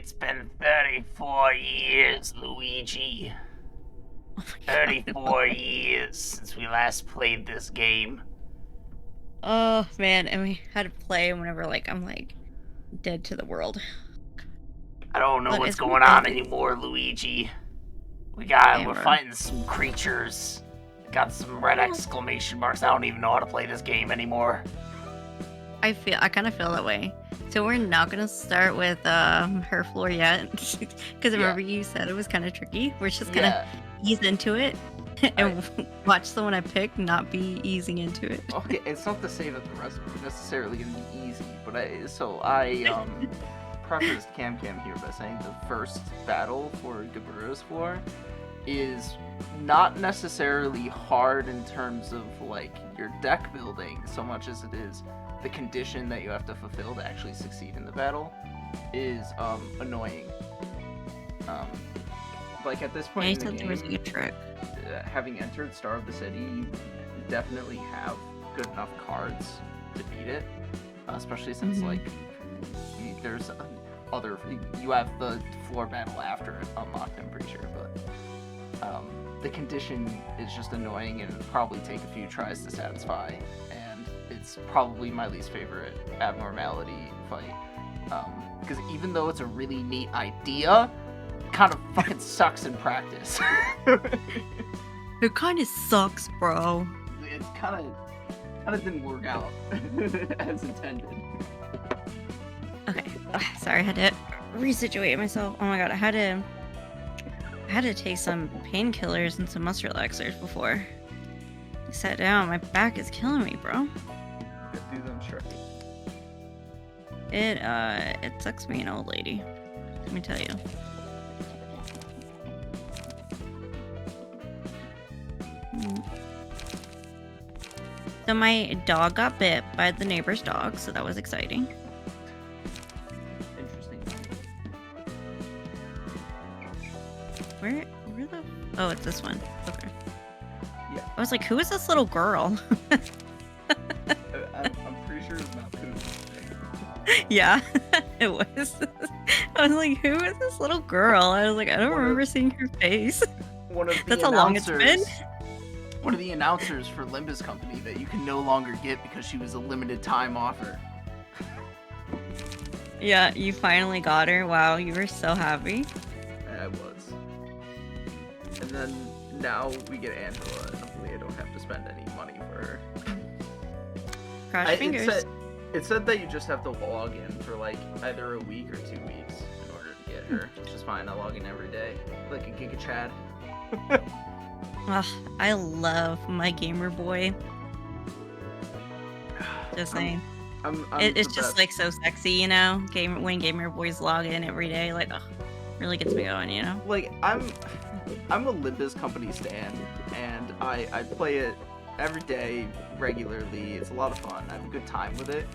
It's been 34 years, Luigi. Oh my God. 34 years since we last played this game. Oh man, and we had to play whenever I'm dead to the world. I don't know Look, what's it's gonna going be on crazy. anymore, Luigi. Damn, We're bro. fighting some creatures. Got some red Oh, exclamation marks. I don't even know how to play this game anymore. I kind of feel that way. So we're not gonna start with her floor yet, because Yeah, remember you said it was kind of tricky. We're just gonna yeah. ease into it I, and watch the one I picked not be easing into it. okay, it's not to say that the rest are necessarily going to be easy, but prefaced CamCam here by saying the first battle for Gaburo's floor is not necessarily hard in terms of like your deck building so much as it is the condition that you have to fulfill to actually succeed in the battle is annoying. Um, like at this Yeah, point you in the said there was a game, good trick. having entered Star of the City, you definitely have good enough cards to beat it, especially since Mhm. like there's other you have the floor battle after it unlocked. I'm pretty sure, but the condition is just annoying and it'll probably take a few tries to satisfy, and it's probably my least favorite abnormality fight. Because even though it's a really neat idea, it kind of fucking sucks in practice. It kind of sucks, bro. It kind of didn't work out as intended. Okay, sorry, I had to resituate myself. Oh my god, I had to take some painkillers and some muscle relaxers before I sat down. My back is killing me, bro. Do them sure. It sucks being an old lady. Let me tell you. Mm. So my dog got bit by the neighbor's dog, so that was exciting. Interesting. Where the? Oh, it's this one. Okay. Yeah. I was like, who is this little girl? I'm pretty sure it's not poop. Yeah, it was. I was like, who is this little girl? I was like, I don't remember seeing her face. One of the That's how long it's been. One of the announcers for Limbus Company that you can no longer get because she was a limited time offer. Yeah, you finally got her. Wow, you were so happy. I was. And then now we get Angela, and hopefully I don't have to spend any money for her. Cross fingers. It said that you just have to log in for like either a week or 2 weeks in order to get her, which is fine. I log in every day, like a Giga Chad. Ugh, I love my gamer boy. Just saying. I'm It's the just best. like so sexy, you know? When gamer boys log in every day, like, ugh, really gets me going, you know? Like I'm a Limbus Company stan, and I play it every day regularly. It's a lot of fun. I have a good time with it.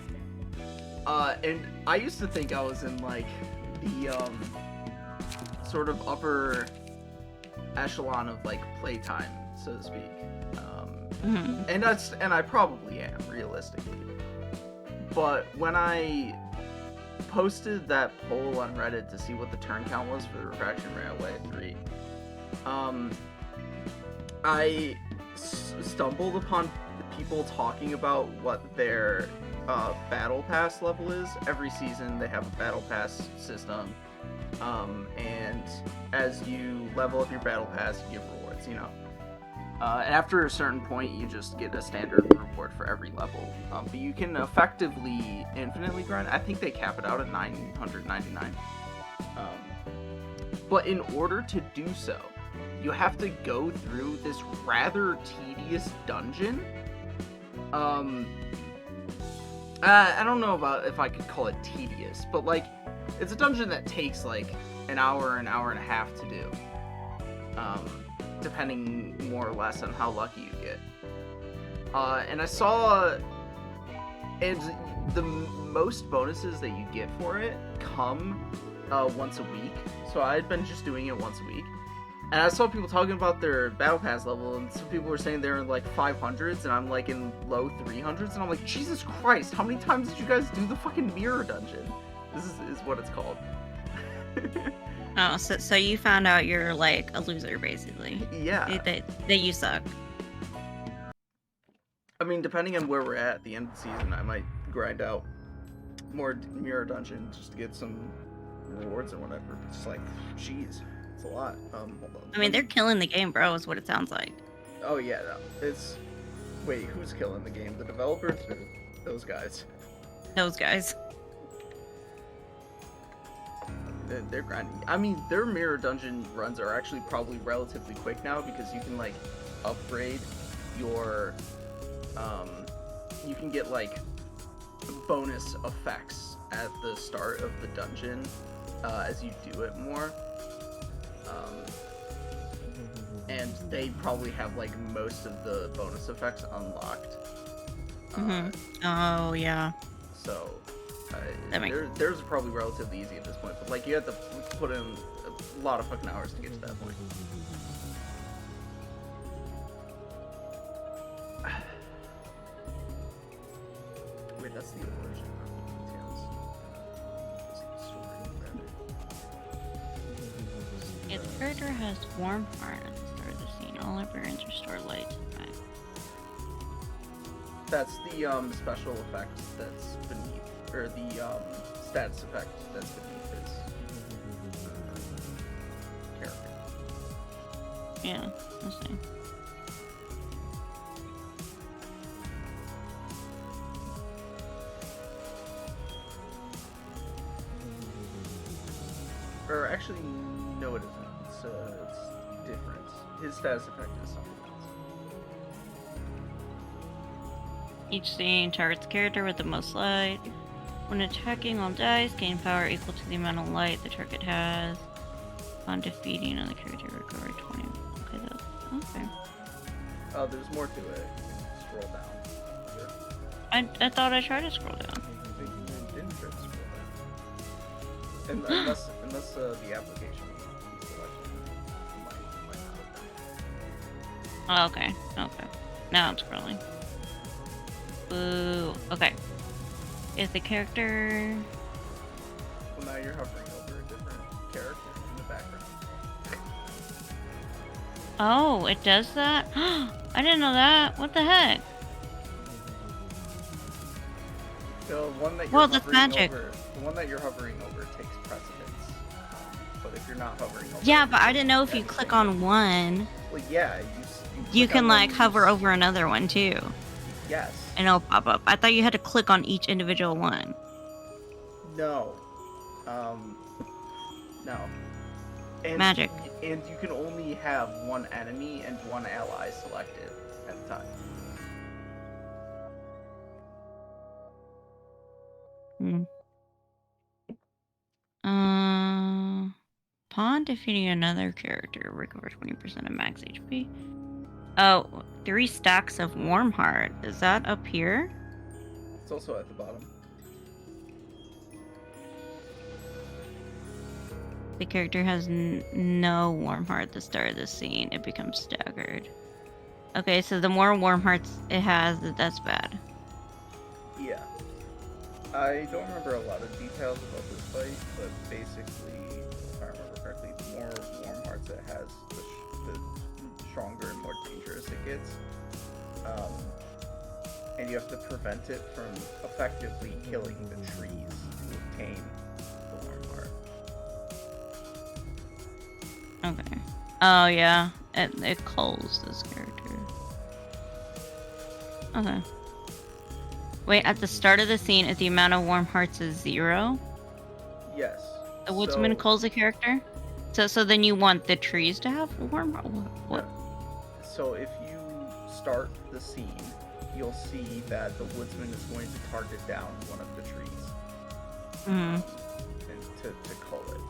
And I used to think I was in like the sort of upper echelon of like playtime, so to speak. Mhm. And I probably am realistically. But when I posted that poll on Reddit to see what the turn count was for the Refraction Railway 3, I stumbled upon people talking about what their battle pass level is. Every season they have a battle pass system, and as you level up your battle pass, you get rewards, you know. And after a certain point, you just get a standard reward for every level. But you can effectively infinitely grind. I think they cap it out at 999. But in order to do so, you have to go through this rather tedious dungeon. I don't know about if I could call it tedious, but like, it's a dungeon that takes like an hour and a half to do. Depending more or less on how lucky you get. And I saw, and the most bonuses that you get for it come once a week. So I had been just doing it once a week. And I saw people talking about their battle pass level, and some people were saying they're in like 500s, and I'm like in low 300s, and I'm like, Jesus Christ, how many times did you guys do the fucking mirror dungeon? This is what it's called. Oh, so you found out you're like a loser, basically. Yeah. That you suck. I mean, depending on where we're at the end of the season, I might grind out more mirror dungeons just to get some rewards or whatever. It's just like, jeez, it's a lot. Hold on. I mean, they're killing the game, bro, is what it sounds like. Oh yeah, no. It's. Wait, who's killing the game? The developers or those guys? Those guys. They're grinding. I mean, their mirror dungeon runs are actually probably relatively quick now because you can like upgrade your. You can get like bonus effects at the start of the dungeon as you do it more. And they probably have like most of the bonus effects unlocked. Oh yeah. So Theirs are probably relatively easy at this point, but like you have to put in a lot of fucking hours to get to that point. Wait, that's the origin details. If the character has warm heart at the start of the scene, all appearance restore light to the back. That's the special effect that's beneath, or the status effect that's beneath his character. Yeah, I see. Or actually, no, it isn't. It's different. His status effect is something else. Each scene targets the character with the most light. When attacking all dice, gain power equal to the amount of light the target has. On defeating another character, recover 20. Okay, okay. Oh, there's more to it. You can scroll down. Here. I thought I tried to scroll down. You didn't try to scroll down. Unless the application selection might not have done. Oh, okay. Now I'm scrolling. Boo. Okay. Is the character... Well, now you're hovering over a different character in the background. Oh, it does that? I didn't know that. What the heck? The one that you're Well, that's hovering magic. over, the one that you're hovering over takes precedence. But if you're not hovering over, Yeah, but I didn't know if you click on one, well, yeah, you click can on like one, hover over another one too, Yes. and it'll pop up. I thought you had to click on each individual one. No. No. And, Magic. And you can only have one enemy and one ally selected at a time. Upon defeating another character, recover 20% of max HP. Oh, 3 stacks of warm heart. Is that up here? It's also at the bottom. The character has no warm heart at the start of the scene. It becomes staggered. Okay, so the more warm hearts it has, that's bad. Yeah. I don't remember a lot of details about this fight, but basically, if I remember correctly, the more warm hearts it has, the stronger and more dangerous it gets. And you have to prevent it from effectively killing the trees to obtain the warm heart. Okay. Oh, yeah. It calls this character. Okay. Wait, at the start of the scene, if the amount of warm hearts is 0, Yes. the woodsman calls the character? So then you want the trees to have warm hearts? What? So if you start the scene, you'll see that the woodsman is going to target down one of the trees. And to cull it.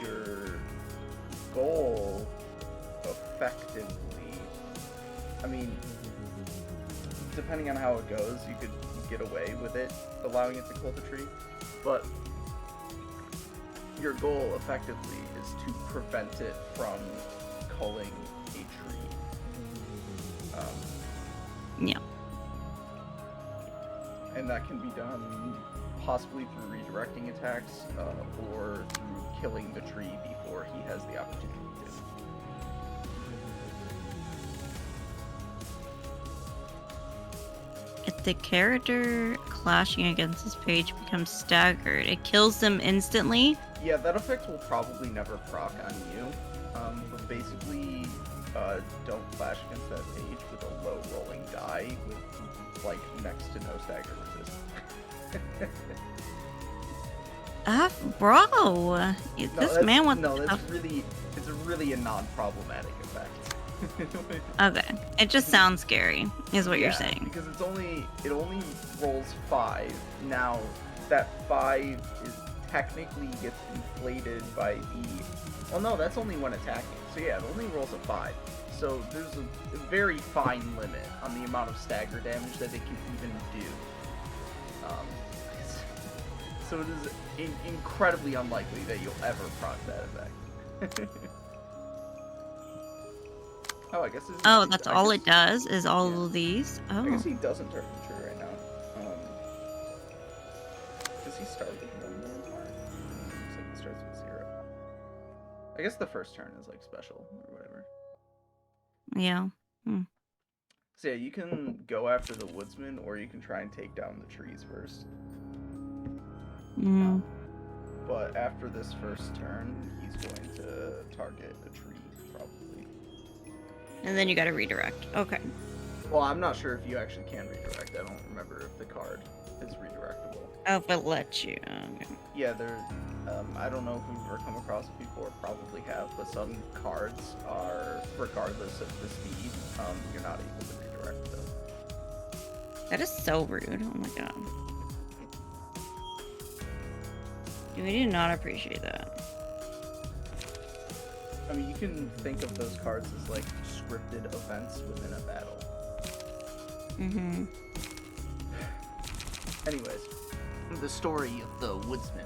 Your goal, effectively, I mean, depending on how it goes, you could get away with it, allowing it to cull the tree, but your goal, effectively, is to prevent it from culling a tree. Yeah. And that can be done possibly through redirecting attacks, or through killing the tree before he has the opportunity to. If the character clashing against this page becomes staggered, it kills them instantly. Yeah, that effect will probably never proc on you. But basically, don't clash against that page with a low rolling die with like next to no stagger resist. Bro, this man wants. No, it's really a non-problematic effect. Okay, it just sounds scary, is what you're Yeah, saying. because it only rolls 5. Now that 5 is technically gets inflated by the. Well, no, that's only when attacking. So yeah, it only rolls a 5. So there's a very fine limit on the amount of stagger damage that it can even do. So it is incredibly unlikely that you'll ever proc that effect. Oh, I guess this is, Oh, that's all guess, it does is all yeah. of these? Oh. I guess he doesn't turn true right now. Does he start with 1 more part? Looks like he starts with 0. I guess the first turn is like special or whatever. Yeah. So yeah, you can go after the woodsman, or you can try and take down the trees first. But after this first turn, he's going to target a tree, probably. And then you gotta redirect. Okay. Well, I'm not sure if you actually can redirect. I don't remember if the card is redirectable. Oh, if it lets you. Okay. Yeah, there. I don't know if we've ever come across it before. Probably have, but some cards are, regardless of the speed, you're not able to redirect them. That is so rude. Oh my god. We do not appreciate that. I mean, you can think of those cards as like scripted events within a battle. Anyways, the story of the woodsman.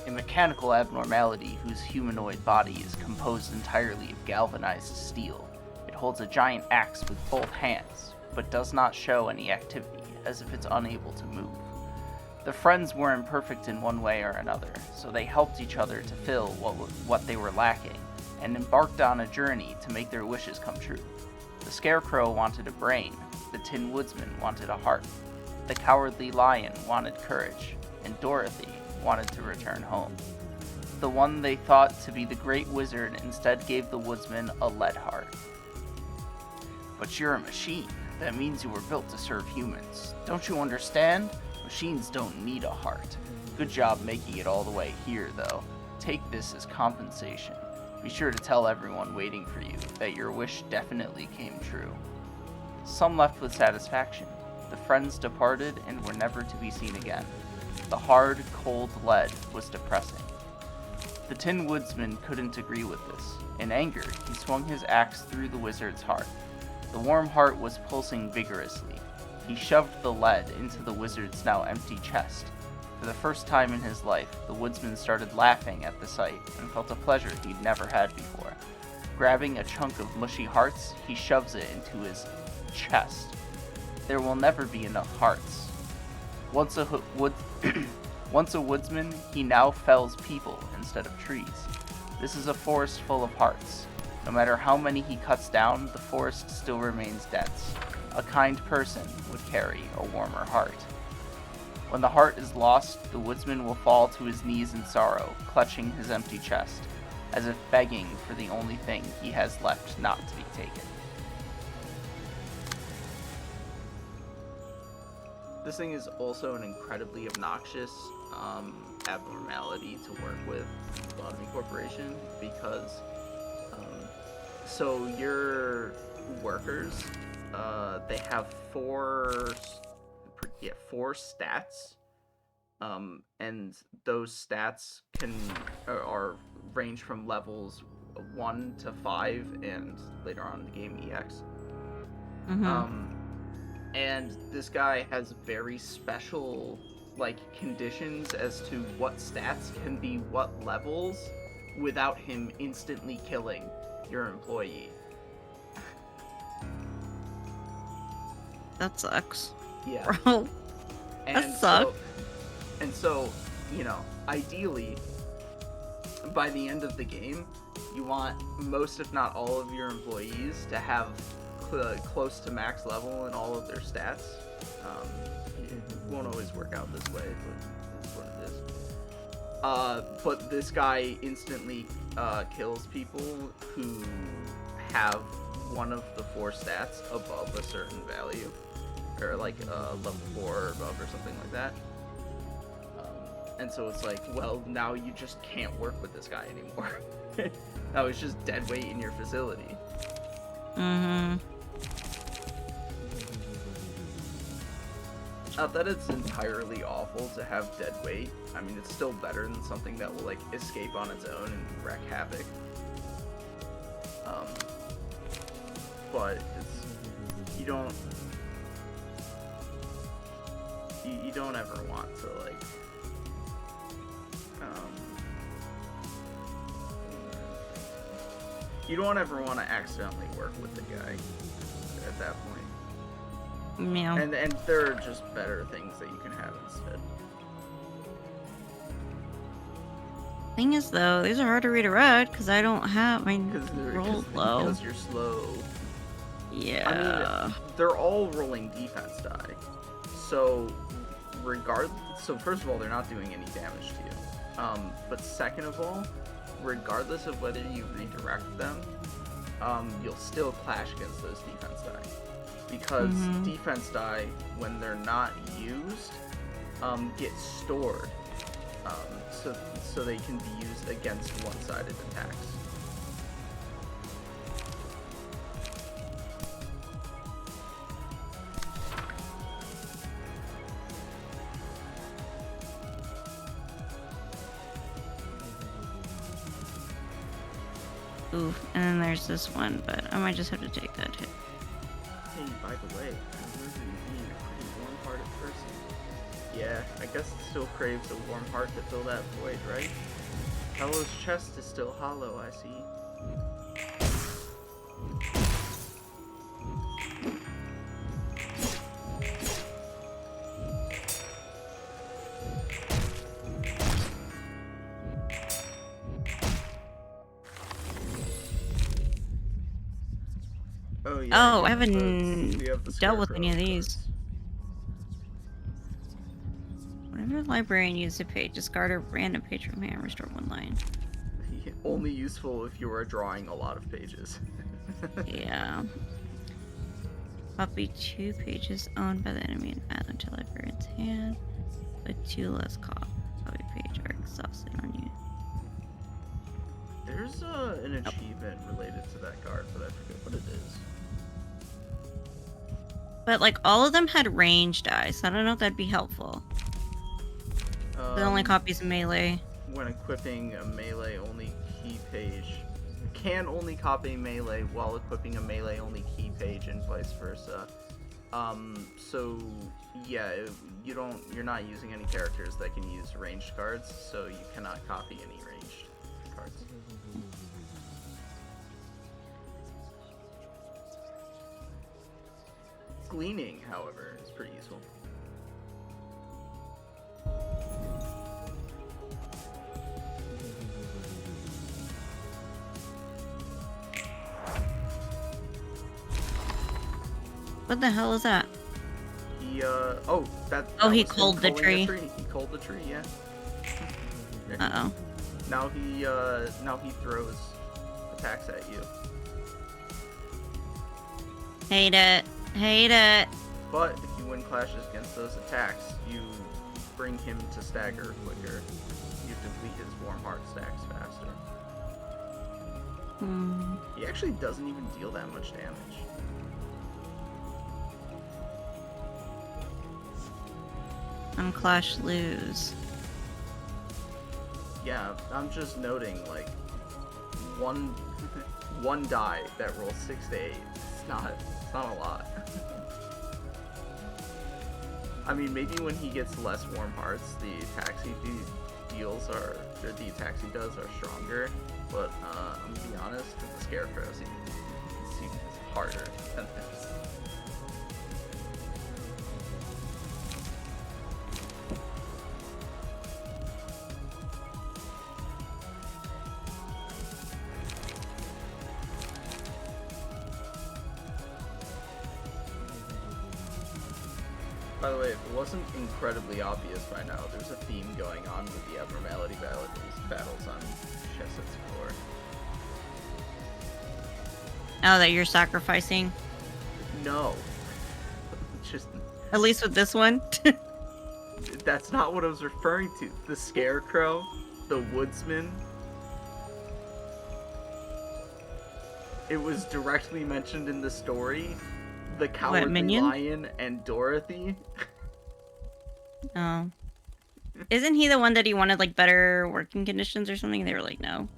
A mechanical abnormality whose humanoid body is composed entirely of galvanized steel. It holds a giant axe with both hands, but does not show any activity, as if it's unable to move. The friends were imperfect in one way or another, so they helped each other to fill what they were lacking, and embarked on a journey to make their wishes come true. The Scarecrow wanted a brain, the Tin Woodsman wanted a heart, the Cowardly Lion wanted courage, and Dorothy wanted to return home. The one they thought to be the Great Wizard instead gave the Woodsman a lead heart. But you're a machine. That means you were built to serve humans. Don't you understand? Machines don't need a heart. Good job making it all the way here, though. Take this as compensation. Be sure to tell everyone waiting for you that your wish definitely came true. Some left with satisfaction. The friends departed and were never to be seen again. The hard, cold lead was depressing. The Tin Woodsman couldn't agree with this. In anger, he swung his axe through the wizard's heart. The warm heart was pulsing vigorously. He shoved the lead into the wizard's now empty chest. For the first time in his life, the woodsman started laughing at the sight and felt a pleasure he'd never had before. Grabbing a chunk of mushy hearts, he shoves it into his chest. There will never be enough hearts. Once a woodsman, he now fells people instead of trees. This is a forest full of hearts. No matter how many he cuts down, the forest still remains dense. A kind person would carry a warmer heart. When the heart is lost, the woodsman will fall to his knees in sorrow, clutching his empty chest, as if begging for the only thing he has left not to be taken. This thing is also an incredibly obnoxious abnormality to work with Lobotomy Corporation, because so your workers, they have four stats, and those stats are range from levels 1 to 5, and later on in the game EX. And this guy has very special conditions as to what stats can be what levels without him instantly killing your employee. That sucks. Yeah. Bro. And That sucks. And so, ideally, by the end of the game, you want most, if not all, of your employees to have close to max level in all of their stats. It won't always work out this way, but it's what it is. But this guy instantly kills people who have one of the 4 stats above a certain value, or like level 4 or above or something like that. And so it's like, well, now you just can't work with this guy anymore. Now it's just dead weight in your facility. Mm-hmm. Not that it's entirely awful to have dead weight. I mean, it's still better than something that will, like, escape on its own and wreak havoc. But it's... You don't ever want to, like... You don't ever want to accidentally work with the guy at that point. Yeah. And there are just better things that you can have instead. Thing is, though, these are hard to redirect because I don't have my roll low. Because you're slow. Yeah. I mean, they're all rolling defense die. So, so first of all, they're not doing any damage to you. But second of all, regardless of whether you redirect them, you'll still clash against those defense die. Because defense die, when they're not used, get stored. So they can be used against one-sided attacks. Ooh, and then there's this one, but I might just have to take that hit. Hey, by the way, I remember you being a pretty warm-hearted person. Yeah, I guess it still craves a warm heart to fill that void, right? Hello's chest is still hollow, I see. Oh, yeah, Oh, I haven't the dealt with scarecrow any of these. cards. Whenever the librarian uses a page, discard a random page from hand, restore 1 line. Only useful if you are drawing a lot of pages. Yeah. Copy 2 pages owned by the enemy and add them to librarian's hand. Put 2 less copy page are exhausted on you. There's an achievement related to that card, but I forget what it is. But like all of them had range dice, so I don't know if that'd be helpful. It only copies melee. When equipping a melee only key page, can only copy melee while equipping a melee only key page and vice versa. So yeah, you're not using any characters that can use ranged cards, so you cannot copy any ranged cards. Gleaning, however, is pretty useful. What the hell is that? He, he was him culled the culling tree. He culled the tree, yeah. Uh-oh. Now he throws attacks at you. Hate it. Hate it. But if you win clashes against those attacks, you bring him to stagger quicker. You deplete his warm heart stacks faster. He actually doesn't even deal that much damage. Unclash lose. Yeah, I'm just noting, like, one die that rolls 6 to 8. It's not a lot. I mean, maybe when he gets less warm hearts, the attacks he does are stronger. But I'm gonna be honest, the scarecrow seems harder than this. By the way, if it wasn't incredibly obvious by now, there's a theme going on with the Abnormality battles on Chesset's floor. Oh, that you're sacrificing? No. Just... At least with this one? That's not what I was referring to. The Scarecrow, the Woodsman. It was directly mentioned in the story. The Cowardly Lion and Dorothy. Oh. Isn't he the one that he wanted, like, better working conditions or something? They were like, no.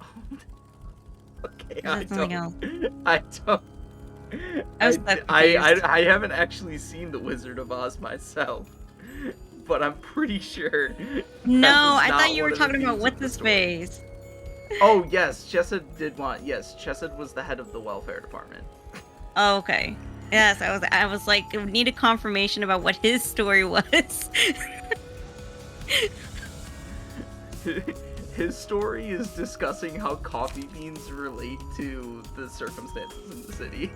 Okay, I don't. I haven't actually seen The Wizard of Oz myself, but I'm pretty sure. No, I thought you were talking about what's his face. Oh yes, Chesed did want. Yes, Chesed was the head of the welfare department. Oh, okay. Yes, I was like, I need a confirmation about what his story was. His story is discussing how coffee beans relate to the circumstances in the city.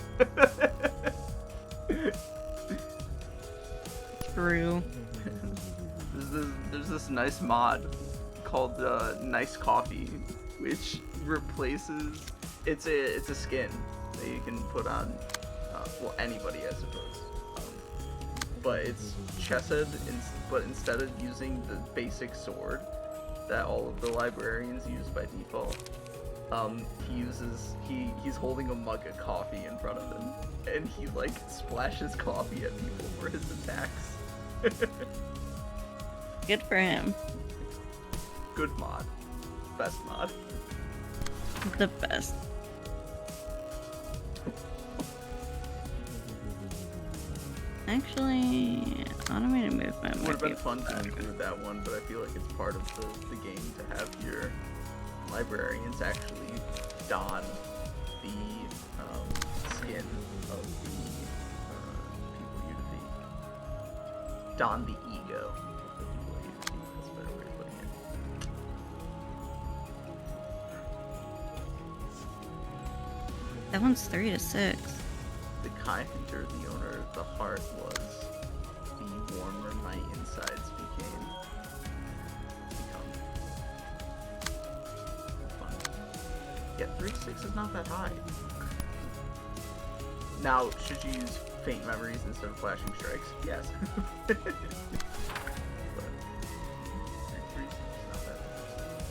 True. There's this nice mod called Nice Coffee, which replaces it's a skin that you can put on well, anybody, I suppose. But it's Chesed, but instead of using the basic sword that all of the librarians use by default, he's holding a mug of coffee in front of him, and he like splashes coffee at people for his attacks. Good for him. Good mod. Best mod. The best. Actually, I don't mean to move my. It would have been fun to include that one, but I feel like it's part of the game to have your librarians actually don the skin of the people you defeat. Don the ego of the people you defeat. That's a better way of putting it. That one's 3 to 6. The kind hunter, the owner of the heart, was the warmer my insides become. Fun. Yeah, 3 to 6 is not that high. Now, should you use faint memories instead of flashing strikes? Yes. But 3 to 6 is not that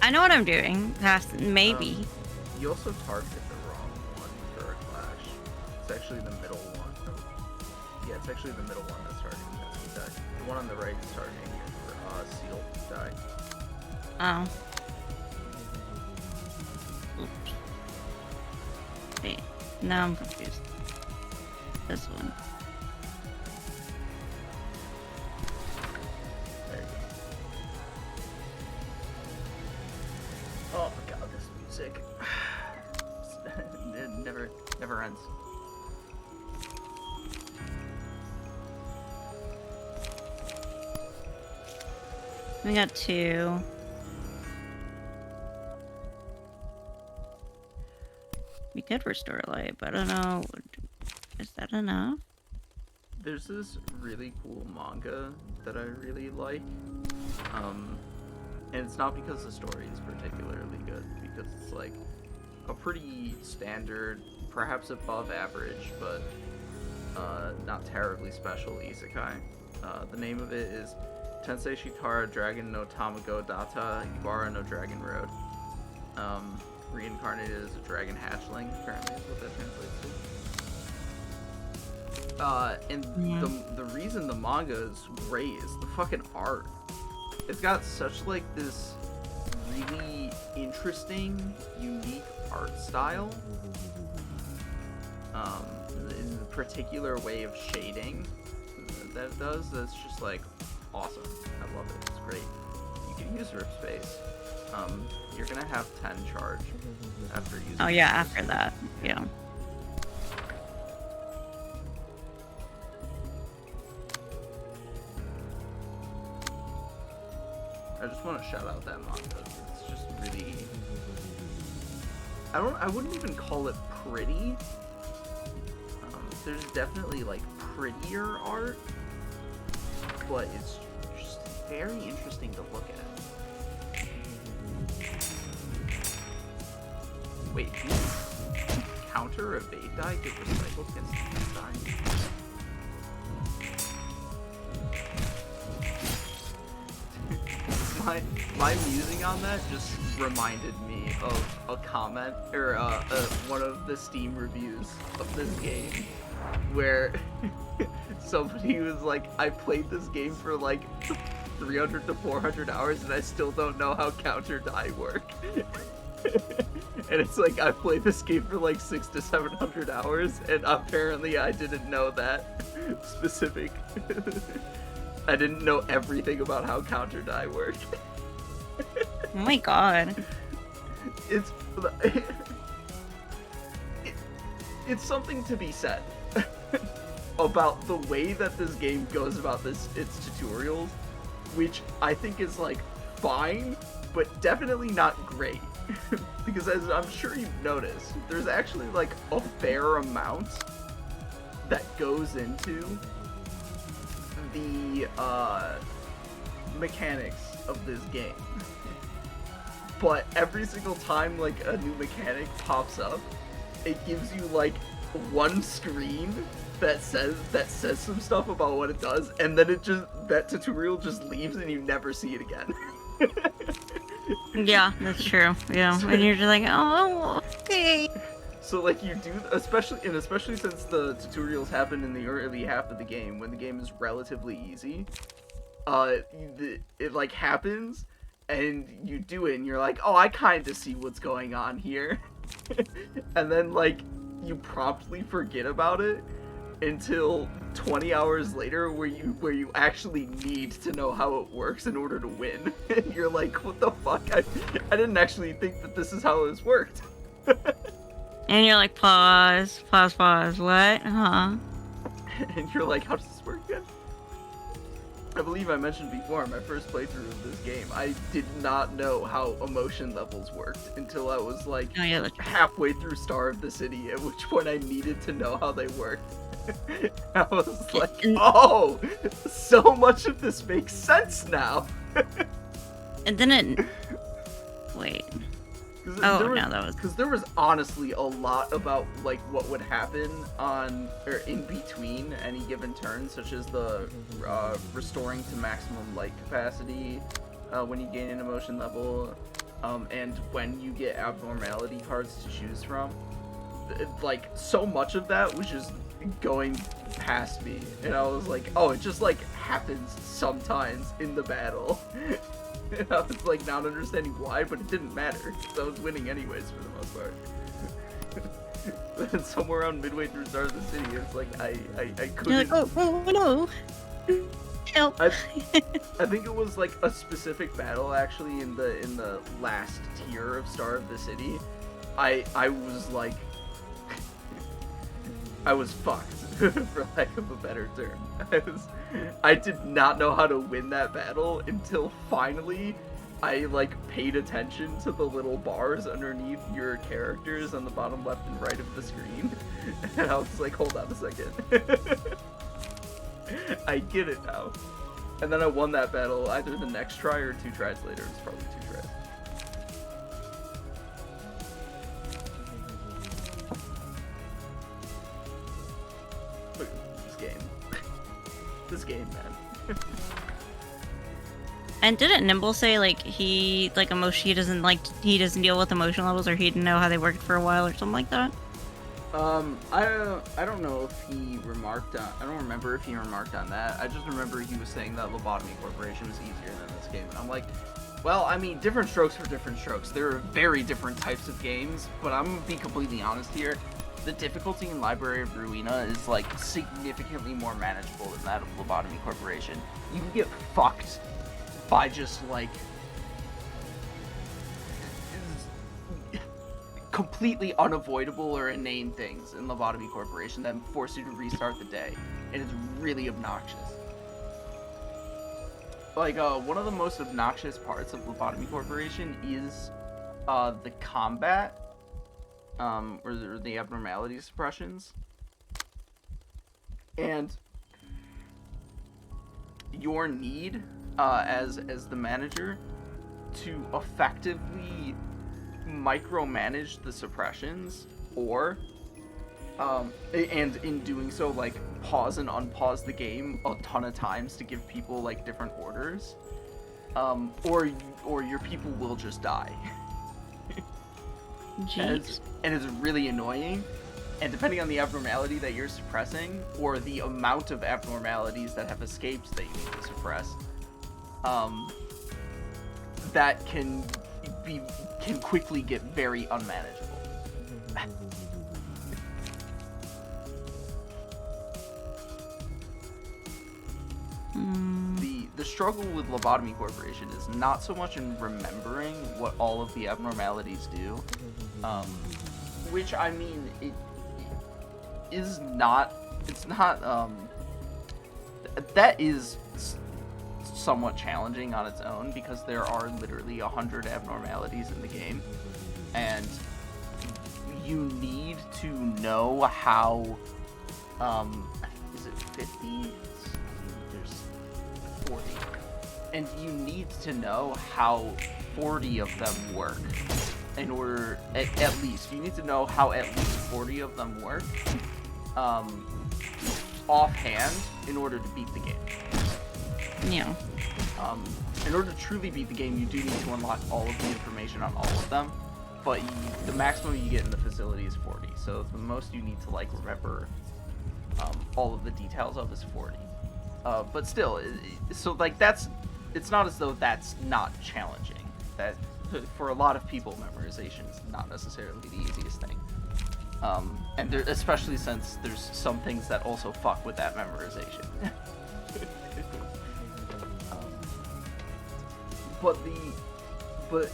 high. I know what I'm doing. Maybe. You also targeted the wrong one for a clash. It's actually the middle one. Yeah, it's actually the middle one that's targeting this die. The one on the right is targeting your seal die. Oh. Oops. Wait. Now I'm confused. This one. There you go. Oh my god, this music. It never ends. We got 2. We could restore light, but I don't know. Is that enough? There's this really cool manga that I really like. And it's not because the story is particularly good, because it's like a pretty standard, perhaps above average, but not terribly special isekai. The name of it is Tensei Shitara Dragon no Tamago Data Ibarra no Dragon Road. Reincarnated as a dragon hatchling, apparently is what that translates to. And the reason the manga is great is the fucking art. It's got such like this really interesting, unique art style. In the particular way of shading that it does, that's just like awesome. I love it. It's great. You can use Rip Space. You're gonna have 10 charge after using. Oh yeah, after that. Yeah. I just want to shout out that manga. It's just really. I wouldn't even call it pretty. There's definitely like prettier art, but it's just very interesting to look at. Wait, counter evade die get recycled against defense die? My musing on that just reminded me of a comment, or one of the Steam reviews of this game, where somebody was like, I played this game for like 300 to 400 hours and I still don't know how counter die work. And it's like, I played this game for like 600 to 700 hours and apparently I didn't know that specific. I didn't know everything about how counter die worked. Oh my god. It's something to be said about the way that this game goes about its tutorials, which I think is like fine, but definitely not great. Because as I'm sure you've noticed, there's actually like a fair amount that goes into the mechanics of this game. But every single time like a new mechanic pops up, it gives you like one screen that says some stuff about what it does, and then that tutorial just leaves and you never see it again. Yeah, that's true. Yeah, and you're just like, oh, okay. So like you do, especially since the tutorials happen in the early half of the game when the game is relatively easy, it like happens and you do it and you're like, oh, I kind of see what's going on here. And then like you promptly forget about it until 20 hours later where you actually need to know how it works in order to win. And you're like, what the fuck? I didn't actually think that this is how this worked. And you're like, pause, what? Huh? And you're like, how does this work again? I believe I mentioned before, my first playthrough of this game, I did not know how emotion levels worked until I was like halfway through Star of the City, at which point I needed to know how they worked. I was like, oh, so much of this makes sense now. And then it... Wait. Because there was honestly a lot about like what would happen on or in between any given turn, such as the restoring to maximum light capacity when you gain an emotion level, and when you get abnormality cards to choose from. Like so much of that was just going past me, and I was like, oh, it just like happens sometimes in the battle. And I was like not understanding why, but it didn't matter because I was winning anyways for the most part. Then somewhere around midway through Star of the City, it's like I couldn't. You're like, oh no, help! I think it was like a specific battle actually in the last tier of Star of the City. I was like, I was fucked, for lack of a better term. I did not know how to win that battle until finally I like paid attention to the little bars underneath your characters on the bottom left and right of the screen. And I was like, hold on a second. I get it now. And then I won that battle either the next try or 2 tries later. It's probably 2 tries. Look at this game. This game, man. And didn't Nimble say like he doesn't deal with emotion levels, or he didn't know how they worked for a while or something like that? I don't know if he remarked on. I don't remember if he remarked on that. I just remember he was saying that Lobotomy Corporation was easier than this game, and I'm like, well, I mean, different strokes for different strokes. There are very different types of games, but I'm gonna be completely honest here. The difficulty in Library of Ruina is like significantly more manageable than that of Lobotomy Corporation. You can get fucked by just like completely unavoidable or inane things in Lobotomy Corporation that force you to restart the day, and it's really obnoxious. Like one of the most obnoxious parts of Lobotomy Corporation is the combat. Or the abnormality suppressions. And your need as the manager to effectively micromanage the suppressions, or and in doing so, like, pause and unpause the game a ton of times to give people like different orders, or your people will just die. Jeez. And it's really annoying. And depending on the abnormality that you're suppressing, or the amount of abnormalities that have escaped that you need to suppress, that can quickly get very unmanageable. The struggle with Lobotomy Corporation is not so much in remembering what all of the abnormalities do, which, I mean, it's not, that is somewhat challenging on its own, because there are literally 100 abnormalities in the game, and you need to know how, is it 50? There's 40. And you need to know how 40 of them work. In order, at least, you need to know how at least 40 of them work, offhand, in order to beat the game. Yeah. In order to truly beat the game, you do need to unlock all of the information on all of them, but the maximum you get in the facility is 40, so the most you need to, like, remember all of the details of is 40. But still, so, like, it's not as though that's not challenging. That, for a lot of people, memorization is not necessarily the easiest thing. And there, especially since there's some things that also fuck with that memorization. But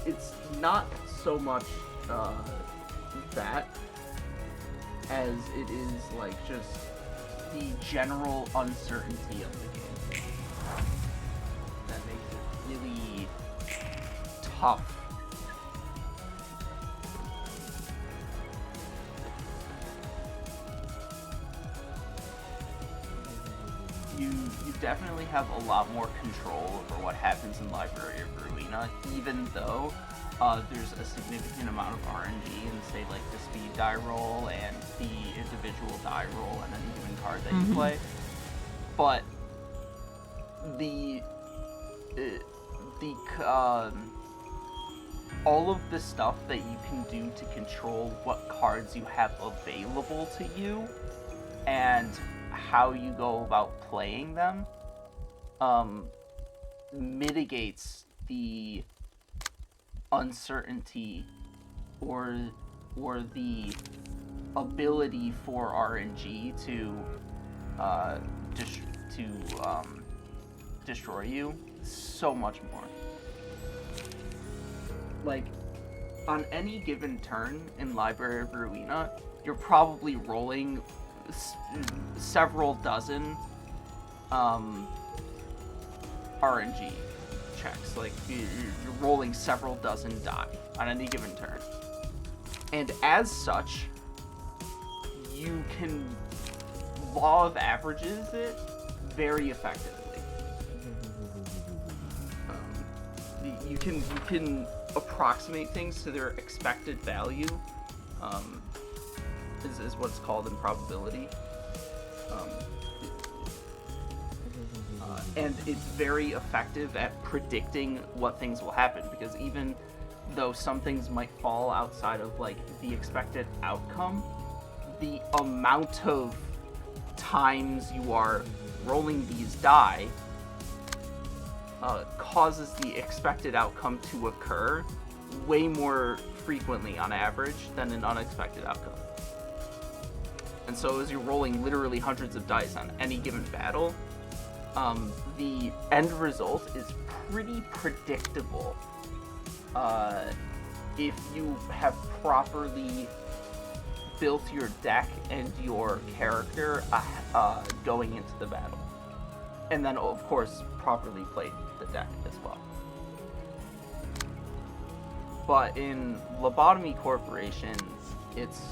it's not so much that as it is, like, just the general uncertainty of the game that makes it really tough. You definitely have a lot more control over what happens in Library of Ruina, even though there's a significant amount of RNG in, say, like, the speed die roll and the individual die roll and any given card that you play. But all of the stuff that you can do to control what cards you have available to you and how you go about playing them mitigates the uncertainty or the ability for RNG to destroy you so much more. Like, on any given turn in Library of Ruina, you're probably rolling several dozen RNG checks. Like, you're rolling several dozen die on any given turn. And as such, you can law of averages it very effectively. You can approximate things to their expected value, is what's called in probability. And it's very effective at predicting what things will happen, because even though some things might fall outside of, like, the expected outcome, the amount of times you are rolling these die causes the expected outcome to occur way more frequently on average than an unexpected outcome. And so as you're rolling literally hundreds of dice on any given battle, the end result is pretty predictable if you have properly built your deck and your character going into the battle. And then, of course, properly played the deck as well. But in Lobotomy Corporation, it's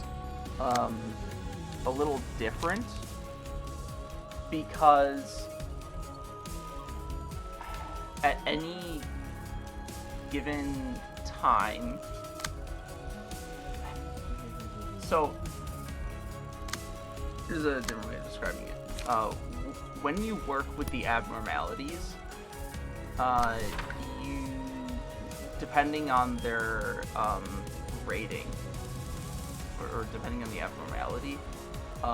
a little different, because at any given time. So, here's a different way of describing it. When you work with the abnormalities, you, depending on their rating, or depending on the abnormality,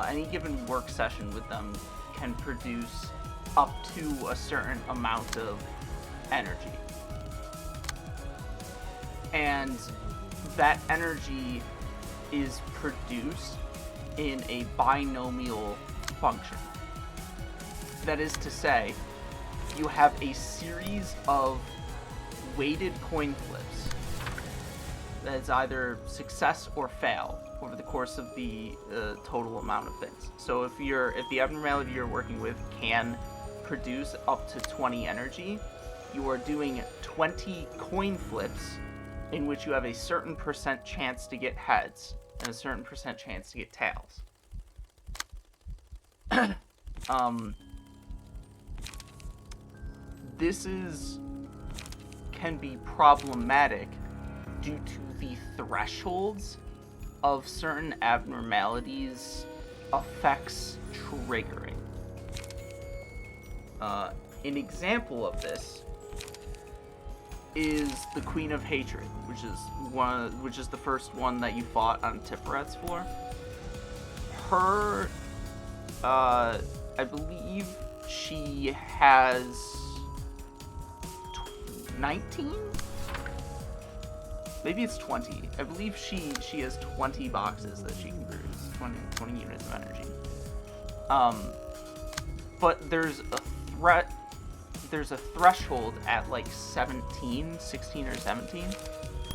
any given work session with them can produce up to a certain amount of energy. And that energy is produced in a binomial function. That is to say, you have a series of weighted coin flips that is either success or fail over the course of the total amount of things. So if the abnormality you're working with can produce up to 20 energy, you are doing 20 coin flips in which you have a certain % chance to get heads and a certain % chance to get tails. This can be problematic due to the thresholds of certain abnormalities effects triggering. An example of this is the Queen of Hatred, which is the first one that you fought on Tiferet's floor. Her, I believe she has 19? Maybe it's 20. I believe she has 20 boxes that she can produce, 20 units of energy. But there's a threshold at like 16 or 17,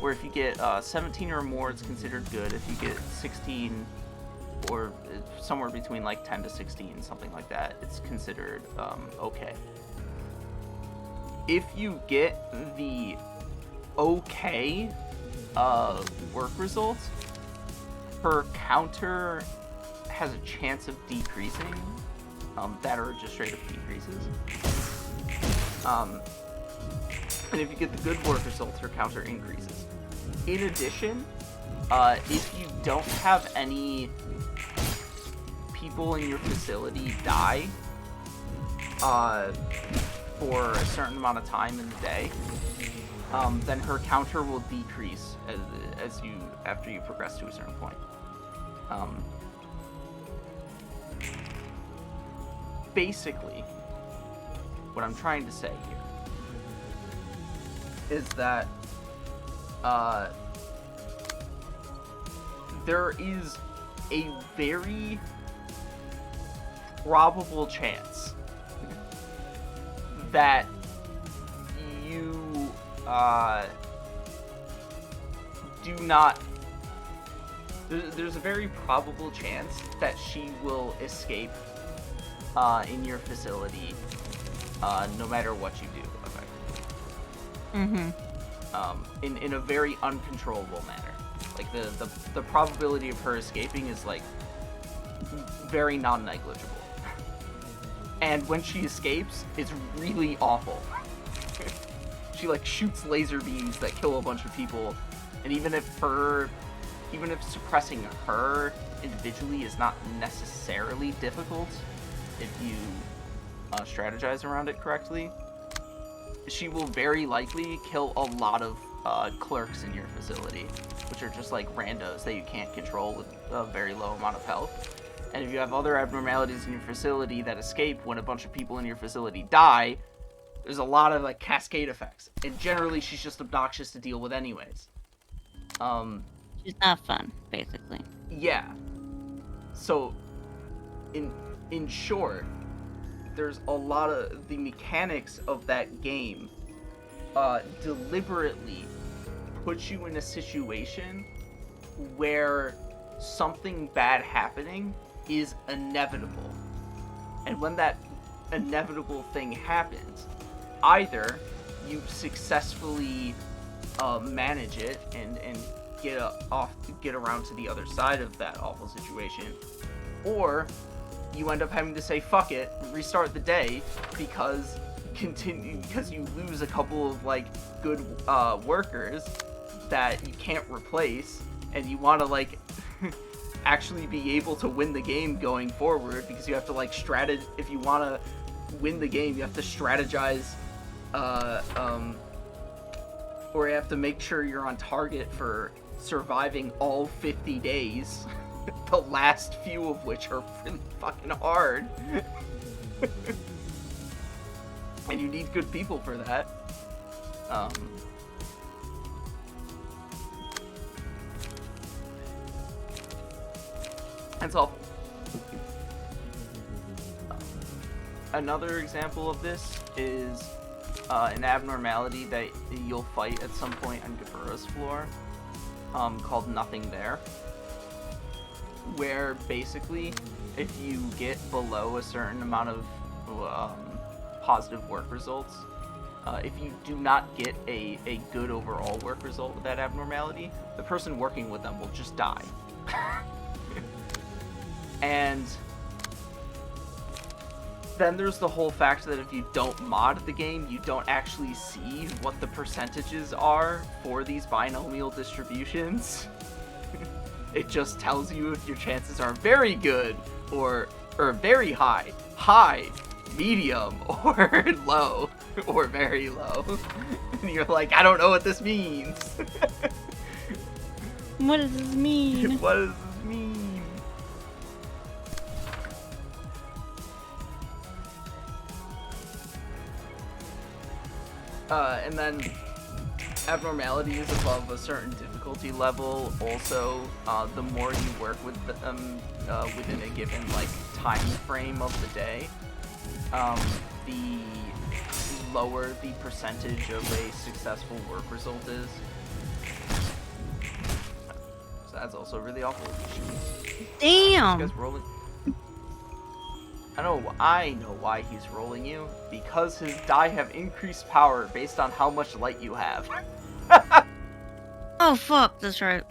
where if you get 17 or more, it's considered good. If you get 16 or somewhere between like 10 to 16, something like that, it's considered okay. If you get the okay work results, her counter has a chance of decreasing, that or just straight up decreases. And if you get the good work results, her counter increases. In addition, if you don't have any people in your facility die for a certain amount of time in the day, then her counter will decrease after you progress to a certain point. Basically, what I'm trying to say here is that there is a very probable chance that you do not. There's a very probable chance that she will escape in your facility, no matter what you do, effectively. In a very uncontrollable manner. Like the probability of her escaping is like very non-negligible. And when she escapes, it's really awful. She like shoots laser beams that kill a bunch of people, and even if suppressing her individually is not necessarily difficult, if you strategize around it correctly, she will very likely kill a lot of clerks in your facility, which are just like randos that you can't control with a very low amount of health. And if you have other abnormalities in your facility that escape when a bunch of people in your facility die, there's a lot of like cascade effects. And generally she's just obnoxious to deal with anyways. She's not fun, basically. Yeah. So in short, there's a lot of the mechanics of that game deliberately puts you in a situation where something bad happening is inevitable. And when that inevitable thing happens, either you successfully manage it and get around to the other side of that awful situation, or you end up having to say fuck it, restart the day, because continue because you lose a couple of like good workers that you can't replace, and you want to like actually be able to win the game going forward, because you have to like if you want to win the game, you have to strategize, or you have to make sure you're on target for surviving all 50 days, the last few of which are really fucking hard. And you need good people for that. That's awful. Another example of this is an abnormality that you'll fight at some point on Gabura's floor, called Nothing There, where basically if you get below a certain amount of positive work results, if you do not get a good overall work result with that abnormality, the person working with them will just die. And then there's the whole fact that if you don't mod the game, you don't actually see what the percentages are for these binomial distributions. It just tells you if your chances are very good or very high, medium, or low, or very low. And you're like, I don't know what this means. What does this mean? What does this mean? And then abnormalities above a certain difficulty level. Also, the more you work with them within a given like time frame of the day, the lower the percentage of a successful work result is. So that's also really awful. Damn. This guy's rolling. I know why he's rolling you. Because his die have increased power based on how much light you have. Oh fuck, that's right.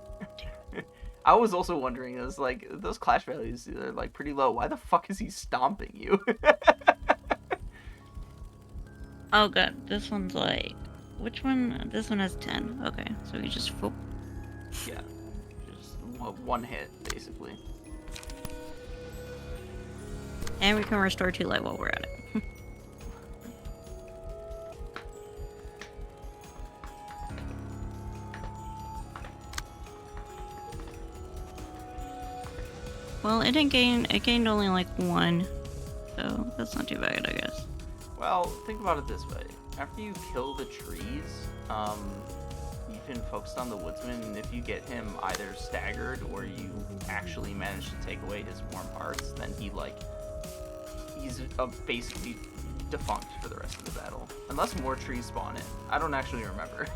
I was also wondering, it was like, those clash values are like pretty low. Why the fuck is he stomping you? Oh god, this one's like, which one? This one has 10. Okay, so we just whoop. Yeah, just one hit basically. And we can restore 2 light while we're at it. Well, it didn't gain. It gained only like 1, so that's not too bad, I guess. Well, think about it this way: after you kill the trees, you can focus on the woodsman, and if you get him either staggered or you actually manage to take away his warm parts, then he's basically defunct for the rest of the battle, unless more trees spawn in. I don't actually remember.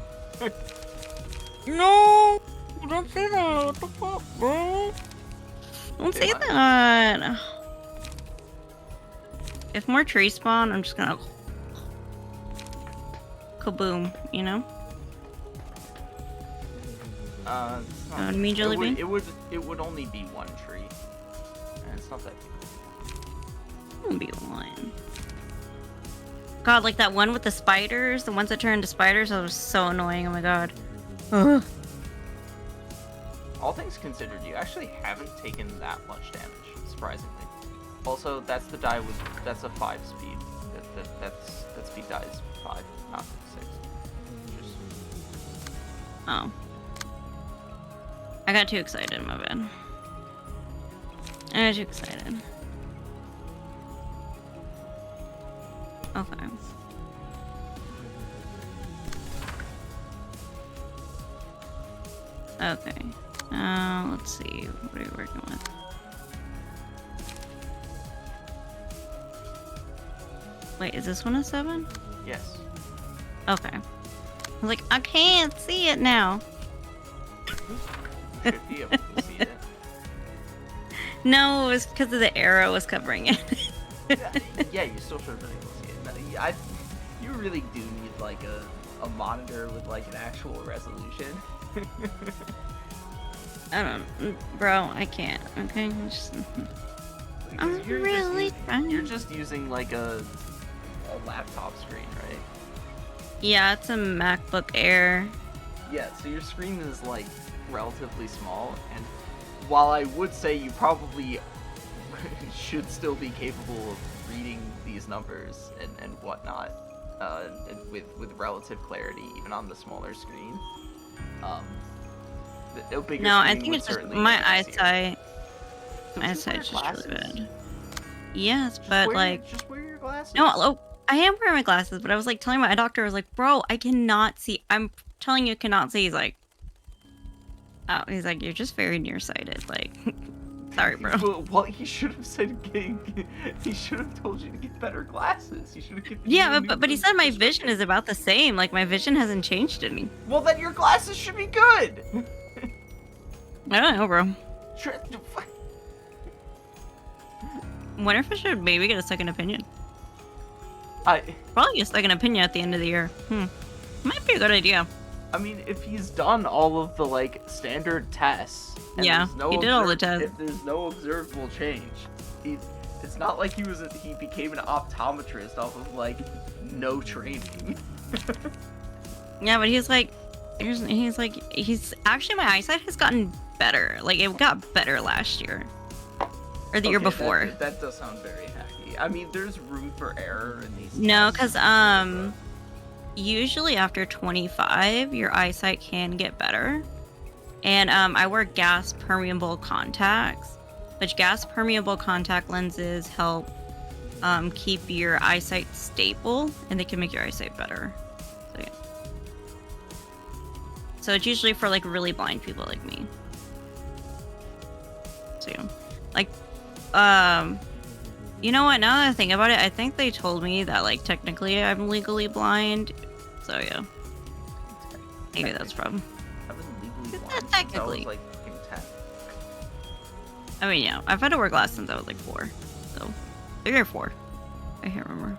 No, don't say that. What the fuck, bro? Don't say that. If more trees spawn, I'm just gonna kaboom, you know? It's mean jelly bean? It would only be 1 tree, and it's not that big. It won't be 1. God, like that one with the spiders, the ones that turn into spiders, that was so annoying. Oh my god. Ugh. All things considered, you actually haven't taken that much damage, surprisingly. Also, that's the die with, that's a 5 speed. That speed die is 5, not 6. Just... Oh. I got too excited, my bad. I got too excited. Okay. Okay. Let's see. What are you working with? Wait, is this one a 7? Yes. Okay. I was like, I can't see it now. You should be able to see it. No, it was because of the arrow was covering it. Yeah, you still should have been able to see it. You really do need like a monitor with like an actual resolution. I don't, bro. I can't. Okay, I'm really trying. You're just using like a laptop screen, right? Yeah, it's a MacBook Air. Yeah, so your screen is like relatively small, and while I would say you probably should still be capable of reading these numbers and whatnot, and with relative clarity, even on the smaller screen, a bigger No, I screen think would it's just certainly my make it easier. eyesight. So My just wear eyesight's just really glasses. bad. Yes, Just but wear like, just wear your glasses. no, oh, I am wearing my glasses, but I was like telling my doctor, I was like, bro, I cannot see. I'm telling you, cannot see. He's like, oh, he's like, you're just very nearsighted. Like, sorry, bro. Well, he should have said he should have told you to get better glasses. He should have given Yeah, you a but he new said my vision prescription. is about the same. Like, my vision hasn't changed any. Well, then your glasses should be good. I don't know, bro. Sure. Wonder if I should maybe get a second opinion. I Probably get a second opinion at the end of the year. Might be a good idea. mean, if he's done all of the like standard tests, and Yeah, there's no he did all the tests. If there's no observable change, it's not like he became an optometrist off of like no training. Yeah, but he's actually, my eyesight has gotten better. Like, it got better last year. Or the year before. That does sound very hacky. I mean, there's room for error in these. No, tests, because, usually after 25, your eyesight can get better. And, I wear gas permeable contacts, which gas permeable contact lenses help, keep your eyesight stable, and they can make your eyesight better. So, yeah. So it's usually for, like, really blind people like me. So, yeah. Like, you know what, now that I think about it, I think they told me that, like, technically I'm legally blind. So, yeah. Maybe that's a problem. I've been legally It's blind not since I technically. was like fucking 10. I mean, yeah, I've had to wear glasses since I was, like, 4. So, 3 or 4. I can't remember.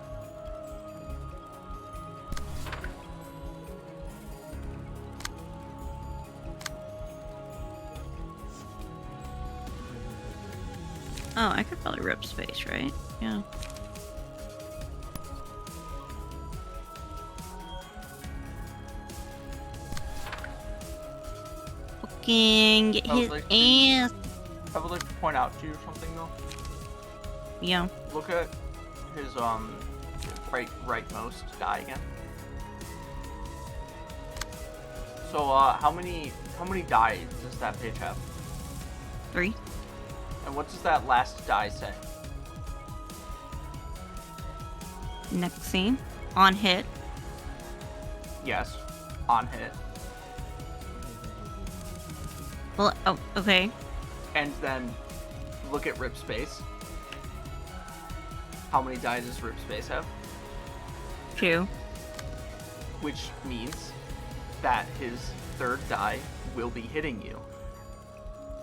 Oh, I could probably rip space, right? Yeah. Fucking get I would his like to- ass. I would like to point out to you something though. Yeah. Look at his rightmost die again. So how many die does that page have? 3. And what does that last die say? Next scene. On hit. Yes, on hit. Well, oh, okay. And then look at rip space. How many die does rip space have? 2. Which means that his third die will be hitting you.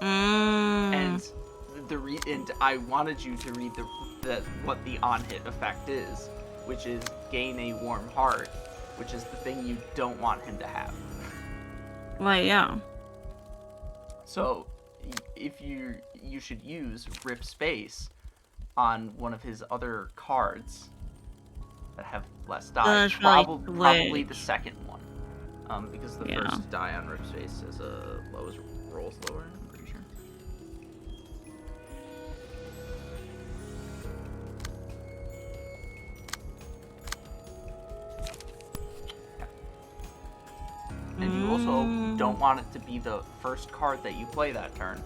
And and I wanted you to read what the on hit effect is, which is gain a warm heart, which is the thing you don't want him to have. Well, yeah. So if you should use rip space on one of his other cards that have less die. Probably the second one. Because the first die on rip space is rolls lower, I'm pretty sure. And you also don't want it to be the first card that you play that turn,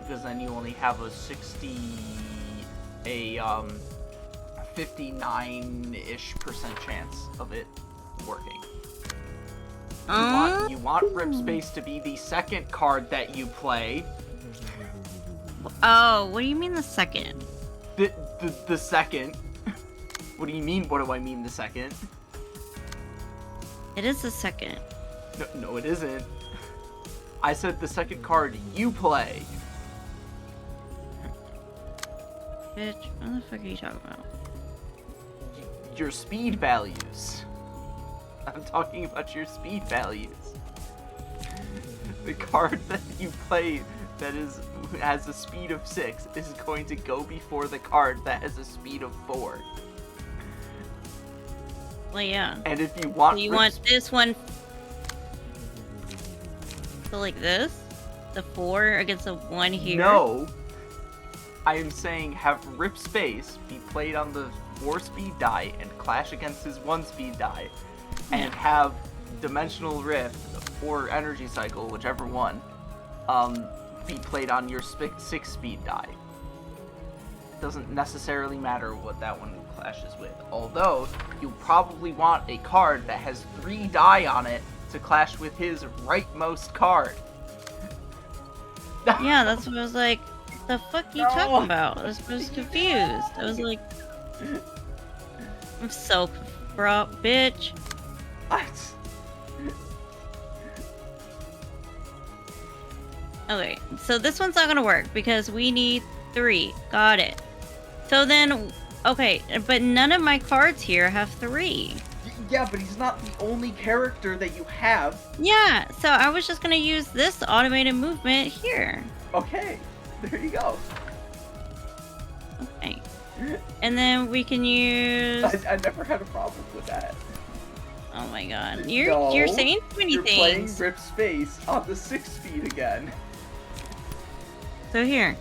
because then you only have a 59-ish% chance of it working. You want Rip Space to be the second card that you play. Oh, what do you mean the second? The second. What do you mean? What do I mean the second? It is the second. No, it isn't. I said the second card you play. Bitch, what the fuck are you talking about? Your speed values. I'm talking about your speed values. The card that you play that has a speed of 6 is going to go before the card that has a speed of 4. Well, yeah. And if you So want you rip want this one, so like this? The 4 against the 1 here? No. I am saying have Rip Space be played on the 4-speed die and clash against his 1-speed die, and have Dimensional Rift or Energy Cycle, whichever one, be played on your 6-speed die. It doesn't necessarily matter what that one clashes with. Although, you probably want a card that has 3 die on it to clash with his rightmost card. Yeah, that's what I was like, the fuck you talking about? I was confused. I was like, I'm so bro, bitch. Okay, so this one's not gonna work because we need 3. Got it. So then, okay, but none of my cards here have 3. Yeah, but he's not the only character that you have. Yeah, so I was just gonna use this automated movement here. Okay, there you go. Okay. And then we can use... I never had a problem with that. Oh my god. You're saying too many things. You're playing Rip Space on the 6-speed again. So here.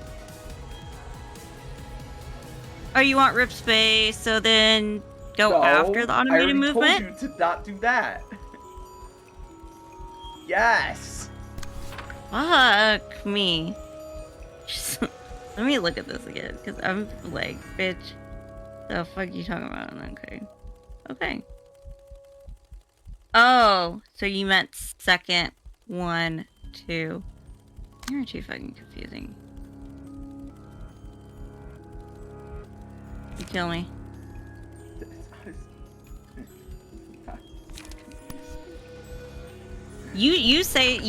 Oh, you want Rip Space, so then go after the automated movement? I already told you to not do that. Yes! Fuck me. Just, let me look at this again, because I'm like, bitch, the fuck you talking about? Okay. Okay. Oh, so you meant second 1, 2. You're too fucking confusing. You kill me. You say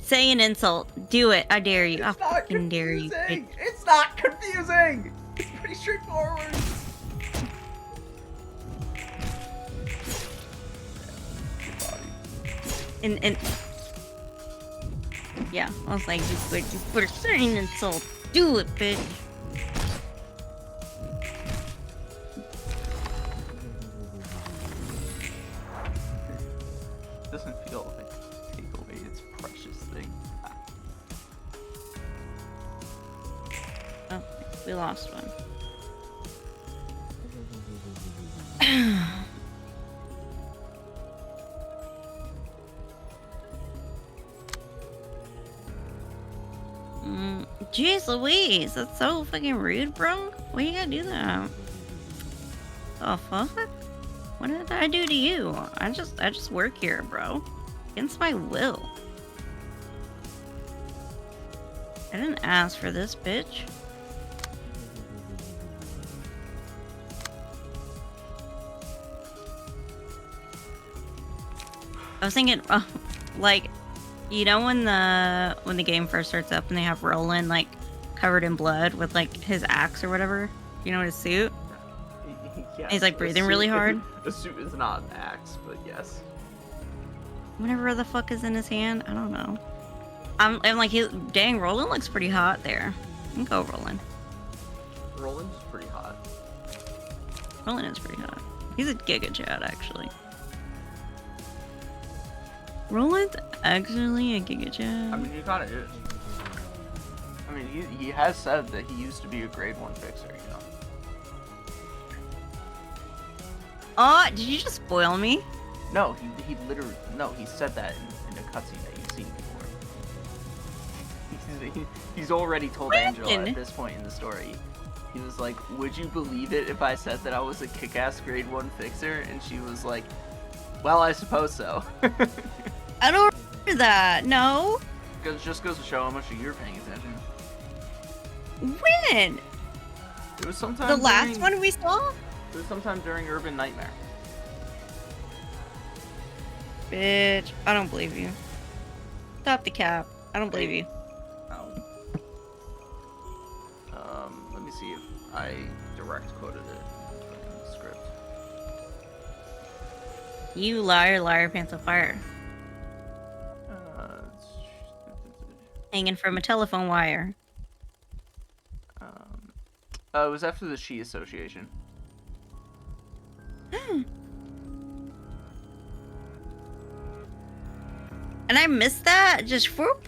say an insult. Do it. I dare you. I fucking dare you. It's not confusing. It's pretty straightforward. And yeah, I was like, you better say an insult. Do it, bitch. Doesn't feel like take away its precious thing. Oh, we lost one. Jeez Louise, that's so fucking rude, bro. Why you gotta do that? The fuck? What did I do to you? I just work here, bro. Against my will. I didn't ask for this, bitch. I was thinking, like, you know when the game first starts up and they have Roland like covered in blood with like his axe or whatever, you know, his suit. Yes, he's like breathing really hard. The suit is not an axe, but yes. Whatever the fuck is in his hand, I don't know. I'm like, dang, Roland looks pretty hot there. You can go, Roland. Roland's pretty hot. Roland is pretty hot. He's a Giga Chad, actually. Roland's actually a Giga Chad. I mean, he kind of is. I mean, he has said that he used to be a grade 1 fixer, you know. Oh, did you just spoil me? No, he literally, no, he said that in a cutscene that you've seen before. He's already told Angela at this point in the story. He was like, would you believe it if I said that I was a kick-ass grade 1 fixer? And she was like, well, I suppose so. I don't remember that, no. Because it just goes to show how much you're paying attention. When? It was sometime The last one we saw? It was sometime during Urban Nightmare. Bitch, I don't believe you. Stop the cap. I don't believe you. Oh. Let me see if I direct quoted it in the script. You liar, liar, pants on fire. Hanging from a telephone wire. It was after the She Association. And I missed that. Just whoop.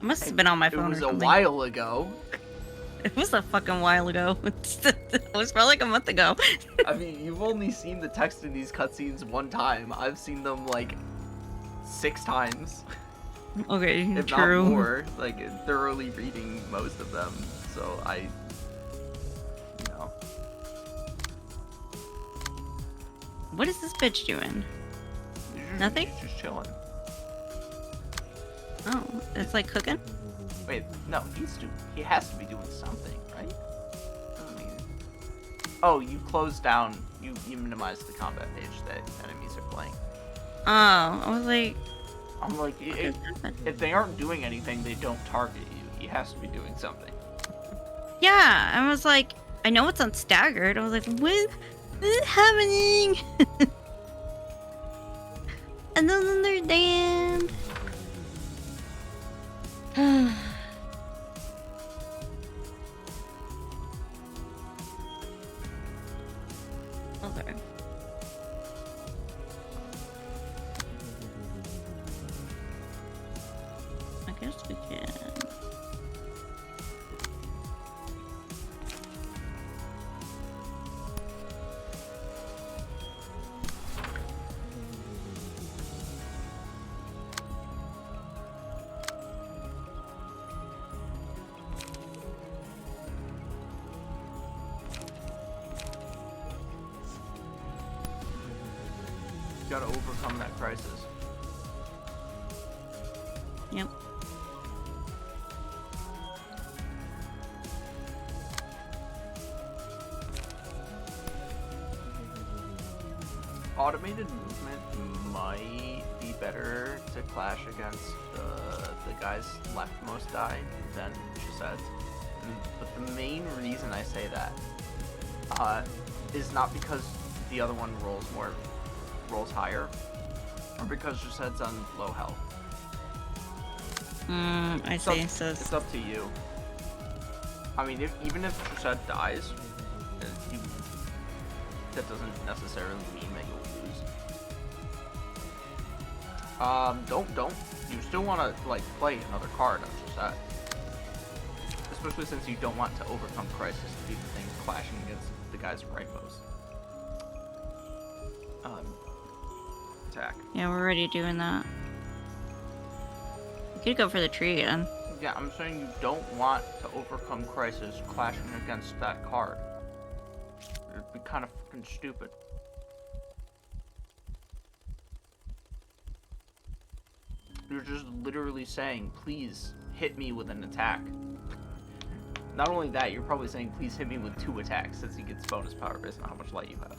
It must have been on my phone. It was or a something. while ago. It was a fucking while ago. It was probably like a month ago. I mean, you've only seen the text in these cutscenes one time. I've seen them like 6 times. Okay, if true. not more. Like, thoroughly reading most of them. So you know. What is this bitch doing? Nothing? She's just chilling. Oh, it's like cooking? Wait, no, he has to be doing something, right? I mean, oh, you closed down, you minimized the combat page that enemies are playing. Oh, I was like... I'm like, if they aren't doing anything, they don't target you. He has to be doing something. Yeah, I was like, I know it's on staggered. I was like, what is happening? I don't understand. Okay. I guess we can. You gotta overcome that crisis. Yep. Automated movement might be better to clash against the guy's leftmost die than Chased's. But the main reason I say that is not because the other one rolls higher, or because Chased's on low health. I see. It's up to you. I mean, even if Chased dies, that doesn't necessarily mean that you'll lose. Don't. You still want to like play another card on Chased, especially since you don't want to overcome crisis to do the thing clashing against the guy's rightmost. Attack. Yeah, we're already doing that. We could go for the tree again. Yeah, I'm saying you don't want to overcome crisis clashing against that card. It'd be kind of fucking stupid. You're just literally saying, please hit me with an attack. Not only that, you're probably saying, please hit me with 2 attacks, since he gets bonus power based on how much light you have.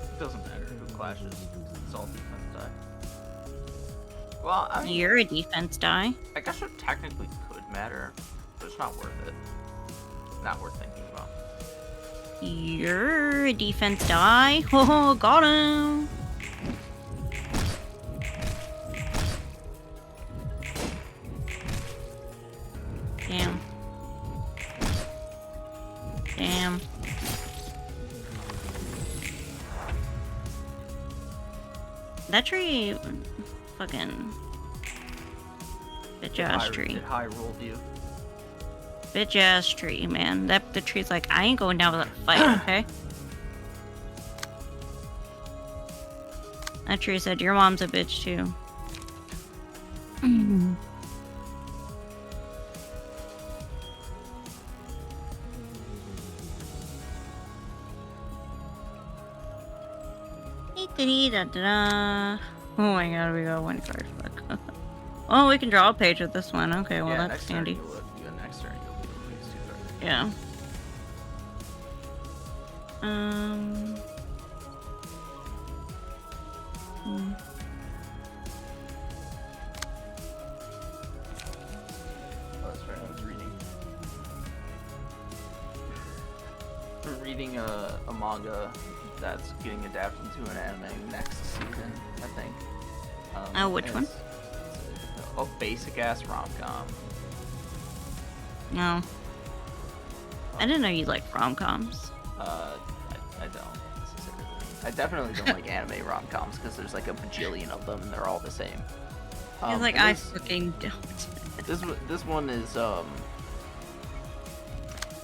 It doesn't matter who clashes. It's all defense die. Well, I mean, You're a defense die. I guess it technically could matter, but it's not worth it. Not worth thinking about. You're a defense die. Oh, got him. Damn. Damn. That tree, fucking bitch ass tree. It high rolled you. Bitch ass tree, man. The tree's like, I ain't going down without a fight, okay? That tree said, your mom's a bitch too. Oh my god, we got 1 card. Fuck. Oh, we can draw a page with this one. Okay, well, Yeah, that's next turn handy. next turn you'll be able to use 2 cards. Yeah. Mm. Oh, that's right. I was reading a manga that's getting adapted into an anime next season, I think. Oh, which one? It's a basic ass rom-com. No. I didn't know you liked rom-coms. I don't necessarily. I definitely don't like anime rom-coms because there's like a bajillion of them and they're all the same. It's like, and I this- fucking don't. This one is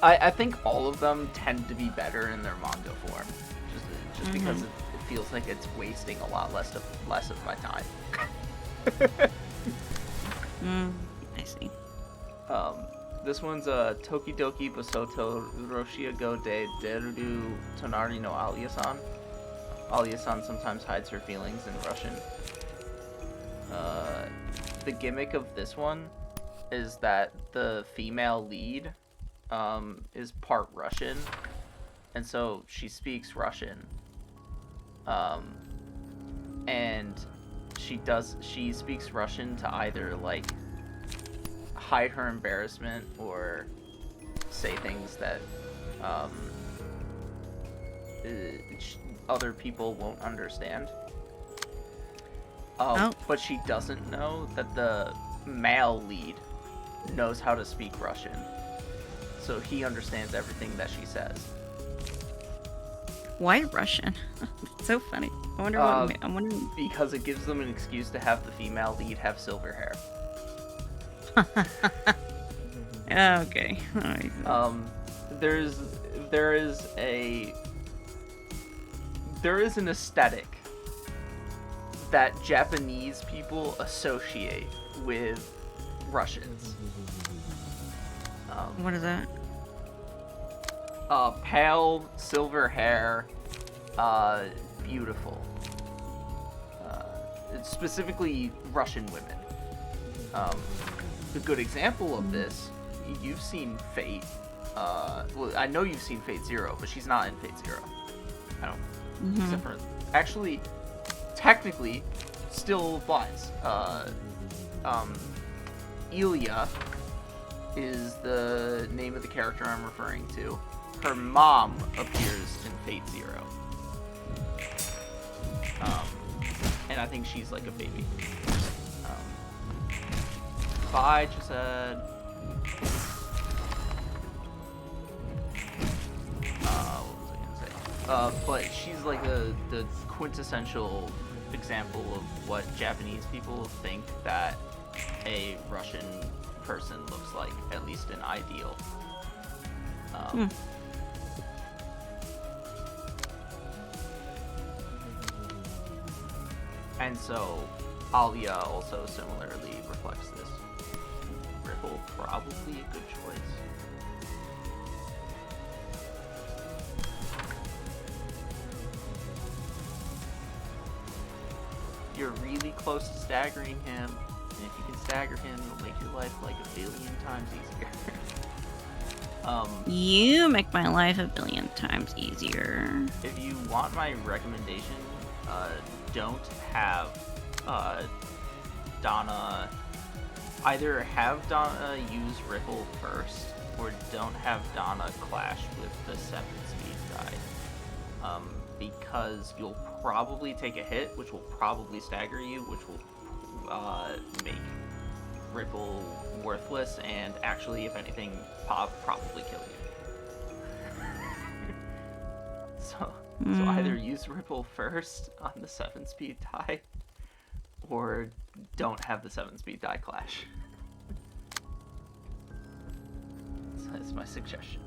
I think all of them tend to be better in their manga form, just because it feels like it's wasting a lot less of my time. I see. This one's Tokidoki Basoto Roshia go de Deru Tonari no Alia-san. Alia-san sometimes hides her feelings in Russian. The gimmick of this one is that the female lead is part Russian, and so she speaks Russian. And she speaks Russian to either like hide her embarrassment or say things that other people won't understand. But she doesn't know that the male lead knows how to speak Russian, so he understands everything that she says. Why Russian? It's so funny. I wonder what. I'm wondering. Because it gives them an excuse to have the female lead have silver hair. Okay. There is an aesthetic that Japanese people associate with Russians. What is that? Pale, silver hair, beautiful. Specifically Russian women. A good example of this, you've seen Fate. Well, I know you've seen Fate Zero, but she's not in Fate Zero. I don't. Except for, actually, technically, still applies. Ilya is the name of the character I'm referring to. Her mom appears in Fate Zero. And I think she's like a baby. Bye, Chesed. What was I gonna say? But she's like the quintessential example of what Japanese people think that a Russian person looks like, at least an ideal. And so, Alia also similarly reflects this. Ripple, probably a good choice. You're really close to staggering him, and if you can stagger him, it'll make your life like a billion times easier. You make my life a billion times easier. If you want my recommendation, don't have Donna. Either have Donna use Ripple first, or don't have Donna clash with the 7-speed guy. Because you'll probably take a hit, which will probably stagger you, which will make Ripple worthless, and actually, if anything, probably kill you. So either use Ripple first on the 7-speed die, or don't have the 7-speed die clash. So that's my suggestion.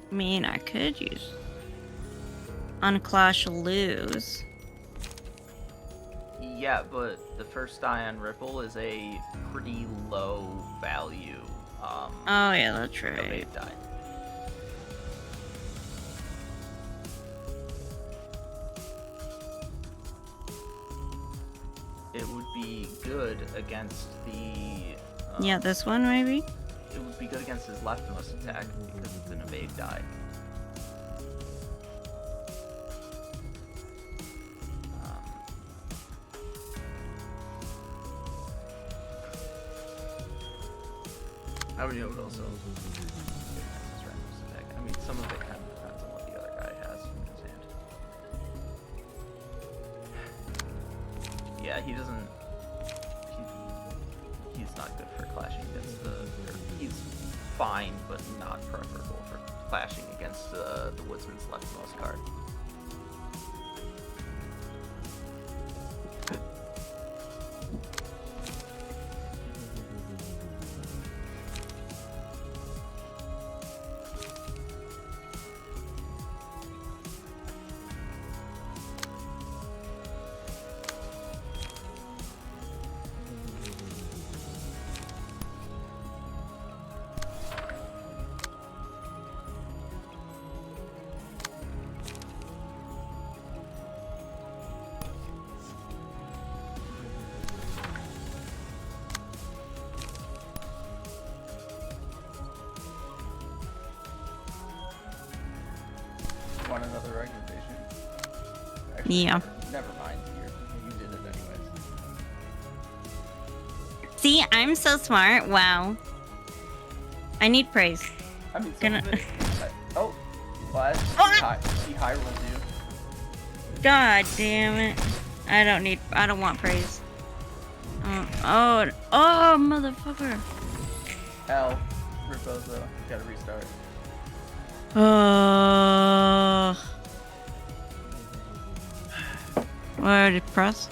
I mean, I could use Unclash Lose. Yeah, but the first die on Ripple is a pretty low value. Oh yeah, that's right. Evade die. It would be good against the. Yeah, this one maybe. it would be good against his leftmost attack because it's an evade die. I mean, it would also good against his rightmost attack. I mean, some of it kind of depends on what the other guy has in his hand. Yeah, he doesn't. He's not good for clashing against the. He's fine, but not preferable for clashing against the Woodsman's leftmost card. Want another recommendation? Actually, Yeah. Never mind. You did it anyways. See, I'm so smart. Wow. I need praise. I mean, some of it. Oh, what? He high rolled you. God damn it. I don't want praise. Oh, motherfucker. L. Rebozo. Gotta restart. Where did press?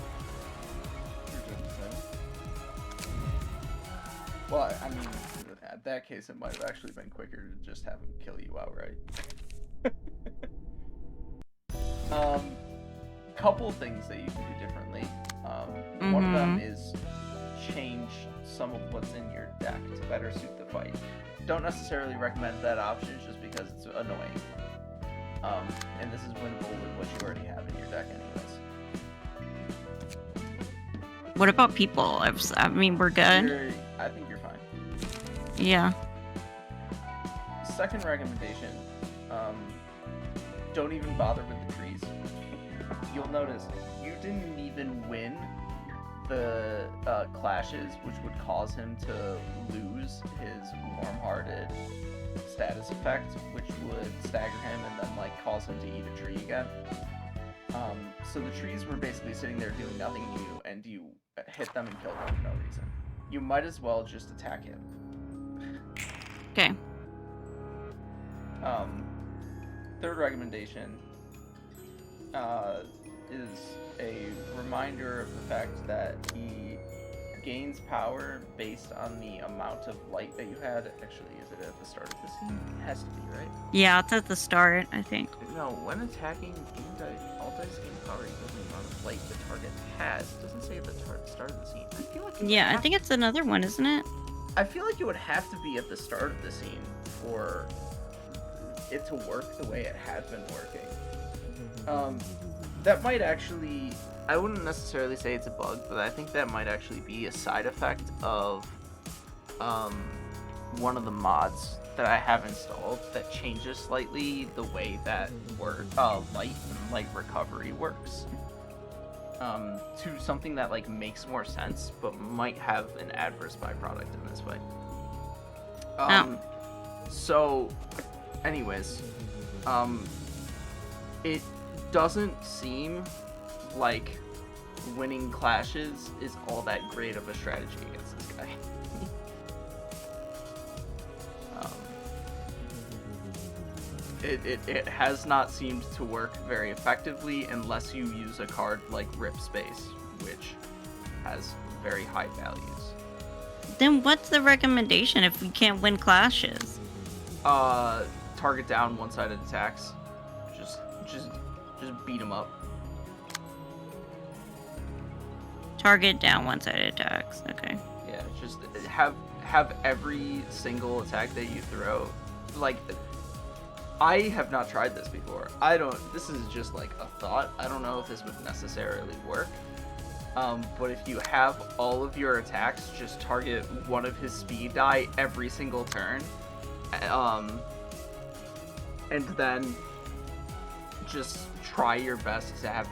Well, I mean, in that case, it might have actually been quicker to just have him kill you outright. Couple things that you can do differently. One of them is change some of what's in your deck to better suit the fight. Don't necessarily recommend that option just because it's annoying. And this is winnable with what you already have in your deck anyways. What about people? I mean, we're good. I think you're fine. Yeah. Second recommendation, don't even bother with the trees. You'll notice you didn't even win the clashes, which would cause him to lose his warm-hearted status effect, which would stagger him and then like cause him to eat a tree again. So the trees were basically sitting there doing nothing to you, and you hit them and killed them for no reason. You might as well just attack him. Okay. Third recommendation is a reminder of the fact that he gains power based on the amount of light that you had. Actually, is it at the start of the scene? It has to be, right? Yeah, it's at the start, I think. No, when attacking, all dice gain power equals the amount of light the target has. It doesn't say at the start of the scene. I feel like Yeah, I think it's another one, isn't it? I feel like it would have to be at the start of the scene for it to work the way it had been working. That might actually, I wouldn't necessarily say it's a bug, but I think that might actually be a side effect of one of the mods that I have installed that changes slightly the way that light and light recovery works. To something that like makes more sense, but might have an adverse byproduct in this way. So, anyways, it doesn't seem like winning clashes is all that great of a strategy against this guy. It has not seemed to work very effectively unless you use a card like Rip Space, which has very high values. Then what's the recommendation if we can't win clashes? Target down one-sided attacks. Just beat him up. Target down one-sided attacks. Okay. Yeah, just have every single attack that you throw, like, I have not tried this before. This is just like a thought. I don't know if this would necessarily work. But if you have all of your attacks just target one of his speed die every single turn, and then just try your best to have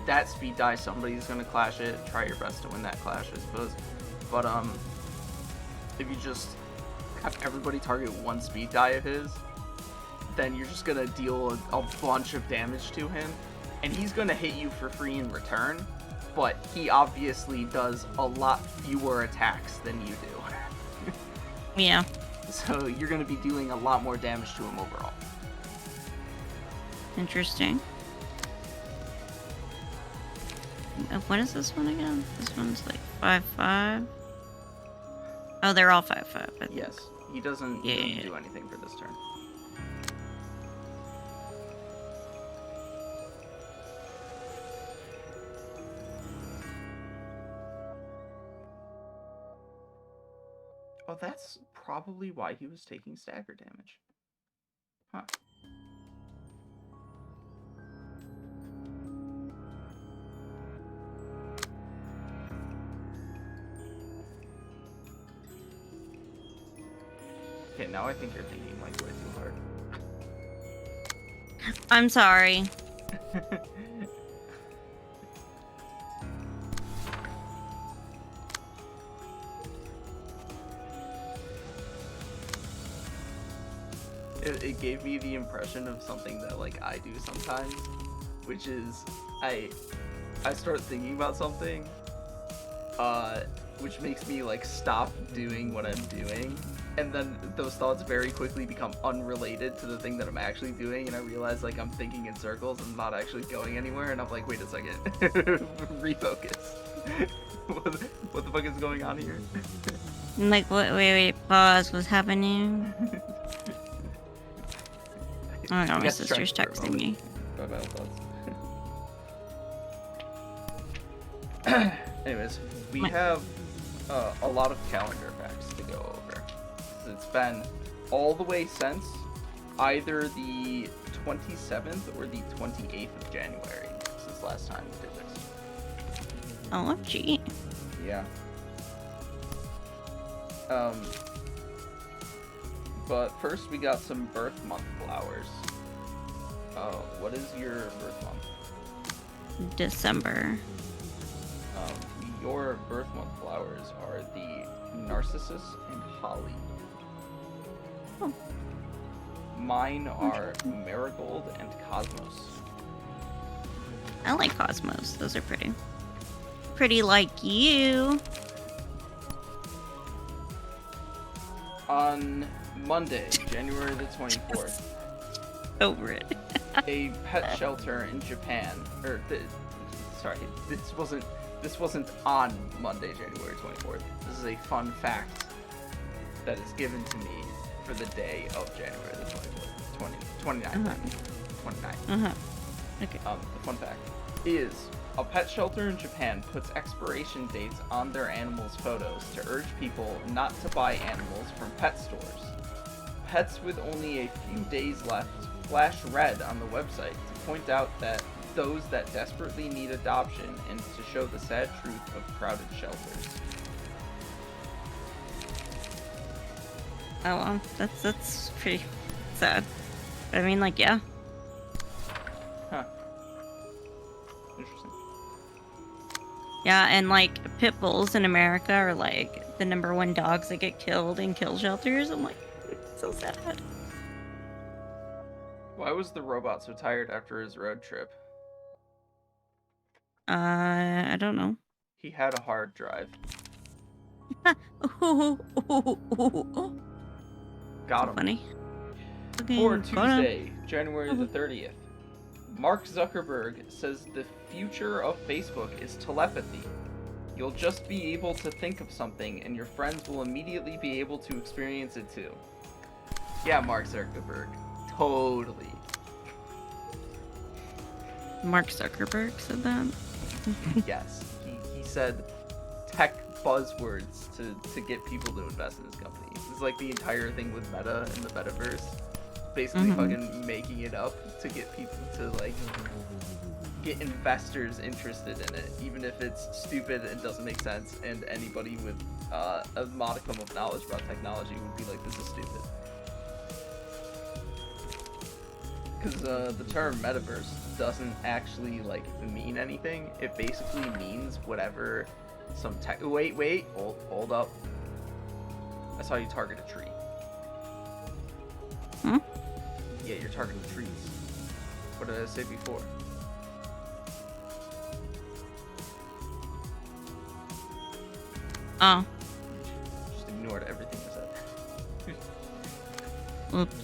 that speed die, somebody's gonna clash it, try your best to win that clash, I suppose. But, if you just have everybody target one speed die of his, then you're just gonna deal a bunch of damage to him, and he's gonna hit you for free in return, but he obviously does a lot fewer attacks than you do. Yeah. So you're gonna be dealing a lot more damage to him overall. Interesting. What is this one again? This one's like 5/5. Oh, they're all 5/5. Yes, he doesn't do anything for this turn. Oh, that's probably why he was taking stagger damage. Huh. Okay, now I think you're thinking like way too hard. I'm sorry. It gave me the impression of something that like I do sometimes, which is I start thinking about something, which makes me like stop doing what I'm doing, and then those thoughts very quickly become unrelated to the thing that I'm actually doing, and I realize like I'm thinking in circles and not actually going anywhere, and I'm like, wait a second, refocus. What the fuck is going on here? I'm like, wait, pause. What's happening? Oh my god, my sister's texting me. Anyways, we have a lot of calendar facts to go over. It's been all the way since either the 27th or the 28th of January since last time we did this. Oh, gee. Yeah. But first we got some birth month flowers. What is your birth month? December. Your birth month flowers are the Narcissus and Holly. Oh. Mine are Marigold and Cosmos. I like Cosmos. Those are pretty. Pretty like you. On Monday, January the 24th. Over it. A pet shelter in Japan, sorry, this wasn't on Monday, January 24th. This is a fun fact that is given to me for the day of January the 24th, 29th. 29th. Okay. The fun fact is, a pet shelter in Japan puts expiration dates on their animals' photos to urge people not to buy animals from pet stores. Pets with only a few days left flash red on the website to point out that those that desperately need adoption and to show the sad truth of crowded shelters. Oh well, that's pretty sad. I mean, like, yeah. Huh. Interesting. Yeah, and like pit bulls in America are like the #1 dogs that get killed in kill shelters. I'm like, it's so sad. Why was the robot so tired after his road trip? I don't know. He had a hard drive. Got him. Funny. For Tuesday, January the 30th, Mark Zuckerberg says the future of Facebook is telepathy. You'll just be able to think of something and your friends will immediately be able to experience it too. Yeah, Mark Zuckerberg. Totally. Mark Zuckerberg said that? Yes. He said tech buzzwords to get people to invest in his company. It's like the entire thing with Meta and the metaverse. Basically fucking making it up to get people to like get investors interested in it, even if it's stupid and doesn't make sense, and anybody with a modicum of knowledge about technology would be like, this is stupid. Because the term metaverse doesn't actually like mean anything. It basically means whatever some tech. Wait, hold up. I saw you target a tree. Hmm? Yeah, you're targeting trees. What did I say before? Oh. Just ignored everything I said. Oops.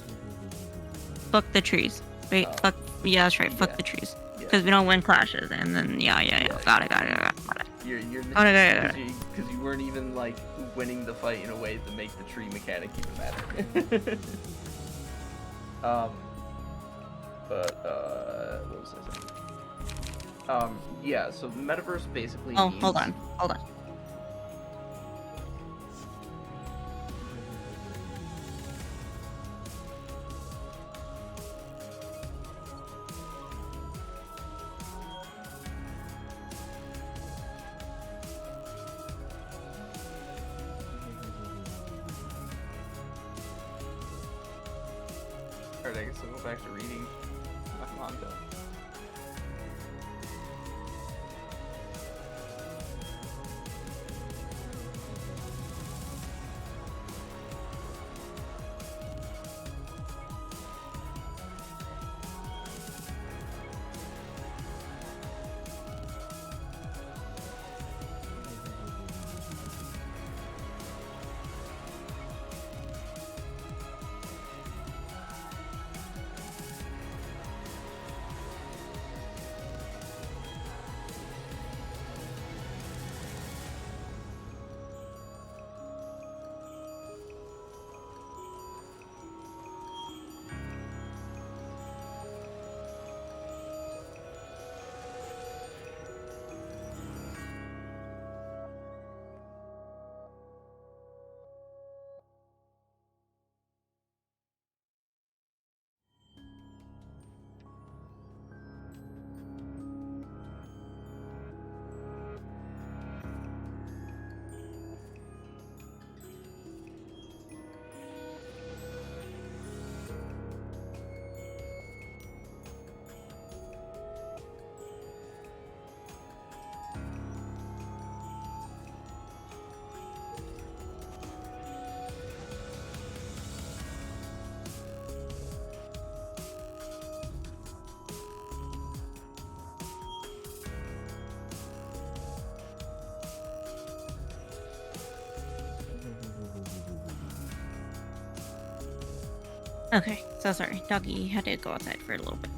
Fuck the trees. Wait, fuck. Yeah, that's right. Fuck Yeah. the trees. Yeah. Because we don't win clashes, and then yeah. Got it. You're Got it. because you weren't even like winning the fight in a way to make the tree mechanic even matter. What was I saying? Yeah. So metaverse basically. Oh, means... hold on. Alright, I guess I'll go back to reading my manga. Okay, so sorry. Doggy had to go outside for a little bit.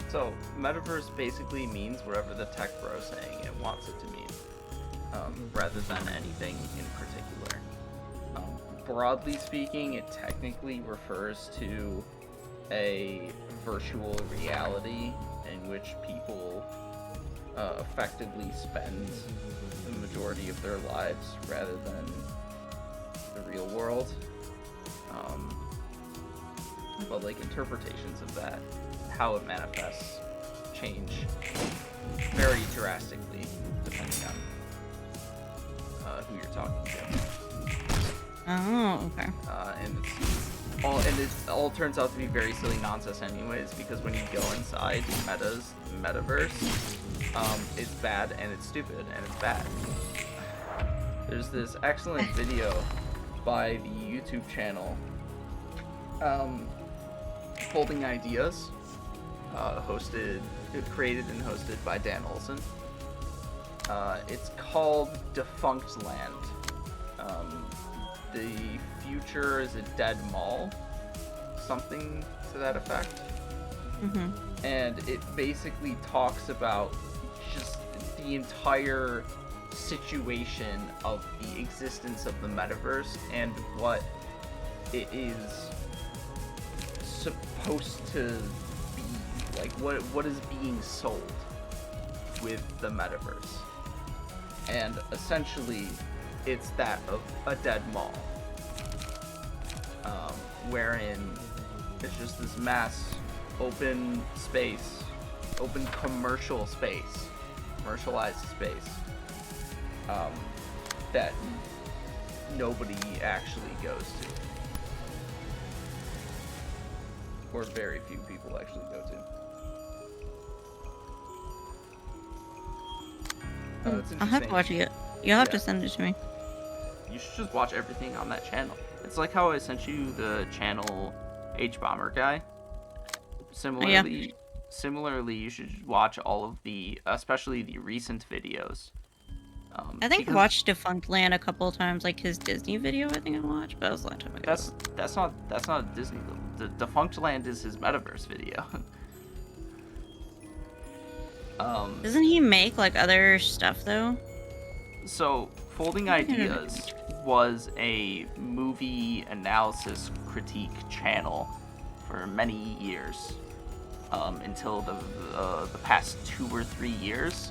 So, metaverse basically means whatever the tech bro is saying it wants it to mean, rather than anything in particular. Broadly speaking, it technically refers to a virtual reality in which people effectively spend the majority of their lives rather than the real world. But like interpretations of that, how it manifests, change very drastically depending on who you're talking to. Oh, okay. And it all turns out to be very silly nonsense anyways, because when you go inside metaverse, it's bad and it's stupid and it's bad. There's this excellent video by the YouTube channel Holding Ideas, created and hosted by Dan Olson. It's called Defunct Land. The future is a dead mall, something to that effect. Mm-hmm. And it basically talks about just the entire situation of the existence of the metaverse and what it is supposed to be, like what is being sold with the metaverse. And essentially it's that of a dead mall, wherein it's just this mass open space open commercialized space, that nobody actually goes to, or very few people actually go to. It's I'll have to watch it. You'll have to send it to me. You should just watch everything on that channel. It's like how I sent you the channel H-Bomber guy. Similarly, you should watch all of the, especially the recent videos. I think I watched Defunct Land a couple of times, like his Disney video. I think I watched, but that was a long time ago. That's not a Disney little. The Defunct Land is his metaverse video. Doesn't he make like other stuff though? So Folding Ideas was a movie analysis critique channel for many years, until the past 2 or 3 years,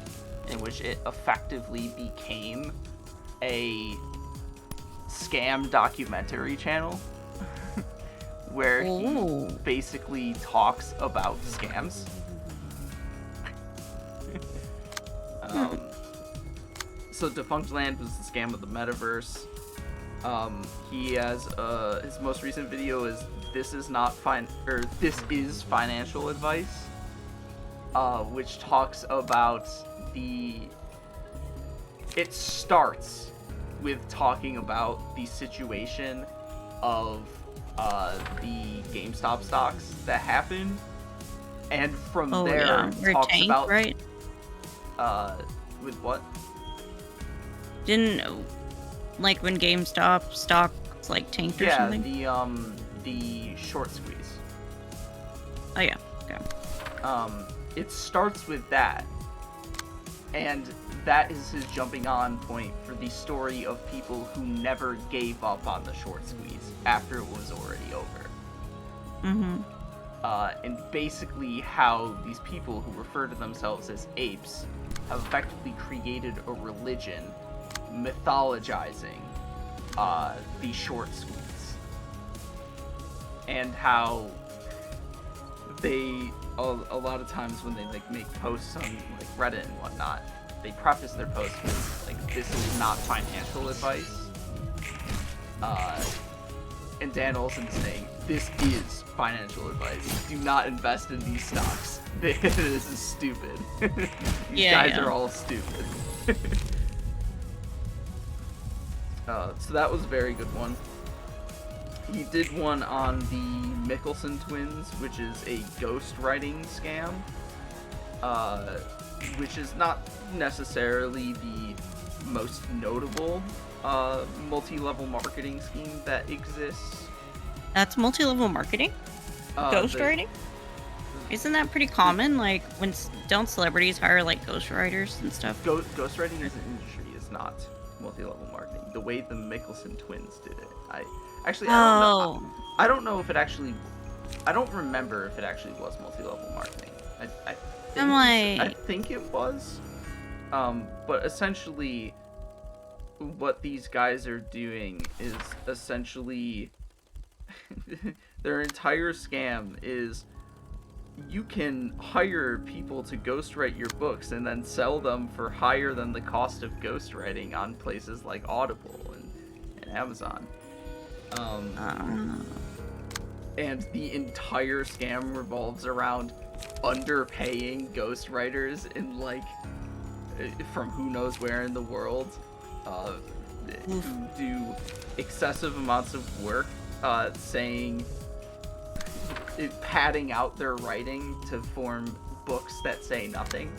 in which it effectively became a scam documentary channel where he basically talks about scams. So Defunct Land was the scam of the metaverse. He has his most recent video is this is financial advice, which talks about it starts with talking about the situation of the GameStop stocks that happened, and from there talks tanked, about right? With what? Didn't like when GameStop stocks like tanked or something? Yeah, the short squeeze. Oh yeah, okay. It starts with that, and that is his jumping on point for the story of people who never gave up on the short squeeze after it was already over. And basically how these people who refer to themselves as apes have effectively created a religion mythologizing the short squeeze, and how they a lot of times when they like make posts on like Reddit and whatnot, they preface their posts with like, this is not financial advice, and Dan Olsen saying, this is financial advice, do not invest in these stocks. This is stupid. These guys are all stupid. So that was a very good one. He did one on the Mickelson twins, which is a ghostwriting scam, which is not necessarily the most notable multi-level marketing scheme that exists. That's multi-level marketing? Ghostwriting? Isn't that pretty common? Like, don't celebrities hire like ghostwriters and stuff? Ghostwriting as an industry is not multi-level marketing. The way the Mickelson twins did it, I don't know. I don't know if it actually. I don't remember if it actually was multi-level marketing. I think it was. But essentially, what these guys are doing is essentially their entire scam is you can hire people to ghostwrite your books and then sell them for higher than the cost of ghostwriting on places like Audible and Amazon. And the entire scam revolves around underpaying ghostwriters in like from who knows where in the world, who do excessive amounts of work, padding out their writing to form books that say nothing.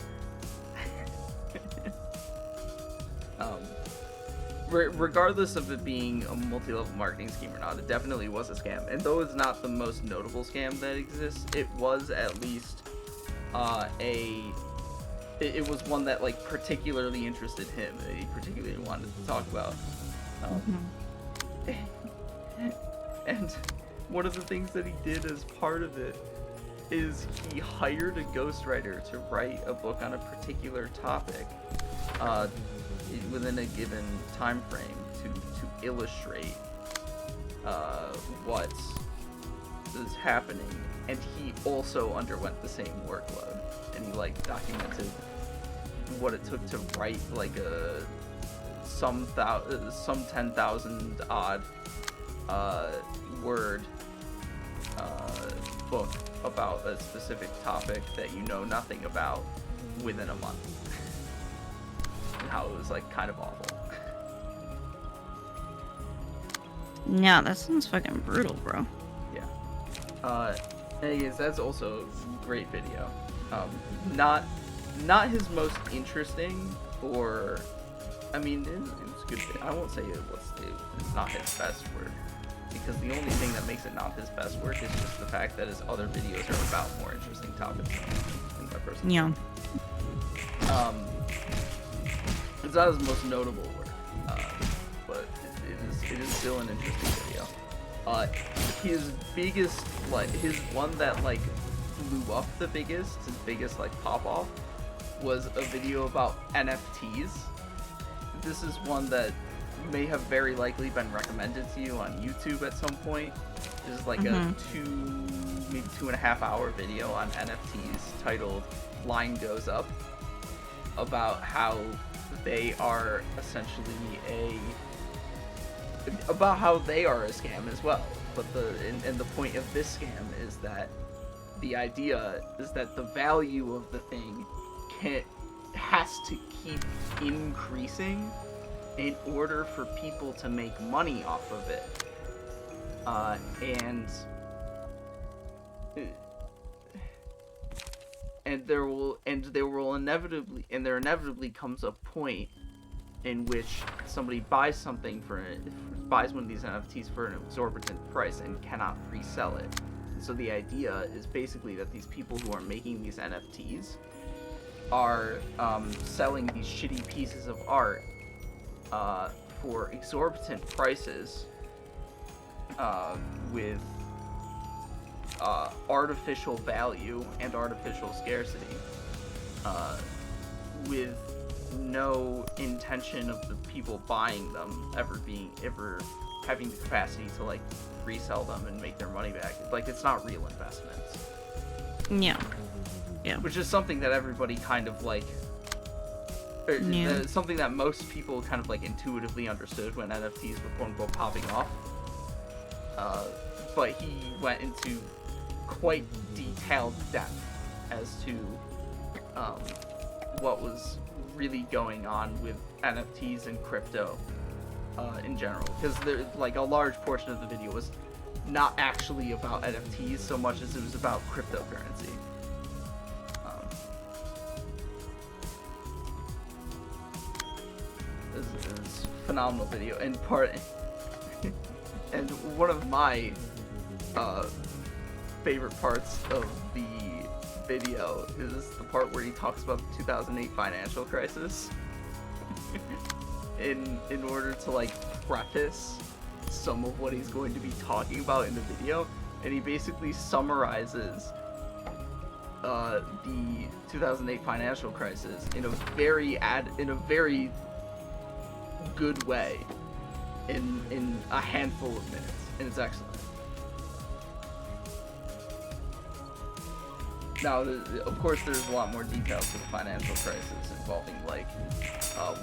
Regardless of it being a multi-level marketing scheme or not, it definitely was a scam. And though it's not the most notable scam that exists, it was at least it was one that like particularly interested him, that he particularly wanted to talk about. And one of the things that he did as part of it is he hired a ghostwriter to write a book on a particular topic within a given time frame to illustrate what is happening, and he also underwent the same workload, and he like documented what it took to write like some 10,000 odd word book about a specific topic that you know nothing about within a month. And how it was like kind of awful. Yeah, that sounds fucking brutal, bro. Yeah. Anyways, that's also a great video. Not his most interesting, or I mean, it's good. I won't say it's not his best work, because the only thing that makes it not his best work is just the fact that his other videos are about more interesting topics than that person. Yeah. It's not his most notable work, but it is still an interesting video. His biggest, like, his one that like blew up the biggest, his biggest like pop off, was a video about NFTs. This is one that may have very likely been recommended to you on YouTube at some point. This is like a maybe 2.5 hour video on NFTs titled "Line Goes Up," about how they are essentially about how they are a scam as well. But the point of this scam is that the idea is that the value of the thing has to keep increasing in order for people to make money off of it. And there inevitably comes a point in which somebody buys one of these NFTs for an exorbitant price and cannot resell it. And so the idea is basically that these people who are making these NFTs are selling these shitty pieces of art for exorbitant prices with artificial value and artificial scarcity, with no intention of the people buying them ever having the capacity to like resell them and make their money back. Like, it's not real investments. Yeah. Yeah. Which is something that everybody kind of like, something that most people kind of like intuitively understood when NFTs were quote unquote popping off. But he went into quite detailed depth as to what was really going on with NFTs and crypto in general, because like a large portion of the video was not actually about NFTs so much as it was about cryptocurrency. This is a phenomenal video, and and one of my favorite parts of the video is the part where he talks about the 2008 financial crisis in order to like preface some of what he's going to be talking about in the video, and he basically summarizes the 2008 financial crisis in a very good way in a handful of minutes, and it's excellent. Now, of course, there's a lot more details to the financial crisis involving like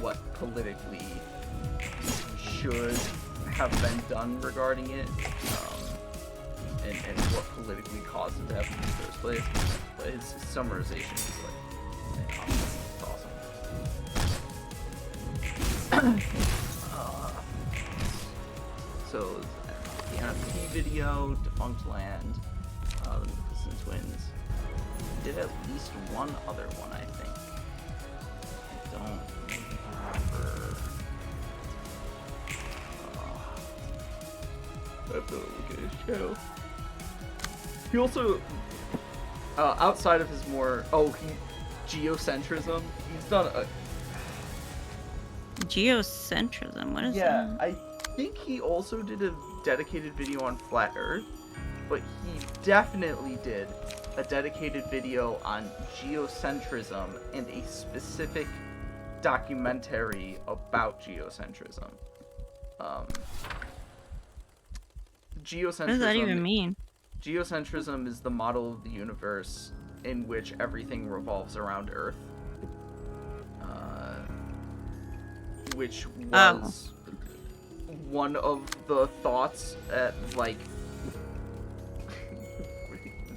what politically should have been done regarding it, and what politically caused it to happen in the first place. But his summarization is like awesome. So the NFT video, Defunct Land, the Nicholson Twins. Did at least one other one, I think. I don't remember. I have to look at his channel. He also, outside of his more, geocentrism. He's done a geocentrism. What is that? Yeah, I think he also did a dedicated video on Flat Earth, but he definitely did a dedicated video on geocentrism and a specific documentary about geocentrism. Geocentrism. What does that even mean? geocentrism is the model of the universe in which everything revolves around Earth, which was one of the thoughts at like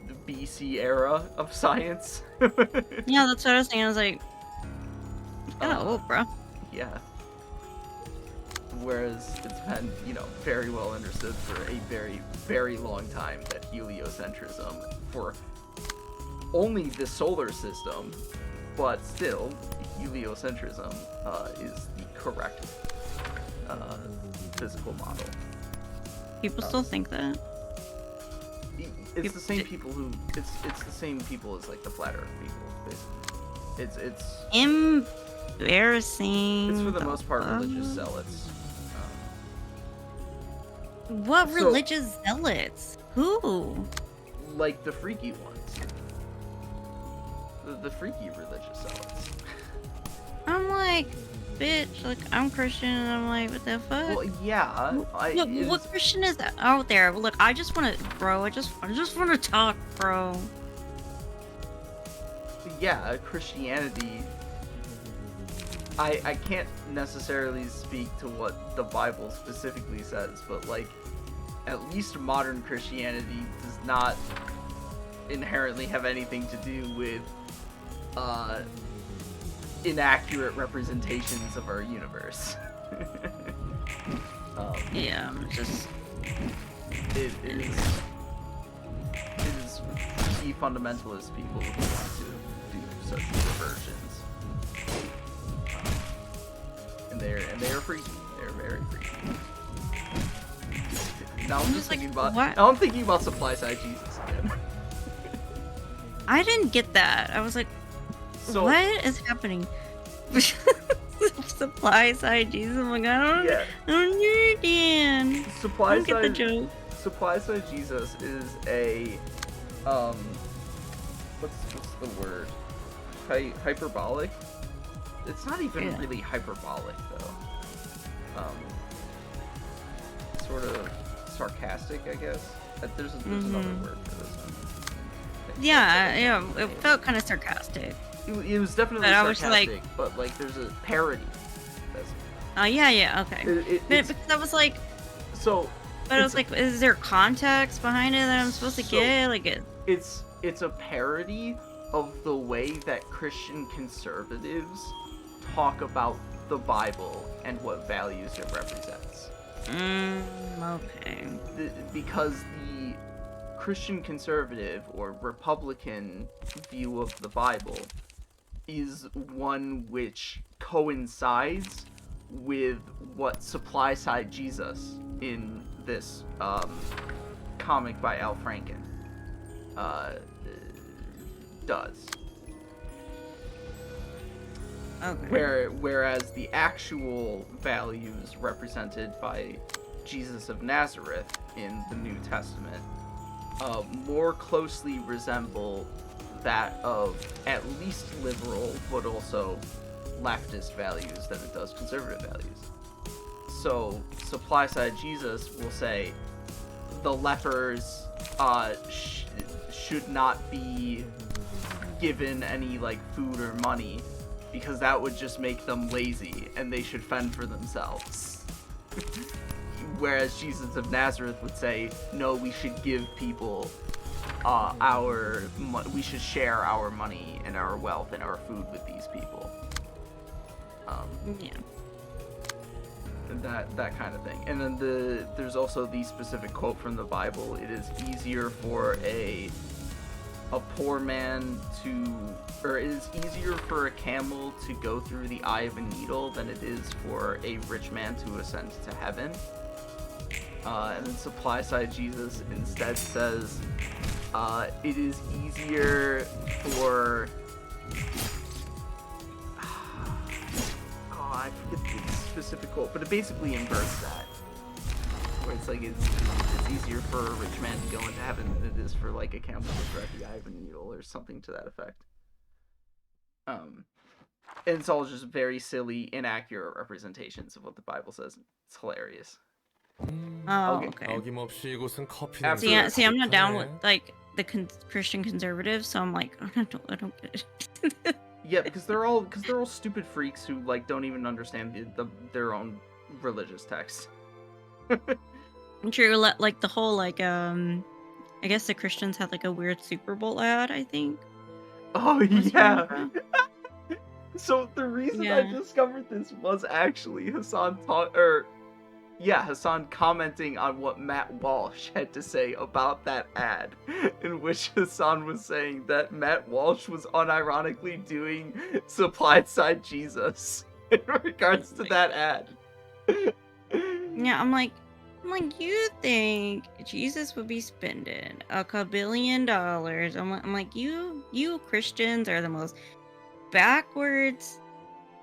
the BC era of science. Yeah, that's what I was thinking. I was like, kind of old, bro. Yeah. Whereas it's been, very well understood for a very, very long time that heliocentrism for only the solar system, but still, heliocentrism is the correct physical model. People still think that. It's the same people who it's the same people as like the flat Earth people, basically. It's embarrassing. It's for the most part religious zealots. What religious zealots? Who? Like the freaky ones. The freaky religious zealots. I'm like, bitch, like, I'm Christian, and I'm like, what the fuck? Well, yeah. What Christian is out there? Look, I just want to, bro, I just want to talk, bro. Yeah, Christianity... I can't necessarily speak to what the Bible specifically says, but, like, at least modern Christianity does not inherently have anything to do with, inaccurate representations of our universe. Yeah, I'm just... It is the fundamentalist people who want to do such perversions. And they are freaky. They're very freaky. Now I'm just thinking about. Now I'm thinking about supply side Jesus again. I didn't get that. I was like, what is happening? Supply side Jesus. I'm like, I don't understand. Supply side. Get the joke. Supply side Jesus is a what's the word? Hyperbolic. It's not even really hyperbolic though. Sort of sarcastic, I guess. There's another word for this one. Yeah, it felt kind of sarcastic. It was definitely sarcastic, but like there's a parody. Yeah, okay. Because I was like, but I was like, is there context behind it that I'm supposed to get? Like it's a parody of the way that Christian conservatives talk about the Bible and what values it represents. Okay. Because the Christian conservative or Republican view of the Bible is one which coincides with what Supply Side Jesus in this comic by Al Franken does. Okay. Whereas the actual values represented by Jesus of Nazareth in the New Testament more closely resemble that of at least liberal, but also leftist values than it does conservative values. So, Supply Side Jesus will say the lepers should not be given any like food or money because that would just make them lazy and they should fend for themselves. Whereas Jesus of Nazareth would say, no, we should give people we should share our money and our wealth and our food with these people. Yeah. That kind of thing. And then there's also the specific quote from the Bible. It is easier for a poor man it is easier for a camel to go through the eye of a needle than it is for a rich man to ascend to heaven. And then Supply Side Jesus instead says, it is easier for... I forget the specific quote, but it basically inverts that. Where it's like, it's easier for a rich man to go into heaven than it is for like a camel to thread the eye of a needle, or something to that effect. And it's all just very silly, inaccurate representations of what the Bible says. It's hilarious. Oh, Okay, okay. 어김없이 이곳은 커피 After- 냄새가 See, I'm not down with 가득하네. like the Christian conservatives, so I'm like, I don't get it. yeah, because they're all stupid freaks who like don't even understand their own religious text. True, like the whole like I guess the Christians had like a weird Super Bowl ad. I think Oh was years yeah. ago. So the reason I Yeah. discovered this was actually Hassan Hassan commenting on what Matt Walsh had to say about that ad, in which Hassan was saying that Matt Walsh was unironically doing supplied side Jesus in regards to that ad. Yeah, I'm like, you think Jesus would be spending $2 billion? I'm like, you Christians are the most backwards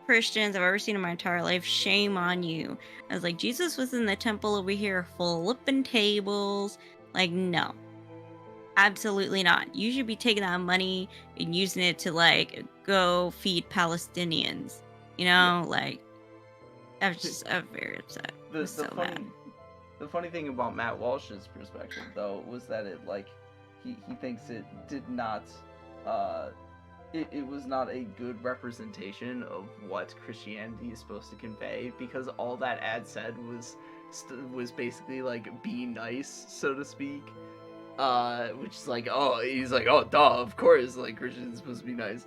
Christians I've ever seen in my entire life. Shame on you. I was like, Jesus was in the temple over here flipping tables. Like, no, absolutely not. You should be taking that money and using it to like go feed Palestinians. Yeah. Like I'm very upset. I The was the so funny mad. the funny thing about Matt Walsh's perspective though was that it like he thinks it did not it was not a good representation of what Christianity is supposed to convey, because all that ad said was basically like be nice, so to speak. Which is like, oh, he's like, oh, duh, of course, like Christians supposed to be nice,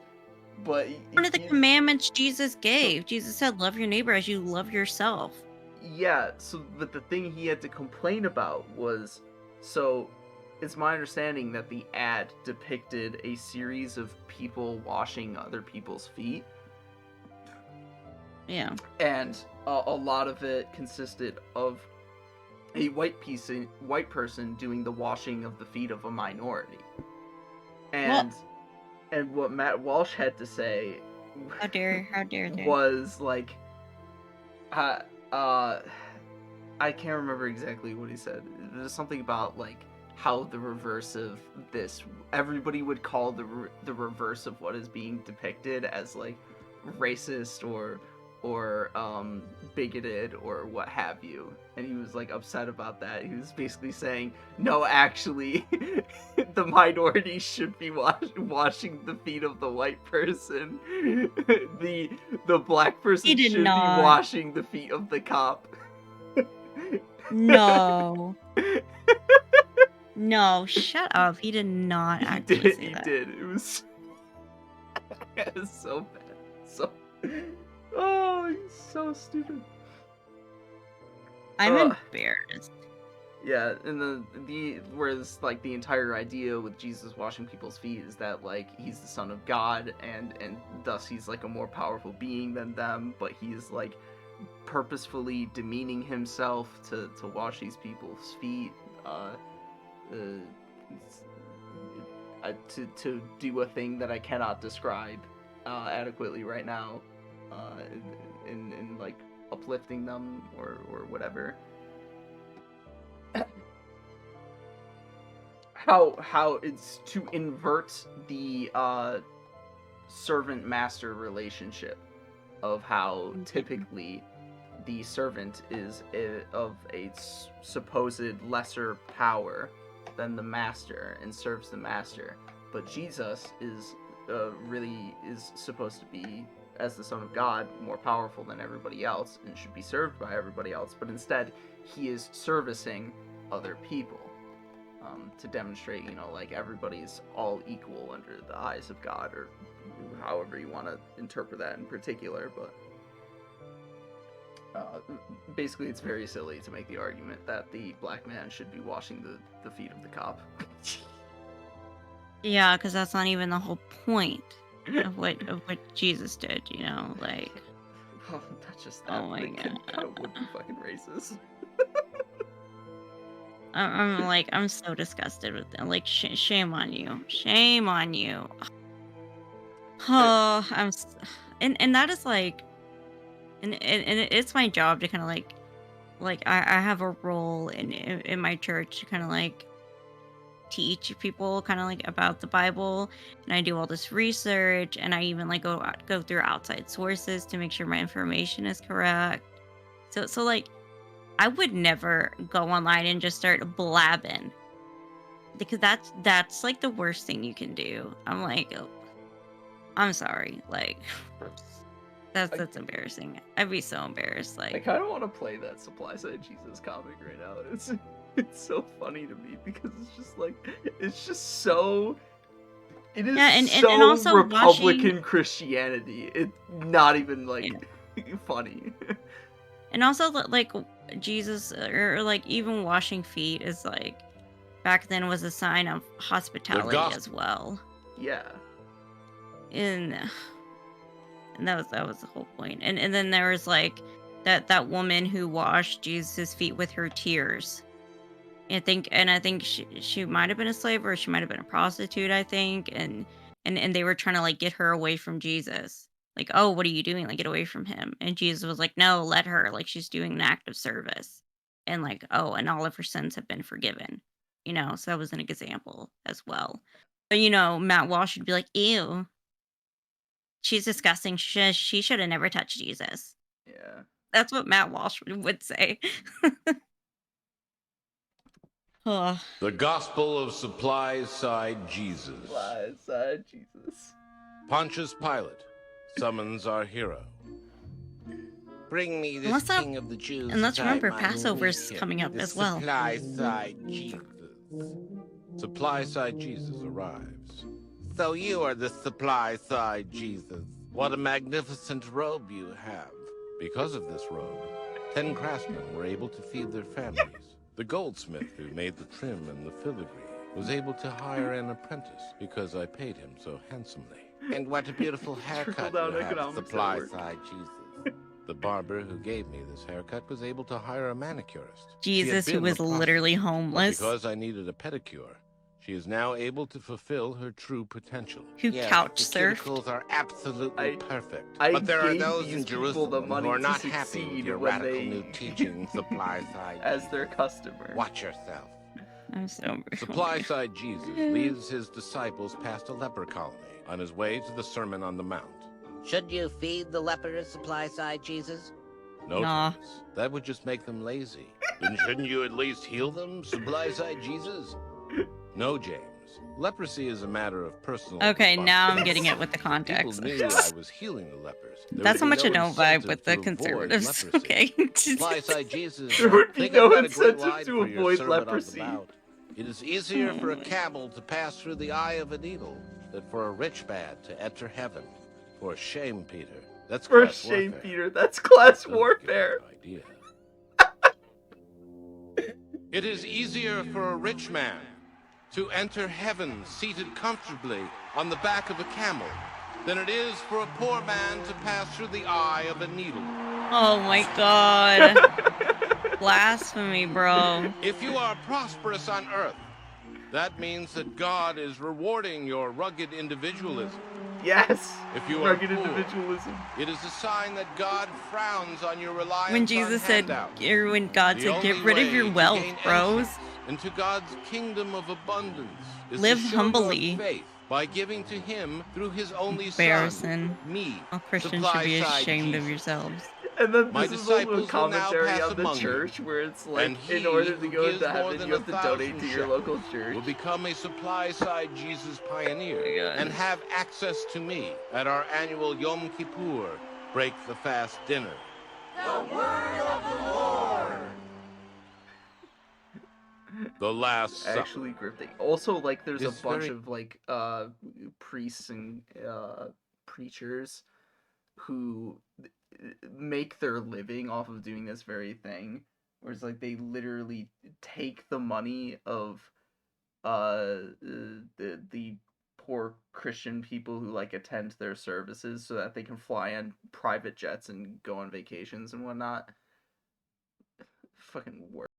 but One of the he's commandments Jesus so gave. Jesus said, love your neighbor as you love yourself. yeah. So, but the thing he had to complain about was, so it's my understanding that the ad depicted a series of people washing other people's feet, Yeah. and a lot of it consisted of a white person doing the washing of the feet of a minority. And what Matt Walsh had to say How dare they? was like, uh, uh, I can't remember exactly what he said. It was something about like how the reverse of this, everybody would call the reverse of what is being depicted as like racist or bigoted or what have you, and he was like upset about that. He was basically saying, no, actually, the minority should be washing the feet of the white person. The black person He did should be not. washing the feet of the cop. No. No, shut up. He did not He actually did. say He that. did. It was so bad. So. Oh, he's so stupid. I'm Ugh. embarrassed. Yeah, and the whereas like the entire idea with Jesus washing people's feet is that like he's the son of God, and thus he's like a more powerful being than them, but he's like purposefully demeaning himself to wash these people's feet, to do a thing that I cannot describe adequately right now, in like uplifting them or whatever. How it's to invert the servant master relationship, of how typically the servant is of a supposed lesser power than the master and serves the master, but Jesus is really is supposed to be, as the son of God, more powerful than everybody else and should be served by everybody else, but instead he is servicing other people, to demonstrate, like everybody's all equal under the eyes of God, or however you want to interpret that in particular. But basically it's very silly to make the argument that the black man should be washing the feet of the cop. Yeah, because that's not even the whole point of what Jesus did, like. Oh, not just that, Oh but my it god. kind of would be fucking racist. I'm so disgusted with them. Like, shame on you. Shame on you. Oh, and that is like, and it's my job to kind of like I have a role in my church to kind of like teach people kind of like about the Bible, and I do all this research, and I even like go through outside sources to make sure my information is correct. So like I would never go online and just start blabbing because that's like the worst thing you can do. I'm like, oh, I'm sorry, like that's embarrassing. I'd be so embarrassed. I Like, kind of want to play that Supply Side Jesus comic right now. It's so funny to me because it's just so it is yeah, and so also washing, Republican Christianity. It's not even like yeah, funny. and also like Jesus or like even washing feet is like back then was a sign of The hospitality gospel. as well. Yeah. And and that was the whole point. And then there was like that woman who washed Jesus' feet with her tears. And I think she might have been a slave or she might have been a prostitute, I think. And they were trying to like get her away from Jesus. Like, oh, what are you doing? Like, get away from him. And Jesus was like, no, let her. Like, she's doing an act of service. And like, oh, and all of her sins have been forgiven. So that was an example as well. But Matt Walsh would be like, ew, she's disgusting. She should have never touched Jesus. Yeah. That's what Matt Walsh would say. Oh, The Gospel of Supply Side Jesus. Supply Side Jesus. Pontius Pilate summons our hero. Bring me this Let's not- king of the Jews. and let's that I remember might Passover's meet him. coming up The as well. Supply side Jesus. Supply Side Jesus arrives. So you are the supply side Jesus. What a magnificent robe you have. Because of this robe, 10 craftsmen were able to feed their families. The goldsmith who made the trim and the filigree was able to hire an apprentice because I paid him so handsomely. And what a beautiful haircut Trickle-down you have, economics at supply work. side Jesus. The barber who gave me this haircut was able to hire a manicurist. Jesus, She who had been was a literally prostitute, but homeless, because I needed a pedicure, she is now able to fulfill her true potential. who Yes, couch the surfed. cuticles are absolutely I- perfect. I But there are gave those these in people Jerusalem the money who are to not happy with succeed your when radical they- new teaching, supply side As Jesus. their customer. Watch yourself. I'm so Supply Side Jesus leads his disciples past a leper colony on his way to the Sermon on the Mount. Should you feed the lepers, supply side Jesus? No, Nah. Thomas, that would just make them lazy. Then shouldn't you at least heal them, Supply Side Jesus? No, James. Leprosy is a matter of personal Okay, now I'm getting responsibility. it with the People context. knew I was healing the lepers. There That's how would be much I no know vibe incentive with the to avoid conservatives. leprosy. Okay. Supply Side Jesus. There would be think no I've got a great incentive line to for your avoid Sermon on the leprosy. Mount. It is easier for a camel to pass through the eye of a needle than for a rich man to enter heaven. For shame, Peter. That's For class shame, warfare. Peter. That's class Doesn't give warfare. you an idea. It is easier for a rich man to enter heaven seated comfortably on the back of a camel than it is for a poor man to pass through the eye of a needle. Oh my god. Blasphemy, bro. If you are prosperous on earth, that means that God is rewarding your rugged individualism. Yes. If you are Rugged poor, individualism. it is a sign that God frowns on your reliance When on Jesus said, handouts. or when God The said, get only rid of way your to wealth, gain bros. entrance into God's kingdom of abundance is Live to show humbly. your faith by giving to Him through His only Embarrassing. Son, me. All Christians should Supply be side ashamed of Jesus. yourselves. And then My this is also a disciples will now commentary pass on the among you, church where it's like, and he in order to who go gives into more heaven, than you have to 1,000 donate to your shekels local church. will become a Supply Side Jesus pioneer Oh my God. and have access to me at our annual Yom Kippur Break the Fast dinner. The Last Supper. Actually gripping. Also, like, there's a It's bunch very- of like priests and preachers who make their living off of doing this very thing. Where it's like they literally take the money of the poor Christian people who like attend their services so that they can fly on private jets and go on vacations and whatnot. Fucking work.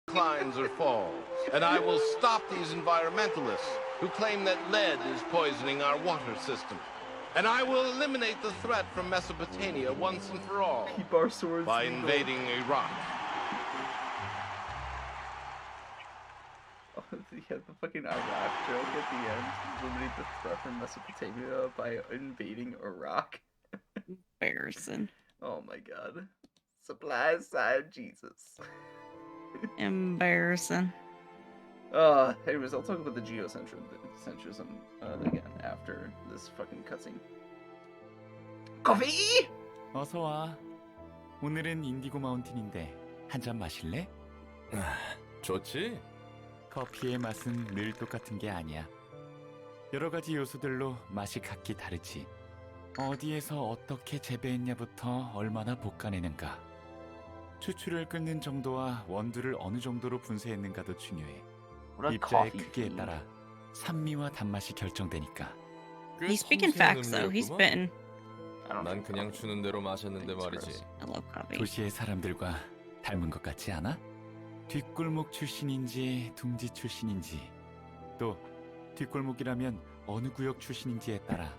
declines or falls. And I will stop these environmentalists who claim that lead is poisoning our water system. And I will eliminate the threat from Mesopotamia once and for all Keep our swords by legal. invading Iraq. Oh, yeah, the fucking Iraq joke at the end. Eliminate the threat from Mesopotamia by invading Iraq. Embarrassing. Oh my god. Supply side Jesus. Embarrassing. Anyways, I'll talk about the geocentrism again after this fucking cutscene. Coffee! 어서 와. 오늘은 인디고 마운틴인데 한 잔 마실래? 좋지? 커피의 맛은 늘 똑같은 게 아니야. 여러 가지 요소들로 맛이 각기 다르지. 어디에서 어떻게 재배했냐부터 얼마나 볶아내는가. 추출을 끊는 정도와 원두를 어느 정도로 분쇄했는가도 중요해. What a 입자의 coffee 크기에 fiend. 따라 산미와 단맛이 결정되니까. 꽤 He's speaking 섬세한 facts though. He's 음료였구만. been. I don't 난 know. 그냥 주는 대로 마셨는데 It's 말이지. gross. I love coffee. 도시의 사람들과 닮은 것 같지 않아? 뒷골목 출신인지 둥지 출신인지 또 뒷골목이라면 어느 구역 출신인지에 따라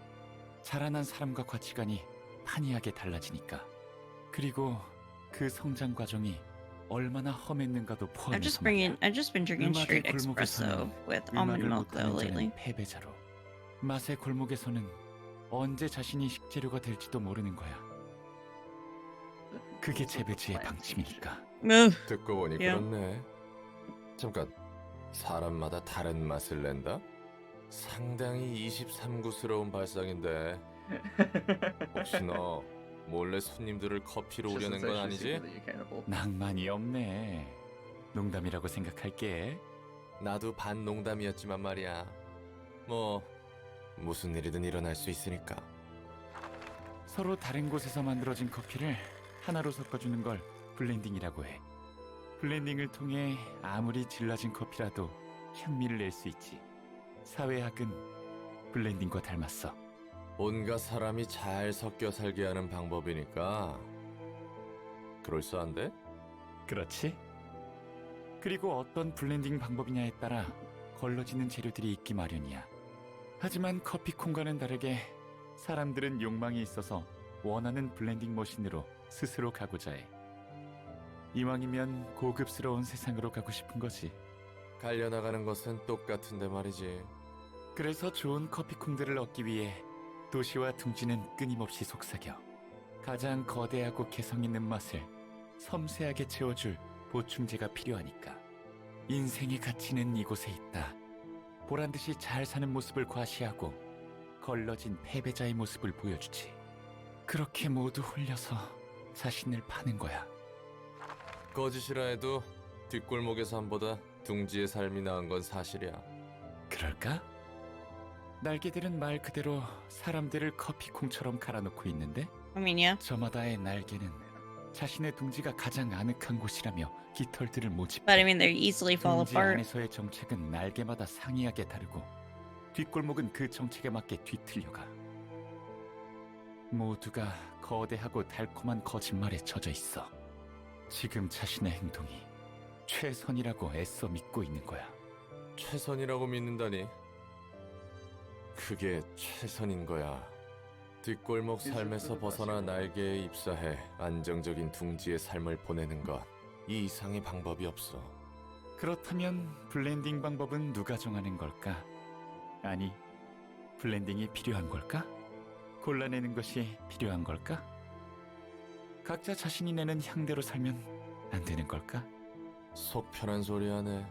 자라난 사람과 가치관이 판이하게 달라지니까. 그리고 그 성장 과정이 얼마나 험했는가도 I've just 포함해서 I've just been drinking straight espresso with almond 음악을 milk though 못하는 lately. 자는 패배자로. 맛의 골목에서는 언제 자신이 식재료가 될지도 모르는 거야. 그게 재배지의 방침이니까. Ugh. 듣고 보니 예. 그렇네. 잠깐, 사람마다 다른 맛을 낸다? 상당히 23구스러운 발상인데 혹시 너 몰래 손님들을 커피로 Just 우려낸 as I 건 should 아니지? secretly cannibal. 낭만이 없네. 농담이라고 생각할게. 나도 반 농담이었지만 말이야. 뭐 무슨 일이든 일어날 수 있으니까. 서로 다른 곳에서 만들어진 커피를 하나로 섞어주는 걸 블렌딩이라고 해. 블렌딩을 통해 아무리 질라진 커피라도 향미를 낼 수 있지. 사회학은 블렌딩과 닮았어. 온갖 사람이 잘 섞여 살게 하는 방법이니까 그럴싸한데? 그렇지? 그리고 어떤 블렌딩 방법이냐에 따라 걸러지는 재료들이 있기 마련이야. 하지만 커피콩과는 다르게 사람들은 욕망이 있어서 원하는 블렌딩 머신으로 스스로 가고자 해. 이왕이면 고급스러운 세상으로 가고 싶은 거지. 갈려나가는 것은 똑같은데 말이지. 그래서 좋은 커피콩들을 얻기 위해 도시와 둥지는 끊임없이 속삭여. 가장 거대하고 개성 있는 맛을 섬세하게 채워줄 보충제가 필요하니까. 인생의 가치는 이곳에 있다. 보란듯이 잘 사는 모습을 과시하고 걸러진 패배자의 모습을 보여주지. 그렇게 모두 홀려서 자신을 파는 거야. 거짓이라 해도 뒷골목의 삶보다 둥지의 삶이 나은 건 사실이야. 그럴까? 날개들은 말 그대로 사람들을 커피콩처럼 갈아놓고 있는데 I mean, yeah. 저마다의 날개는 자신의 둥지가 가장 아늑한 곳이라며 깃털들을 모집해. But I mean, they easily fall 둥지 apart. 안에서의 정책은 날개마다 상이하게 다르고 뒷골목은 그 정책에 맞게 뒤틀려가. 모두가 거대하고 달콤한 거짓말에 젖어 있어. 지금 자신의 행동이 최선이라고 애써 믿고 있는 거야. 최선이라고 믿는다니. 그게 최선인 거야. 뒷골목 삶에서 벗어나 날개에 입사해 안정적인 둥지의 삶을 보내는 것. 이 이상의 방법이 없어. 그렇다면 블렌딩 방법은 누가 정하는 걸까? 아니, 블렌딩이 필요한 걸까? 골라내는 것이 필요한 걸까? 각자 자신이 내는 향대로 살면 안 되는 걸까? 속 편한 소리 하네.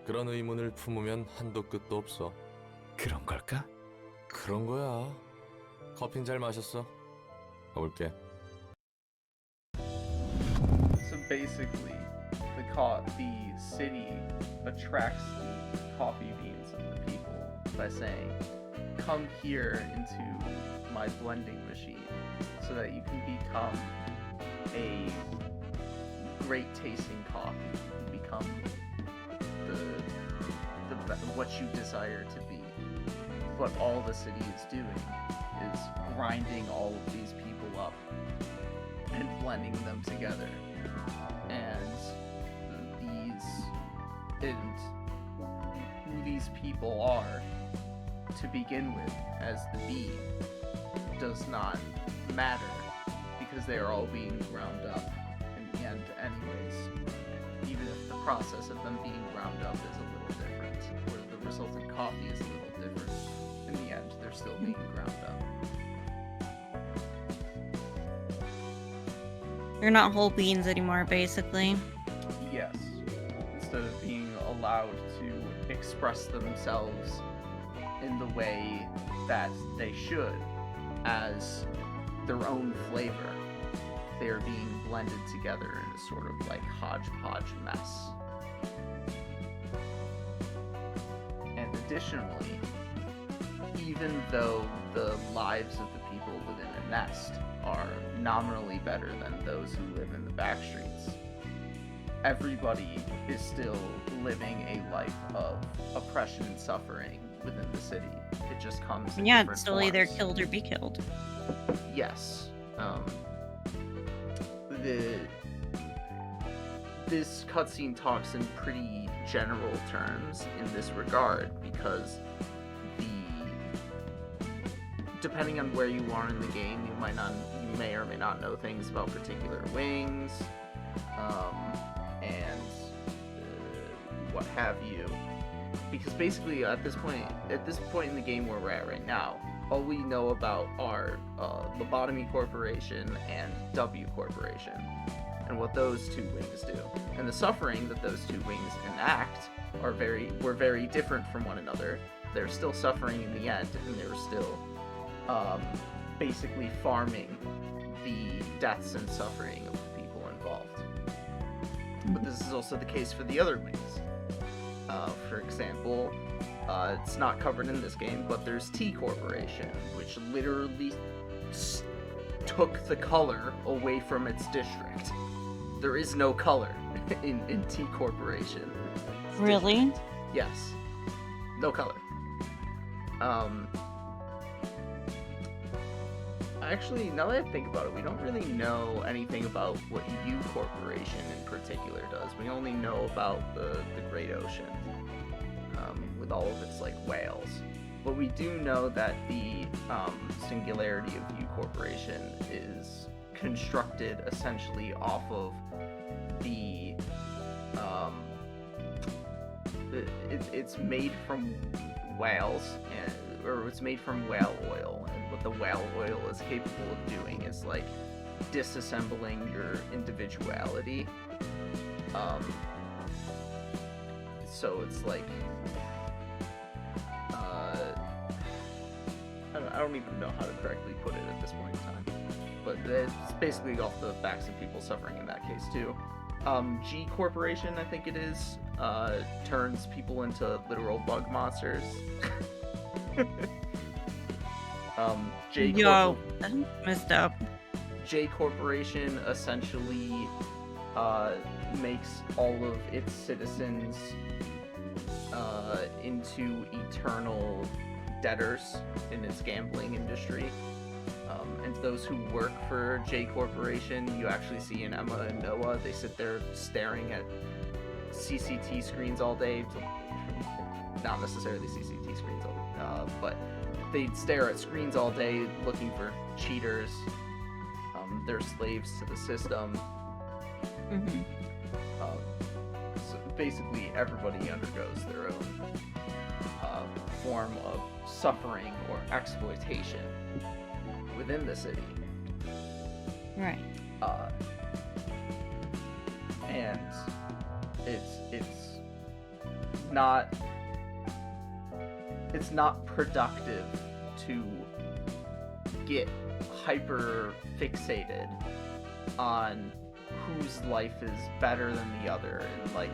그런 의문을 품으면 한도 끝도 없어. 그런 걸까? 그런 거야. 커피는 잘 마셨어. 가볼게. So basically, the city attracts the coffee beans of the people by saying, "Come here into my blending machine, so that you can become a great tasting coffee. You can become what you desire to be." What all the city is doing is grinding all of these people up and blending them together. And these and who these people are to begin with as the bee does not matter, because they are all being ground up in the end anyways, even if the process of them being ground up is a little different, or the resultant coffee is a little different. In the end, they're still being ground up. You're not whole beans anymore, basically. Yes. Instead of being allowed to express themselves in the way that they should, as their own flavor, they are being blended together in a sort of like hodgepodge mess. And additionally, even though the lives of the people within a nest are nominally better than those who live in the back streets, everybody is still living a life of oppression and suffering within the city. It just comes in Yeah, different it's still either forms. killed or be killed. Yes. This cutscene talks in pretty general terms in this regard, because depending on where you are in the game, you may or may not know things about particular wings, and what have you. Because basically, at this point in the game where we're at right now, all we know about are Lobotomy Corporation and W Corporation, and what those two wings do. And the suffering that those two wings enact were very different from one another. They're still suffering in the end, and they were still basically farming the deaths and suffering of the people involved. But this is also the case for the other wings. For example, it's not covered in this game, but there's T Corporation, which literally took the color away from its district. There is no color in T Corporation. Really? District. Yes. No color. Actually, now that I think about it, we don't really know anything about what U Corporation in particular does. We only know about the Great Ocean, with all of its, like, whales. But we do know that the singularity of U Corporation is constructed essentially off of the... it's made from whales, or it's made from whale oil, and what the whale oil is capable of doing is, like, disassembling your individuality. So it's like, I don't even know how to correctly put it at this point in time, but it's basically off the backs of people suffering in that case too. G Corporation, I think it is, turns people into literal bug monsters. Yo, that's messed up. J Corporation essentially makes all of its citizens into eternal debtors in its gambling industry. And those who work for J Corporation, you actually see in Emma and Noah, they sit there staring at CCT screens all day. Not necessarily CCT screens all day, but they stare at screens all day looking for cheaters. They're slaves to the system. Mm-hmm. So basically, everybody undergoes their own form of suffering or exploitation within the city. Right. And it's not productive to get hyper fixated on whose life is better than the other and, like,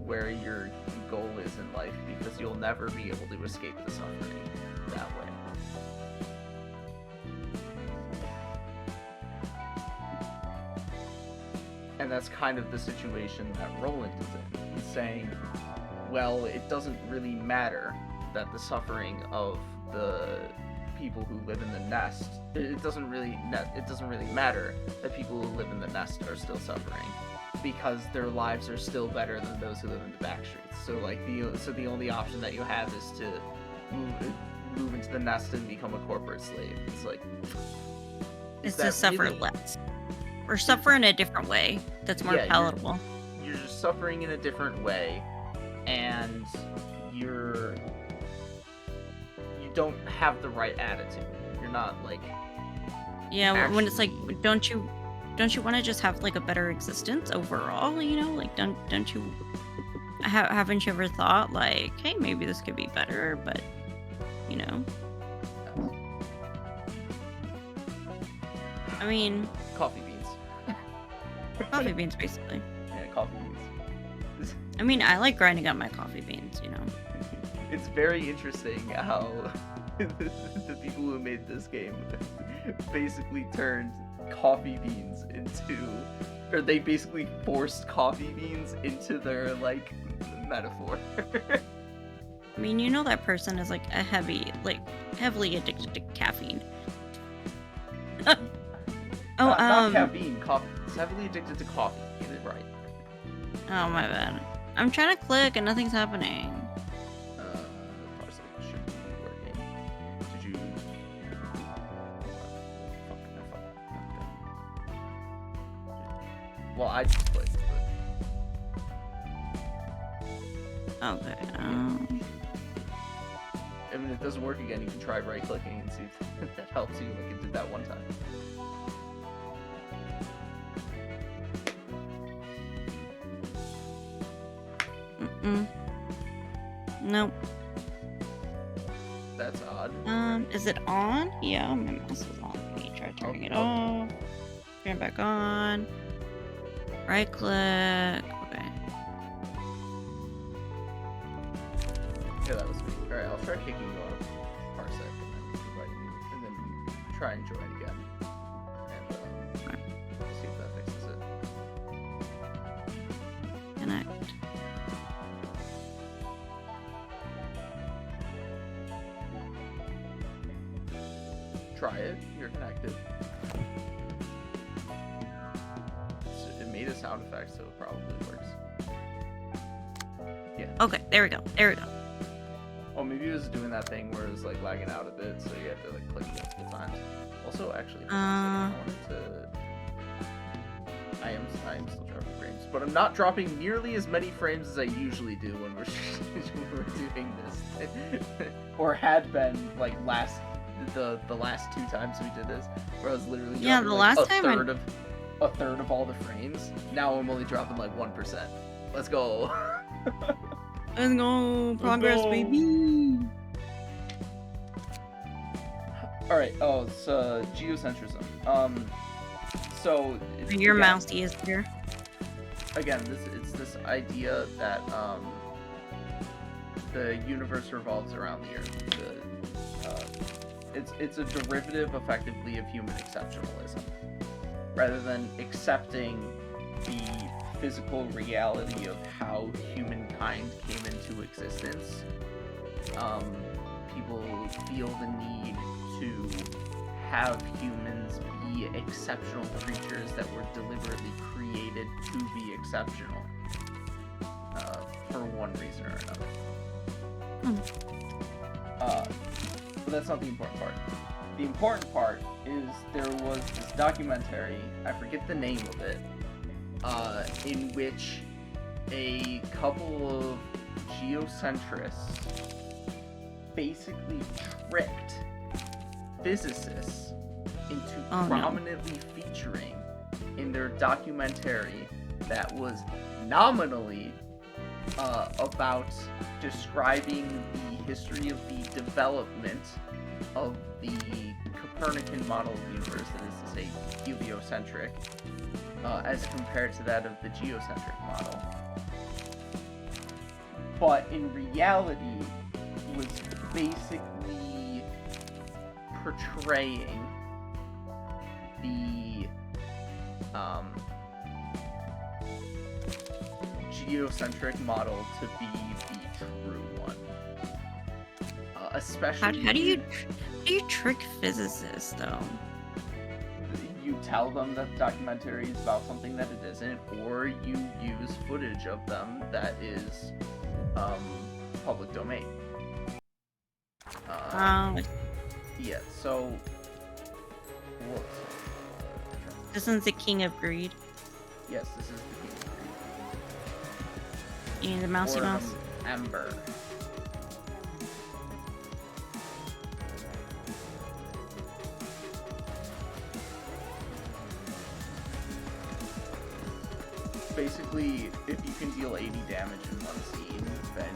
where your goal is in life, because you'll never be able to escape the suffering that way. And that's kind of the situation that Roland is in. He's saying, well, it doesn't really matter that the suffering of the people who live in the nest, it doesn't really matter that people who live in the nest are still suffering, because their lives are still better than those who live in the back streets. So like the only option that you have is to move into the nest and become a corporate slave. It's like It's to suffer really... less. Or suffer in a different way that's more palatable. You're just suffering in a different way, and you don't have the right attitude. You're not like... Yeah, when it's like, don't you want to just have like a better existence overall, you know? Like, don't you... Haven't you ever thought like, hey, maybe this could be better, but, you know? I mean... Coffee beans. Coffee beans, basically. Yeah, coffee beans. I mean, I like grinding up my coffee beans, you know? It's very interesting how the people who made this game basically turned coffee beans into... Or they basically forced coffee beans into their, like, metaphor. I mean, you know that person is, like, heavily addicted to caffeine. Not caffeine, coffee. It's heavily addicted to coffee. Get it right. Oh, my bad. I'm trying to click and nothing's happening. Parcel should be working. Did you... Well, I just clicked, but... Okay, I mean, if it doesn't work again, you can try right-clicking and see if that helps you like it did that one time. Nope. That's odd. Is it on? Yeah, my mouse is on. Let me try turning it off. Turn it back on. Right click. Okay. Yeah, that was me. Alright, I'll try kicking you out of Parsec and then invite you, and then try and join again. And see if that fixes it. Connect. Try it. You're connected. It made a sound effect, so it probably works. Yeah. Okay, there we go. There we go. Oh, maybe it was doing that thing where it was like lagging out a bit, so you have to like click multiple times. Also, actually, I am still dropping frames, but I'm not dropping nearly as many frames as I usually do when we're doing this, or had been like the last two times we did this, where I was literally dropping a third of all the frames. Now I'm only dropping like 1%. Let's go. Let's go, progress, baby. All right. Oh, it's geocentrism. So Your mouse is here. Again, it's this idea that the universe revolves around the Earth. It's a derivative, effectively, of human exceptionalism, rather than accepting the physical reality of how humankind came into existence. People feel the need to have humans be exceptional creatures that were deliberately created to be exceptional, for one reason or another. But that's not the important part. The important part is there was this documentary, I forget the name of it, in which a couple of geocentrists basically tricked physicists into prominently featuring in their documentary that was nominally about describing the history of the development of the Copernican model of the universe, that is to say, heliocentric, as compared to that of the geocentric model. But in reality, was basically portraying the geocentric model to be the true one. Especially... How do you trick physicists, though? You tell them that the documentary is about something that it isn't, or you use footage of them that is public domain. Yeah, so this one's the King of Greed. yes, this is the King of Greed. You need the mousey Or mouse. Ember. Basically, if you can deal 80 damage in one scene, then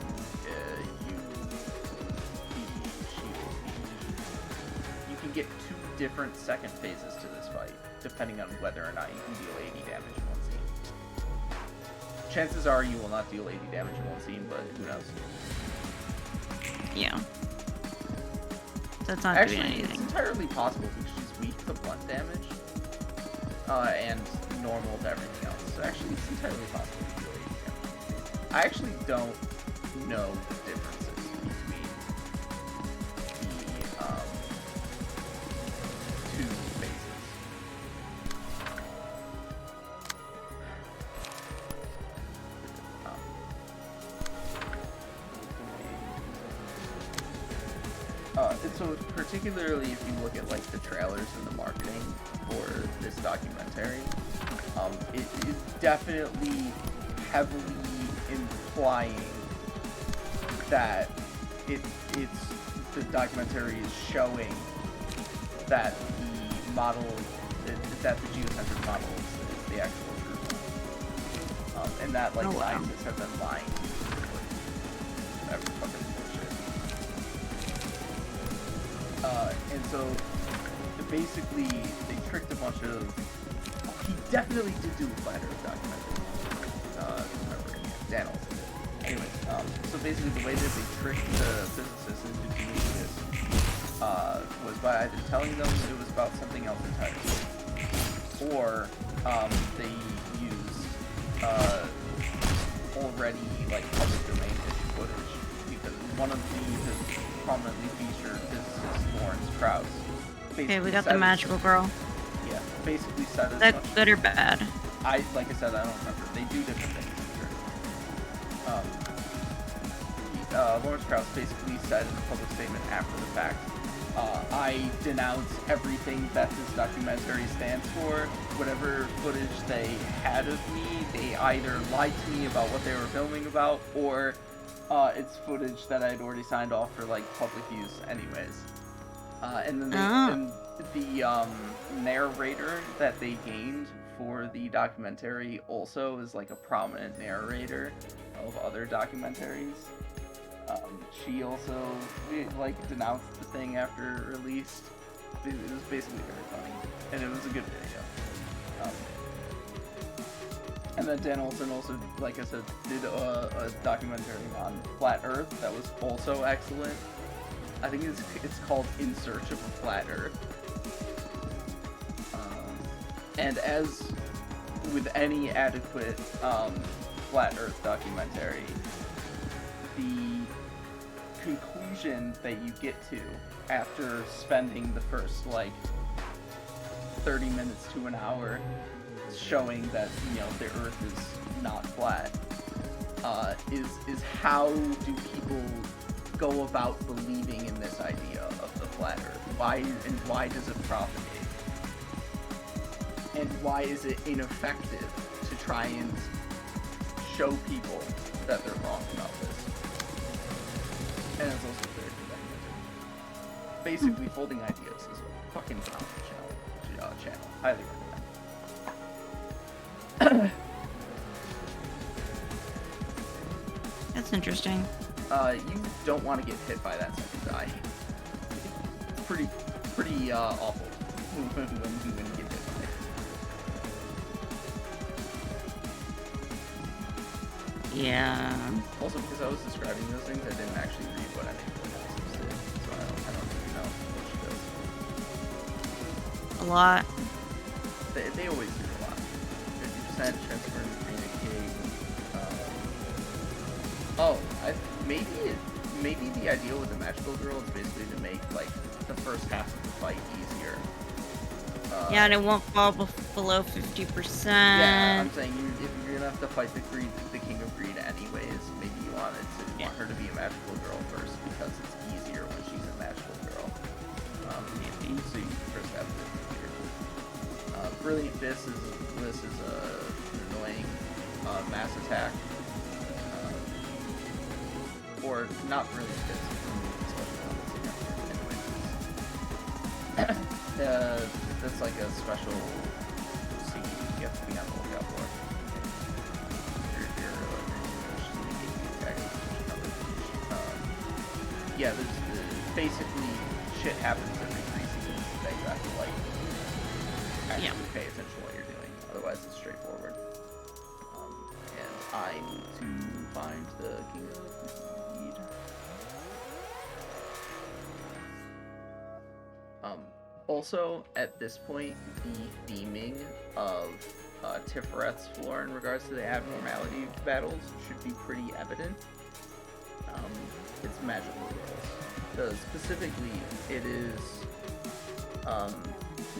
you can get 2 different second phases to this fight, depending on whether or not you can deal 80 damage in one scene. Chances are you will not deal 80 damage in one scene, but who knows? Yeah. That's not Actually, doing it's anything. entirely possible because she's weak to blunt damage, and normal to everything else. So actually, it's entirely possible to deal 80 damage. I actually don't know the differences between the 2 phases. And so particularly if you look at like the trailers and the marketing for this documentary, it is definitely heavily implying that the documentary is showing that the model, that the geocentric model is the actual truth, and that like scientists have been lying to you. Every fucking bullshit. And so basically they tricked a bunch of. He definitely did do a flat Earth documentary. Remember, Dan also did. Anyways, so basically the way that they tricked the physicists into doing this was by either telling them it was about something else entirely, or they used already like public domain-ish footage, because one of the prominently featured physicists, Lawrence Krauss. Okay, we got the magical girl. Yeah, basically said as Is that much. good or bad? Like I said, I don't remember. They do different things. Lawrence Krauss basically said in a public statement after the fact, I denounce everything that this documentary stands for. Whatever footage they had of me, they either lied to me about what they were filming about, or it's footage that I'd already signed off for like public use anyways. And then the narrator that they gained for the documentary also is like a prominent narrator of other documentaries. She also like denounced the thing after it released. It was basically very funny, and it was a good video. And then Dan Olsen also, like I said, did a documentary on Flat Earth that was also excellent. I think it's called In Search of a Flat Earth. And as with any adequate Flat Earth documentary, the conclusion that you get to after spending the first like 30 minutes to an hour showing that, you know, the Earth is not flat, is how do people go about believing in this idea of the flat Earth? Why does it propagate? And why is it ineffective to try and show people that they're wrong about this? And it's also very documentary. Basically, Folding Ideas is a fucking phenomenal channel. Highly recommend. That's interesting. You don't want to get hit by that second die. It's pretty awful when you get hit by it. Yeah. Also, because I was describing those things, I didn't actually read what any of the analysis did, so I don't really know what she does. A lot. They always do a lot. 50% transfer and communicate. Maybe the idea with the magical girl is basically to make like the first half of the fight easier. Yeah, and it won't fall below 50%. Yeah, I'm saying if you're gonna have to fight the King of Greed anyways, maybe you want her to be a magical girl first because it's easier when she's a magical girl. So you first have to here. Brilliant Fist is an annoying mass attack, or not Brilliant Fist. That's like a special scene you have to be on the lookout for. Yeah, basically shit happens every 3 seasons that you have to like actually pay attention to what you're doing. Otherwise, it's straightforward. And I need to find the King of Greed. Also, at this point, the theming of Tiferet floor in regards to the abnormality battles should be pretty evident. It's magical girls. Specifically, it is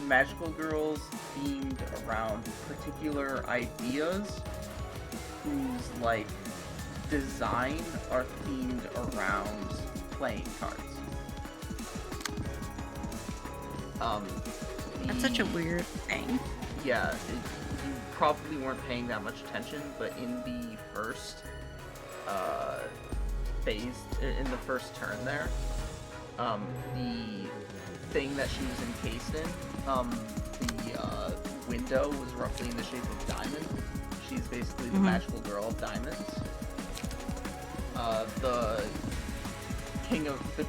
magical girls themed around particular ideas whose like design are themed around playing cards. That's such a weird thing. Yeah, you probably weren't paying that much attention, but in the first phase, in the first turn there, the thing that she was encased in, the window was roughly in the shape of diamond. She's basically the magical girl of diamonds. The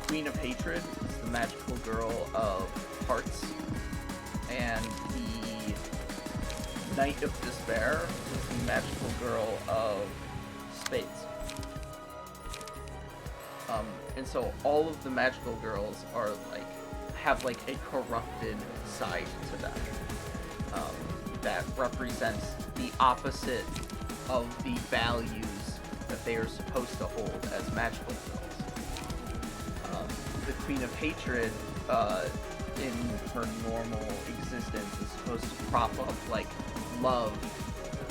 Queen of Hatred is the magical girl of hearts, and the Knight of Despair is the magical girl of spades. And so all of the magical girls are have a corrupted side to them that represents the opposite of the values that they are supposed to hold as magical girls. The Queen of Hatred, in her normal existence, is supposed to prop up love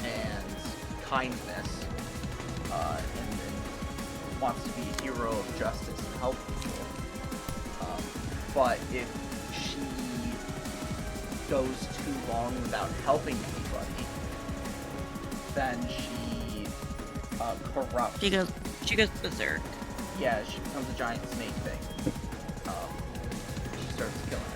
and kindness, and wants to be a hero of justice and help people. But if she goes too long without helping anybody, then she corrupts. She goes berserk. Yeah, she becomes a giant snake thing. She starts killing.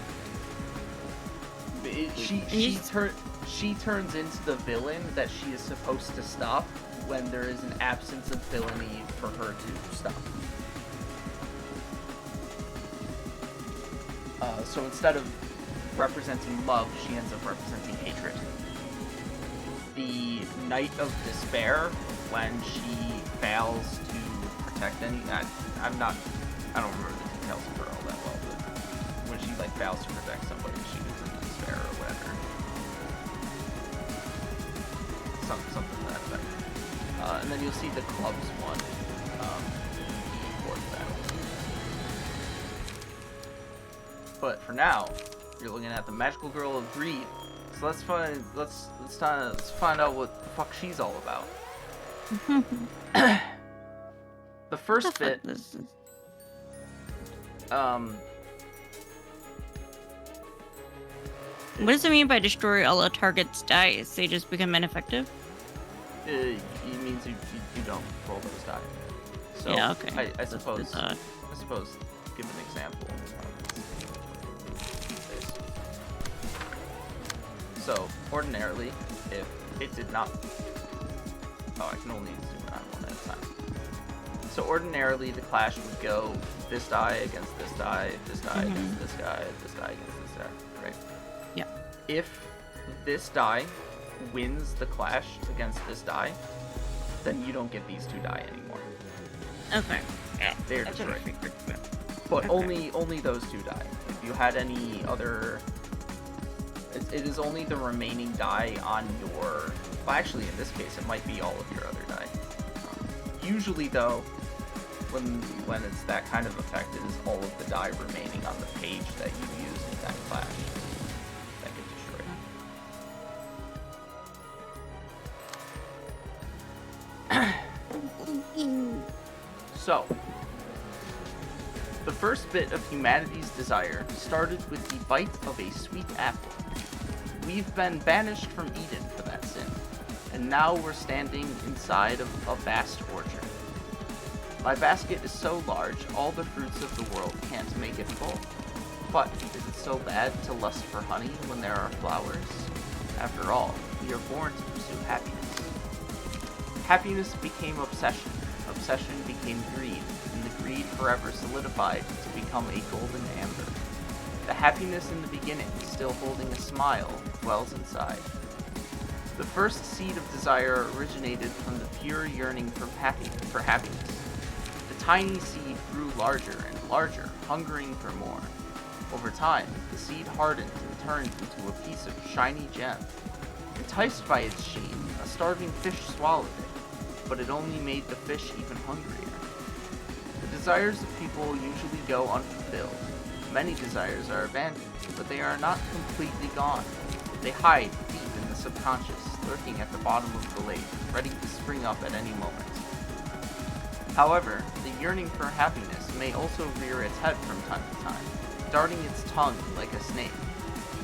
She turns into the villain that she is supposed to stop when there is an absence of villainy for her to stop. So instead of representing love, she ends up representing hatred. The Knight of Despair, when she fails to protect any, I don't remember the details of her all that well, but when she fails to protect somebody, she goes into despair or whatever. Something to that effect. And then you'll see the clubs one in the fourth battle. But for now, you're looking at the magical girl of greed. So let's find out what the fuck she's all about. The first bit, what does it mean by destroy all a target's dice? They just become ineffective? It means you don't roll those die. So yeah, okay. I suppose, give an example. So, ordinarily, if it did not... Oh, I can only zoom in on one at a time. So ordinarily, the clash would go this die against this die, this die against this guy, this die against this die, right? Yeah. If this die wins the clash against this die, then you don't get these two die anymore. Okay. Yeah. They're destroyed. But okay. only those two die. If you had any other... It is only the remaining die on your... Well, actually, in this case, it might be all of your other die. Usually, though, when it's that kind of effect, it is all of the die remaining on the page that you use in that clash that get destroyed. So, the first bit of humanity's desire started with the bite of a sweet apple. We've been banished from Eden for that sin, and now we're standing inside of a vast orchard. My basket is so large, all the fruits of the world can't make it full. But is it so bad to lust for honey when there are flowers? After all, we are born to pursue happiness. Happiness became obsession. Obsession became greed, and the greed forever solidified to become a golden amber. The happiness in the beginning, still holding a smile, dwells inside. The first seed of desire originated from the pure yearning for happiness. The tiny seed grew larger and larger, hungering for more. Over time, the seed hardened and turned into a piece of shiny gem. Enticed by its sheen, a starving fish swallowed it, but it only made the fish even hungrier. The desires of people usually go unfulfilled. Many desires are abandoned, but they are not completely gone. They hide deep in the subconscious, lurking at the bottom of the lake, ready to spring up at any moment. However, the yearning for happiness may also rear its head from time to time, darting its tongue like a snake.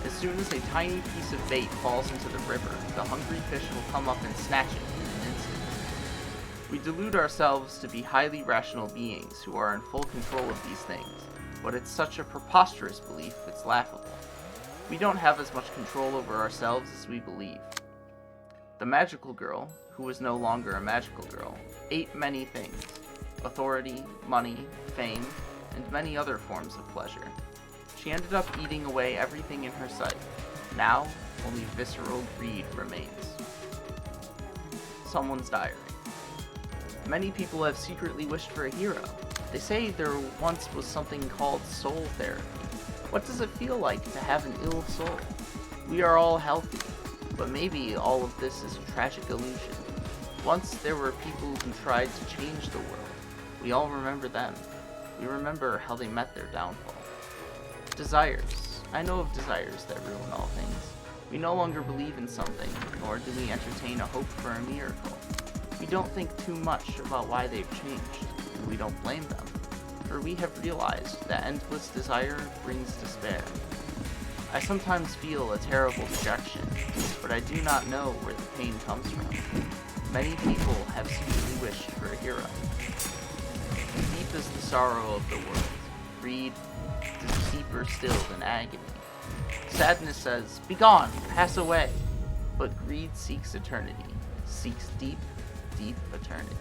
As soon as a tiny piece of bait falls into the river, the hungry fish will come up and snatch it in an instant. We delude ourselves to be highly rational beings who are in full control of these things, but it's such a preposterous belief it's laughable. We don't have as much control over ourselves as we believe. The magical girl, who was no longer a magical girl, ate many things: authority, money, fame, and many other forms of pleasure. She ended up eating away everything in her sight. Now, only visceral greed remains. Someone's diary. Many people have secretly wished for a hero. They say there once was something called soul therapy. What does it feel like to have an ill soul? We are all healthy, but maybe all of this is a tragic illusion. Once there were people who tried to change the world. We all remember them. We remember how they met their downfall. Desires. I know of desires that ruin all things. We no longer believe in something, nor do we entertain a hope for a miracle. We don't think too much about why they've changed, and we don't blame them, for we have realized that endless desire brings despair. I sometimes feel a terrible dejection, but I do not know where the pain comes from. Many people have secretly wished for a hero. Deep is the sorrow of the world. Greed is deeper still than agony. Sadness says, "Begone, pass away." But greed seeks eternity, seeks deep, deep eternity.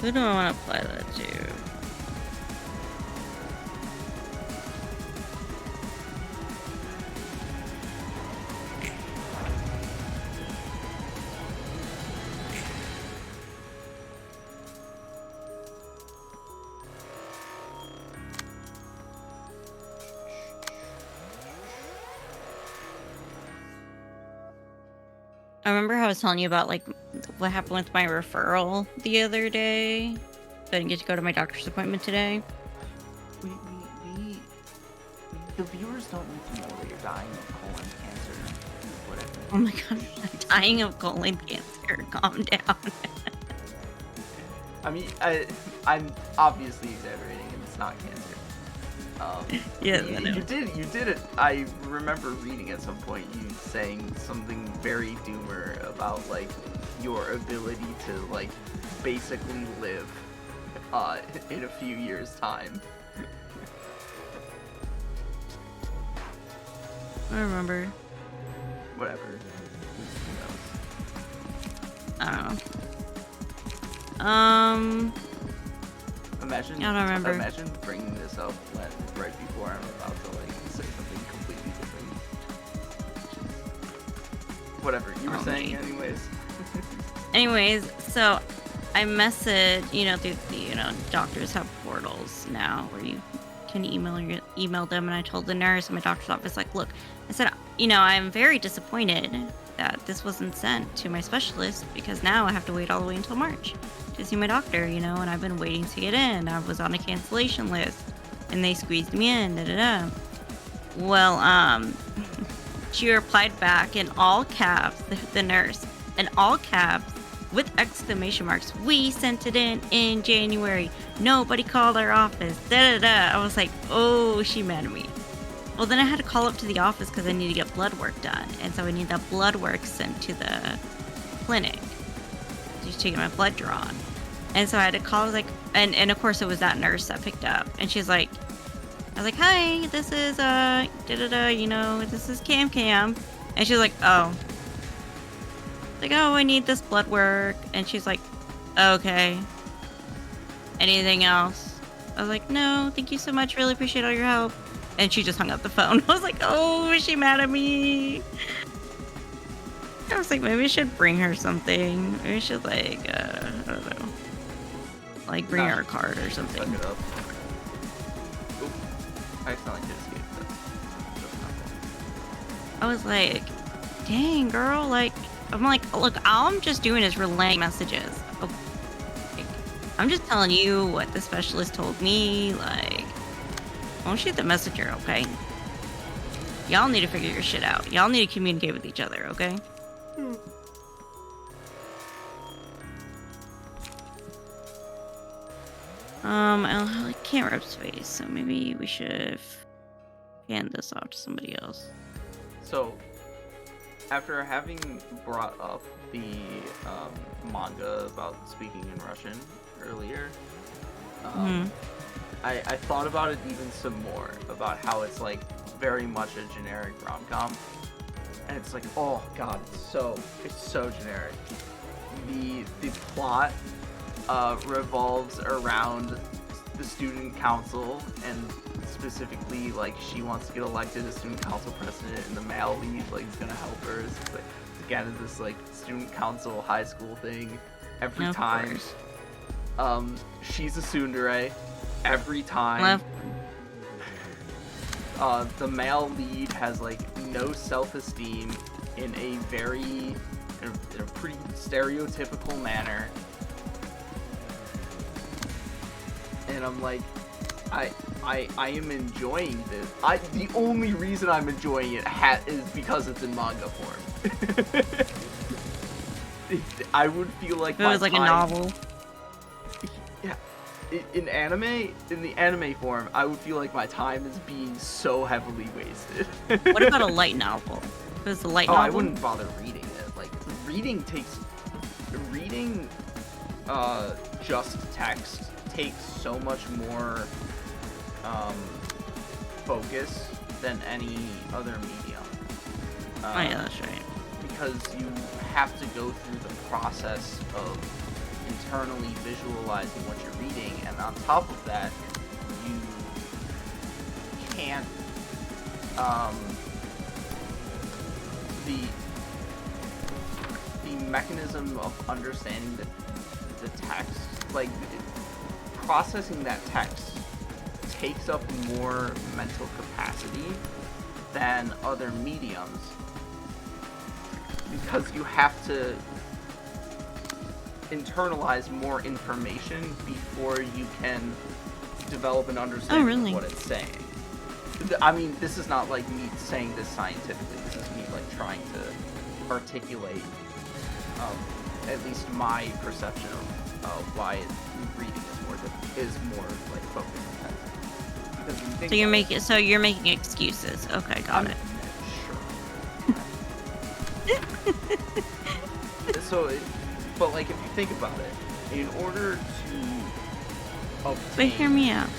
Who do I want to apply that to? I remember how I was telling you about like what happened with my referral the other day. I didn't get to go to my doctor's appointment today. The viewers don't need to know that you're dying of colon cancer. Whatever. Oh my god, I'm dying of colon cancer. Calm down. I mean, I'm obviously exaggerating, and it's not cancer. Yes, I know. You did it. I remember reading at some point you saying something very doomer about like your ability to like basically live in a few years' time. I remember. Whatever. Who knows? I don't know. Imagine. I don't remember. Imagine bringing this up right before I'm about to like say something completely different. Whatever you were saying, anyways. Anyways, so I messaged, doctors have portals now where you can email them, and I told the nurse in my doctor's office, like, look, I said, I'm very disappointed that this wasn't sent to my specialist because now I have to wait all the way until March to see my doctor, and I've been waiting to get in. I was on a cancellation list, and they squeezed me in, Well, she replied back in all caps, the nurse, in all caps, with exclamation marks, we sent it in January. Nobody called our office. I was like, oh, she mad at me. Well, then I had to call up to the office because I need to get blood work done. And so I need that blood work sent to the clinic. She's taking my blood drawn. And so I had to call, I was like, and of course it was that nurse that picked up. And she's like, I was like, hi, this is, this is CamCam. And she's like, oh. Like, oh, I need this blood work. And she's like, okay. Anything else? I was like, no, thank you so much. Really appreciate all your help. And she just hung up the phone. I was like, oh, is she mad at me? I was like, maybe I should bring her something. Maybe I should, like, I don't know. Like, bring her a card or something. Suck it up. Oop. I accidentally did escape. That's not cool. I was like, dang, girl, like, I'm like, look, all I'm just doing is relaying messages. Like, I'm just telling you what the specialist told me. Like, don't shoot the messenger, okay? Y'all need to figure your shit out. Y'all need to communicate with each other, okay? I can't rep space, so maybe we should hand this off to somebody else. So, after having brought up the manga about speaking in Russian earlier, I thought about it even some more, about how it's like very much a generic rom-com, and it's like, oh god, it's so generic. The plot revolves around the student council, and specifically, like, she wants to get elected as student council president, and the male lead, like, is gonna help her. So it's like, again, this like student council high school thing every time. She's a tsundere every time. The male lead has like no self-esteem in a pretty stereotypical manner. And I'm like, I am enjoying this. The only reason I'm enjoying it is because it's in manga form. I would feel like it was like a novel. Yeah, in the anime form, I would feel like my time is being so heavily wasted. What about a light novel? If it was a light novel? I wouldn't bother reading it. Like, reading just text takes so much more focus than any other medium. Oh yeah, that's right. Because you have to go through the process of internally visualizing what you're reading, and on top of that, you can't the mechanism of understanding the text, like processing that text, takes up more mental capacity than other mediums, because you have to internalize more information before you can develop an understanding of what it's saying. I mean, this is not like me saying this scientifically. This is me like trying to articulate at least my perception of why reading is more like focused intensive. Because when you think So you're about making excuses. Okay, got I'm it. Sure. But like, if you think about it, in order to But obtain hear me out.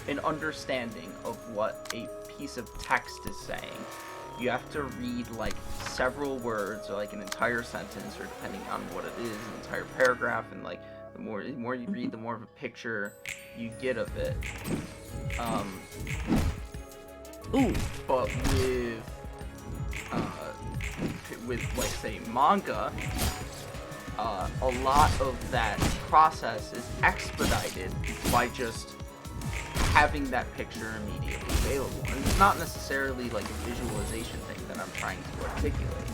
an understanding of what a piece of text is saying, you have to read like several words or like an entire sentence, or depending on what it is, an entire paragraph, and like the more you read, the more of a picture you get of it. Ooh. But with like say manga, a lot of that process is expedited by just having that picture immediately available. And it's not necessarily like a visualization thing that I'm trying to articulate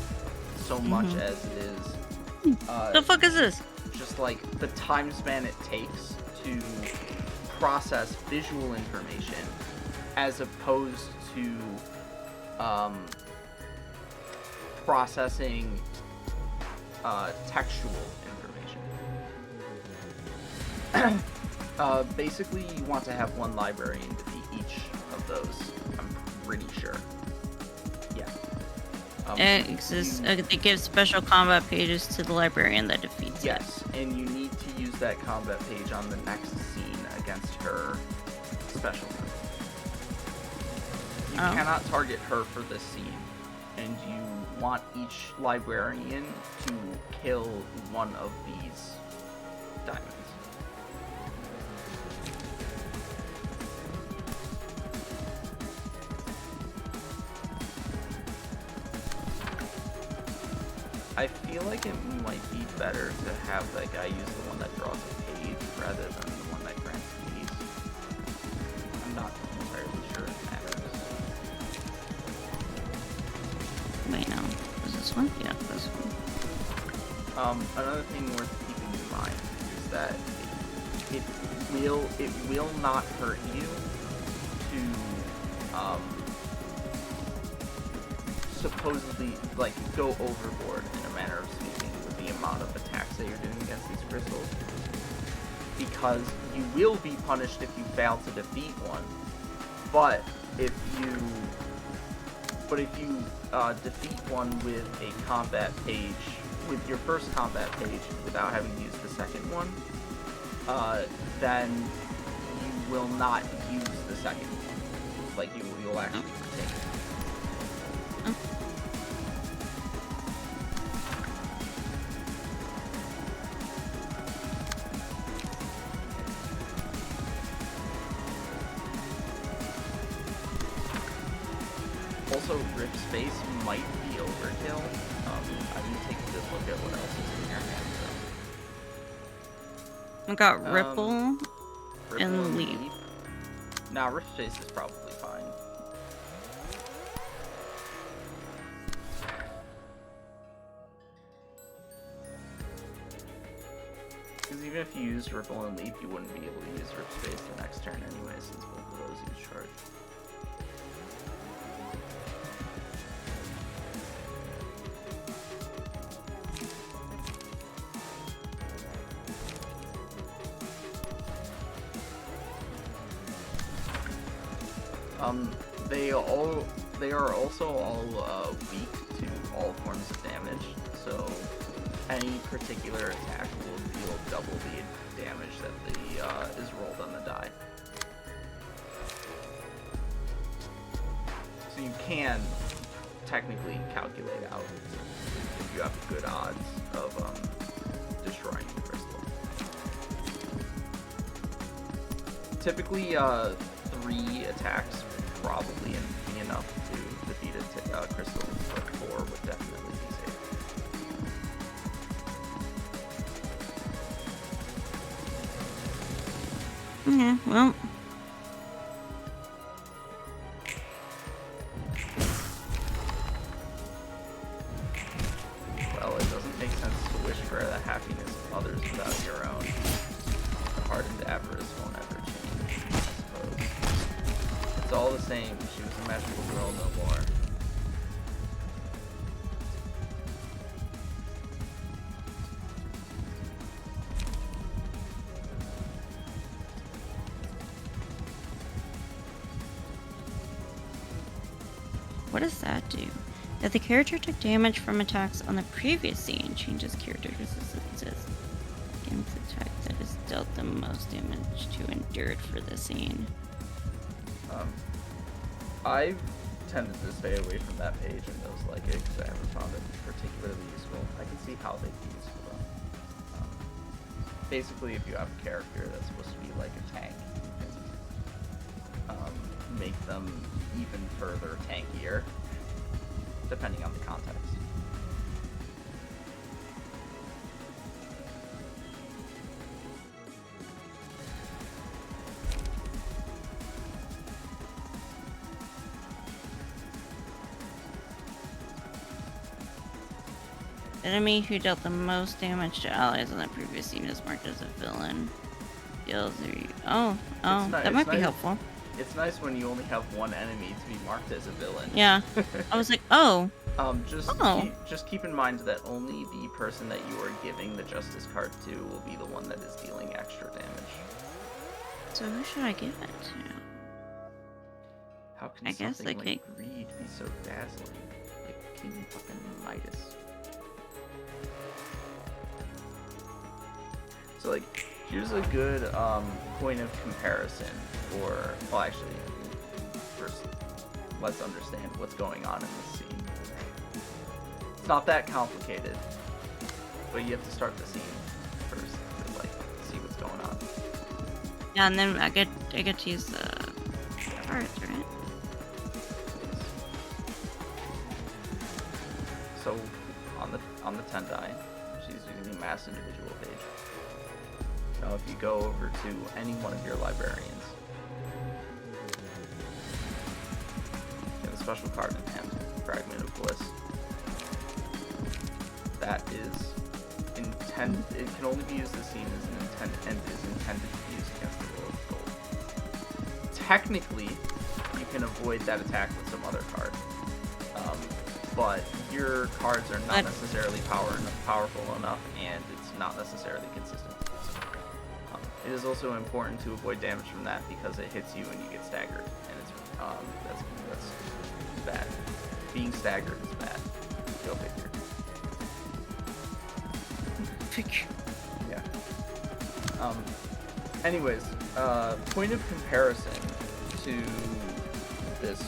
so much as it is The fuck is this? just like the time span it takes to process visual information as opposed to processing textual information. Basically, you want to have one librarian defeat each of those. I'm pretty sure. Yeah. It exists. It gives special combat pages to the librarian that defeats it. Yes, and you need to use that combat page on the next scene against her special move. You cannot target her for this scene, and you want each librarian to kill one of these diamonds. I feel like it might be better to have that guy use the one that draws a page rather than the one that grants keys. I'm not entirely sure it matters. Wait, no. Was this one? Yeah, this one. Another thing worth keeping in mind is that it will not hurt you to supposedly like go overboard in a manner of speaking with the amount of attacks that you're doing against these crystals, because you will be punished if you fail to defeat one. But if you defeat one with a combat page, with your first combat page without having to use the second one, then you will not use the second one. Like you'll actually retain it. Also, Rip Space might be overkill. I didn't take a good look at what else is in your hand, I got Ripple so. and Leap. Nah, Rip Space is probably fine. Because even if you used Ripple and Leap, you wouldn't be able to use Rip Space the next turn anyway, since both of those use charge. They are also all weak to all forms of damage, so any particular attack will deal double the damage that is rolled on the die. So you can technically calculate out if you have good odds of destroying the crystal. Typically, 3 attacks probably be enough to defeat a crystal, but 4 would definitely be safe. Yeah, well. Well, it doesn't make sense to wish for the happiness of others without your own. The hardened avarice won't ever change, I suppose. It's all the same. She was a magical girl no more. what does that do? If the character took damage from attacks on the previous scene, changes character resistances against the attack that has dealt the most damage to endured for the scene. I tended to stay away from that page and those like it because I haven't found it particularly useful. I can see how they'd be useful though. Basically, if you have a character that's supposed to be like a tank, you can make them even further tankier, depending on the context. Enemy who dealt the most damage to allies on the previous scene is marked as a villain. Deals that might be helpful. It's nice when you only have one enemy to be marked as a villain. Yeah. I was like, oh. Just keep in mind that only the person that you are giving the justice card to will be the one that is dealing extra damage. So who should I give it to? How can I guess something like greed be so dazzling? Like King fucking Midas. So like, here's a good point of comparison for, well actually, first let's understand what's going on in this scene. It's not that complicated, but you have to start the scene first to like see what's going on. Yeah, and then I get to use the cards, right? So on the Tendai, she's using the mass individual page. Now if you go over to any one of your librarians, you have a special card in hand, Fragment of Bliss. That is intended, it can only be used as seen as an intent and is intended to be used against the will of gold. Technically, you can avoid that attack with some other card. But your cards are not necessarily powerful enough, and it's not necessarily consistent. It is also important to avoid damage from that because it hits you and you get staggered, and it's that's bad. Being staggered is bad. Go figure. Yeah. Anyways, point of comparison to this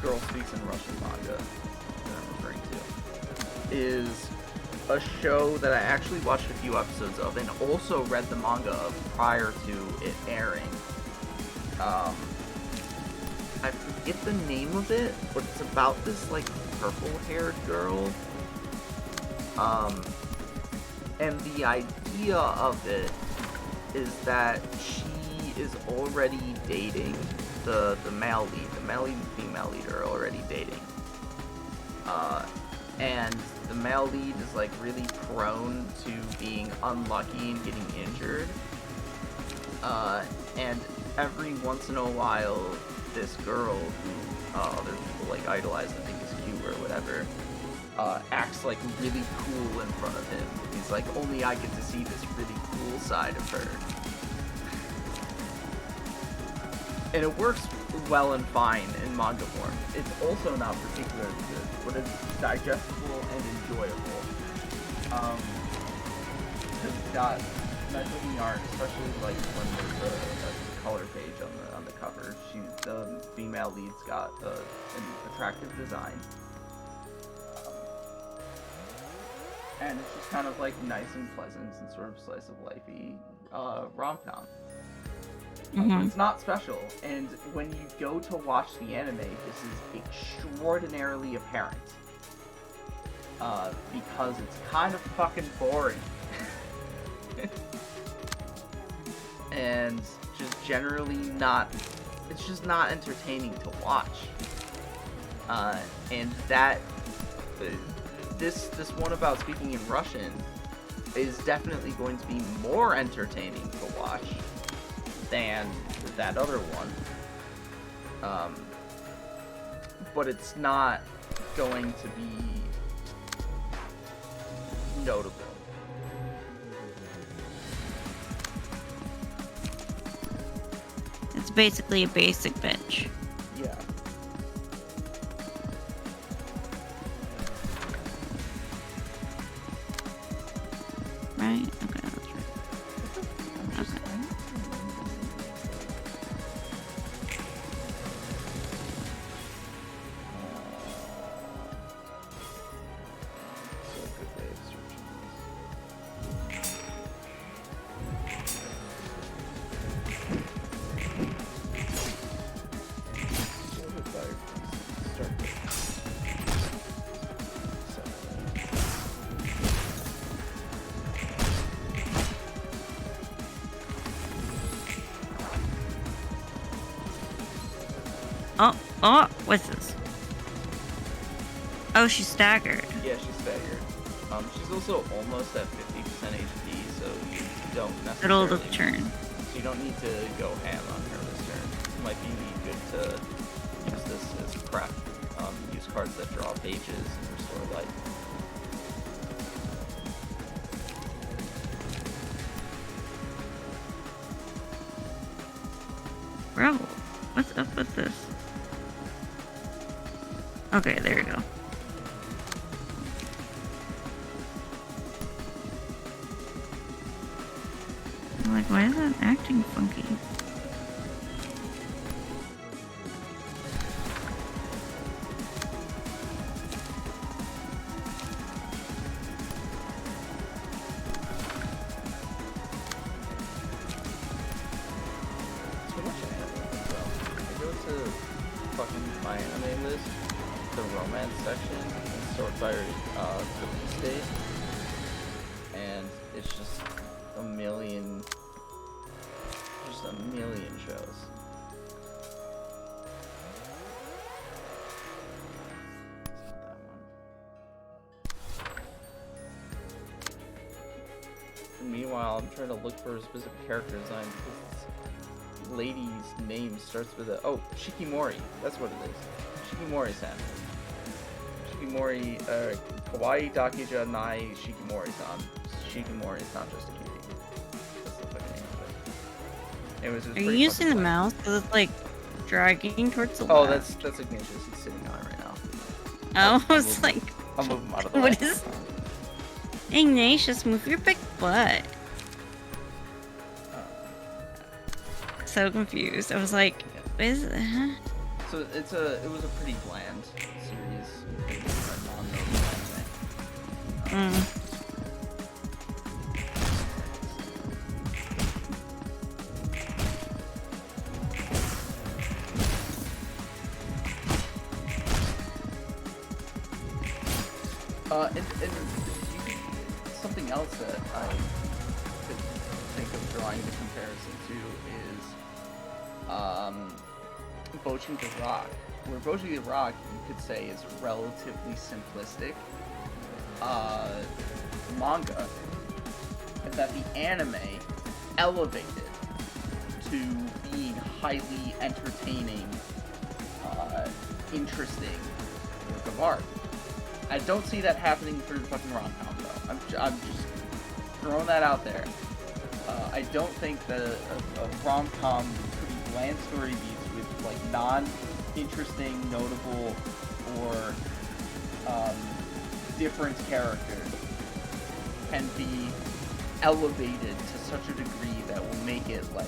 Girl Speaks in Russian manga that I'm referring to is a show that I actually watched a few episodes of and also read the manga of prior to it airing. I forget the name of it, but it's about this like purple-haired girl. And the idea of it is that she is already dating the male lead. The male lead and female lead are already dating. And the male lead is like really prone to being unlucky and getting injured. And every once in a while, this girl who other people like idolize and think is cute or whatever, acts like really cool in front of him. He's like, only I get to see this really cool side of her. And it works well and fine in manga form. It's also not particularly good, but it's digestible and enjoyable. Because it's got nice looking art, especially like when there's a color page on the cover. The female lead's got an attractive design. And it's just kind of like nice and pleasant and sort of slice of lifey rom-com. But it's not special, and when you go to watch the anime, this is extraordinarily apparent. Because it's kind of fucking boring. And just generally not, it's just not entertaining to watch. And that, this one about speaking in Russian is definitely going to be more entertaining to watch than that other one. But it's not going to be notable. It's basically a basic bitch. Yeah. Oh, what's this? Oh, she's staggered. Yeah, she's staggered. She's also almost at 50% HP, so you don't Middle necessarily... of the turn. So you don't need to go ham on her this turn. It might be good to use this as prep. Use cards that draw pages and restore life. Bro, what's up with this? Okay, there you go. I'm like, why is that acting funky? Too much anime as well. I go to fucking my anime list, the romance section, and sort by release date, and it's just a million shows. It's not that one. And meanwhile, I'm trying to look for a specific character design because this lady's name starts with a... Oh, Shikimori. That's what it is. Shikimori-san. Shikimori, Kawaii Dakija Nai Shikimori-san. Shikimori is not just a cutie. That's the fucking name of it. Anyways, it was Are you pretty using the fucking fun. mouse? Because it's like dragging towards the Oh, left. that's Ignatius. He's sitting on it right now. Oh, I was like, I'll move him out of the way. what is... Ignatius, move your big butt. So confused. I was like, what is it? Huh? So it was a pretty bland series. Mm. And something else that I could think of drawing the comparison to is Bochin to Rock, where Bochin to Rock you could say is relatively simplistic manga, and that the anime elevated to being highly entertaining, interesting work of art. I don't see that happening for the fucking rom-com though. I'm just throwing that out there. I don't think that a rom-com with pretty bland story beats with like non-interesting, notable, or different characters can be elevated to such a degree that will make it like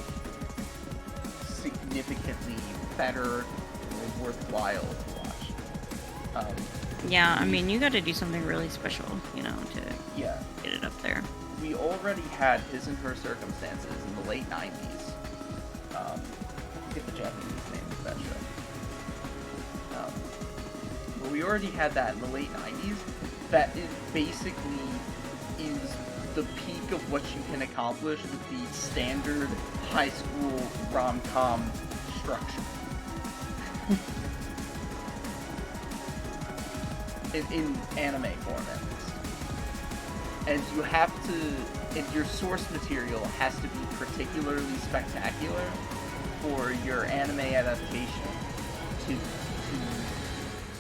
significantly better or worthwhile to watch. Yeah, I mean, you gotta do something really special, you know, to Yeah. get it up there. We already had His and Her Circumstances in the late 90s. I forget the Japanese name of that show. But we already had that in the late 90s. That is basically is the peak of what you can accomplish with the standard high school rom-com structure. in anime form at least. And you have to, and your source material has to be particularly spectacular for your anime adaptation to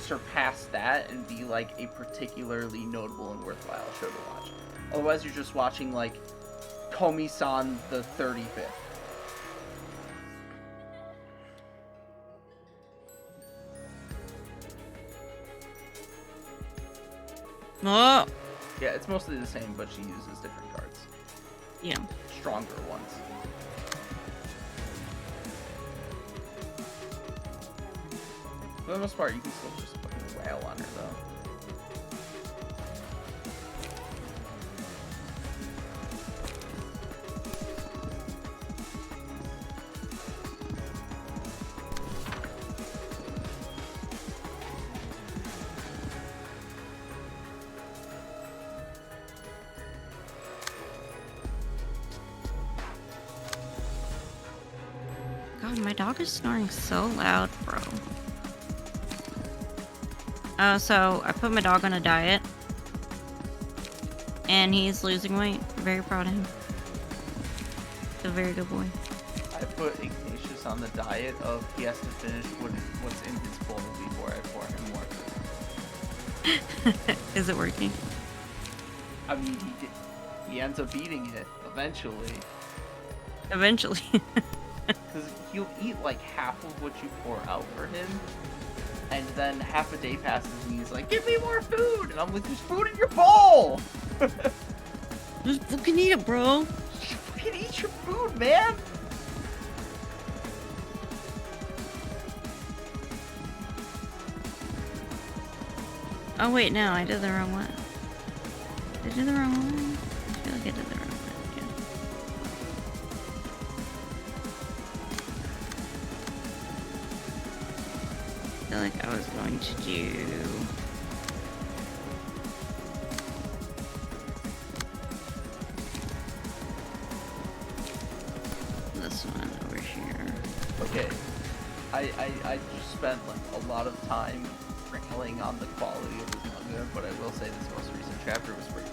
surpass that and be like a particularly notable and worthwhile show to watch. Otherwise you're just watching like Komi-san the 35th. Oh! Yeah, it's mostly the same, but she uses different cards. Yeah. Stronger ones. For the most part, you can still just fucking rail on her, though. God, my dog is snoring so loud, bro. So I put my dog on a diet, and he's losing weight. Very proud of him. He's a very good boy. I put Ignatius on the diet of he has to finish what's in his bowl before I pour him more food. Is it working? I mean, he ends up eating it eventually. Eventually. Because he'll eat like half of what you pour out for him, and then half a day passes and he's like, "Give me more food!" And I'm like, "There's food in your bowl! Just fucking eat it, bro. Just fucking eat your food, man!" Oh wait, no, I did the wrong one. Did I do the wrong one? I feel like I did the wrong one. I feel like I was going to do... this one over here. Okay, I just spent like a lot of time railing on the quality of his manga, but I will say this most recent chapter was pretty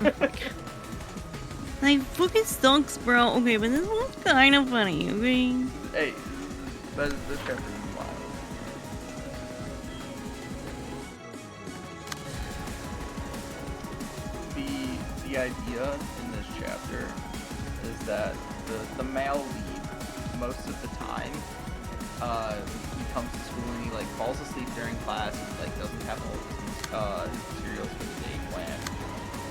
funny. Like, fucking stunks, bro. Okay, but this one's kind of funny, okay? Hey, but this chapter is wild. The idea in this chapter is that the male lead, most of the time, he comes to school and he like falls asleep during class and like doesn't have all his materials for the day planned.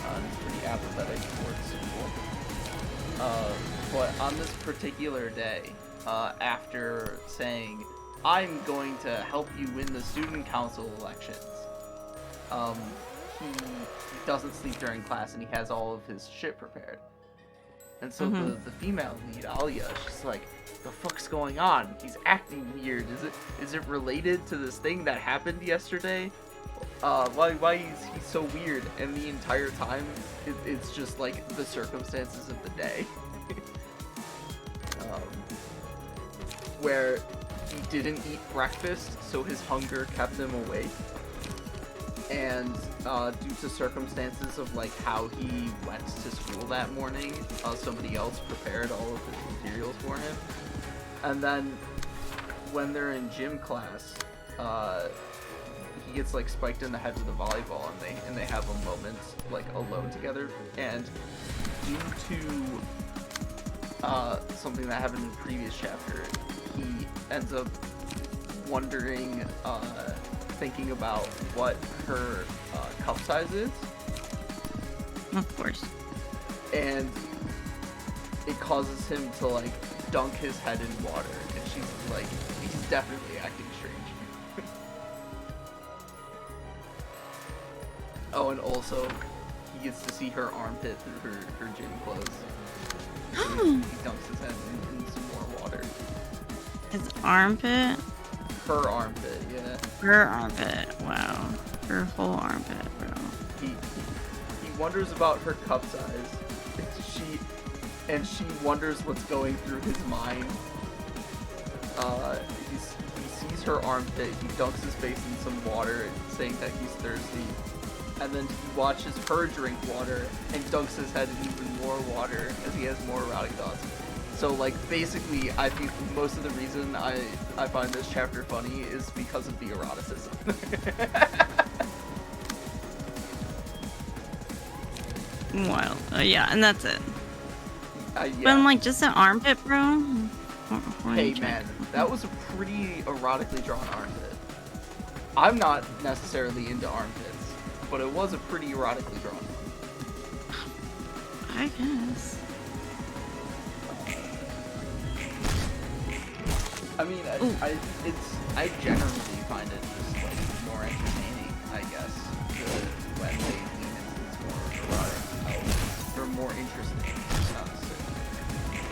And he's pretty apathetic towards school. But on this particular day, after saying, "I'm going to help you win the student council elections," he doesn't sleep during class and he has all of his shit prepared. And so the female lead, Alia, she's like, "The fuck's going on? He's acting weird. Is it related to this thing that happened yesterday? Why is he so weird?" And the entire time, it's just like the circumstances of the day. Where he didn't eat breakfast, so his hunger kept him awake. And due to circumstances of like how he went to school that morning, somebody else prepared all of his materials for him. And then when they're in gym class, he gets like spiked in the head with a volleyball, and they have a moment like alone together. And due to something that happened in the previous chapter, he ends up wondering, thinking about what her cup size is. Of course. And it causes him to like dunk his head in water, and she's like, he's definitely acting strange. Oh, and also he gets to see her armpit through her gym clothes. So he dunks his head in some more water. His armpit? Her armpit, yeah. Her armpit, wow. Her whole armpit, bro. He wonders about her cup size. She wonders what's going through his mind. He sees her armpit, he dunks his face in some water, saying that he's thirsty. And then he watches her drink water and dunks his head in even more water as he has more erotic thoughts. So, like, basically, I think most of the reason I find this chapter funny is because of the eroticism. Wild. Yeah, and that's it. Yeah. But I'm like, just an armpit, bro? Hey, man, that was a pretty erotically drawn armpit. I'm not necessarily into armpits, but it was a pretty erotically drawn one. I guess. I mean, I generally find it just like more entertaining, I guess, when they lean into this more erotic, or more interesting. Not necessarily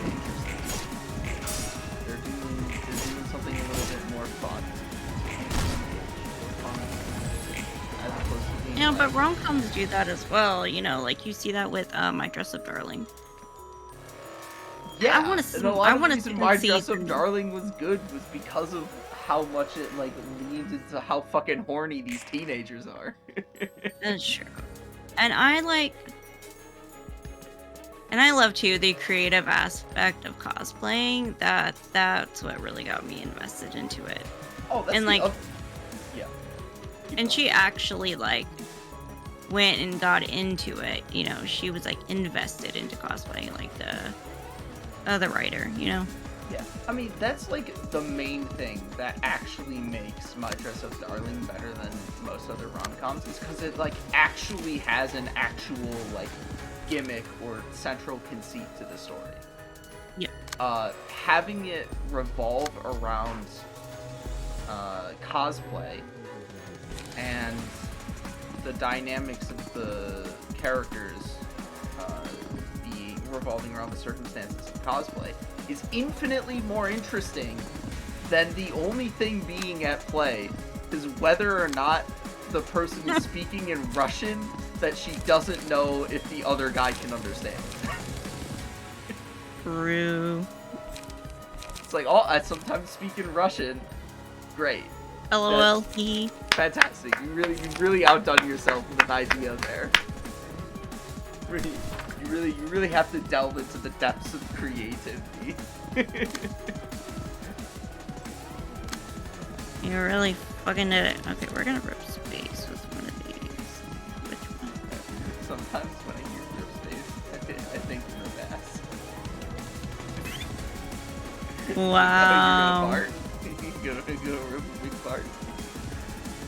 interesting. They're doing something a little bit more fun. As opposed to being, Yeah, like, but rom-coms do that as well, you know, like you see that with My Dress Up Darling. Yeah, I wanna and a lot of the see reason My the Dress Up season. Darling was good was because of how much it like leans into how fucking horny these teenagers are. That's true. And I love too the creative aspect of cosplaying. That's what really got me invested into it. Oh, that's And the like, yeah. Keep and going. she actually like went and got into it. You know, she was like invested into cosplaying, like the writer. You know. Yeah, I mean, that's like the main thing that actually makes My Dress Up Darling better than most other rom-coms is because it like actually has an actual like gimmick or central conceit to the story. Yeah. Having it revolve around cosplay and the dynamics of the characters be revolving around the circumstances of cosplay is infinitely more interesting than the only thing being at play is whether or not the person is speaking in Russian that she doesn't know if the other guy can understand. True. It's like, oh, I sometimes speak in Russian. Great. LOL. Fantastic. You really outdone yourself with an idea there. You really have to delve into the depths of creativity. You really fucking did it. Okay, we're gonna rip space with one of these. Which one? Sometimes when I hear your space, I think you're a bass. Wow. You're gonna rip a big fart.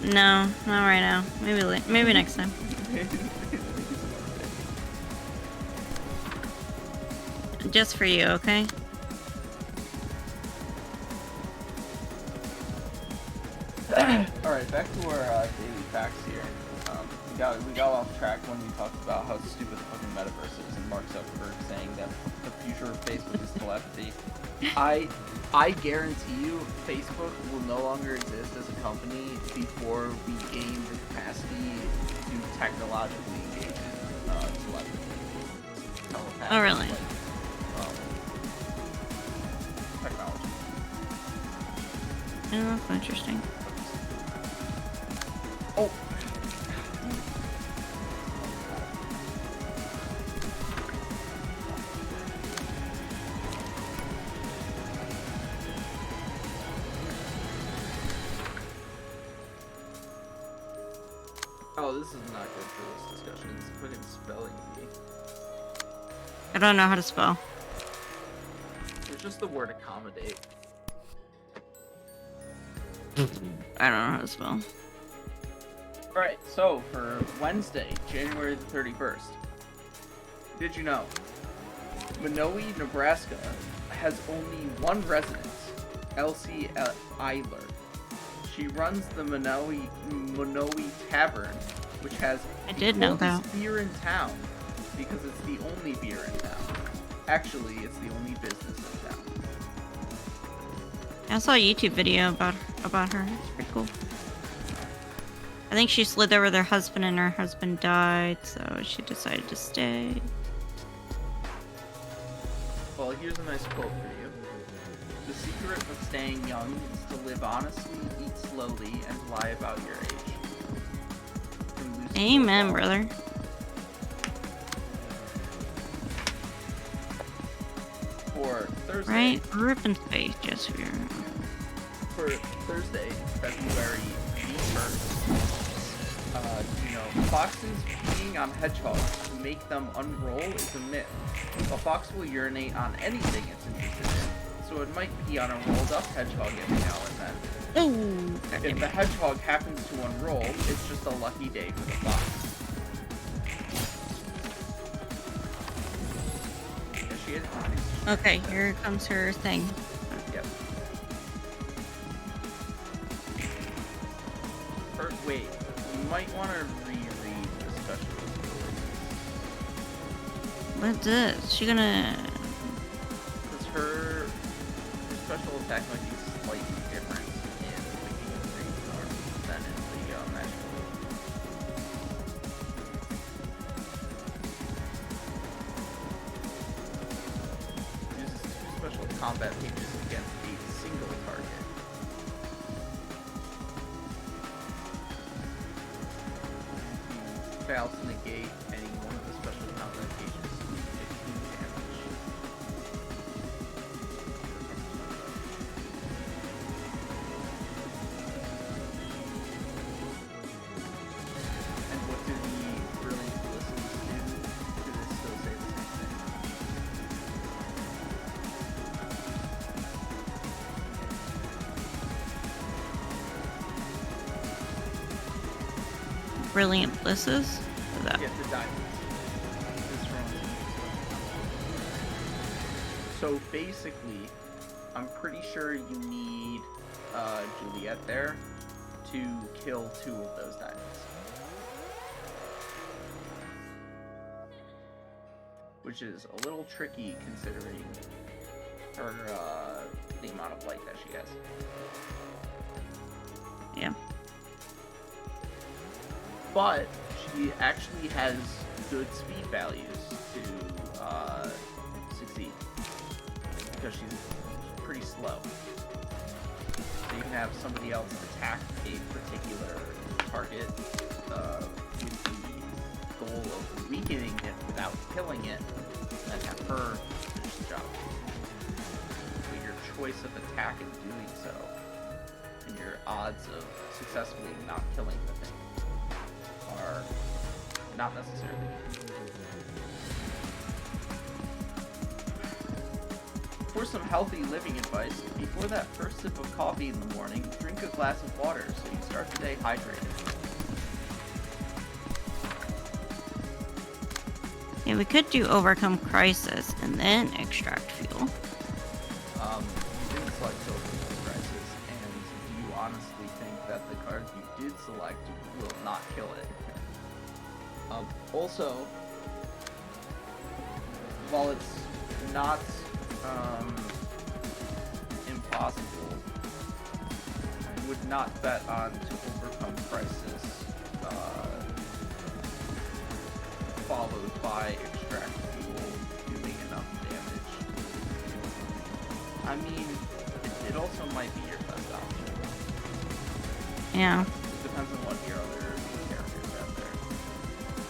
No, not right now. Maybe next time. Just for you, okay? Alright, back to our daily facts here. We got off track when we talked about how stupid the fucking metaverse is and Mark Zuckerberg saying that the future of Facebook is telepathy. I guarantee you Facebook will no longer exist as a company before we gain the capacity to technologically engage in telepathy. Telepathy, Oh, really? Technology. Oh, that's interesting. Oh! Oh, this is not good for this discussion. It's fucking spelling bee. I don't know how to spell. There's just the word accommodate. I don't know how to spell. Alright, so for Wednesday, January the 31st, did you know Minowi, Nebraska has only one resident, Elsie Eiler. She runs the Minowi Tavern, which has I the did know oldest that. beer in town because it's the only beer in town. Actually, it's the only business in town. I saw a YouTube video about her. It's pretty cool. I think she slid there with her husband and her husband died, so she decided to stay. Well, here's a nice quote for you. The secret of staying young is to live honestly, eat slowly, and lie about your age. From Lucy Amen, Ball. brother. For Thursday, Right? Ripping space just for your... for Thursday, February 1st, foxes peeing on hedgehogs to make them unroll is a myth. A fox will urinate on anything it's interested in, so it might pee on a rolled up hedgehog every now and then. Oh! If the hedgehog happens to unroll, it's just a lucky day for the fox. Yeah, she is. Okay, here comes her thing. Yep. Wait, you might want to reread the special abilities. What's this? She gonna... Because her special attack might be slightly different in the King of Green North than in the magical. Uses 2 special combat pages against a single target. fail to negate any one of the special combat gauges. 15 damage. And what do the brilliant listens do? Do they still say the same thing? Brilliant blisses? What is that? Get the diamonds. This round. So basically, I'm pretty sure you need Juliet there to kill 2 of those diamonds. Which is a little tricky considering her the amount of light that she has. Yeah. But she actually has good speed values to succeed because she's pretty slow. So you can have somebody else attack a particular target with the goal of weakening it without killing it, and have her finish the job. But your choice of attack in doing so, and your odds of successfully not killing the thing, are not necessarily. For some healthy living advice, before that first sip of coffee in the morning, drink a glass of water so you start the day hydrated. Yeah, we could do overcome crisis and then extract fuel. You didn't select overcome crisis, and do you honestly think that the card you did select will not kill it? Also, while it's not impossible, I would not bet on to overcome crisis followed by extract fuel doing enough damage. I mean, it also might be your best option. Yeah. It depends on what your other characters have there.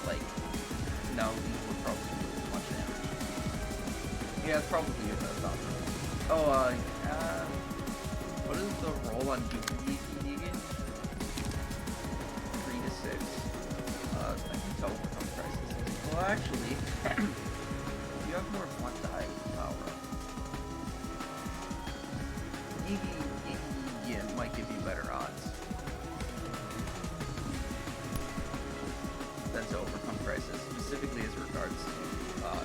Like, no, these would probably do as much damage. Yeah, it's probably your best option. Oh, what is the roll on DD again? 3 to 6. I can tell overcome crisis. Well, actually, you have more blunt die power. DD might give you better odds than to overcome crisis, specifically as regards to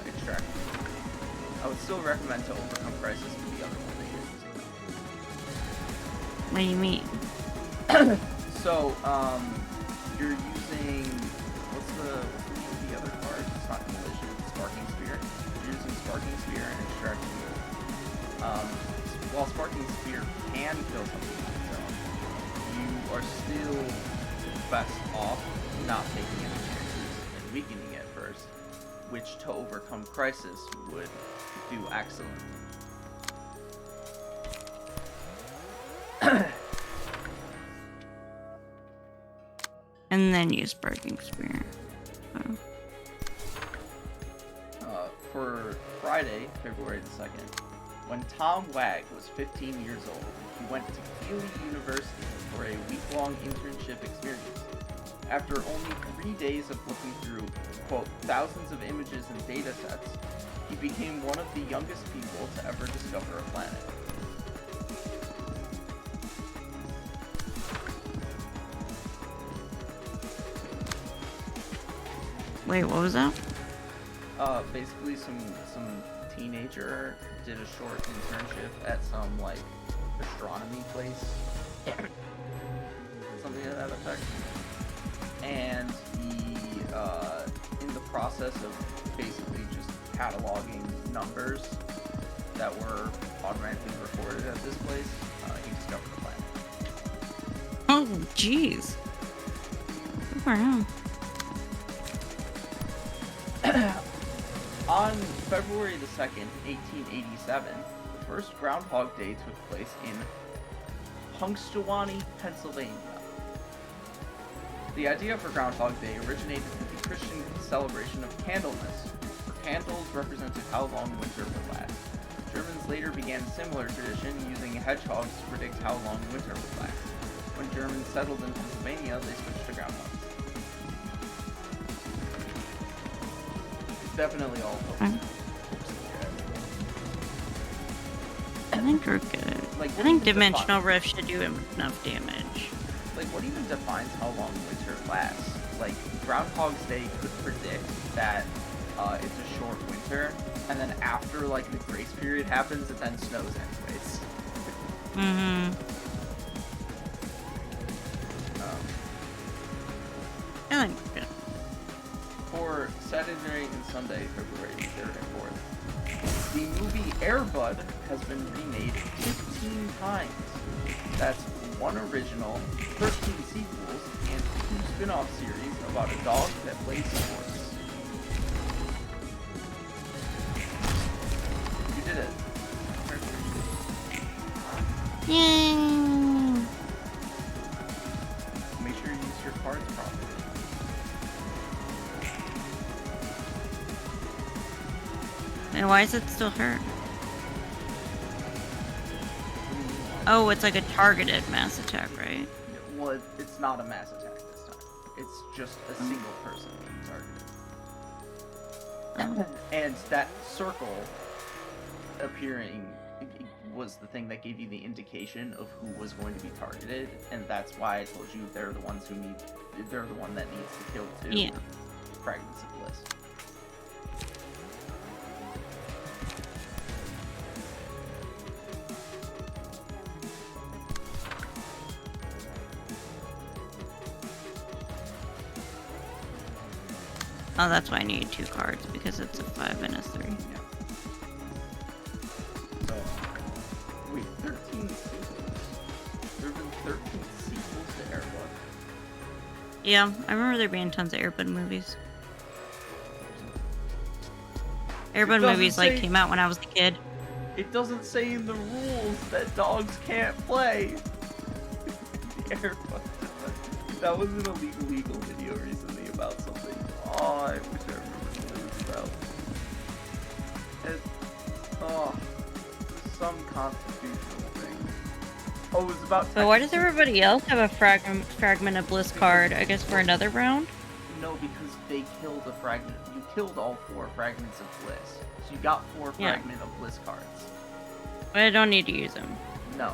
extract. I would still recommend to overcome crisis to the other one that you're using. What do you mean? So, you're using what's the name of the other card? It's not collision, it's Sparking Spear. You're using Sparking Spear and extract fuel. While Sparking Spear can kill something on its own, you are still best off not taking any chances and weakening it first, which to overcome crisis would do excellent. And then use Sparking Spear. Oh. For Friday, February the 2nd, when Tom Wag was 15 years old, he went to Keele University for a week-long internship experience. After only 3 days of looking through, quote, thousands of images and data sets, he became one of the youngest people to ever discover a planet. Wait, what was that? Basically some teenager did a short internship at some, like, astronomy place. Something to that effect. And he, in the process of basically just cataloging numbers that were automatically recorded at this place, he discovered the planet. Oh, jeez. Good for him. On February the 2nd, 1887, the first Groundhog Day took place in Punxsutawney, Pennsylvania. The idea for Groundhog Day originated with the Christian celebration of Candlemas, where candles represented how long winter would last. Germans later began a similar tradition, using hedgehogs to predict how long winter would last. When Germans settled in Pennsylvania, they switched to groundhogs. It's definitely all hoax. I think we're good. Like, I think Dimensional Rift should do enough damage. Like, what even defines how long winter lasts? Like, Groundhog's Day could predict that it's a short winter, and then after, like, the grace period happens, it then snows anyways. I think we're good. For Saturday and Sunday, February 3rd and 4th, the movie Air Bud has been remade 15 times. That's 1 original, 13 sequels, and 2 spin-off series about a dog that plays sports. You did it. Yay! Make sure you use your cards properly. And why is it still hurt? Oh, it's like a targeted mass attack, right? Well, it's not a mass attack this time. It's just a single person being targeted. And that circle appearing was the thing that gave you the indication of who was going to be targeted, and that's why I told you they're the ones who need. They're the one that needs to kill too. Yeah. Fragments of Bliss. Oh, that's why I need 2 cards, because it's a 5 and a 3. Yeah. So, wait, 13 sequels? There have been 13 sequels to Air Bud. Yeah, I remember there being tons of Air Bud movies. Air Bud doesn't movies, say- like, came out when I was a kid. It doesn't say in the rules that dogs can't play. The Air Bud. That was in a legal video recently about something. Oh, I wish I remembered what it was about. Some constitutional thing. Oh, it was about. But why does everybody else have a fragment of Bliss card? I guess for another round? No, because they killed a fragment. You killed all 4 fragments of Bliss. So you got 4 Yeah. fragment of Bliss cards. But I don't need to use them. No.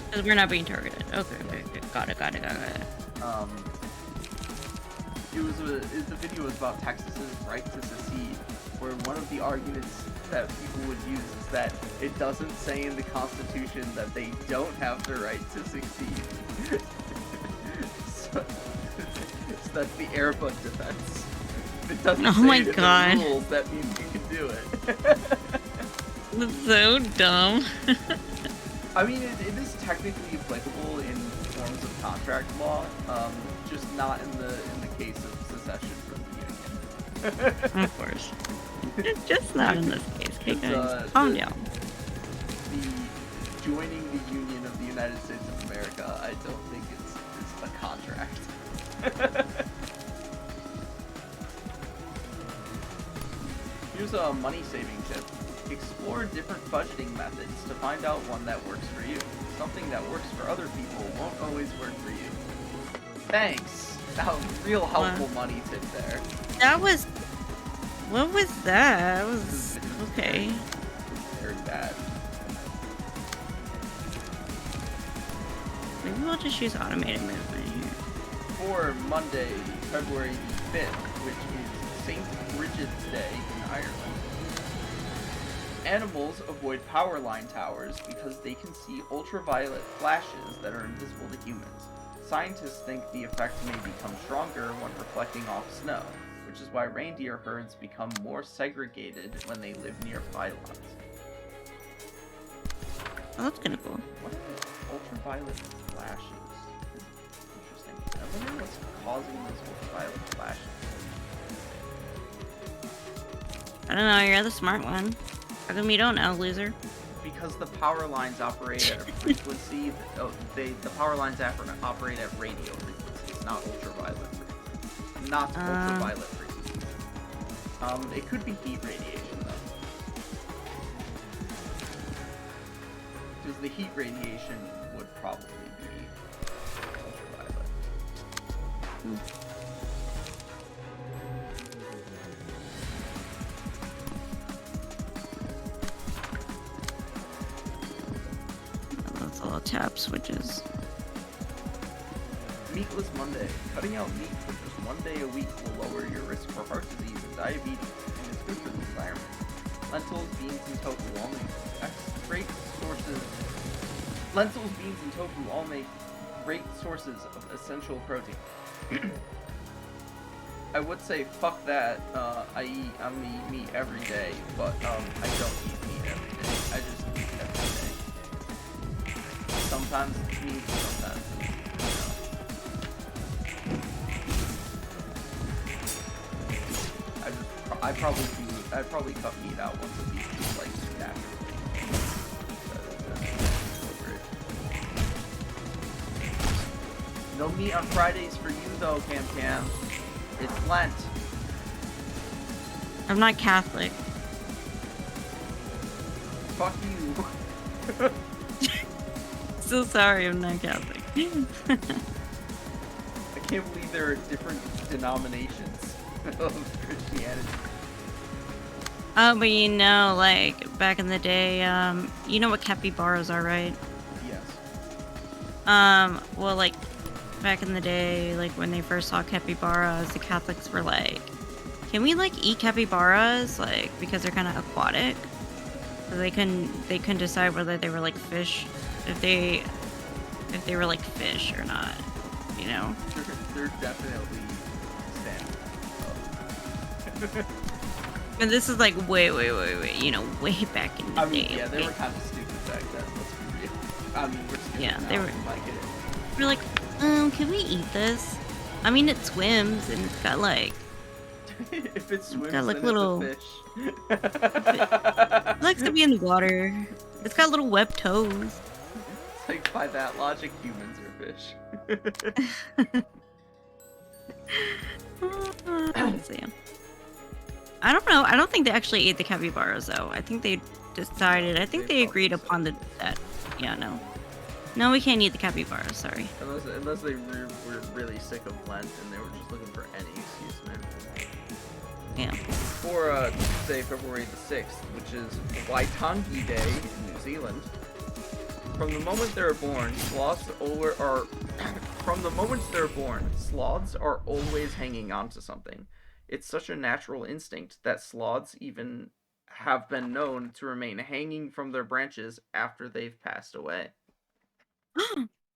Because we're not being targeted. Okay. Got it. The video was about Texas's right to secede, where one of the arguments that people would use is that it doesn't say in the Constitution that they don't have the right to succeed. so that's the Air Bud defense. If it doesn't say it in the rules, that means you can do it. That's so dumb. I mean, it is technically applicable in forms of contract law, just not in the case of secession from the Union. Of course. Just not in this case. Okay, guys, calm down. The joining the Union of the United States of America, I don't think it's a contract. Here's a money-saving tip. Explore different budgeting methods to find out one that works for you. Something that works for other people won't always work for you. Thanks. That was real helpful money tip there. That was... What was that? That was... Okay. Very bad. Maybe we'll just use automated movement here. For Monday, February 5th, which is St. Bridget's Day in Ireland. Animals avoid power line towers because they can see ultraviolet flashes that are invisible to humans. Scientists think the effect may become stronger when reflecting off snow, which is why reindeer herds become more segregated when they live near pylons. Oh, that's kind of cool. What are ultraviolet flashes? Interesting. I wonder what's causing those ultraviolet flashes. I don't know, you're the smart one. How come you don't know, loser? Because the power lines operate at a frequency, the power lines operate at radio frequencies, not ultraviolet. Not ultraviolet frequencies. It could be heat radiation though, because the heat radiation would probably be ultraviolet. That's all tab switches. Meatless Monday. Cutting out meat for just 1 day a week will lower your risk for heart disease and diabetes, and it's good for the environment. Lentils, beans, and tofu all make great sources. Lentils, beans, and tofu all make great sources of essential protein. I would say fuck that. I eat meat every day, but I don't eat meat every day. I just eat every day. Sometimes it's meat, sometimes it's, I'd probably cut meat out once a week, just like naturally. No meat on Fridays for you though, CamCam. It's Lent. I'm not Catholic. Fuck you. So sorry, I'm not Catholic. I can't believe there are different denominations of Christianity. But you know, like, back in the day, you know what capybaras are, right? Yes. Well, like, back in the day, like, when they first saw capybaras, the Catholics were like, can we, like, eat capybaras? Like, because they're kind of aquatic. So they couldn't decide whether they were, like, fish, if they were, like, fish or not, you know? They're definitely standard. And this is like way, you know, way back in the day. Yeah, they were kind of stupid back then. Let's be real. I mean, we're stupid now. They were. Like it. We're like, can we eat this? I mean, it swims and it's got like. If it swims, got, like, then little- it's a fish. It likes to be in the water. It's got little webbed toes. It's like, by that logic, humans are fish. So, yeah. I don't know. I don't think they actually ate the capybaras though. I think they decided. I think they agreed upon that. Yeah, no. No, we can't eat the capybaras. Sorry. Unless they were really sick of Lent and they were just looking for any excuse, man. Yeah. For Tuesday, February the 6th, which is Waitangi Day in New Zealand. From the moment they're born, sloths are always hanging on to something. It's such a natural instinct that sloths even have been known to remain hanging from their branches after they've passed away.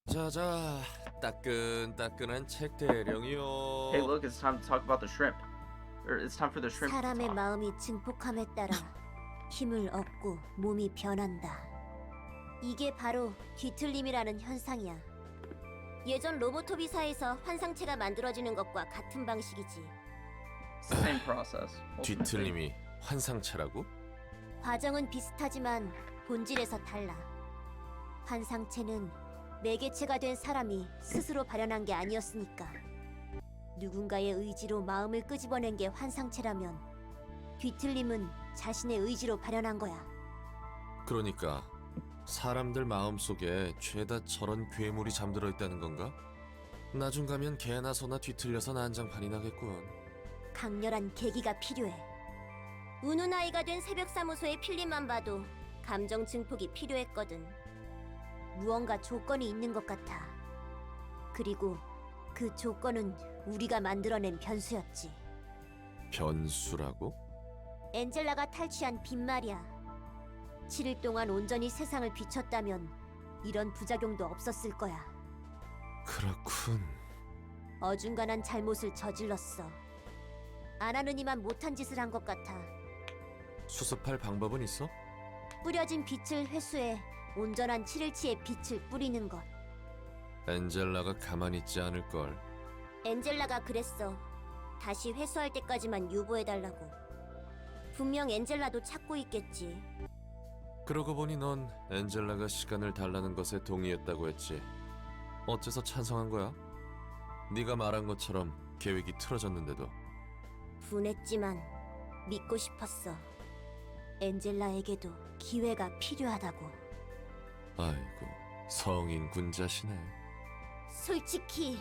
자자, 따끈따끈한 책 대령이요. Hey, look, it's time to talk about the shrimp. Or it's time for the shrimp to 사람의 talk. 마음이 증폭함에 따라 힘을 얻고 몸이 변한다. 이게 바로 뒤틀림이라는 현상이야. 예전 로보토비사에서 환상체가 만들어지는 것과 같은 방식이지. Same process. 뒤틀림이 환상체라고? 과정은 비슷하지만 본질에서 달라. 환상체는 매개체가 된 사람이 스스로 발현한 게 아니었으니까. 누군가의 의지로 마음을 끄집어낸 게 환상체라면 뒤틀림은 자신의 의지로 발현한 거야. 그러니까 사람들 마음속에 죄다 저런 괴물이 잠들어 있다는 건가? 나중 가면 개나 소나 뒤틀려서 난장판이 나겠군. 강렬한 계기가 필요해. 우는 아이가 된 새벽사무소의 필름만 봐도 감정 증폭이 필요했거든. 무언가 조건이 있는 것 같아. 그리고 그 조건은 우리가 만들어낸 변수였지. 변수라고? 엔젤라가 탈취한 빈말이야. 7일 동안 온전히 세상을 비췄다면 이런 부작용도 없었을 거야. 그렇군. 어중간한 잘못을 저질렀어. 안 하는 이만 못한 짓을 한 것 같아. 수습할 방법은 있어? 뿌려진 빛을 회수해 온전한 7일치의 빛을 뿌리는 것. 엔젤라가 가만히 있지 않을걸. 엔젤라가 그랬어. 다시 회수할 때까지만 유보해달라고. 분명 엔젤라도 찾고 있겠지. 그러고 보니 넌 엔젤라가 시간을 달라는 것에 동의했다고 했지. 어째서 찬성한 거야? 네가 말한 것처럼 계획이 틀어졌는데도 분했지만 믿고 싶었어. 엔젤라에게도 기회가 필요하다고. 아이고 성인 군자시네. 솔직히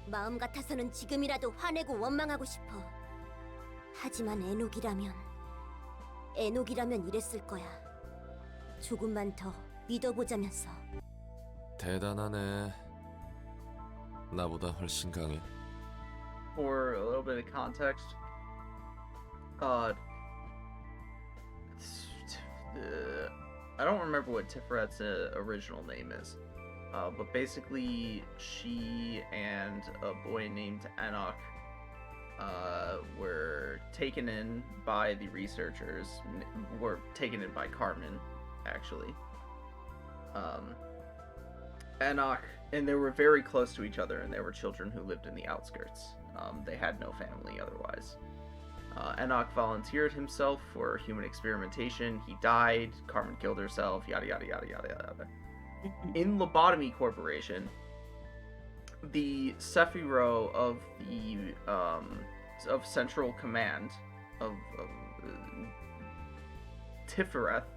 마음 같아서는 지금이라도 화내고 원망하고 싶어. 하지만 에녹이라면 이랬을 거야. 조금만 더 믿어보자면서. 대단하네. 나보다 훨씬 강해. For a little bit of context, I don't remember what Tifret's original name is, but basically she and a boy named Enoch were taken in by the researchers, were taken in by Carmen, actually. Enoch, and they were very close to each other, and they were children who lived in the outskirts. They had no family otherwise. Enoch volunteered himself for human experimentation. He died. Carmen killed herself. Yada yada yada yada yada. In Lobotomy Corporation, the Sephiro of the of Central Command of Tifereth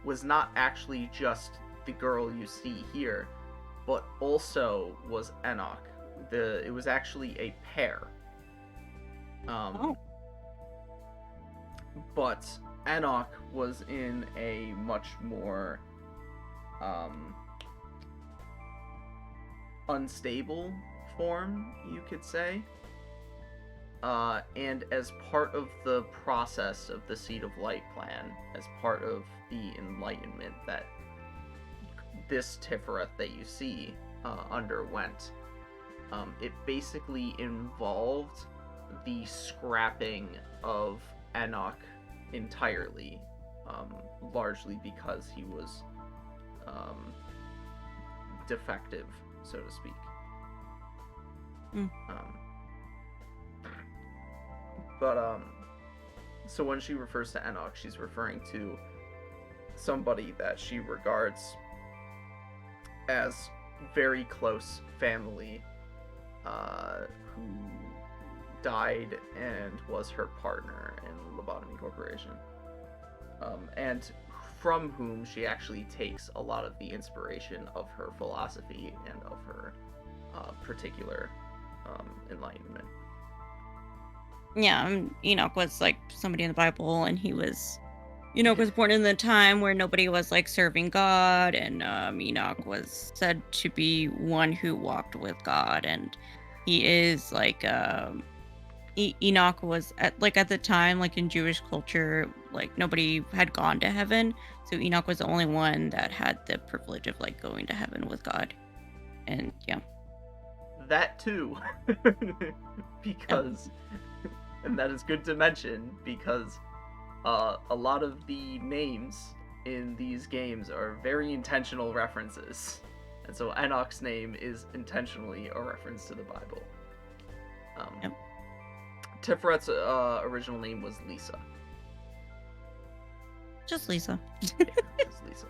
was not actually just the girl you see here, but also was Enoch. It was actually a pair. But Enoch was in a much more unstable form, you could say. And as part of the process of the Seed of Light plan, as part of the enlightenment that this Tifereth that you see underwent, it basically involved the scrapping of Enoch entirely, largely because he was defective, so to speak. So when she refers to Enoch, she's referring to somebody that she regards as very close family, who died and was her partner in Lobotomy Corporation, and from whom she actually takes a lot of the inspiration of her philosophy and of her particular enlightenment. Yeah, Enoch was like somebody in the Bible, and Enoch was born in the time where nobody was like serving God, and Enoch was said to be one who walked with God, and he is like Enoch was at the time, like in Jewish culture, like nobody had gone to heaven, so Enoch was the only one that had the privilege of like going to heaven with God, and yeah. That too, because, and that is good to mention, because a lot of the names in these games are very intentional references, and so Enoch's name is intentionally a reference to the Bible. Yep. Tiferet's original name was Lisa. Just Lisa. Yeah, just Lisa.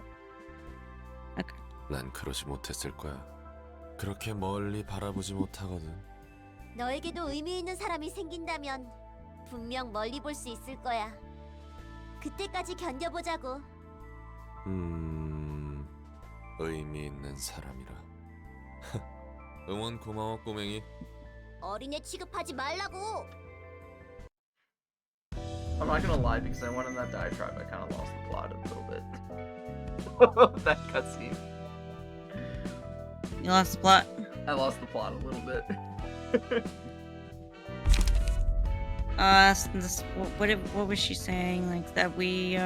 난 그러지 못했을 거야. 그렇게 멀리 바라보지 못하거든. 너에게도 의미 있는 사람이 생긴다면 분명 멀리 볼 수 있을 거야. 그때까지 견뎌보자고. 의미 있는 사람이라. 응원 고마워 꼬맹이. 어린애 취급하지 말라고. I'm not gonna lie, because I went on that diatribe, I kind of lost the plot a little bit. That cutscene. You lost the plot. I lost the plot a little bit. What was she saying? Like that we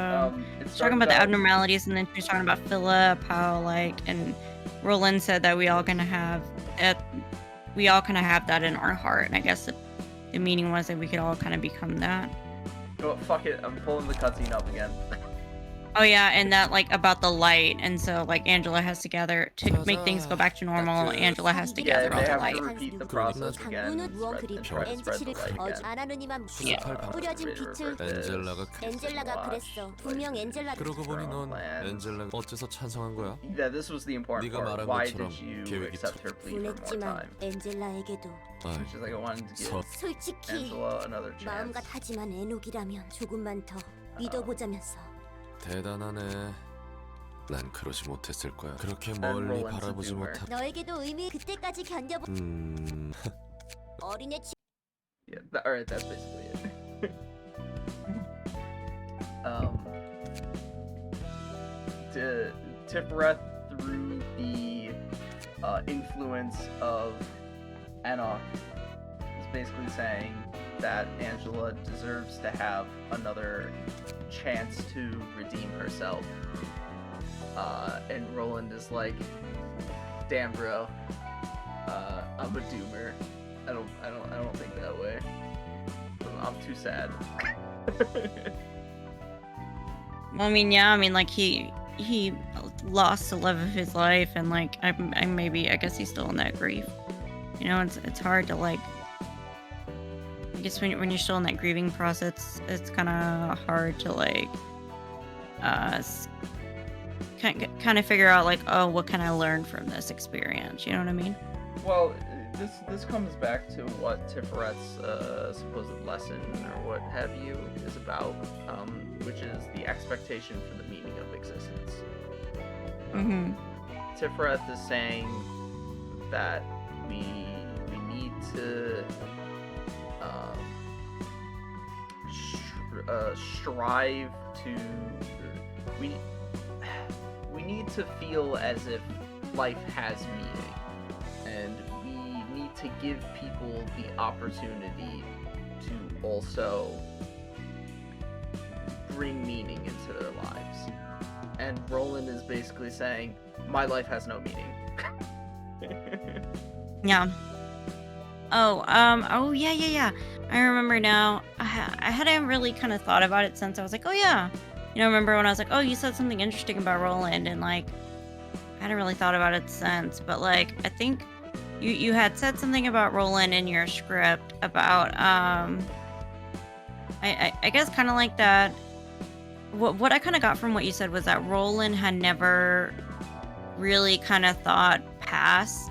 It's talking about the abnormalities, and then she was talking about Philip, how like, and Roland said that we all kind of have that in our heart, and I guess the meaning was that we could all kind of become that. Oh, fuck it, I'm pulling the cutscene up again. Oh yeah, and that like about the light, and so like Angela has to gather to make things go back to normal. Angela has to Yeah, gather all they the have light. to repeat the process again and try to spread the light again. 아나누니만 수습할 방법. 뿌려진 빛을 엔젤라가 엔젤라가 그랬어. 분명 엔젤라. 그러고 보니 넌 엔젤라가 어째서 찬성한 거야? Yeah, this was the important 네가 part. 말한 Why 것처럼 did you 계획이 accept her plea for more 분했지만 time? 엔젤라에게도 She's like, I wanted to give 솔직히 Angela another chance. 마음같하지만 에녹이라면 조금만 더 믿어보자면서. 대단하네. 난 그러지 못했을 거야. 그렇게 And 멀리 Roland's a 바라보지 doomer. 못한. 너에게도 의미 그때까지 견뎌보. 어린애 치. Yeah, alright, that's basically it. Tiferet, through the influence of Enoch, is basically saying that Angela deserves to have another chance to redeem herself. And Roland is like, "Damn, bro, I'm a doomer. I don't think that way. I'm too sad." Well, I mean, yeah, I mean, like he lost the love of his life, and like I guess he's still in that grief. You know, it's hard to like. I guess when you're still in that grieving process, it's kind of hard to like, kind of figure out like, oh, what can I learn from this experience? You know what I mean? Well, this comes back to what Tiferet's supposed lesson or what have you is about, which is the expectation for the meaning of existence. Tiferet is saying that we need to strive to we need to feel as if life has meaning, and we need to give people the opportunity to also bring meaning into their lives. And Roland is basically saying, my life has no meaning. Yeah. Oh, yeah. I remember now. I hadn't really kind of thought about it since I was like, oh yeah. You know, remember when I was like, oh, you said something interesting about Roland, and like, I hadn't really thought about it since. But like, I think you had said something about Roland in your script about I guess kind of like that. What I kind of got from what you said was that Roland had never really kind of thought past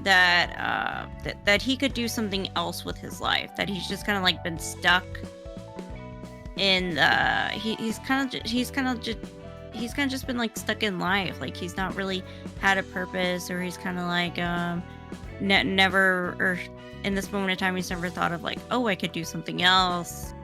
that that he could do something else with his life, that he's just kind of like been stuck in he's kind of just been like stuck in life, like he's not really had a purpose, or he's kind of like never, or in this moment in time he's never thought of like, oh, I could do something else,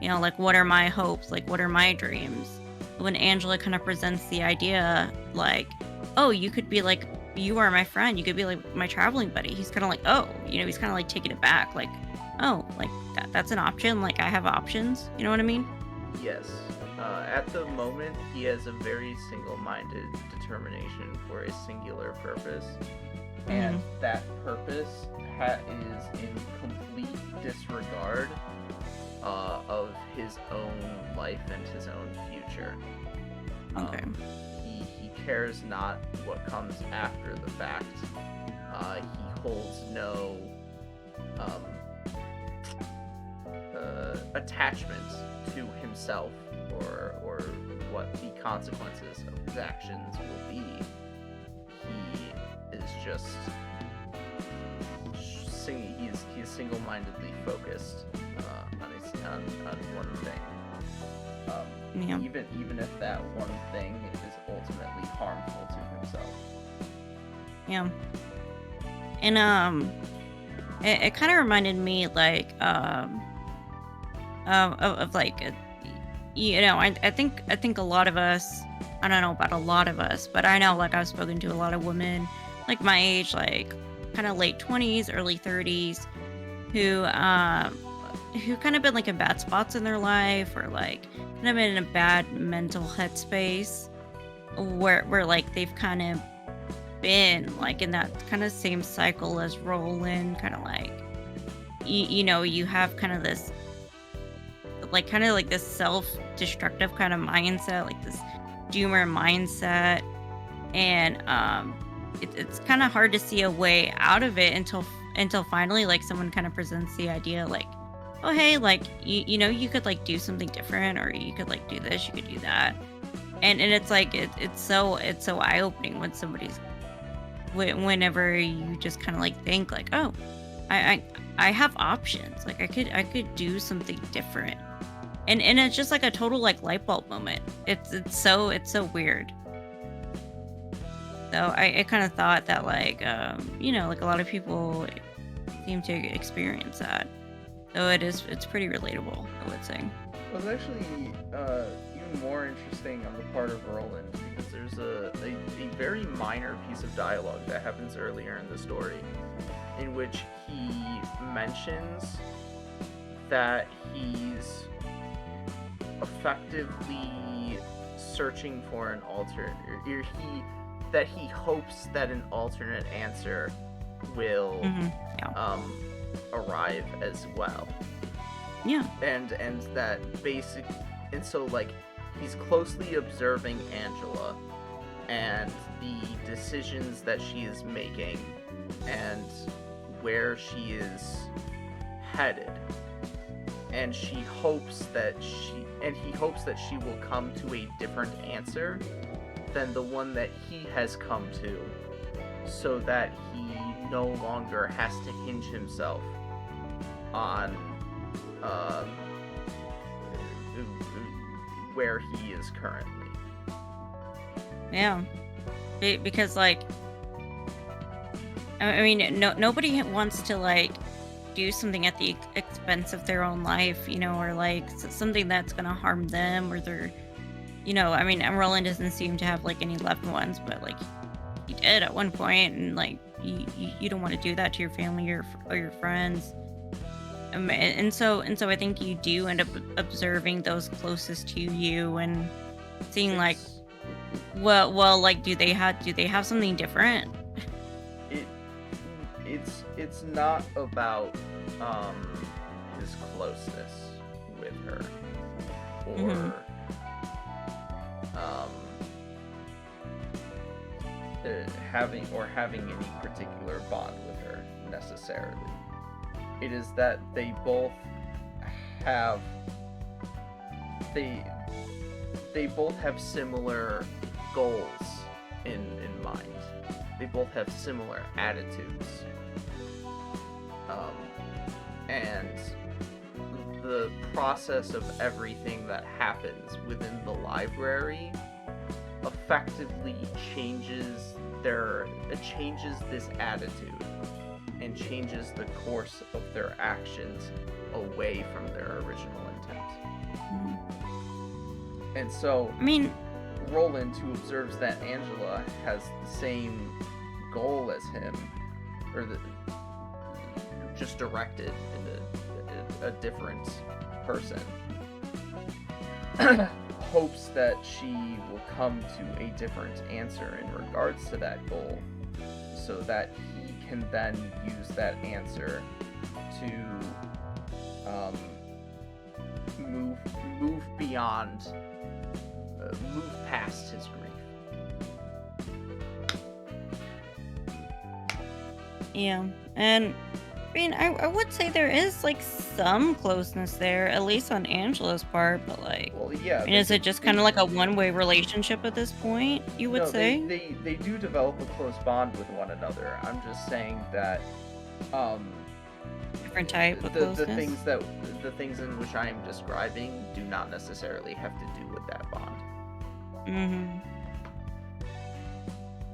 you know, like what are my hopes, like what are my dreams. When Angela kind of presents the idea like, oh, you could be like, you are my friend, you could be like my traveling buddy, he's kind of like, oh, you know, he's kind of like taking it back, like, oh, like that's an option, like I have options, you know what I mean? Yes. At the moment, he has a very single-minded determination for a singular purpose, and that purpose is in complete disregard of his own life and his own future. Okay. He cares not what comes after the fact. He holds no attachment to himself or what the consequences of his actions will be. He is just he's single-mindedly focused on one thing. Yeah. Even if that one thing is ultimately harmful to himself. Yeah. And it kind of reminded me like of like you know, I think a lot of us, I don't know about a lot of us, but I know like I've spoken to a lot of women like my age, like kind of late 20s, early 30s, who kind of been like in bad spots in their life, or like kind of been in a bad mental headspace, where like they've kind of been like in that kind of same cycle as Roland, kind of like you know, you have kind of this like kind of like this self-destructive kind of mindset, like this doomer mindset, and it's kind of hard to see a way out of it until finally like someone kind of presents the idea like, oh hey, like you know, you could like do something different, or you could like do this, you could do that, and it's like it's so eye-opening when whenever you just kind of like think like, oh, I have options, like I could do something different, and it's just like a total like light bulb moment. It's so weird. So I kind of thought that like you know, like a lot of people seem to experience that. So it's pretty relatable, I would say. It was actually even more interesting on the part of Roland, because there's a very minor piece of dialogue that happens earlier in the story in which he mentions that he's effectively searching for an alternate, or that he hopes that an alternate answer will arrive as well. Yeah. And that basic, and so like he's closely observing Angela and the decisions that she is making and where she is headed, and he hopes that she will come to a different answer than the one that he has come to, so that he no longer has to hinge himself on where he is currently. Yeah, because like, I mean, nobody wants to like do something at the expense of their own life, you know, or like something that's gonna harm them or their, you know. I mean, Roland doesn't seem to have like any loved ones, but like he did at one point, and like you don't want to do that to your family or your friends. And so I think you do end up observing those closest to you and seeing like, well, like do they have something different? It's not about his closeness with her, or having any particular bond with her necessarily. It is that they both have similar goals in mind. They both have similar attitudes. And the process of everything that happens within the library effectively changes this attitude and changes the course of their actions away from their original intent. Mm-hmm. And so, I mean, Roland, who observes that Angela has the same goal as him, or just directed in a different person, hopes that she will come to a different answer in regards to that goal, so that he can then use that answer to move beyond, move past his grief. Yeah, and I mean, I would say there is like some closeness there, at least on Angela's part, but like, Well, yeah. I mean, is it just kind of like a one-way relationship at this point, you would say? They do develop a close bond with one another. I'm just saying that Different type of closeness. the things in which I am describing do not necessarily have to do with that bond. Mm-hmm.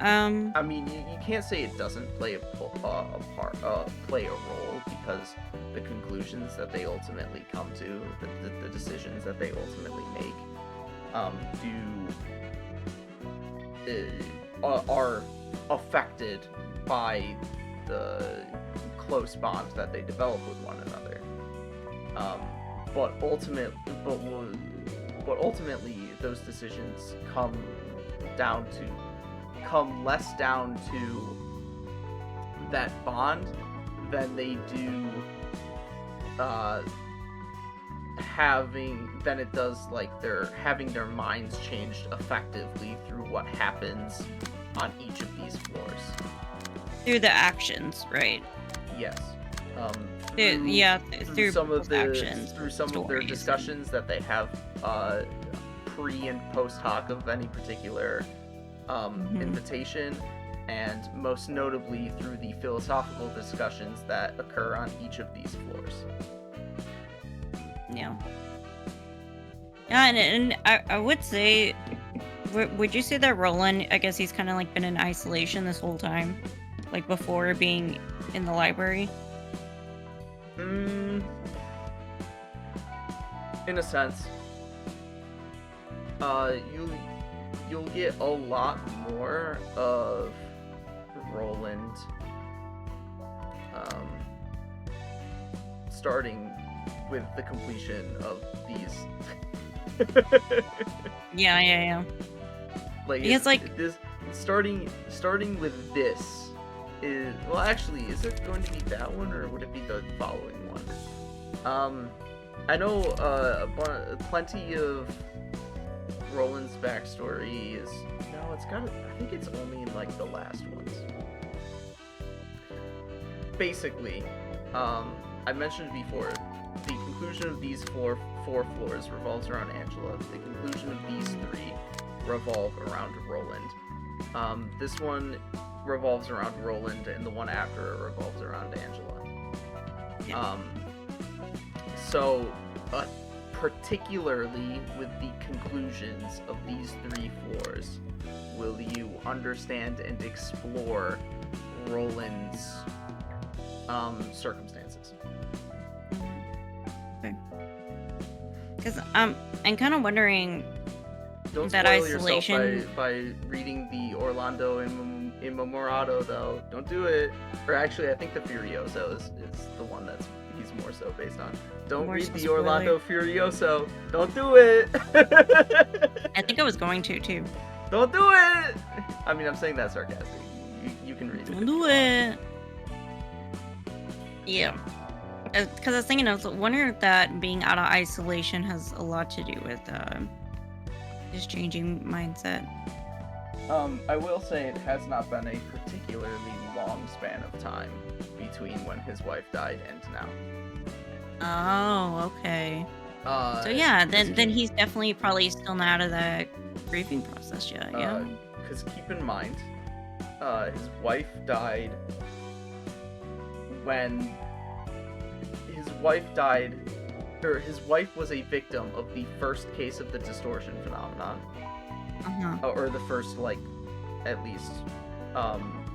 I mean, you can't say it doesn't play a role, because the conclusions that they ultimately come to, the decisions that they ultimately make, are affected by the close bond that they develop with one another. But ultimately, those decisions come less down to that bond than they do than it does like they're having their minds changed effectively through what happens on each of these floors. Through the actions, right? Yes. Through some of the actions, through some of their discussions that they have pre and post hoc of any particular invitation, and most notably through the philosophical discussions that occur on each of these floors. Yeah. Yeah, and I would say, would you say that Roland, I guess he's kind of like been in isolation this whole time, like before being in the library? In a sense. You'll get a lot more of Roland starting with the completion of these. Yeah. Like Because, like, this starting with this is, well, actually, is it going to be that one or would it be the following one? I know plenty of Roland's backstory is, no, it's got, I think it's only in like the last ones. Basically, I mentioned before, the conclusion of these four floors revolves around Angela. The conclusion of these three revolve around Roland. This one revolves around Roland, and the one after it revolves around Angela. Yeah. So, particularly with the conclusions of these three floors, will you understand and explore Roland's circumstances? Okay. Because I'm kind of wondering. Don't that spoil isolation yourself by reading the Orlando Innamorato, though. Don't do it. Or actually, I think the Furioso is the one that's he's more so based on. Don't More read so the spoiler. Orlando Furioso. Don't do it. I think I was going to too. Don't do it. I mean, I'm saying that sarcastic. You can read it. Don't do it. Yeah. Because I was thinking, I was wondering if that being out of isolation has a lot to do with his changing mindset. I will say it has not been a particularly long span of time between when his wife died and now. Oh, okay. So yeah, then he's definitely probably still not out of that grieving process yet. Yeah. Because keep in mind, his wife died when his wife was a victim of the first case of the distortion phenomenon. Or the first, like, at least,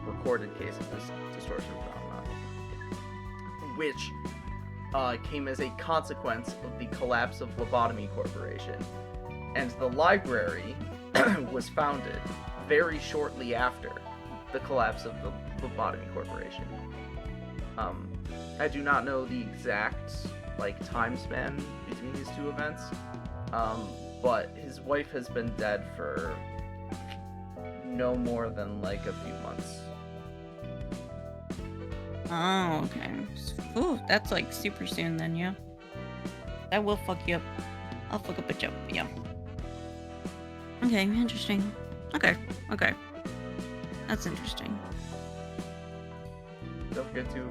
recorded case of this distortion phenomenon. Which, came as a consequence of the collapse of Lobotomy Corporation. And the library was founded very shortly after the collapse of the Lobotomy Corporation. I do not know the exact, like, time span between these two events, but his wife has been dead for no more than, like, a few months. Oh, okay. Ooh, that's like super soon then, yeah. That will fuck you up. I'll fuck up a jump, yeah. Okay, interesting. Okay. That's interesting. Don't forget to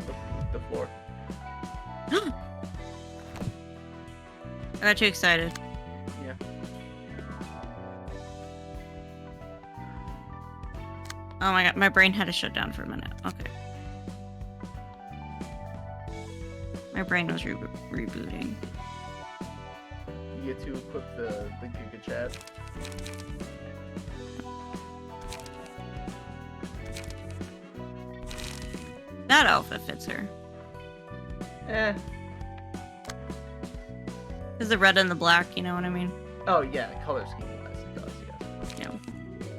the floor. I got you excited. Yeah. Oh my god, my brain had to shut down for a minute. Okay. My brain was rebooting. You get to equip the Giga Chat. That outfit fits her. Is the red and the black, you know what I mean? Oh yeah, color scheme wise it does, yes. Yeah.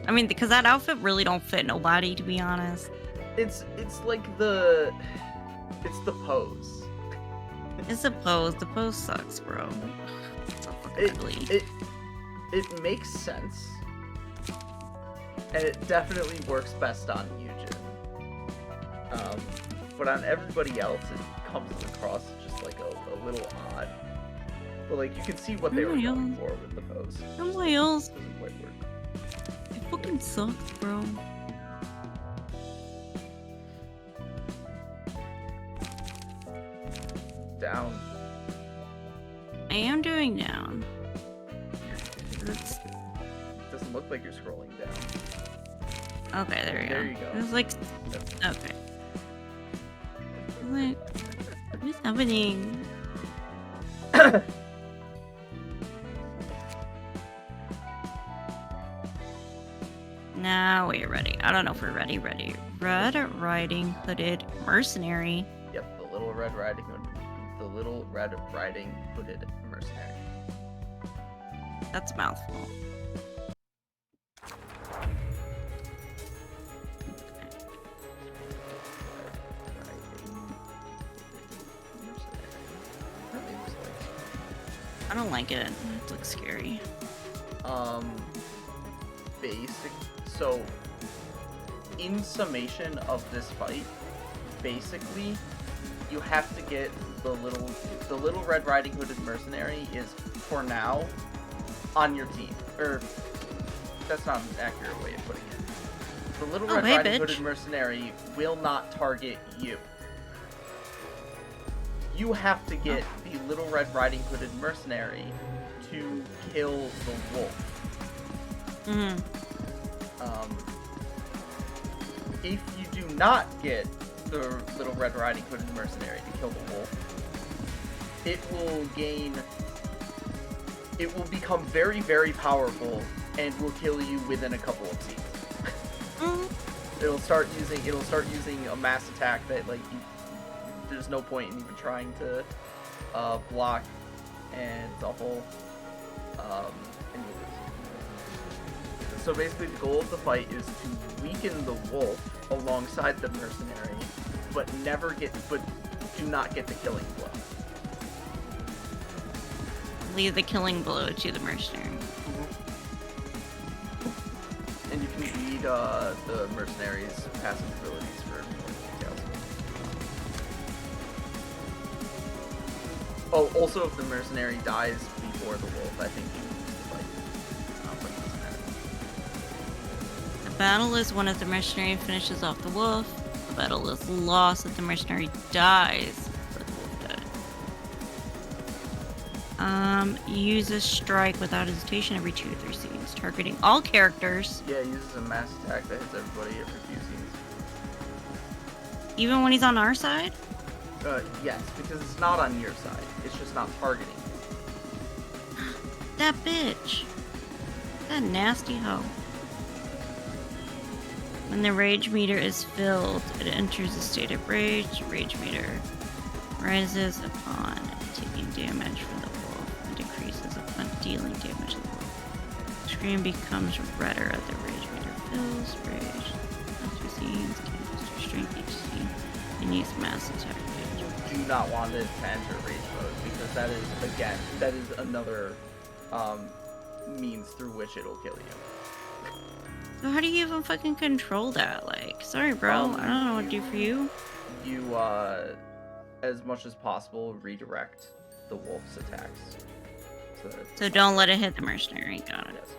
I mean, because that outfit really don't fit nobody, to be honest. It's like it's the pose. It's the pose. The pose sucks, bro. It's so fucking ugly. It makes sense. And it definitely works best on Yujin. But on everybody else, it comes across just like a little odd. But like you can see what they were going for with the pose. Somebody else. Doesn't quite work. It fucking sucks, bro. Down. I am doing down. It's... It doesn't look like you're scrolling down. Okay, there we go. There you go. It was like, okay. Like, what is happening? Now we're ready. I don't know if we're ready. Red Riding Hooded Mercenary. Yep, the Little Red Riding Hooded Mercenary. That's a mouthful. I don't like it. It looks scary. Basic. So, in summation of this fight, basically, you have to get the little Red Riding Hooded Mercenary is, for now, on your team. Or, that's not an accurate way of putting it. The Little Red Riding Hooded Mercenary will not target you. You have to get the Little Red Riding Hooded Mercenary to kill the wolf. Mm-hmm. If you do not get the Little Red Riding Hooded Mercenary to kill the wolf, it will become very, very powerful and will kill you within a couple of scenes. Mm-hmm. It'll start using a mass attack that there's no point in even trying to block, and it's awful. So basically the goal of the fight is to weaken the wolf alongside the mercenary, but do not get the killing blow. Leave the killing blow to the mercenary. And you can read the mercenary's passive abilities for more details. Oh, also if the mercenary dies before the wolf, I think you lose the fight. But it doesn't matter. The battle is when if the mercenary finishes off the wolf. The battle is lost if the mercenary dies. But the wolf died. Use a strike without hesitation every 2 to 3 scenes, targeting all characters. Yeah, it uses a mass attack that hits everybody every few scenes. Even when he's on our side? Yes, because it's not on your side. It's just not targeting you. That bitch. That nasty hoe. When the rage meter is filled, it enters a state of rage. Rage meter rises upon taking damage from the wolf and decreases upon dealing damage to the wolf. The screen becomes redder as the rage meter fills. Rage. After scenes, canvas to strength each scene, and use mass attack rage. Do not want it to enter rage mode because that is another means through which it'll kill you. So how do you even fucking control that? Like, sorry bro, I don't know what to do for you. You, as much as possible, redirect the wolf's attacks. So don't let it hit the mercenary, got it. Yes.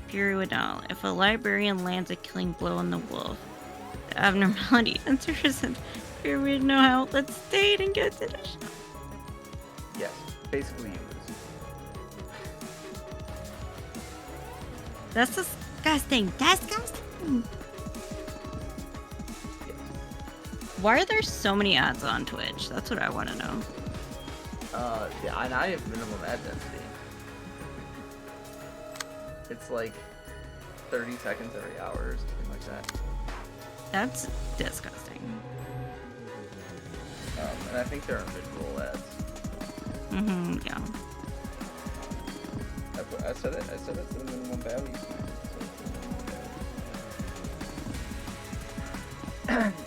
Fury Wadal. If a librarian lands a killing blow on the wolf, the abnormality enters and Fury would know how. Let's stay and get to the shot. Yes, basically you lose. That's disgusting. Disgusting. Yes. Why are there so many ads on Twitch? That's what I want to know. Yeah, and I have minimum ad density. It's like 30 seconds every hour or something like that. That's disgusting. And I think there are mid-roll ads. Mm-hmm, yeah. I said it to the minimum value.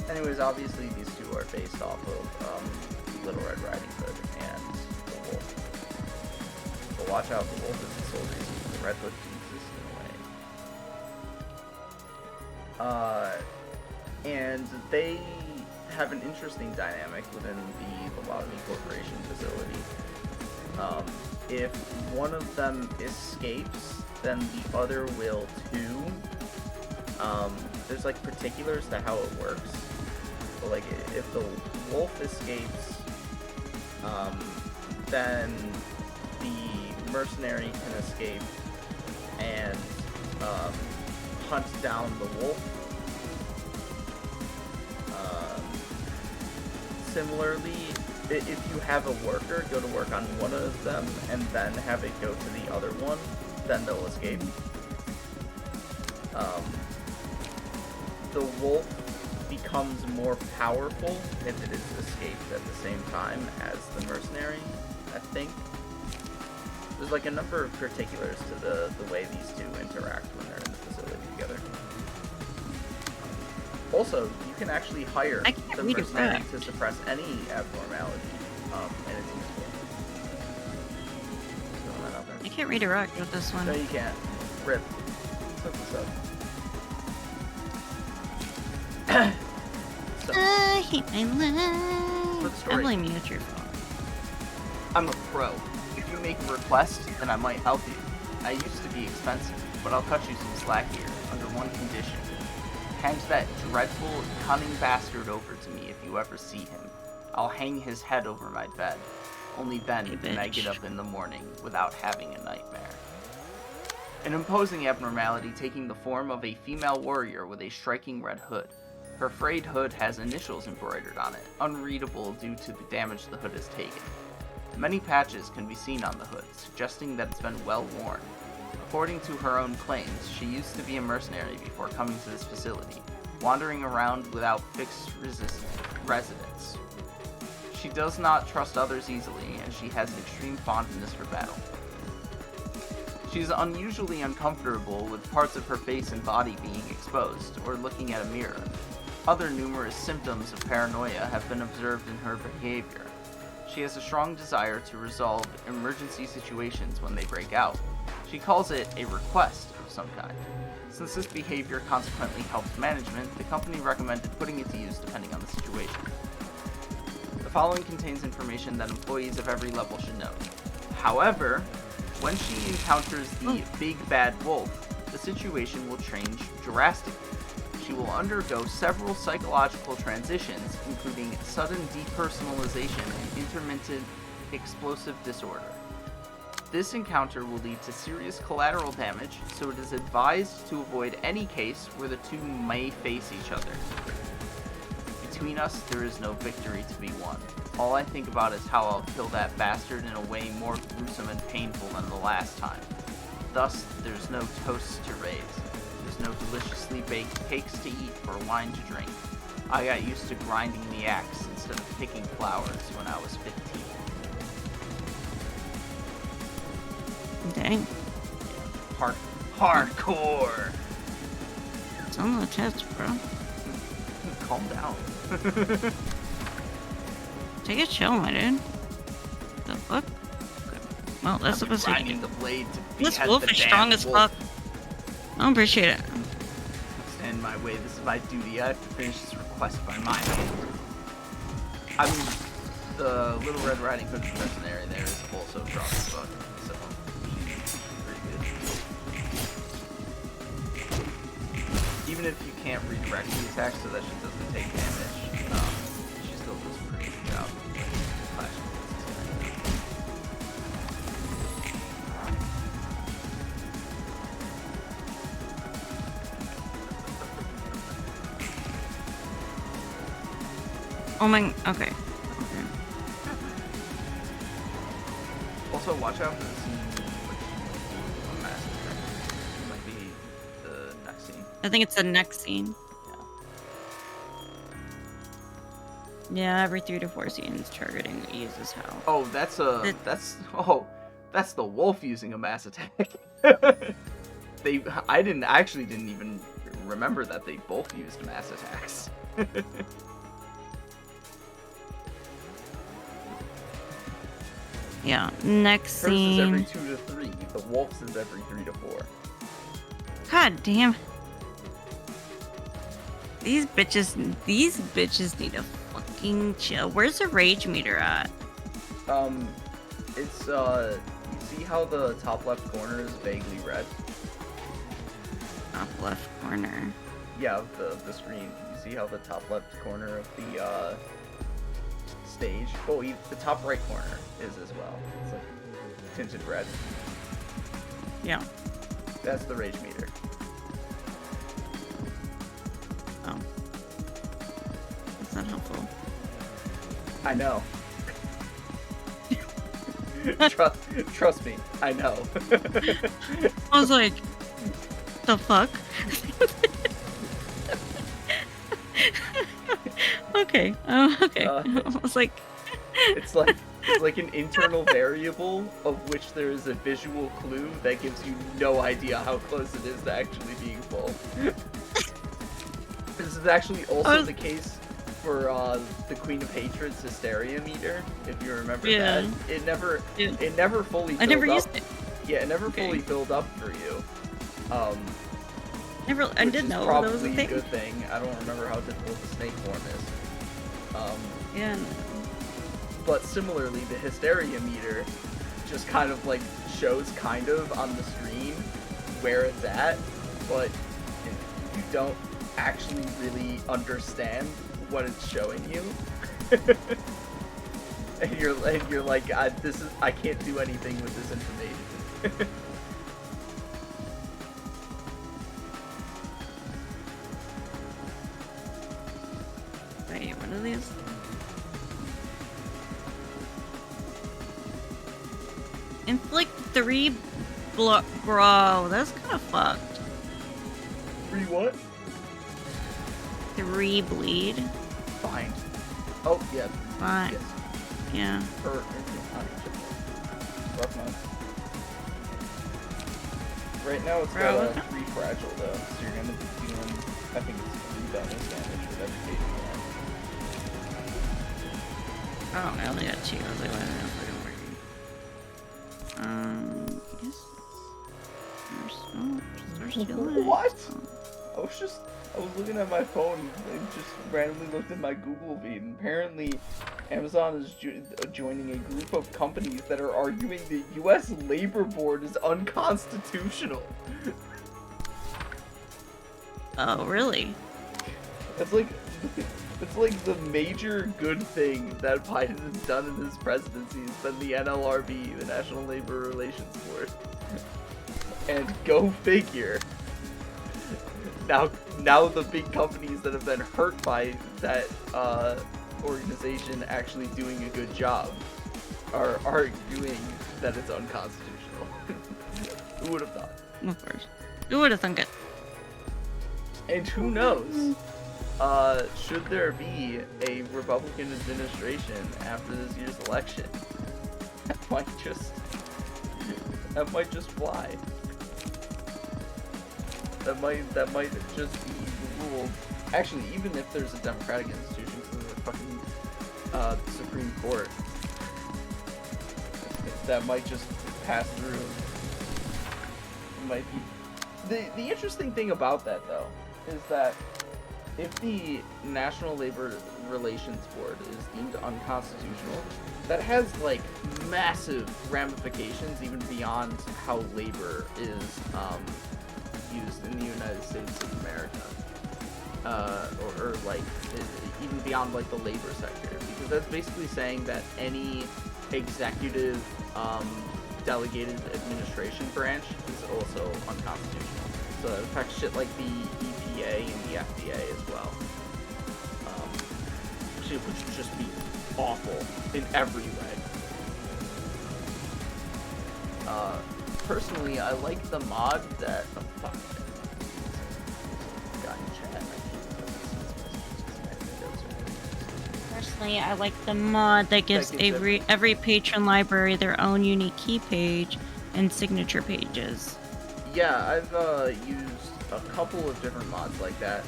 Anyways, obviously these two are based off of Little Red Riding Hood and the Wolf. But watch out, the Wolf is the sole reason the Red Hood exist in a way. And they have an interesting dynamic within the Lobotomy Corporation facility. If one of them escapes, then the other will too. There's like particulars to how it works. But like if the wolf escapes, then the mercenary can escape and hunt down the wolf. Similarly, if you have a worker go to work on one of them and then have it go to the other one, then they'll escape. The wolf becomes more powerful if it is escaped at the same time as the mercenary, I think. There's like a number of particulars to the way these two interact when they're in the facility together. Also, you can actually hire the mercenary to suppress any abnormality, and it's useful. Throwing that out there. I can't redirect with this one. No, you can't. Rip. Look this up. So, I hate my for the life. story. I blame you, it's your fault. I'm a pro. If you make a request, then I might help you. I used to be expensive, but I'll cut you some slack here, under one condition. Hand that dreadful, cunning bastard over to me if you ever see him. I'll hang his head over my bed. Only then can I get up in the morning without having a nightmare. An imposing abnormality taking the form of a female warrior with a striking red hood. Her frayed hood has initials embroidered on it, unreadable due to the damage the hood has taken. Many patches can be seen on the hood, suggesting that it's been well worn. According to her own claims, she used to be a mercenary before coming to this facility, wandering around without fixed residence. She does not trust others easily, and she has an extreme fondness for battle. She is unusually uncomfortable with parts of her face and body being exposed, or looking at a mirror. Other numerous symptoms of paranoia have been observed in her behavior. She has a strong desire to resolve emergency situations when they break out. She calls it a request of some kind. Since this behavior consequently helps management, the company recommended putting it to use depending on the situation. The following contains information that employees of every level should know. However, when she encounters the big bad wolf, the situation will change drastically. She will undergo several psychological transitions, including sudden depersonalization and intermittent explosive disorder. This encounter will lead to serious collateral damage, so it is advised to avoid any case where the two may face each other. Between us, there is no victory to be won. All I think about is how I'll kill that bastard in a way more gruesome and painful than the last time. Thus, there's no toasts to raise. There's no deliciously baked cakes to eat or wine to drink. I got used to grinding the axe instead of picking flowers when I was 15. Dang. Hardcore! It's on the tits, bro. Calm down. Take a chill, my dude. The fuck? Okay. Well, that's supposed to grinding the blade to This behead wolf the is damn strong as wolf. fuck. I don't appreciate it. Stand in my way. This is my duty. I have to finish this request by my hand. I mean, the Little Red Riding Hood mercenary there is also strong as fuck, so she's pretty good. Even if you can't redirect the attack so that she doesn't take damage, she still does a pretty good job. Oh my. Okay. Also, watch out for the scene which massive. It might be the next scene. I think it's the next scene. Yeah, every 3 to 4 scenes, targeting uses how. Oh, that's the wolf using a mass attack. I didn't even remember that they both used mass attacks. Yeah, next Hers scene. is every 2 to 3. The wolf's is every 3 to 4. God damn. These bitches need to fucking chill. Where's the rage meter at? It's you see how the top left corner is vaguely red? Top left corner. Yeah, of the screen. You see how the top left corner of the stage, the top right corner is as well. It's like tinted red. Yeah. That's the rage meter. Oh. That's not helpful. I know. Trust me, I know. I was like, the fuck? Okay. Okay. I was like, it's like an internal variable of which there is a visual clue that gives you no idea how close it is to actually being full. This is actually also the case for the Queen of Hatred's hysteria meter, if you remember that. It never fully filled up. I never used it. Yeah, it never fully filled up for you. I didn't know that was a thing. Probably a good thing. I don't remember how difficult the snake form is. Yeah. No. But similarly, the hysteria meter just kind of like shows kind of on the screen where it's at, but you don't actually really understand what it's showing you. and you're like, I can't do anything with this information. Wait, what are these? Inflict 3 bro, that's kind of fucked. 3 what? 3 bleed. Fine. Oh, yeah. Fine. Yes. Yeah. Right now it's got a 3 fragile though, so you're gonna be doing, I think it's 3 bonus damage with education. Oh, I only got 2. I was like, why did I fucking working? I guess. What? I was looking at my phone and just randomly looked at my Google feed, and apparently Amazon is joining a group of companies that are arguing the U.S. Labor Board is unconstitutional. Oh, really? It's like the major good thing that Biden has done in his presidency has been the NLRB, the National Labor Relations Board. And go figure. Now the big companies that have been hurt by that organization actually doing a good job are arguing that it's unconstitutional. Who would have thought? Of course. Who would have thunk it? And who knows? Should there be a Republican administration after this year's election, that might just fly. That might just be the rule. Actually, even if there's a democratic institution, so the fucking Supreme Court, that might just pass through. It might be. The interesting thing about that though is that if the National Labor Relations Board is deemed unconstitutional, that has like massive ramifications even beyond how labor is used in the United States of America, or like even beyond like the labor sector, because that's basically saying that any executive delegated administration branch is also unconstitutional. So it affects shit like the EPA and the FDA as well. Shit which would just be awful in every way. Personally, I like the mod that. Oh, fuck. Got in chat. Personally, I like the mod that gives every patron library their own unique key page and signature pages. Yeah, I've used a couple of different mods like that,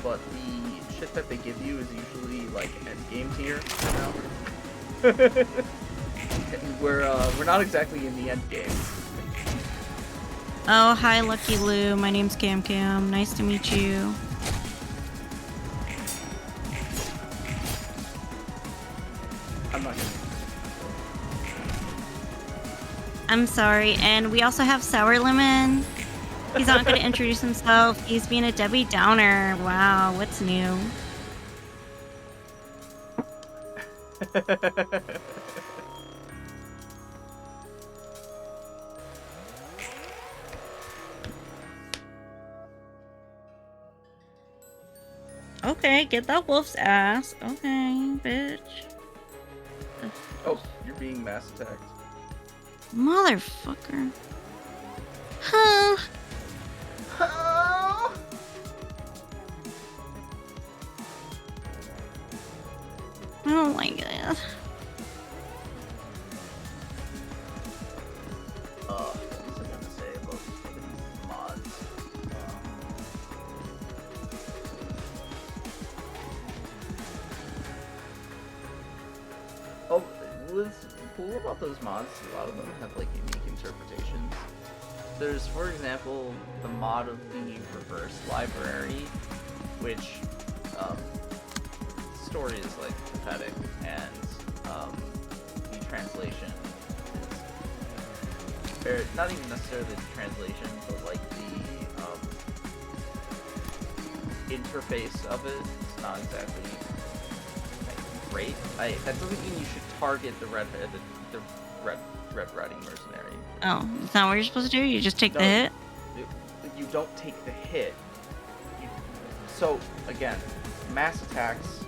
but the shit that they give you is usually like endgame tier, you know? We're not exactly in the endgame. Oh, hi, Lucky Lou. My name's CamCam. Nice to meet you. I'm not gonna. I'm sorry. And we also have Sour Lemon. He's not going to introduce himself. He's being a Debbie Downer. Wow, what's new? Okay, get that wolf's ass. Okay, bitch. Oh, you're being mass attacked. Motherfucker. Huh. I don't like it. What was I gonna say about the mods? What's cool about those mods, a lot of them have like unique interpretations. There's, for example, the mod of the reverse library, which the story is like pathetic, and the translation is, or not even necessarily the translation, but like the interface of it is not exactly great. That doesn't mean you should target the Red Riding Mercenary. Oh, is that what you're supposed to do? You just take the hit? You don't take the hit. So, again, mass attacks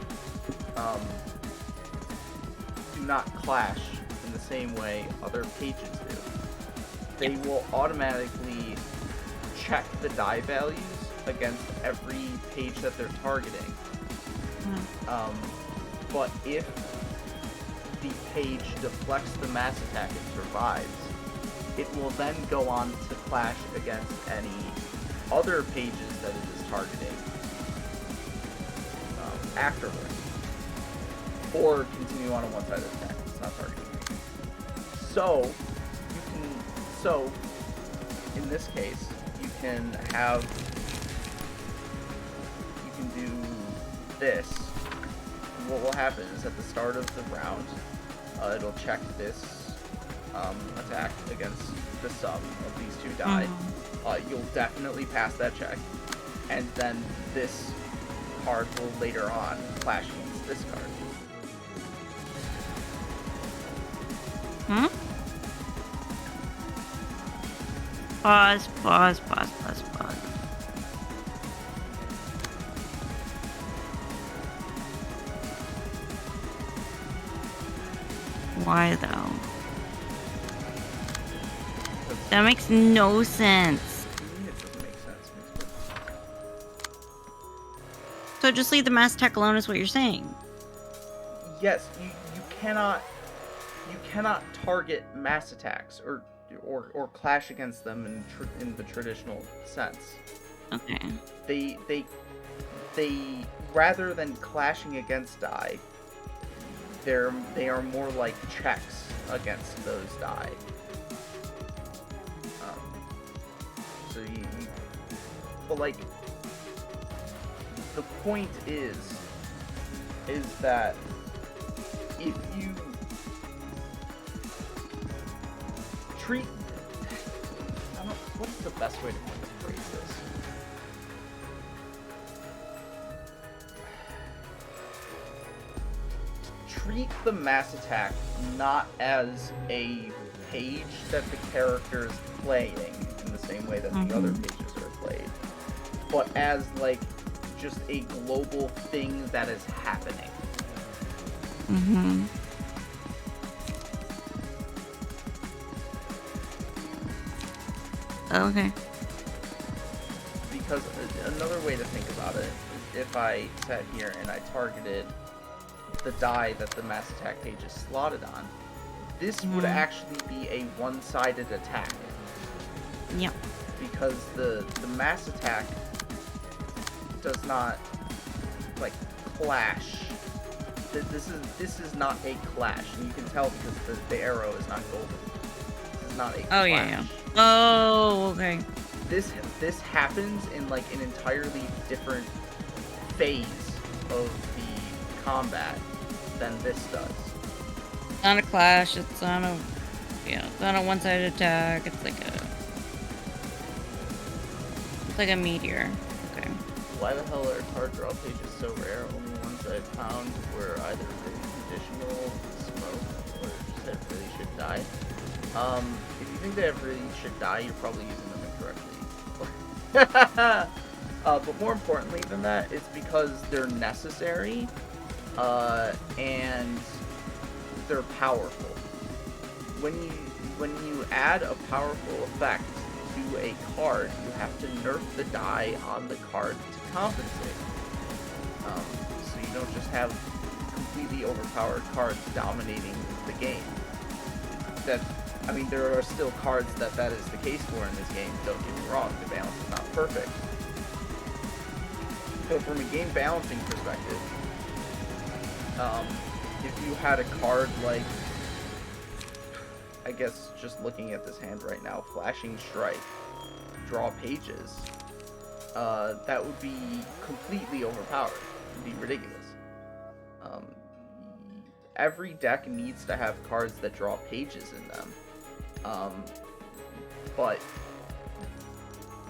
do not clash in the same way other pages do. They will automatically check the die values against every page that they're targeting. But if the page deflects the mass attack and survives, it will then go on to clash against any other pages that it is targeting afterwards, or continue on a one-sided attack. It's not targeting. So in this case, you can do this. What will happen is at the start of the round, it'll check this attack against the sum of these two die. You'll definitely pass that check, and then this card will later on clash against this card. Pause. Why though? That makes no sense. It doesn't make sense. So just leave the mass attack alone is what you're saying? Yes, you cannot target mass attacks or clash against them in the traditional sense. Okay. They rather than clashing against die, they are more like checks against those die. But like, the point is that if you treat, what's the best way to phrase this? Treat the mass attack not as a page that the character is playing in the same way that the other pages are played, but as like just a global thing that is happening. Okay. Because another way to think about it is if I sat here and I targeted the die that the mass attack page is slotted on, this would actually be a one-sided attack. Yep. Because the mass attack does not like clash. This is not a clash, and you can tell because the arrow is not golden. This is not a clash. Yeah. Oh, okay. This happens in like an entirely different phase of the combat than this does. It's not a clash, it's not a Yeah, it's not a one-sided attack. It's like a meteor. Okay. Why the hell are card draw pages so rare? Only ones I've found were either really conditional, smoke, or just that really should die. If you think they have really should die, you're probably using them incorrectly. But more importantly than that, it's because they're necessary, and they're powerful. When you add a powerful effect to a card, you have to nerf the die on the card to compensate. So you don't just have completely overpowered cards dominating the game. There are still cards that is the case for in this game, don't get me wrong, the balance is not perfect. But from a game balancing perspective, if you had a card like, I guess just looking at this hand right now, Flashing Strike, draw pages, that would be completely overpowered. It would be ridiculous. Every deck needs to have cards that draw pages in them. But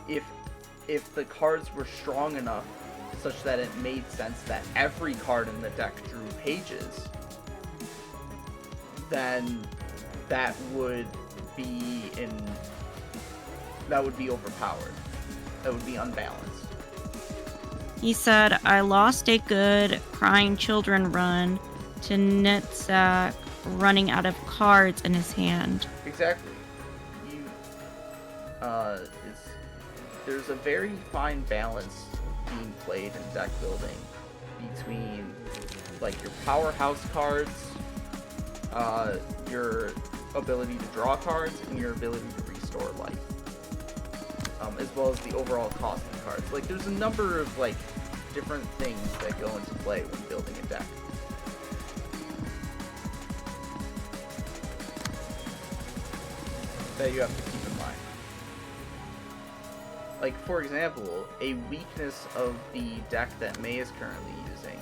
if the cards were strong enough such that it made sense that every card in the deck drew pages, then that would be overpowered. That would be unbalanced. He said, I lost a good Crying Children run to Netzach running out of cards in his hand. Exactly. There's a very fine balance being played in deck building between like your powerhouse cards, your ability to draw cards, and your ability to restore life, as well as the overall cost of cards. Like, there's a number of like different things that go into play when building a deck. That you have to keep in mind. Like, for example, a weakness of the deck that May is currently using,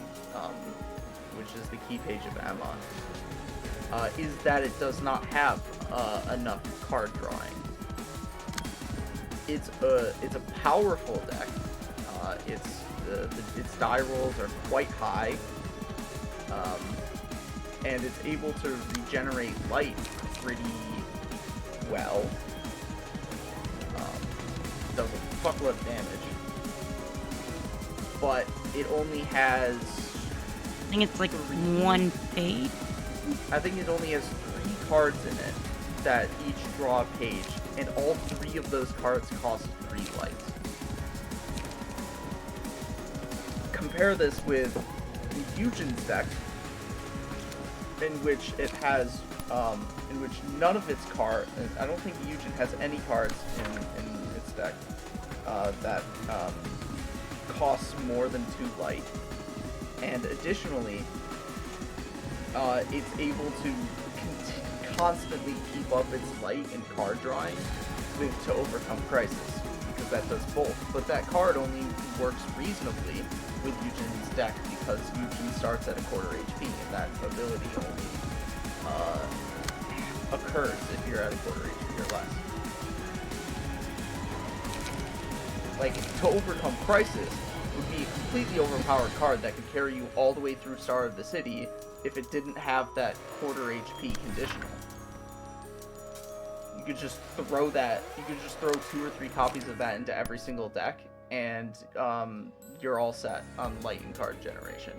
which is the key page of Emma, is that it does not have enough card drawing. It's a powerful deck. Its die rolls are quite high, and it's able to regenerate light pretty well. Does a fuckload of damage, but it only has, I think it's like one page. I think it only has 3 cards in it that each draw a page, and all 3 of those cards cost 3 lights. Compare this with Eugen's deck, in which it has, in which none of its cards, I don't think Eugen has any cards in its deck that costs more than 2 light, and additionally, it's able to constantly keep up its light and card drawing to overcome Crisis, because that does both. But that card only works reasonably with Eugen's deck because Eugen starts at a quarter HP, and that ability only occurs if you're at a quarter HP or less. Like, to overcome Crisis would be a completely overpowered card that could carry you all the way through Star of the City if it didn't have that quarter HP conditional. You could just throw 2 or 3 copies of that into every single deck, and you're all set on light and card generation.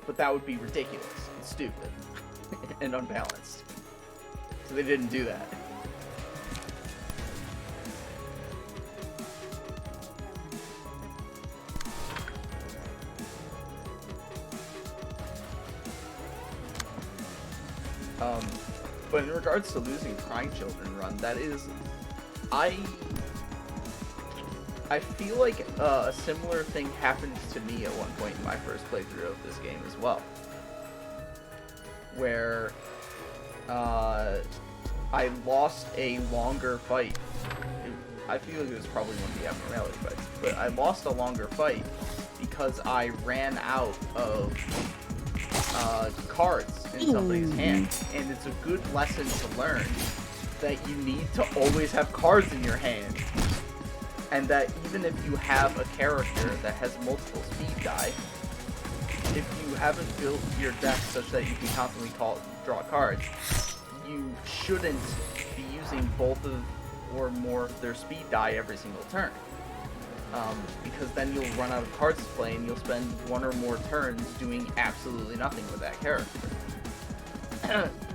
But that would be ridiculous and stupid and unbalanced. So they didn't do that. But in regards to losing Crying Children run, that is, I feel like a similar thing happened to me at one point in my first playthrough of this game as well, where I lost a longer fight. I feel like it was probably one of the Abnormality fights, but I lost a longer fight because I ran out of cards in somebody's hand, and it's a good lesson to learn that you need to always have cards in your hand, and that even if you have a character that has multiple speed die, if you haven't built your deck such that you can constantly draw cards, you shouldn't be using both of or more of their speed die every single turn. Because then you'll run out of cards to play and you'll spend one or more turns doing absolutely nothing with that character.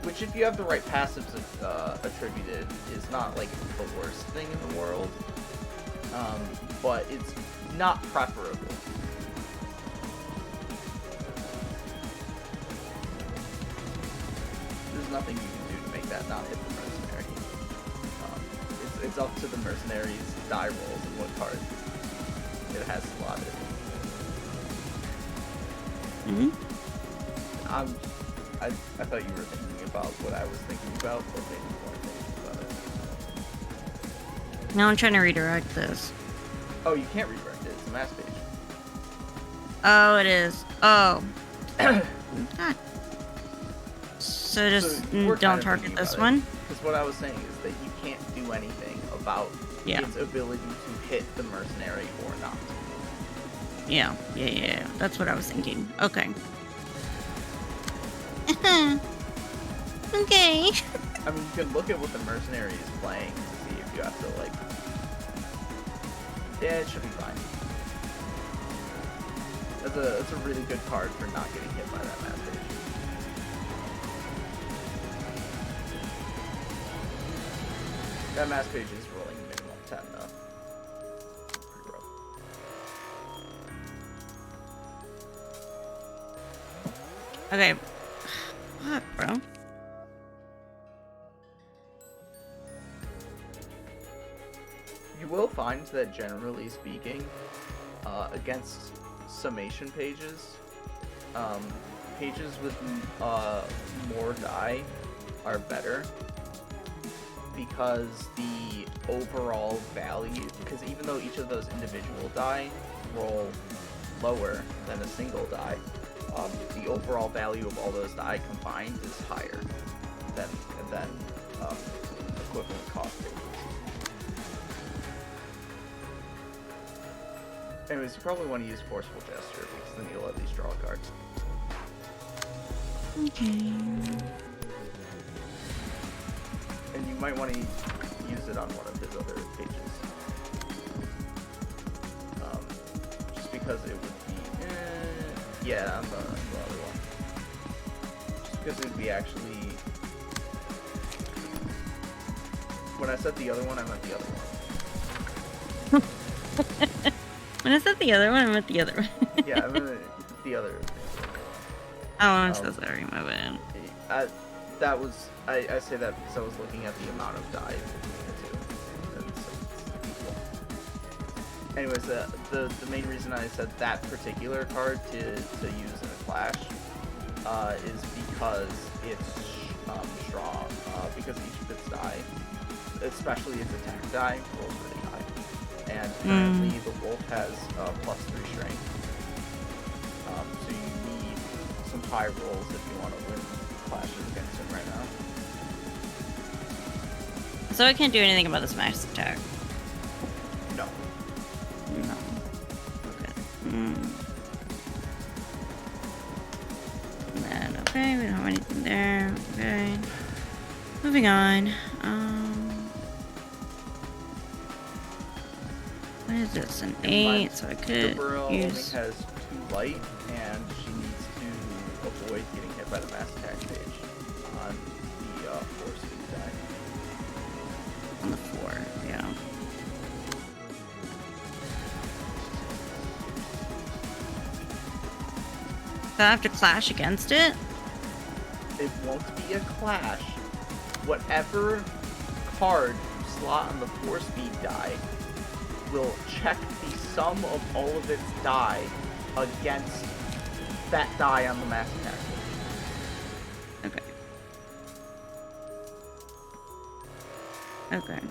Which, if you have the right passives attributed, is not like the worst thing in the world. But it's not preferable. There's nothing you can do to make that not hit the mercenary. It's up to the mercenary's die rolls and what cards it has slotted. I thought you were thinking about what I was thinking about, but maybe you weren't thinking about it. Now I'm trying to redirect this. Oh, you can't redirect it. It's a mass page. Oh, it is. Oh. God. So just don't target this one? Because what I was saying is that you can't do anything about its ability to hit the mercenary or not. Yeah. That's what I was thinking. Okay. Okay. I mean, you can look at what the mercenary is playing to see if you have to, like... Yeah, it should be fine. That's a really good card for not getting hit by that mass page. That mass page is rolling minimum 10, though. Pretty rough. Okay. What, bro? You will find that, generally speaking, against summation pages, pages with more die are better, because the overall value, because even though each of those individual die roll lower than a single die, the overall value of all those die combined is higher than equivalent cost pages. Anyways, you probably want to use Forceful Gesture, because then you'll at least draw a card. Okay. And you might want to use it on one of his other pages. Just because it would be... yeah, on the other one. Just because it would be actually... When I said the other one, I meant the other one. When I said the other one, I meant the other one. Yeah, I meant the other. Oh, I'm so sorry, my bad. I say that because I was looking at the amount of die between the two. And so it's equal. Anyways, the main reason I said that particular card to use in a clash is because it's strong. Because each of its die, especially its attack die, rolls really high. And currently the wolf has +3 strength. So you need some high rolls if you want to win clashes against him right now. So I can't do anything about this max attack. No. No. Okay. And then, okay, we don't have anything there. Okay. Moving on. What is this? An 8, so I could Gabrielle use... only has 2 light, and she needs to avoid getting hit by the mass attack page on the 4 speed die. On the 4, yeah. So I have to clash against it? It won't be a clash. Whatever card you slot on the 4 speed die will check the sum of all of its die against that die on the mass attack page. Okay. Okay.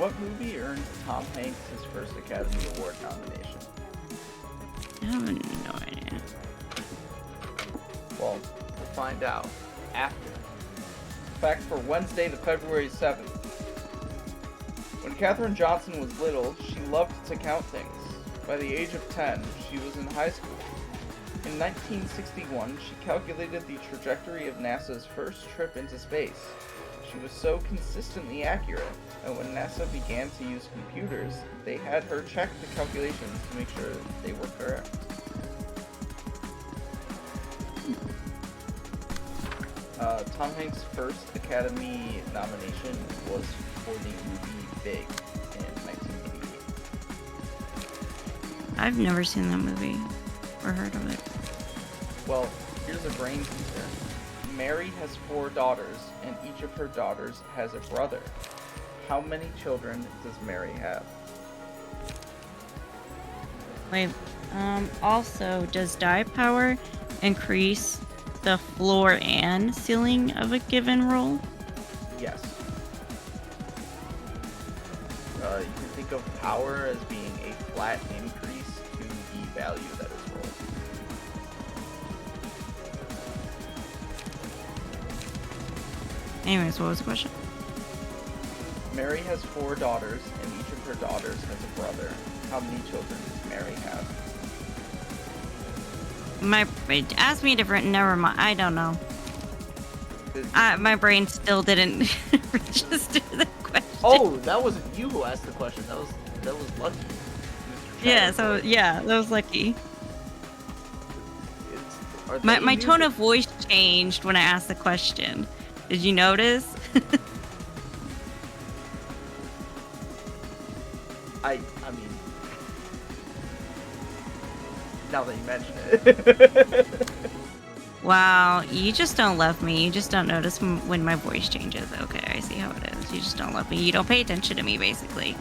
What movie earned Tom Hanks his first Academy Award nomination? I have no idea. Well, we'll find out after. Fact for Wednesday, the February 7th. When Katherine Johnson was little, she loved to count things. By the age of 10, she was in high school. In 1961, she calculated the trajectory of NASA's first trip into space. She was so consistently accurate that when NASA began to use computers, they had her check the calculations to make sure they were correct. Tom Hanks' first Academy nomination was for the movie Big in 1988. I've never seen that movie or heard of it. Well, here's a brain teaser. Mary has 4 daughters, and each of her daughters has a brother. How many children does Mary have? Wait, also, does die power increase the floor and ceiling of a given roll? Yes. You can think of power as being a flat increase to the value that is rolled. Anyways, what was the question? Mary has 4 daughters, and each of her daughters has a brother. How many children does Mary have? Ask me different. Never mind. I don't know. My brain still didn't register the question. Oh, that wasn't you who asked the question. That was Lucky. Mr. Yeah. Chatterboy. So yeah, that was lucky. Are they My tone music- of voice changed when I asked the question. Did you notice? I mean, now that you mention it. Wow, you just don't love me. You just don't notice when my voice changes. Okay, I see how it is. You just don't love me. You don't pay attention to me, basically.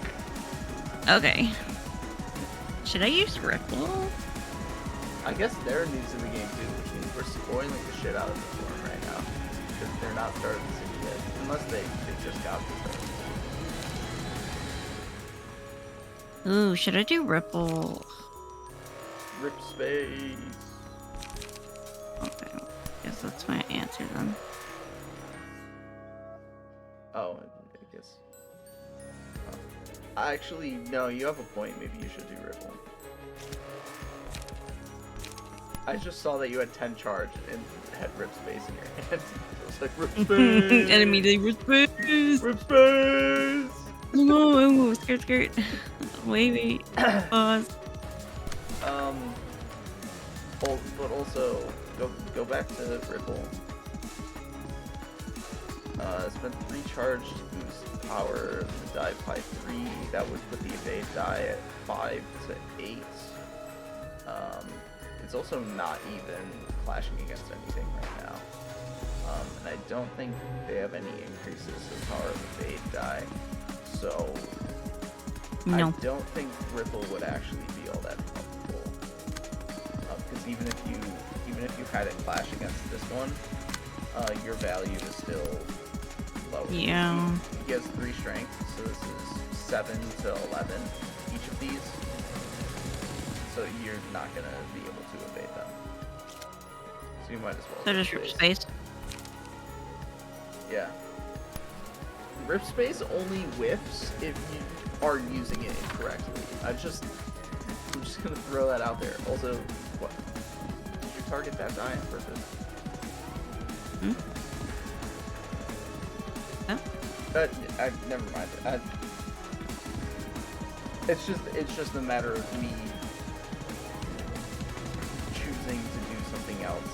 Okay. Should I use Ripple? I guess they're new to the game too, which means we're spoiling the shit out of the form right now. Because they're not started the city yet. Unless they just got to start the city. Ooh, should I do Ripple? Rip space. Okay, guess that's my answer then. Oh, I guess. Oh. Actually, no, you have a point. Maybe you should do Ripple. I just saw that you had 10 charge and had Rip Space in your hand. So it was like, Rip Space! And immediately Rip Space! Rip Space! Oh, skirt. Wait. Pause. But also, go back to Ripple. Spend 3 charge to boost power of the die by 3. That would put the evade die at 5 to 8. It's also not even clashing against anything right now. And I don't think they have any increases to the power of evade die. So No. I don't think Ripple would actually be all that helpful. Because even if you had it clash against this one, your value is still lower. Yeah. He has 3 strength, so this is 7 to 11 each of these. So you're not gonna be able to evade them. So you might as well. So just Rip Space. Yeah. Rip Space only whiffs if you are using it incorrectly. I'm just gonna throw that out there. Also, what? Did you target that die on purpose? Huh? Never mind. It's just a matter of me choosing to do something else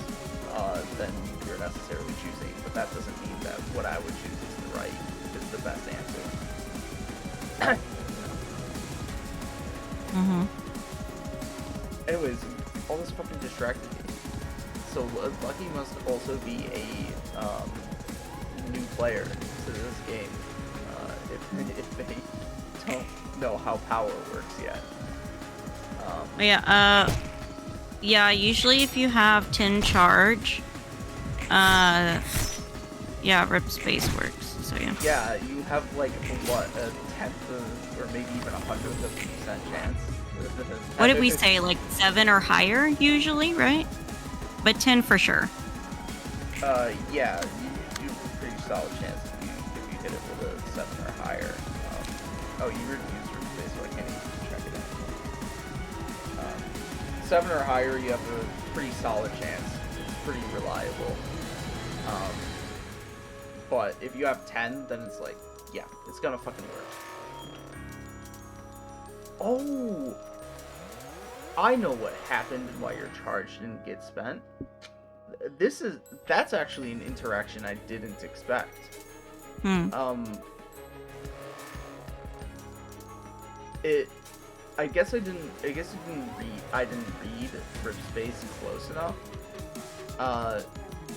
than you're necessarily choosing. But that doesn't mean that what I would choose is the best answer. Anyways, all this fucking distracted me. So Lucky must also be a new player to this game if they don't know how power works yet. Yeah, usually if you have 10 charge, Yeah, rip space works. So yeah. Yeah, you have like what, a 10th of, or maybe even 100% chance. What did we say? Like 7 or higher usually, right? But 10 for sure. Yeah, you have a pretty solid chance if you hit it with a 7 or higher. Oh, you already used rip space, so I can't even check it out. 7 or higher, you have a pretty solid chance. It's pretty reliable. But if you have 10, then it's like, yeah, it's gonna fucking work. Oh! I know what happened and why your charge didn't get spent. That's actually an interaction I didn't expect. I didn't read rip space close enough.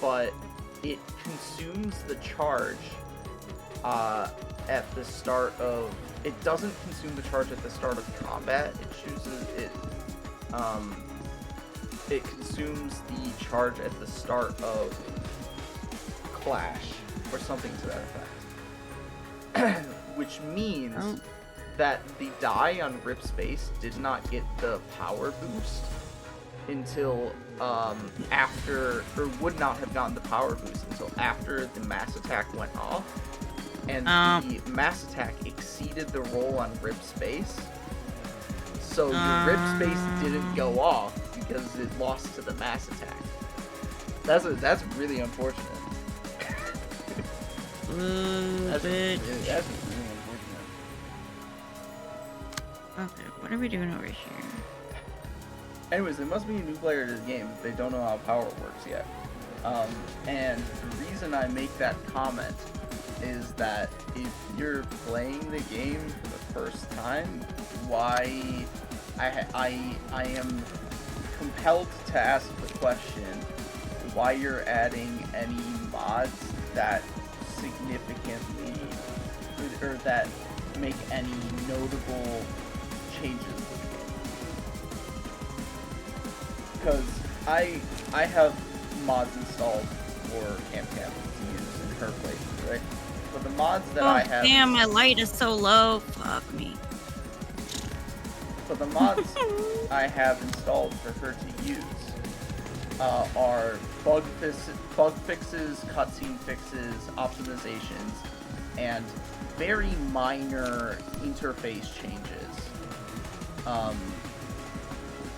But it consumes the charge at the start of... It doesn't consume the charge at the start of combat. It consumes the charge at the start of Clash, or something to that effect. Which means that the die on Rip Space did not get the power boost until after, or would not have gotten the power boost until after the mass attack went off, and the mass attack exceeded the roll on Rip Space, so your Rip Space didn't go off because it lost to the mass attack. That's really unfortunate. That's really unfortunate. Okay, what are we doing over here? Anyways, there must be a new player to the game. They don't know how power works yet. And the reason I make that comment is that if you're playing the game for the first time, why I am compelled to ask the question why you're adding any mods that significantly, or that make any notable changes. Because I have mods installed for CamCam to use in her playthrough, right? But the mods that I have... damn, my light is so low. Fuck me. But the mods I have installed for her to use are bug fixes, cutscene fixes, optimizations, and very minor interface changes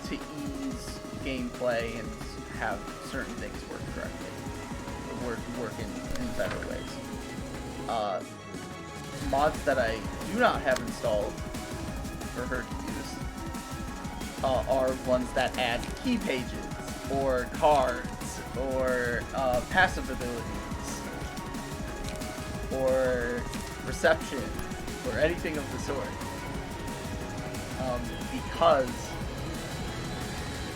to ease gameplay and have certain things work correctly, work in better ways. Mods that I do not have installed for her to use are ones that add key pages, or cards, or passive abilities, or reception, or anything of the sort. Because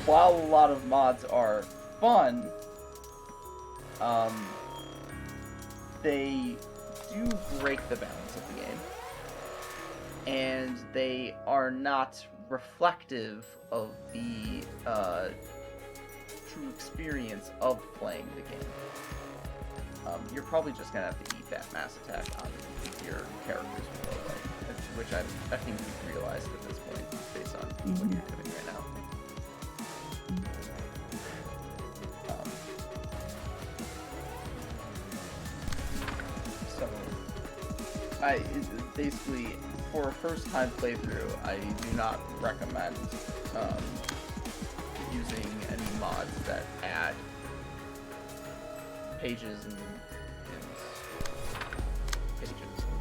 while a lot of mods are fun, they do break the balance of the game, and they are not reflective of the true experience of playing the game. You're probably just gonna have to eat that mass attack on your character's below, which I think you've realized at this point based on what you're doing right now. Basically, for a first-time playthrough, I do not recommend using any mods that add pages and pages or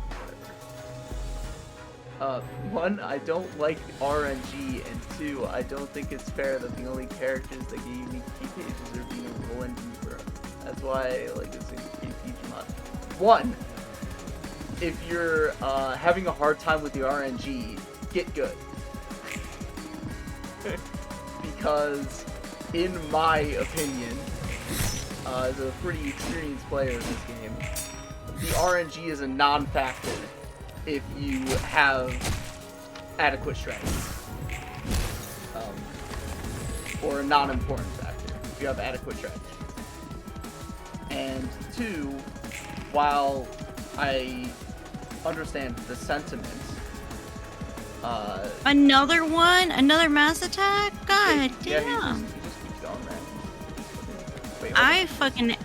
whatever. One, I don't like RNG, and two, I don't think it's fair that the only characters that get unique key pages are being a Roland Reaper. That's why I like this KPG mod. One, if you're having a hard time with the RNG, get good. Because, in my opinion, as a pretty experienced player in this game, the RNG is a non-factor if you have adequate strategy. Or a non-important factor if you have adequate strategy. And two, while I understand the sentiment, Another one? Another mass attack? God yeah, damn. he just keeps going, man. Wait, hold I on. fucking...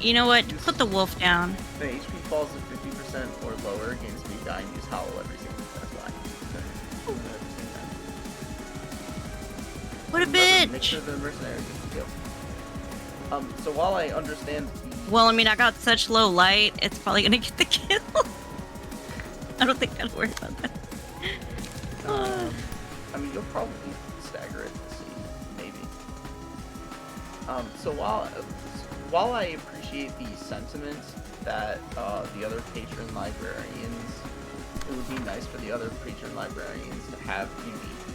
You know what? Put the wolf down. The HP falls to 50% or lower against me, guy, and use Howl every single time. What a Make bitch! sure the mercenary gets the kill. So while I understand the... Well, I mean, I got such low light, it's probably gonna get the kill. I don't think I'd worry about that. I mean, you'll probably stagger it to see, maybe. So while I appreciate the sentiment that the other patron librarians, it would be nice for the other patron librarians to have unique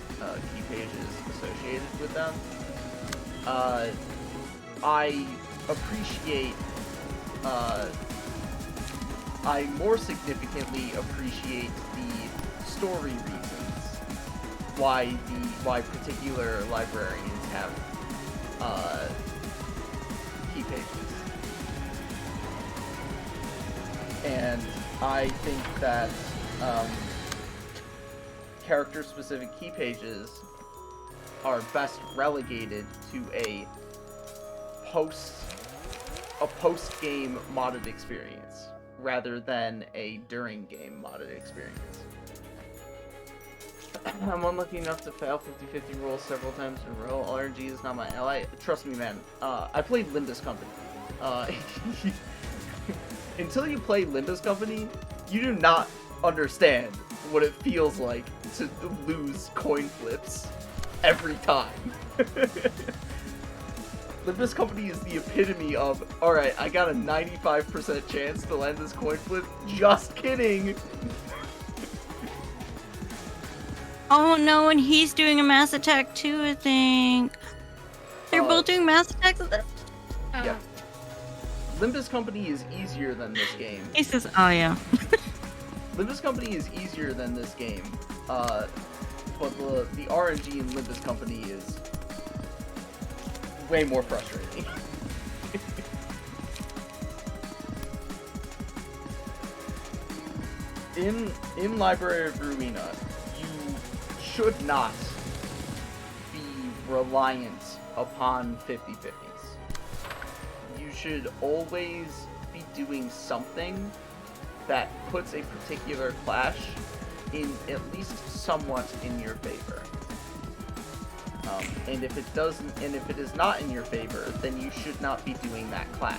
key pages associated with them, I appreciate, I more significantly appreciate the story reasons why particular librarians have key pages. And I think that character-specific key pages are best relegated to a post-game modded experience rather than a during-game modded experience. I'm unlucky enough to fail 50-50 rolls several times in a row. RNG is not my ally. Trust me, man. I played Limbus Company. Until you play Limbus Company, you do not understand what it feels like to lose coin flips every time. Limbus Company is the epitome of, alright, I got a 95% chance to land this coin flip. Just kidding! Oh no, and he's doing a mass attack too, I think. They're both doing mass attacks. Yeah. Limbus Company is easier than this game. He says, oh yeah. Limbus Company is easier than this game, but the RNG in Limbus Company is way more frustrating. in Library of Ruina, you should not be reliant upon 50/50s. You should always be doing something that puts a particular clash in at least somewhat in your favor. And if it doesn't, and if it is not in your favor, then you should not be doing that clash.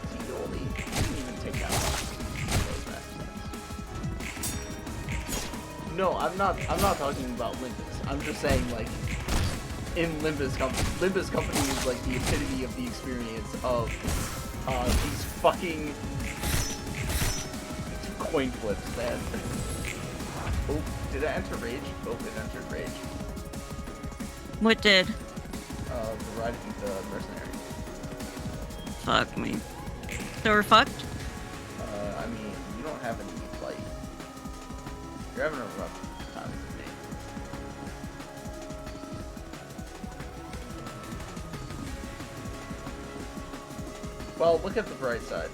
So you didn't even take that off. No, I'm not talking about Limbus. I'm just saying, like, in Limbus Company is like the epitome of the experience of these fucking coin flips, man. Oh, did I enter Rage? Oh, it entered Rage. What did? The mercenary. Fuck me. So we're fucked? I mean, you don't have any flight. You're having a rough time with me. Well, look at the bright side.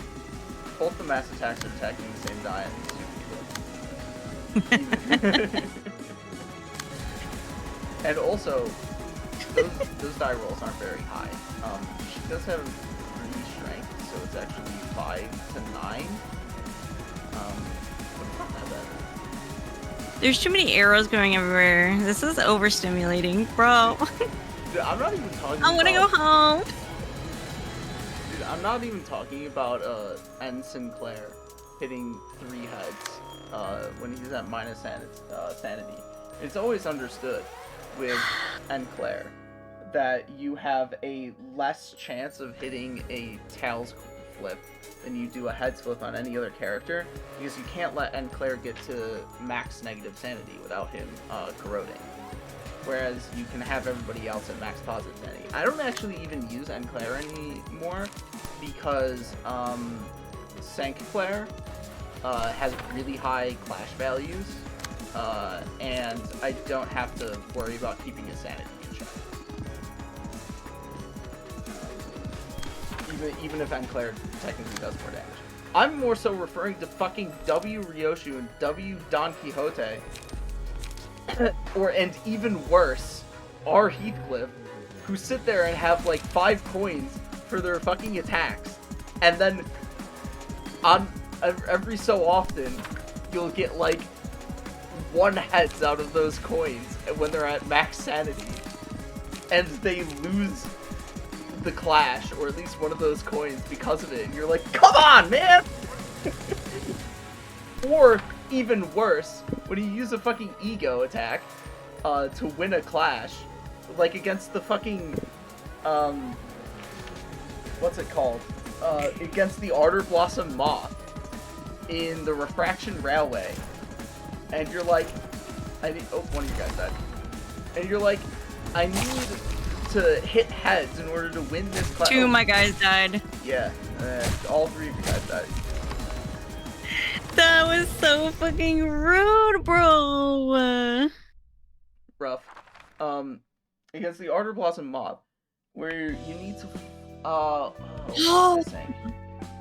Both the mass attacks are attacking the same die and and also, those die rolls aren't very high. She does have 3 strength, so it's actually 5 to 9. But it's not that bad. There's too many arrows going everywhere. This is overstimulating, bro. Dude, I'm not even talking I wanna go home. Dude, I'm not even talking about N. Sinclair hitting 3 heads when he's at minus sanity. It's always understood with N. Claire that you have a less chance of hitting a tails flip than you do a heads flip on any other character, because you can't let N. Claire get to max negative sanity without him corroding. Whereas you can have everybody else at max positive sanity. I don't actually even use N. Claire anymore because Sank Claire has really high clash values, and I don't have to worry about keeping his sanity in check. even if Enclair technically does more damage. I'm more so referring to fucking W Ryoshu and W Don Quixote, and even worse, R Heathcliff, who sit there and have like 5 coins for their fucking attacks, and then on every so often you'll get like 1 heads out of those coins when they're at max sanity, and they lose the clash, or at least one of those coins because of it, and you're like, come on, man! Or, even worse, when you use a fucking ego attack to win a clash, like against the fucking, what's it called? Against the Ardor Blossom Moth in the Refraction Railway, and you're like, one of you guys died. And you're like, I need to hit heads in order to win this clash. 2 of my guys died. Yeah, all 3 of you guys died. That was so fucking rude, bro. Rough. Against the Ardor Blossom Mob, where you need to, what was I saying?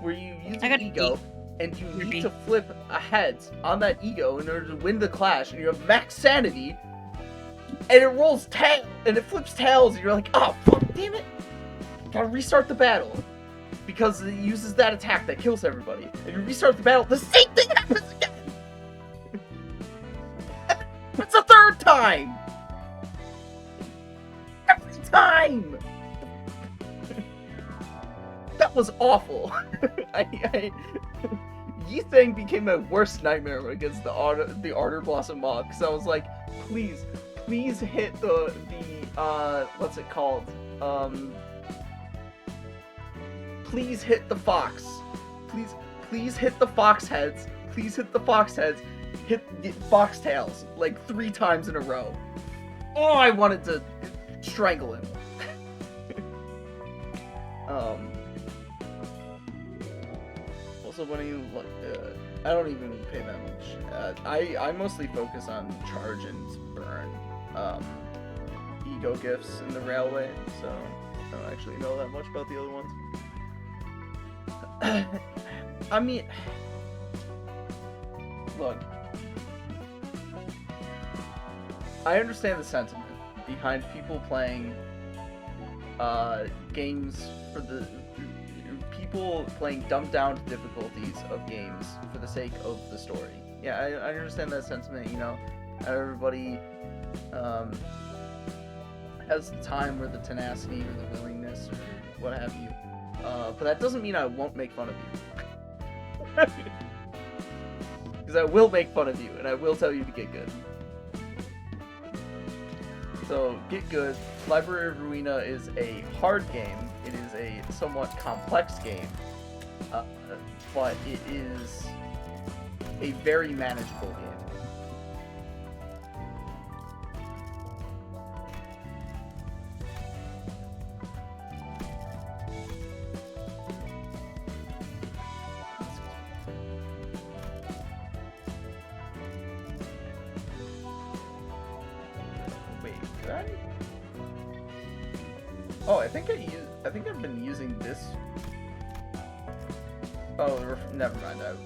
Where you use an ego, and you need to flip a heads on that ego in order to win the clash, and you have max sanity, and it rolls tail, and it flips tails, and you're like, oh, fuck, damn it! Gotta restart the battle. Because it uses that attack that kills everybody. And you restart the battle, the same thing happens again! It's a 3rd time! Every time! That was awful. Yithang became my worst nightmare against the Ardor Blossom Mob, because I was like, please hit the what's it called? Please hit the fox. Please hit the fox heads. Please hit the fox heads. Hit the fox tails like 3 times in a row. Oh, I wanted to strangle him. Also, when you look, I don't even pay that much. I mostly focus on charge and burn ego gifts in the railway, so I don't actually know that much about the other ones. I mean, look, I understand the sentiment behind people playing games for the people playing dumbed down difficulties of games for the sake of the story. Yeah, I understand that sentiment. You know, everybody has the time or the tenacity or the willingness or what have you. But that doesn't mean I won't make fun of you. Because I will make fun of you, and I will tell you to get good. So, get good. Library of Ruina is a hard game. It is a somewhat complex game. But it is a very manageable game. Oh, I think I've been using this. Oh, never mind. I've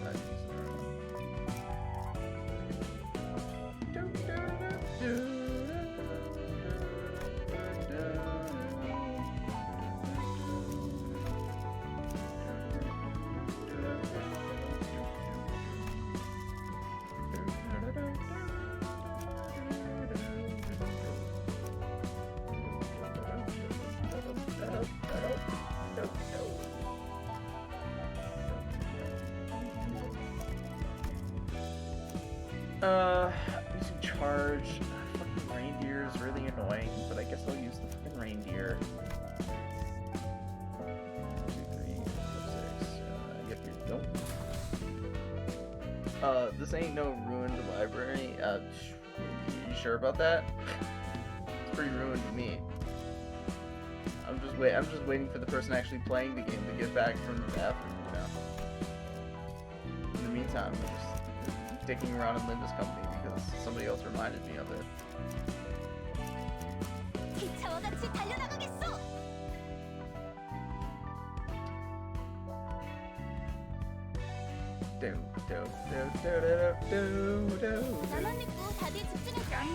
used using charge. Fucking reindeer is really annoying, but I guess I'll use the fucking reindeer. 2, 3, 4, 6. Yep, here we go. This ain't no ruined library. You sure about that? It's pretty ruined to me. I'm just waiting for the person actually playing the game to get back from the bathroom, you know. In the meantime, I'm just dicking around in Linda's company because somebody else reminded me of it.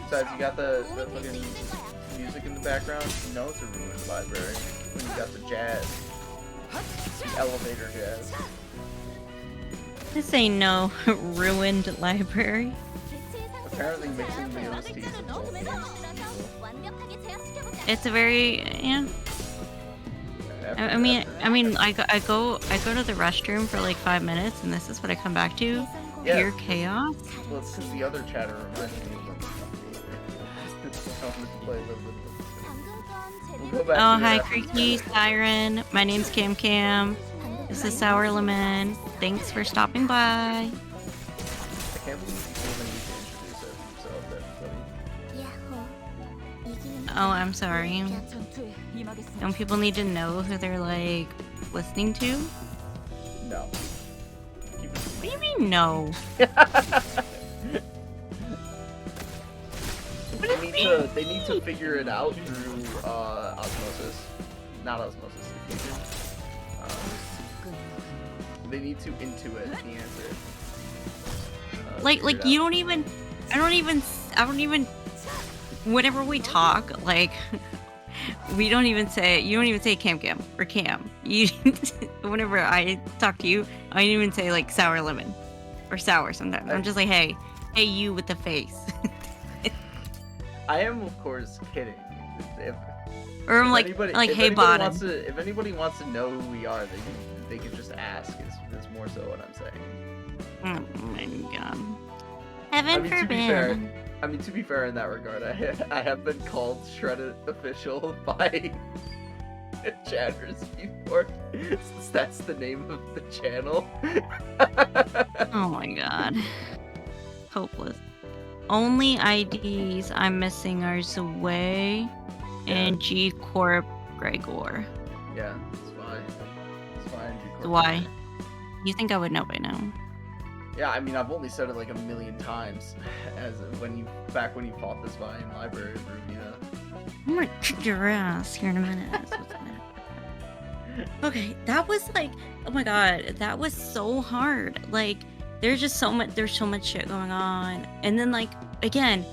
Besides, you got the fucking music in the background. You know it's a ruined library when you got the jazz, the elevator jazz. This ain't no ruined library. Apparently, mixing the OSTs of both games is It's a very I mean, I go to the restroom for like 5 minutes, and this is what I come back to. Yeah. Pure chaos. Well, it's because the other chatter reminds me of them. We'll go back Oh, to it hi, after the Creaky, chatter. Siren. My name's CamCam. This is Sour Lemon. Thanks for stopping by. I can't believe people even need to introduce themselves. Oh, I'm sorry. Don't people need to know who they're like listening to? No. What do you mean no? They need to figure it out through osmosis, not osmosis, diffusion. They need to intuit the answer. Like you don't even. I don't even. Whenever we talk, like. We don't even say, you don't even say CamCam or Cam. You, whenever I talk to you, I don't even say like Sour Lemon or Sour sometimes. I'm just like, hey you with the face. I am, of course, kidding. Or I'm like, hey bottom. If anybody wants to know who we are, they can just ask. It's more so what I'm saying. Oh my god. Heaven forbid. To be fair in that regard, I have been called Shredded Official by chatters before, since that's the name of the channel. Oh my god. Hopeless. Only IDs I'm missing are Zway and G Corp Gregor. Yeah, it's fine. It's fine, G Corp. Why? You think I would know by now? Yeah, I mean, I've only said it like a million times, back when you fought this guy in library of Rubina. I'm gonna kick your ass here in a minute. Okay, that was like, oh my god, that was so hard. Like, there's so much shit going on. And then like, again,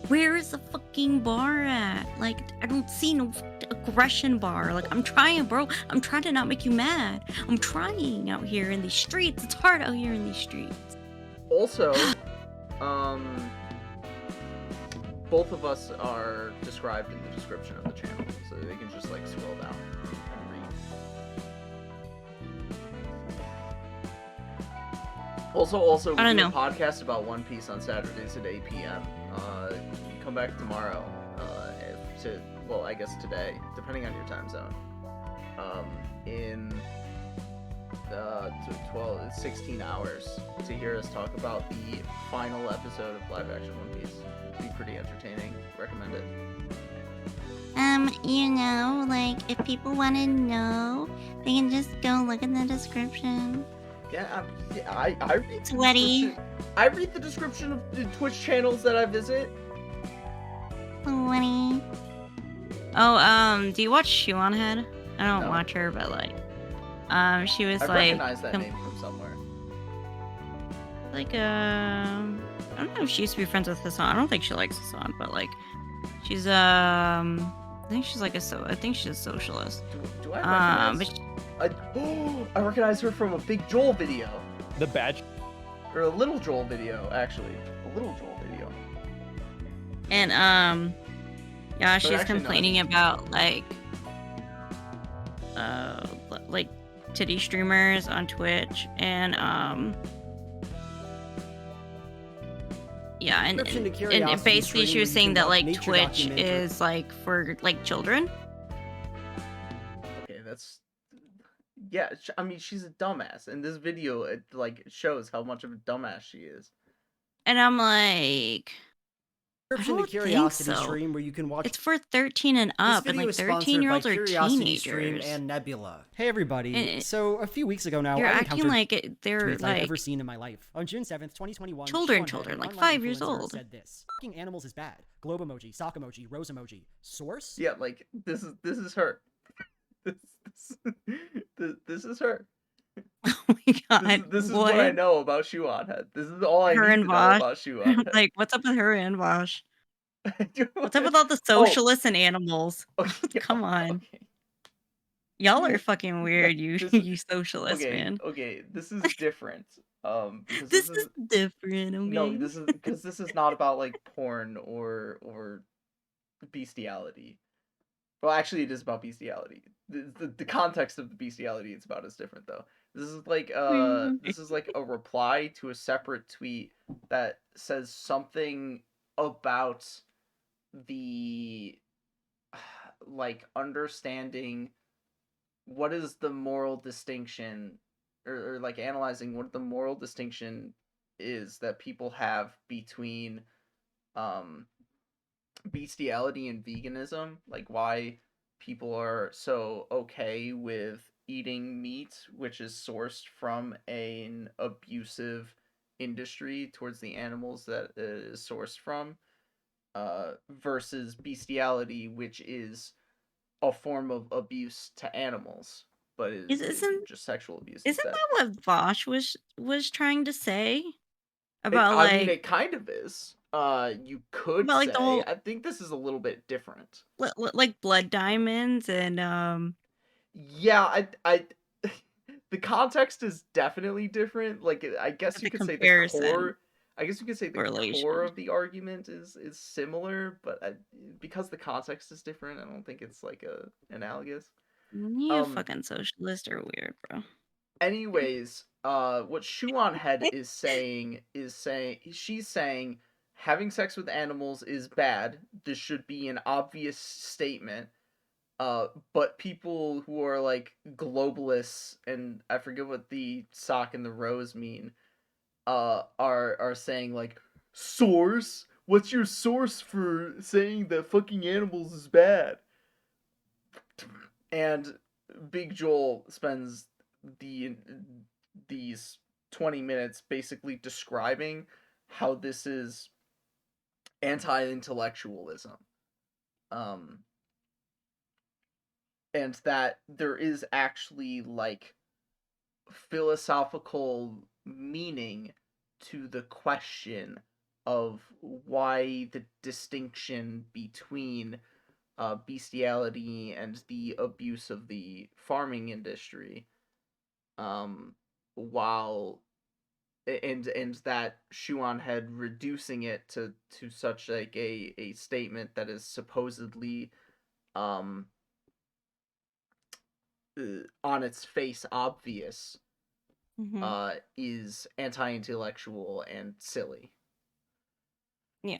where is the fucking bar at? Like, I don't see no aggression bar. Like, I'm trying, bro. I'm trying to not make you mad. I'm trying out here in these streets. It's hard out here in these streets. Also, both of us are described in the description of the channel, so they can just like scroll down and read. Also, we do a podcast about One Piece on Saturdays at 8 p.m. Come back tomorrow, I guess today, depending on your time zone. In 16 hours to hear us talk about the final episode of live action One Piece. It'd be pretty entertaining. Recommend it. Like, if people want to know, they can just go look in the description. Yeah, I read Sweaty. I read the description of the Twitch channels that I visit. Sweaty. Oh, do you watch Shuon Head? I don't watch her, but like, she was I like, recognize that name from somewhere. Like, I don't know if she used to be friends with Hassan. I don't think she likes Hassan, but like, she's I think she's like I think she's a socialist. Do I recognize? I recognize her from a Big Joel video. The badge. Or a Little Joel video, actually. A Little Joel video. And yeah, she's complaining about like titty streamers on Twitch, and yeah, and basically she was saying that like Twitch is like for like children. Okay, that's I mean, she's a dumbass, and this video it like shows how much of a dumbass she is. And I'm like, Subscription to Curiosity Stream where you can watch. It's for 13 and up, and like 13-year-olds are teenagers. Stream and Nebula. Hey everybody! So a few weeks ago now, you're I acting like they're I've like ever seen in my life. On June 7th, 2021, children, like 5 years old. Said this: "Fucking animals is bad." Globe emoji, sock emoji, rose emoji. Source? Yeah, like this is her. This is her. Oh my god, This is what I what? know about Shuon Head. This is all I Her need and to know Vosh? about Shuon Head. Like, what's up with her and Vosh? What's up with all the Oh, socialists and animals? okay, Come on. okay. Y'all are fucking No, weird, you this is you socialists, okay. man. Okay, this is different. Because This this is is different, no, okay? this is because this is not about like porn or bestiality. Well, actually, it is about bestiality. The context of the bestiality it's about is different though. This is like a reply to a separate tweet that says something about the like understanding what is the moral distinction or like analyzing what the moral distinction is that people have between um bestiality and veganism, like why people are so okay with eating meat which is sourced from an abusive industry towards the animals that it is sourced from, versus bestiality, which is a form of abuse to animals, but Is is isn't just sexual abuse isn't instead. that what Vosh was trying to say? About, I mean, like it kind of is. You could about, like, the say. whole I think this is a little bit different. like, blood diamonds and, Yeah, I the context is definitely different. Like, I guess you the could say the comparison core. I guess you could say the core correlation. of the argument is similar, but because the context is different, I don't think it's like a analogous. You Um. fucking socialists are weird, bro. Anyways, what Shuon Head is saying she's saying having sex with animals is bad. This should be an obvious statement. But people who are like globalists, and I forget what the sock and the rose mean, are saying like, source? What's your source for saying that fucking animals is bad? And Big Joel spends the these 20 minutes basically describing how this is anti-intellectualism. Um and that there is actually like philosophical meaning to the question of why the distinction between bestiality and the abuse of the farming industry, while and that Shuon had reducing it to such like a statement that is supposedly um on its face obvious, Mhm. is anti-intellectual and silly. Yeah.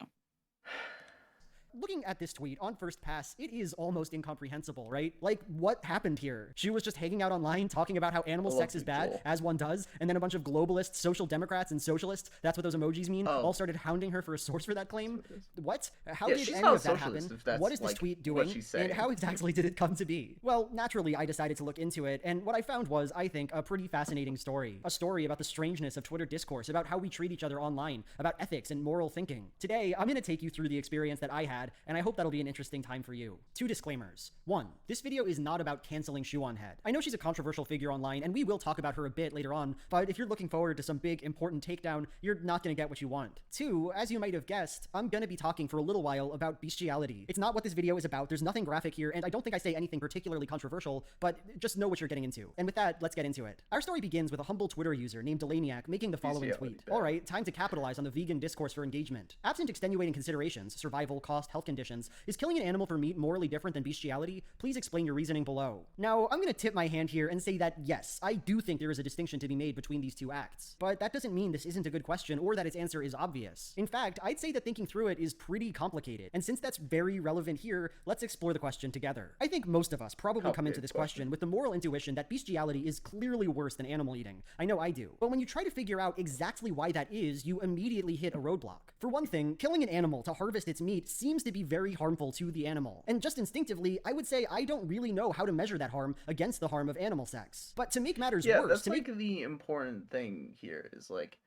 Looking at this tweet on first pass, it is almost incomprehensible, right? Like, what happened here? She was just hanging out online talking about how animal sex is bad, Joel. as one does, and then a bunch of globalists, social democrats, and socialists, that's what those emojis mean, all started hounding her for a source for that claim. What? How did any of that happen? What is this tweet doing? And how exactly did it come to be? Well, naturally, I decided to look into it, and what I found was, I think, a pretty fascinating story. A story about the strangeness of Twitter discourse, about how we treat each other online, about ethics and moral thinking. Today, I'm going to take you through the experience that I had, and I hope that'll be an interesting time for you. 2 disclaimers. 1. This video is not about canceling Shuon Head. I know she's a controversial figure online, and we will talk about her a bit later on, but if you're looking forward to some big, important takedown, you're not going to get what you want. 2. As you might have guessed, I'm going to be talking for a little while about bestiality. It's not what this video is about, there's nothing graphic here, and I don't think I say anything particularly controversial, but just know what you're getting into. And with that, let's get into it. Our story begins with a humble Twitter user named Delaniac making the following tweet. Alright, time to capitalize on the vegan discourse for engagement. Absent extenuating considerations, survival, cost, health conditions, is killing an animal for meat morally different than bestiality? Please explain your reasoning below. Now, I'm gonna tip my hand here and say that yes, I do think there is a distinction to be made between these two acts. But that doesn't mean this isn't a good question or that its answer is obvious. In fact, I'd say that thinking through it is pretty complicated. And since that's very relevant here, let's explore the question together. I think most of us probably come into this question with the moral intuition that bestiality is clearly worse than animal eating. I know I do. But when you try to figure out exactly why that is, you immediately hit a roadblock. For one thing, killing an animal to harvest its meat seems to be very harmful to the animal. And just instinctively, I would say I don't really know how to measure that harm against the harm of animal sex. But to make matters worse, that's like the important thing here is like,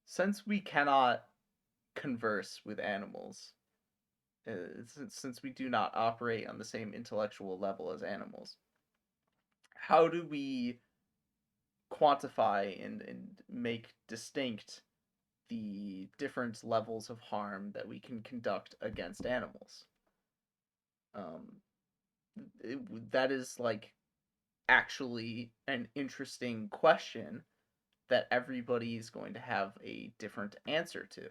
since we cannot converse with animals, since we do not operate on the same intellectual level as animals, how do we quantify and make distinct the different levels of harm that we can conduct against animals. That is like actually an interesting question that everybody is going to have a different answer to.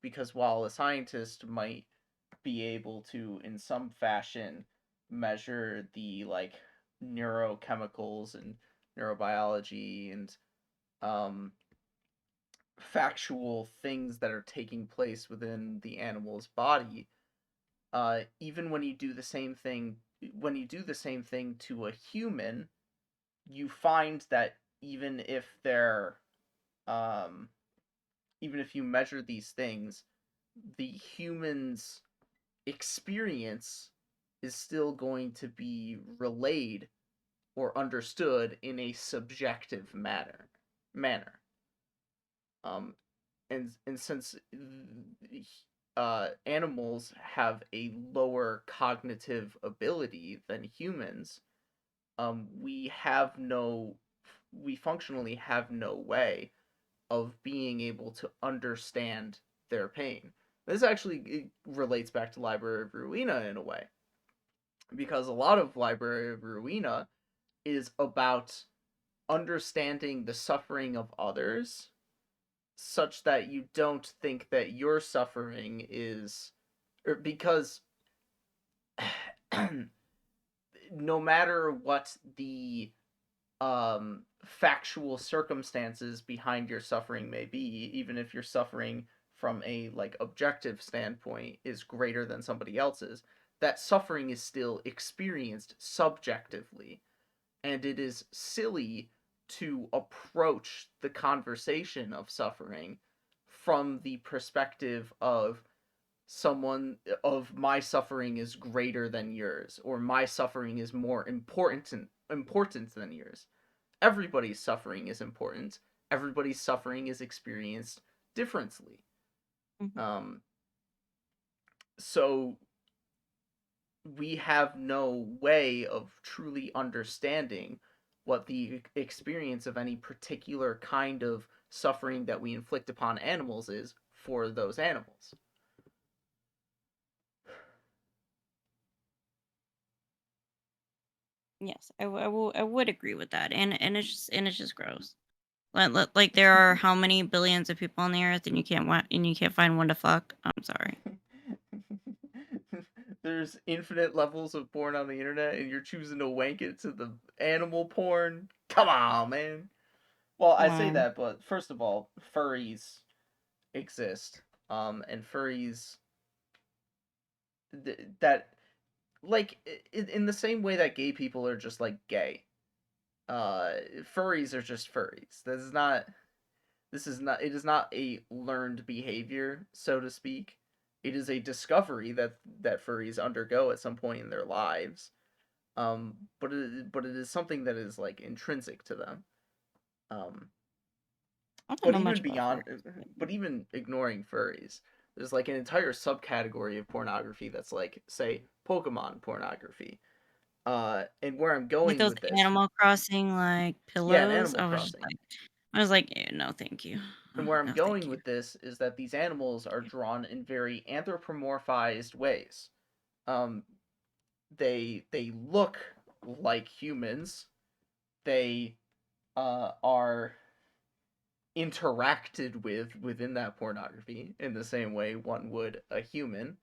Because while a scientist might be able to, in some fashion, measure the like neurochemicals and neurobiology and factual things that are taking place within the animal's body, even when you do the same thing to a human, you find that even if you measure these things, the human's experience is still going to be relayed or understood in a subjective manner. And since animals have a lower cognitive ability than humans, we functionally have no way of being able to understand their pain. This actually relates back to Library of Ruina in a way, because a lot of Library of Ruina is about understanding the suffering of others such that you don't think that your suffering is, because no matter what the factual circumstances behind your suffering may be, even if your suffering from a like objective standpoint is greater than somebody else's, that suffering is still experienced subjectively, and it is silly to approach the conversation of suffering from the perspective of my suffering is greater than yours, or my suffering is more important than yours. Everybody's suffering is important. Everybody's suffering is experienced differently. So we have no way of truly understanding what the experience of any particular kind of suffering that we inflict upon animals is for those animals. Yes, I would agree with that, and it's just gross. Like there are how many billions of people on the earth, and you can't find one to fuck. I'm sorry. There's infinite levels of porn on the internet, and you're choosing to wank it to the animal porn. Come on, man. Well, I say that, but first of all, furries exist, and furries that like in the same way that gay people are just like gay. Furries are just furries. It is not a learned behavior, so to speak. It is a discovery that furries undergo at some point in their lives. But it is something that is like intrinsic to them. But even beyond, but even ignoring furries, there's like an entire subcategory of pornography that's like, say, Pokemon pornography. And where I'm going those with this, Animal Crossing like pillows. Yeah, Animal Crossing. I was like, no, thank you. And where I'm going with this is that these animals are drawn in very anthropomorphized ways. They look like humans. They are interacted with within that pornography in the same way one would a human.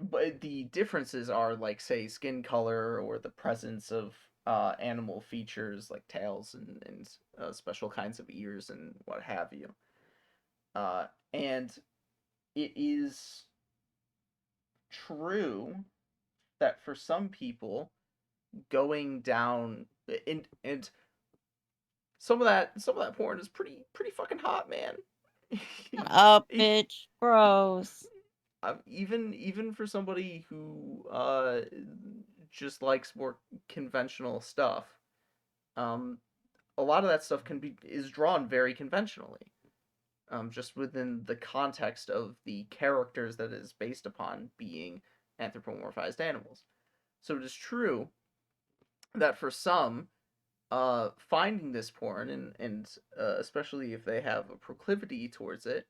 But the differences are like, say, skin color or the presence of animal features like tails and special kinds of ears and what have you. And it is true that for some people, going down and some of that porn is pretty fucking hot, man. Bitch, gross. Even for somebody who just likes more conventional stuff, a lot of that stuff is drawn very conventionally, just within the context of the characters that is based upon being anthropomorphized animals. So it is true that for some, finding this porn and especially if they have a proclivity towards it,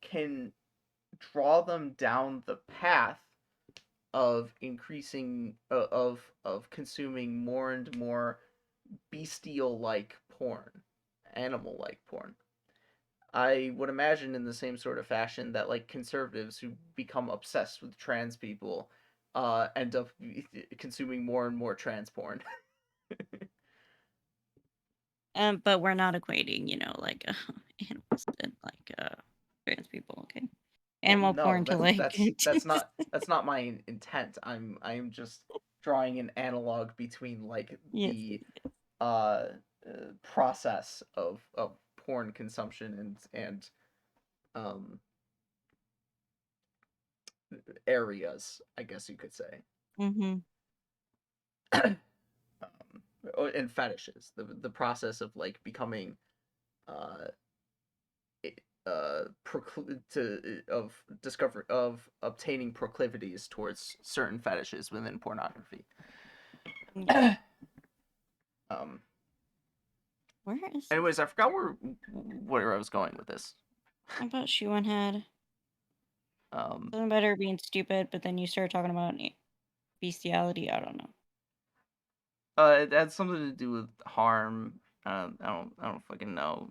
can draw them down the path of increasing of consuming more and more bestial-like porn, animal-like porn. I would imagine in the same sort of fashion that like conservatives who become obsessed with trans people end up consuming more and more trans porn. But we're not equating, you know, like animals and like trans people, okay? Animal porn to like that's not my intent. I'm just drawing an analog between like the process of porn consumption and areas, I guess you could say. Mm-hmm. And fetishes, the process of like becoming obtaining proclivities towards certain fetishes within pornography. Where is? Anyways, I forgot where I was going with this. How about Shuan had something about her being stupid, but then you started talking about bestiality. I don't know. It had something to do with harm. I don't fucking know.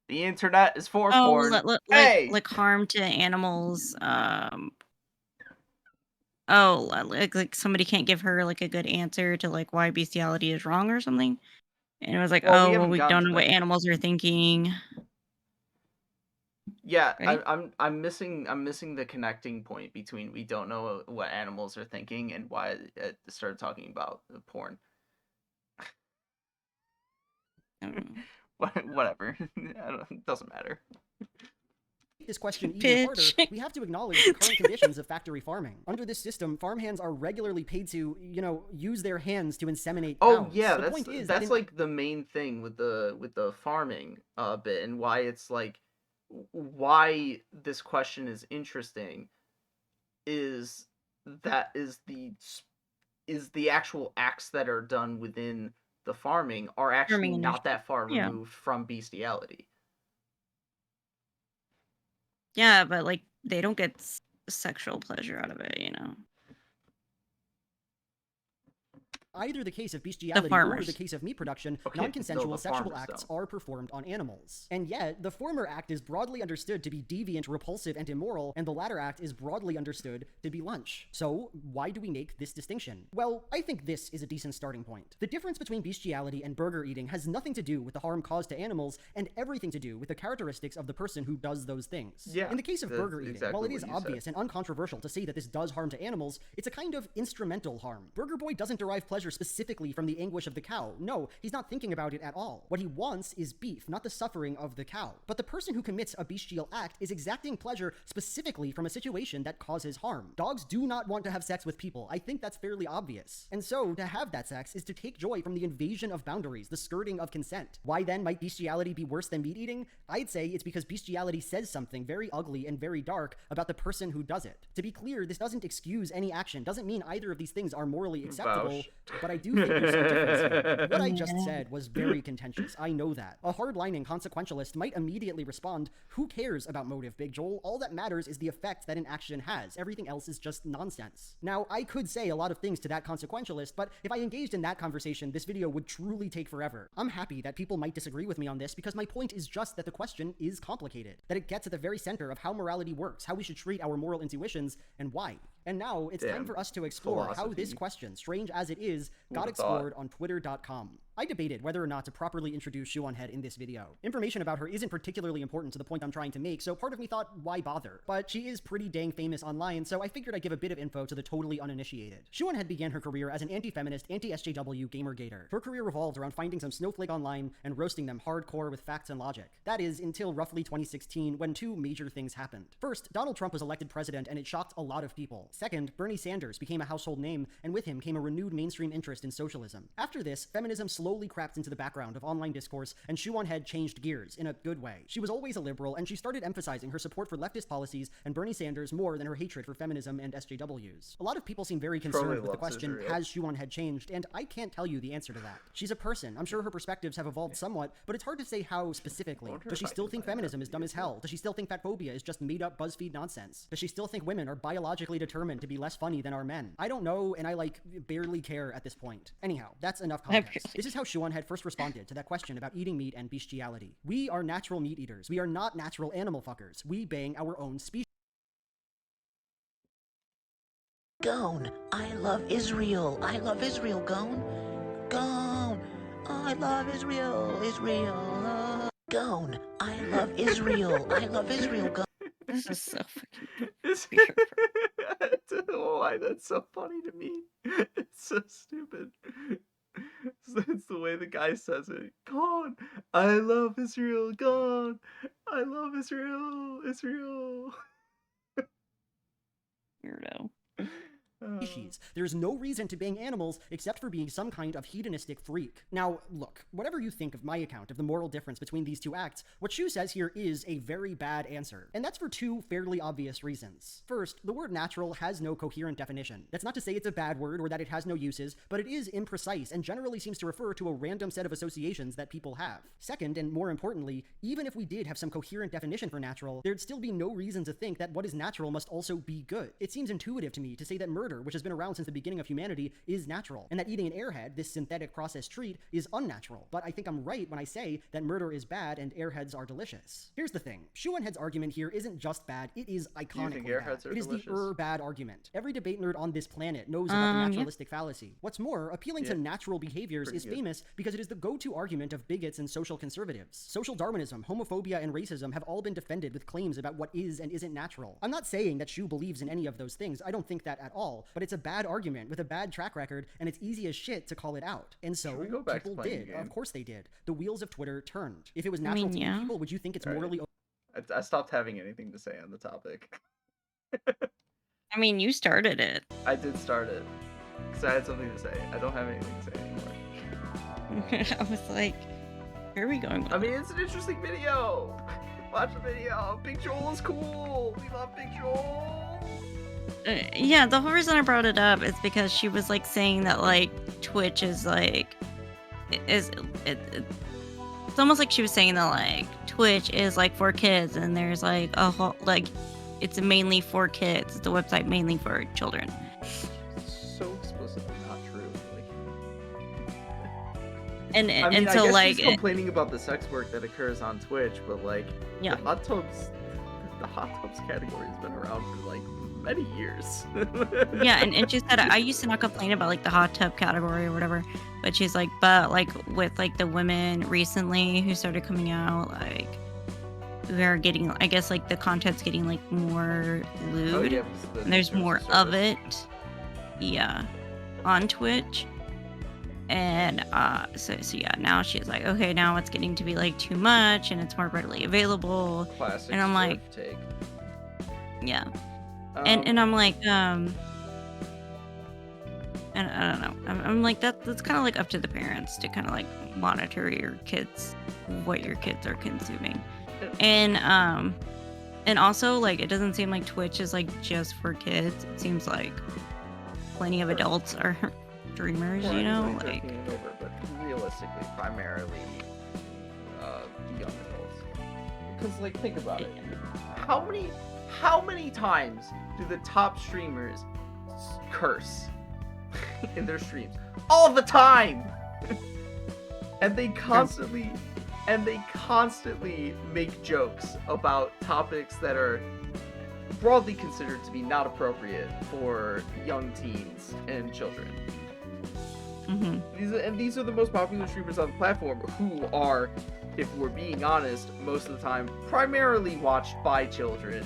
The internet is for porn. Like harm to animals. Like somebody can't give her like a good answer to like why bestiality is wrong or something, and it was like, we don't know what animals are thinking. Yeah, right? I'm missing the connecting point between we don't know what animals are thinking and why it started talking about porn. Whatever. It doesn't matter. This question even harder, we have to acknowledge the current conditions of factory farming. Under this system, farmhands are regularly paid to, use their hands to inseminate cows. Oh yeah, that's like the main thing with the farming bit, and why it's like why this question is interesting is the actual acts that are done within the farming are actually not that far removed from bestiality. Yeah, but like they don't get sexual pleasure out of it, you know. Either the case of bestiality or the case of meat production, non-consensual sexual acts are performed on animals. And yet, the former act is broadly understood to be deviant, repulsive, and immoral, and the latter act is broadly understood to be lunch. So, why do we make this distinction? Well, I think this is a decent starting point. The difference between bestiality and burger eating has nothing to do with the harm caused to animals, and everything to do with the characteristics of the person who does those things. Yeah, in the case of burger eating, while it is obvious and uncontroversial to say that this does harm to animals, it's a kind of instrumental harm. Burger Boy doesn't derive pleasure specifically from the anguish of the cow. No, he's not thinking about it at all. What he wants is beef, not the suffering of the cow. But the person who commits a bestial act is exacting pleasure specifically from a situation that causes harm. Dogs do not want to have sex with people. I think that's fairly obvious. And so, to have that sex is to take joy from the invasion of boundaries, the skirting of consent. Why then might bestiality be worse than meat eating? I'd say it's because bestiality says something very ugly and very dark about the person who does it. To be clear, this doesn't excuse any action, doesn't mean either of these things are morally acceptable, but I do think there's some difference here. What I just said was very contentious. I know that. A hardlining consequentialist might immediately respond, who cares about motive, Big Joel? All that matters is the effect that an action has. Everything else is just nonsense. Now, I could say a lot of things to that consequentialist, but if I engaged in that conversation, this video would truly take forever. I'm happy that people might disagree with me on this because my point is just that the question is complicated, that it gets at the very center of how morality works, how we should treat our moral intuitions, and why. And now it's time for us to explore how this question, strange as it is, got explored on twitter.com. I debated whether or not to properly introduce Shuonhead in this video. Information about her isn't particularly important to the point I'm trying to make, so part of me thought, why bother? But she is pretty dang famous online, so I figured I'd give a bit of info to the totally uninitiated. Shuonhead began her career as an anti-feminist, anti-SJW gamer gator. Her career revolved around finding some snowflake online and roasting them hardcore with facts and logic. That is, until roughly 2016, when two major things happened. First, Donald Trump was elected president, and it shocked a lot of people. Second, Bernie Sanders became a household name, and with him came a renewed mainstream interest in socialism. After this, feminism slowly slowly crept into the background of online discourse, and Shuonhead changed gears in a good way. She was always a liberal, and she started emphasizing her support for leftist policies and Bernie Sanders more than her hatred for feminism and SJWs. A lot of people seem very concerned with the question, has Shuonhead changed? And I can't tell you the answer to that. She's a person. I'm sure her perspectives have evolved somewhat, but it's hard to say how specifically. Does she still think feminism is dumb as hell? Does she still think fatphobia is just made-up BuzzFeed nonsense? Does she still think women are biologically determined to be less funny than our men? I don't know, and I, barely care at this point. Anyhow, that's enough context. This is how Shuonhead first responded to that question about eating meat and bestiality. We are natural meat eaters. We are not natural animal fuckers. We bang our own species. Gone. I love Israel. I love Israel. Gone. Gone. I love Israel. Israel. Gone. I love Israel. I love Israel. Gone. This is so fucking weird. I don't know why that's so funny to me. It's so stupid. It's the way the guy says it. Gone. I love Israel. Gone. I love Israel. Israel. Weirdo. Species. There's no reason to bang animals except for being some kind of hedonistic freak. Now, look, whatever you think of my account of the moral difference between these two acts, what Shu says here is a very bad answer. And that's for two fairly obvious reasons. First, the word natural has no coherent definition. That's not to say it's a bad word or that it has no uses, but it is imprecise and generally seems to refer to a random set of associations that people have. Second, and more importantly, even if we did have some coherent definition for natural, there'd still be no reason to think that what is natural must also be good. It seems intuitive to me to say that murder, which has been around since the beginning of humanity, is natural, and that eating an airhead, this synthetic processed treat, is unnatural. But I think I'm right when I say that murder is bad and airheads are delicious. Here's the thing. Shuonhead's argument here isn't just bad, it is iconically bad. It is the bad argument. Every debate nerd on this planet knows about the naturalistic fallacy. What's more, appealing to natural behaviors is famous because it is the go-to argument of bigots and social conservatives. Social Darwinism, homophobia, and racism have all been defended with claims about what is and isn't natural. I'm not saying that Shu believes in any of those things, I don't think that at all, but it's a bad argument with a bad track record, and it's easy as shit to call it out. And so, people did. Of course they did. The wheels of Twitter turned. If it was natural to eat people, would you think it's morally... I stopped having anything to say on the topic. I mean, you started it. I did start it, because I had something to say. I don't have anything to say anymore. I was like, where are we going with it's an interesting video! Watch the video! Big Joel is cool! We love Big Joel! Yeah, the whole reason I brought it up is because she was saying that Twitch is it's almost like she was saying that Twitch is for kids, and there's a whole it's mainly for kids. It's a website mainly for children. So explicitly not true. And I so guess she's complaining about the sex work that occurs on Twitch, but yeah, the hot tubs category has been around for many years. Yeah, and she said, I used to not complain about the hot tub category or whatever, but she's but with the women recently who started coming out, who are getting, I guess the content's getting more lewd, and there's more of it, yeah, on Twitch. And so yeah, now she's okay, now it's getting to be too much and it's more readily available. Classic. And I'm take. Yeah. And I'm and I don't know. I'm that's kind of up to the parents to kind of monitor your kids, what your kids are consuming, and also it doesn't seem like Twitch is just for kids. It seems plenty of adults are streamers, you know, but realistically, primarily young adults. Because think about it. How many times do the top streamers curse in their streams? All the time! and they constantly make jokes about topics that are broadly considered to be not appropriate for young teens and children. Mm-hmm. These are the most popular streamers on the platform, who are, if we're being honest, most of the time primarily watched by children.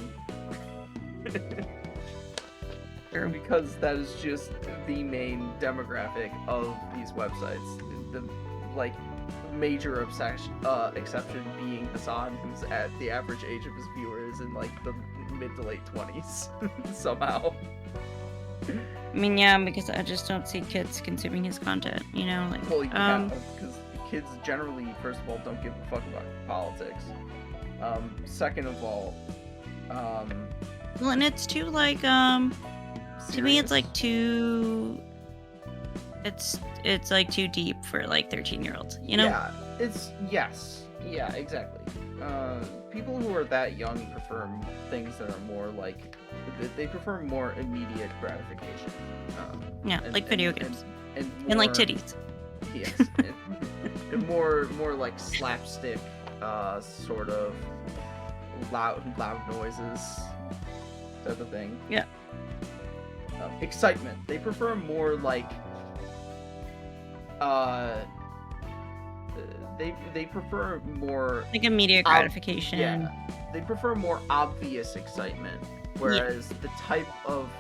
Sure. Because that is just the main demographic of these websites. The major exception being Hassan, who's at the average age of his viewers in the mid to late 20s somehow. I mean, yeah, because I just don't see kids consuming his content, you know? Like, well, yeah, because kids generally, first of all, don't give a fuck about politics. Second of all, well, and it's too, like, to me, it's, like, too... It's like, too deep for, like, 13-year-olds, you know? Yeah, yes. Yeah, exactly. People who are that young prefer things that are more, like... They prefer more immediate gratification. Yeah, like video games. And like titties. Yes. and more like slapstick, sort of loud noises type of thing. Yeah. Excitement. They prefer more like they prefer more like immediate gratification. Yeah. They prefer more obvious excitement, whereas the type of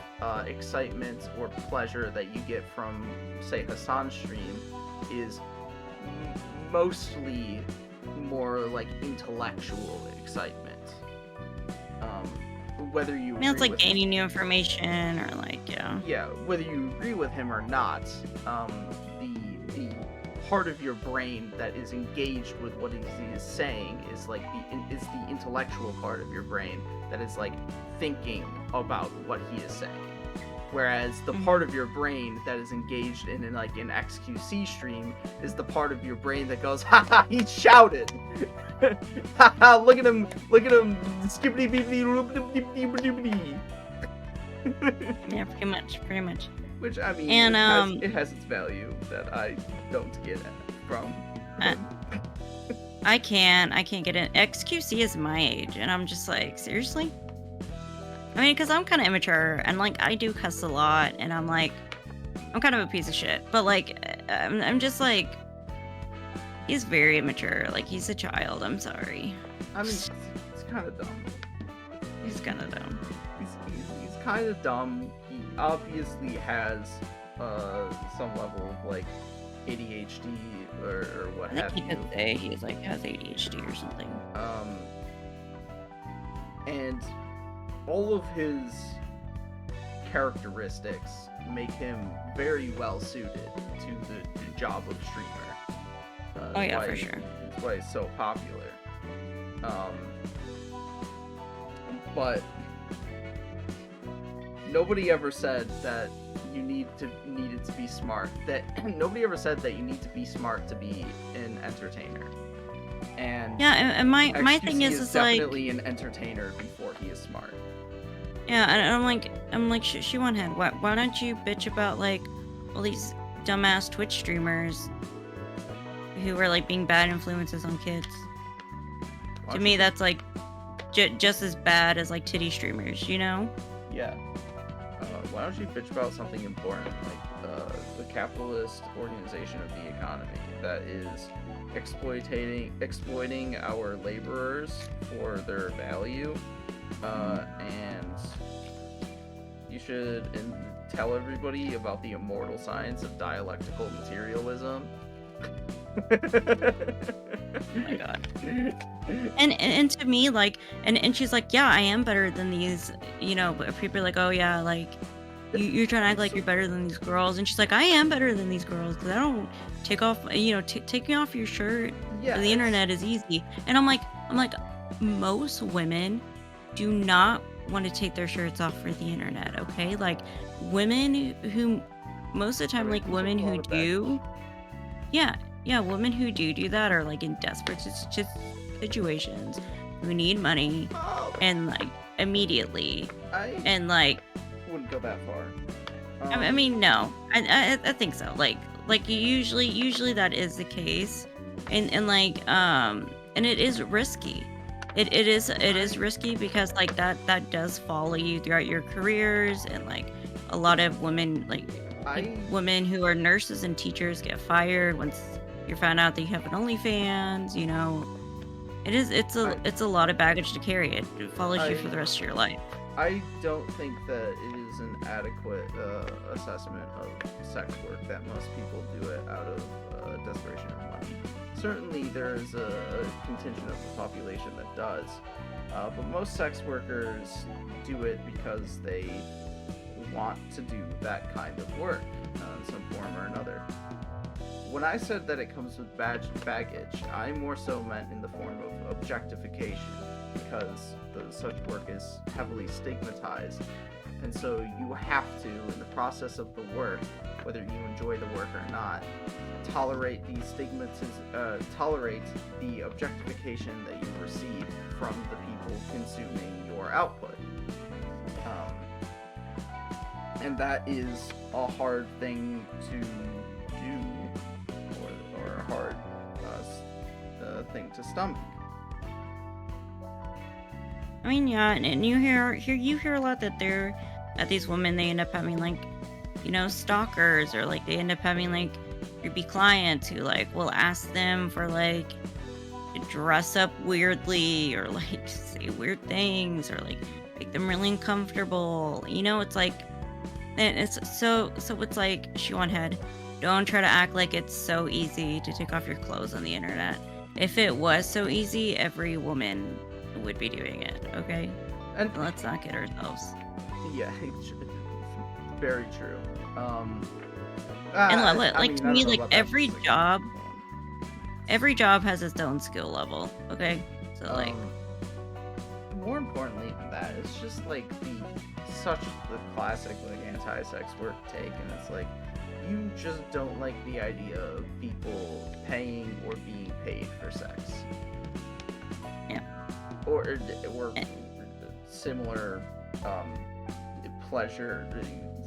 excitement or pleasure that you get from, say, Hassan's stream is mostly more like intellectual excitement. Whether you it's like gaining new information or like whether you agree with him or not, the part of your brain that is engaged with what he is saying is like the intellectual part of your brain that is like thinking about what he is saying. Whereas the part of your brain that is engaged in like an XQC stream is the part of your brain that goes, haha, he shouted! Haha, look at him, skippity beepity loopity. Yeah, pretty much. Which, I mean, and, it has its value that I don't get from. I can't get it. XQC is my age, and I'm just like, seriously? I mean, because I'm kind of immature, and, like, I do cuss a lot, and I'm, like, I'm kind of a piece of shit. But, like, I'm just, like, he's very immature. Like, he's a child. I'm sorry. I mean, he's kind of dumb. He's kind of dumb. He's kind of dumb. He obviously has some level of, like, ADHD or what have you. I think he could say he's, like, has ADHD or something. And all of his characteristics make him very well suited to the job of streamer. Oh yeah, for sure. That's why he's so popular. But nobody ever said that you needed to be smart. Nobody ever said that you need to be smart to be an entertainer. And yeah, and my thing is definitely like, an entertainer before he is smart. Yeah, and I'm like, she one head. Why don't you bitch about like all these dumbass Twitch streamers who are like being bad influences on kids? To me, that's like just as bad as like titty streamers, you know? Yeah. Why don't you bitch about something important like the capitalist organization of the economy that is exploiting our laborers for their value, and you should tell everybody about the immortal science of dialectical materialism. Oh my god. And to me, like, and she's like, yeah, I am better than these, you know, but people are like, oh yeah, like, you're trying to act like you're better than these girls, and she's like, I am better than these girls, because I don't take off, you know, taking off your shirt on the internet is easy. And I'm like, most women do not want to take their shirts off for the internet, okay? Like, women who, most of the time, like, women who do, women who do that are, like, in desperate situations, who need money, and, like, immediately, and, like, wouldn't go that far. I mean, no, I think so. Like usually that is the case, and like, and it is risky. It is risky because like that does follow you throughout your careers, and like a lot of women, like women who are nurses and teachers get fired once you found out that you have an OnlyFans. You know, it's a lot of baggage to carry. It follows you for the rest of your life. I don't think that it is an adequate assessment of sex work that most people do it out of desperation or money. Certainly there is a contingent of the population that does, but most sex workers do it because they want to do that kind of work in some form or another. When I said that it comes with baggage, I more so meant in the form of objectification, because such work is heavily stigmatized, and so you have to, in the process of the work, whether you enjoy the work or not, tolerate the objectification that you receive from the people consuming your output. And that is a hard thing to do, or a hard thing to stomach. I mean, yeah, and you hear a lot that these women, they end up having, like, you know, stalkers, or like they end up having like creepy clients who like will ask them for like to dress up weirdly, or like say weird things, or like make them really uncomfortable. You know, it's like, and it's so it's like, shoe on head. Don't try to act like it's so easy to take off your clothes on the internet. If it was so easy, every woman would be doing it, okay? And let's not kid ourselves. Yeah, very true. And like to me, like every job has its own skill level, okay? So like, more importantly than that, it's just like the classic like anti-sex work take, and it's like, you just don't like the idea of people paying or being paid for sex. Yeah. Or similar pleasure,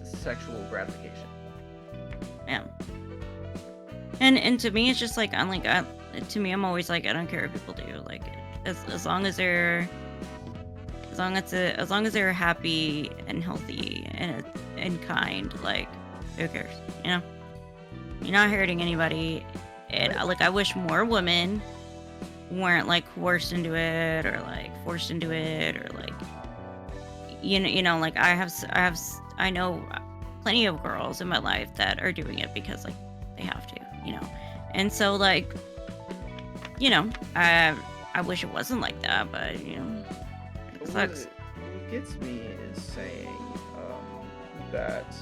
sexual gratification. Yeah. And to me, it's just like, I'm always like, I don't care what people do. Like, as long as they're happy and healthy and kind, like, who cares? You know, you're not hurting anybody. And like, I wish more women weren't like coerced into it, or like forced into it, or like, you know, like I know plenty of girls in my life that are doing it because like they have to, you know. And so like, you know, I wish it wasn't like that, but you know, it sucks. What gets me is saying that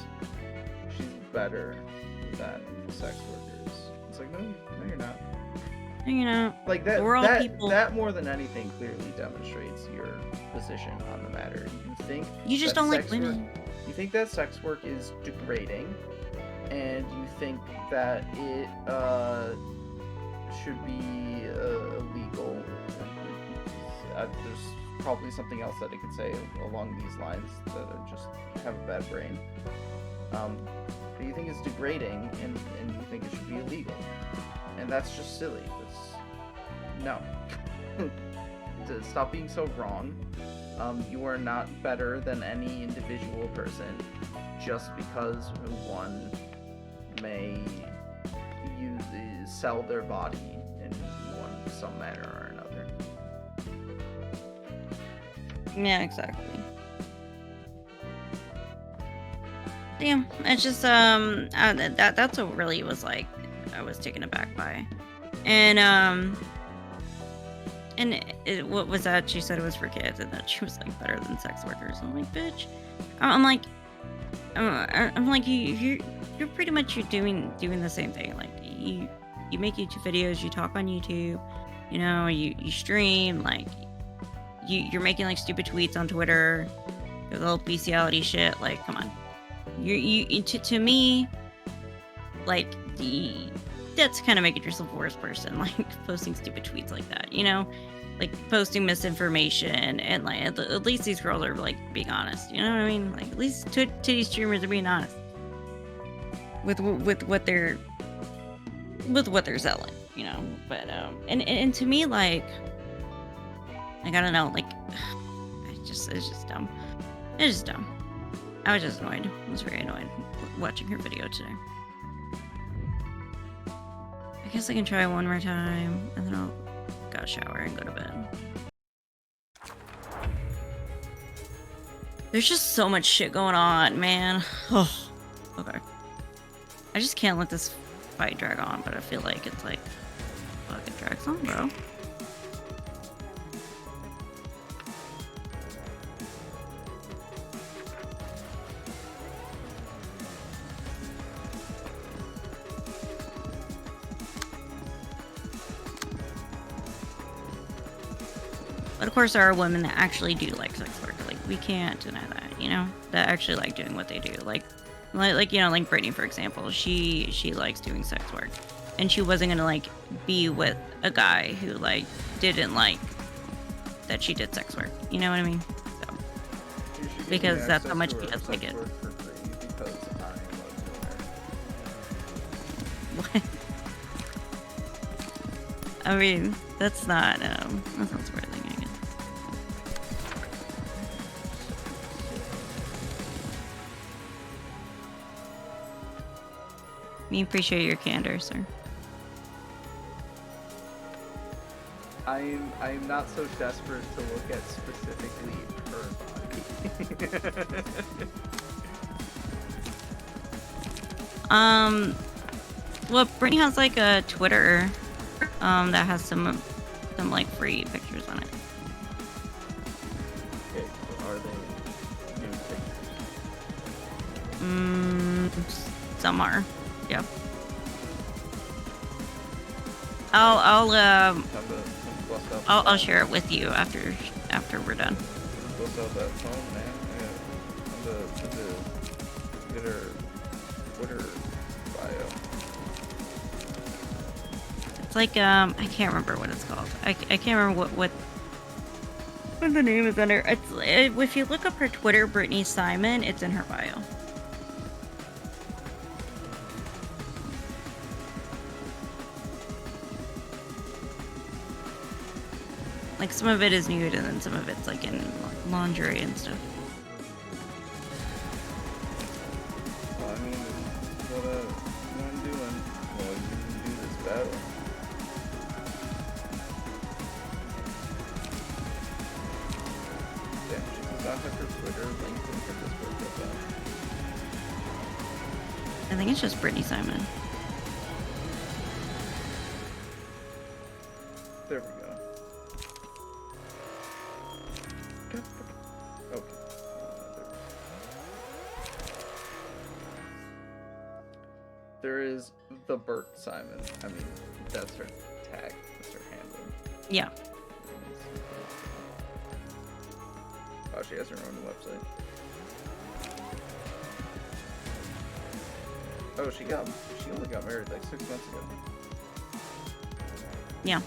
she's better than sex workers. It's like, no, you're not. You know, like that. We're all people. That more than anything clearly demonstrates your position on the matter. You just don't like women. You think that sex work is degrading, and you think that it should be illegal. There's probably something else that I could say along these lines that I just have a bad brain. But you think it's degrading, and you think it should be illegal, and that's just silly. No. Stop being so wrong. You are not better than any individual person just because one may sell their body in some manner or another. Yeah, exactly. Damn, it's just that's what really was like, I was taken aback by. And what was that? She said it was for kids, and that she was like better than sex workers. I'm like, bitch. I'm like, you're pretty much doing the same thing. Like you make YouTube videos, you talk on YouTube, you know, you stream, like you're making like stupid tweets on Twitter, the little bestiality shit. Like, come on, to me, like that's kind of making yourself a worse person, like posting stupid tweets like that, you know, like posting misinformation, and like at least these girls are like being honest, you know what I mean? Like, at least titty streamers are being honest with what they're selling, you know. But and to me, like I don't know, like it's just dumb. It's just dumb. I was just annoyed. I was very annoyed watching her video today. I guess I can try one more time, and then I'll go shower and go to bed. There's just so much shit going on, man. Oh, okay. I just can't let this fight drag on, but I feel like it's like, fuck, it drags on, bro. But of course, there are women that actually do like sex work. Like, we can't deny that, you know? That actually like doing what they do. Like you know, like Brittany, for example. She likes doing sex work. And she wasn't gonna, like, be with a guy who, like, didn't like that she did sex work. You know what I mean? So, because that's how much she does like it. What? I mean, that's not sort of thing, I guess. We appreciate your candor, sir. I'm not so desperate to look at specifically her body. Well, Brittany has like a Twitter, that has some like free pictures on it. Okay, so are they new pictures? Some are. Yep. I'll share it with you after we're done. Bust out that phone, man. Get her Twitter bio. It's like I can't remember what it's called. I can't remember what the name is under. If you look up her Twitter, Brittany Simon, it's in her bio. Like, some of it is nude, and then some of it's like in lingerie and stuff. Well, I mean, what I'm doing while you do this battle. Damn, she does not have her Twitter linked in her Discord profile. I think it's just Brittany Simon. There we go. Okay. There is the Burt Simon. I mean, that's her tag. That's her handle. Yeah. Oh, she has her own website. Oh, she only got married like 6 months ago. Yeah.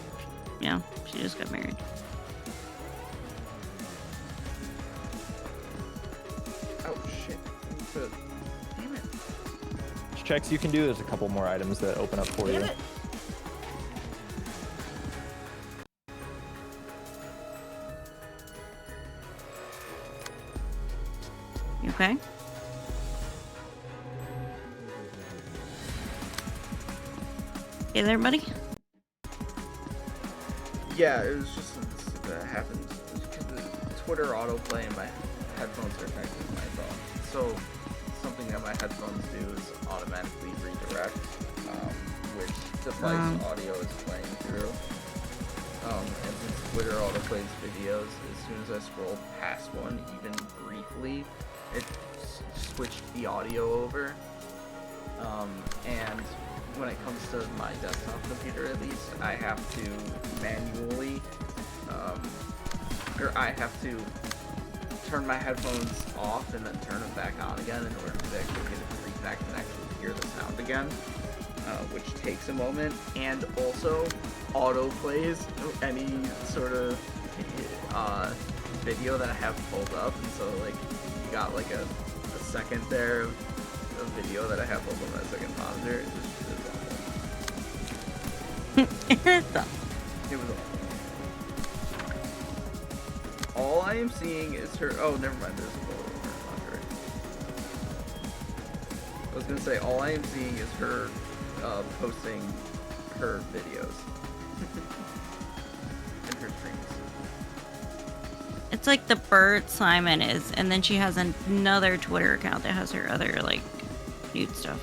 Yeah, she just got married. Oh shit. Damn it. Checks you can do. There's a couple more items that open up for you. You okay? Hey there, buddy. Yeah, it was just that happened. The Twitter autoplay and my headphones are connected to my phone. So something that my headphones do is automatically redirect which device audio is playing through. And since Twitter autoplays videos, as soon as I scroll past one, even briefly, it switched the audio over. And when it comes to my desktop computer, at least, I have to manually, or I have to turn my headphones off and then turn them back on again in order to actually get it to reconnect and actually hear the sound again, which takes a moment, and also autoplays any sort of video that I have pulled up, and so like you got like a second there of video that I have pulled on that second monitor. It was awful. It was awful. All I am seeing is her. Oh, never mind. There's a photo of her lingerie. I was gonna say all I am seeing is her posting her videos and her streams. It's like the Burt Simon is, and then she has another Twitter account that has her other like nude stuff.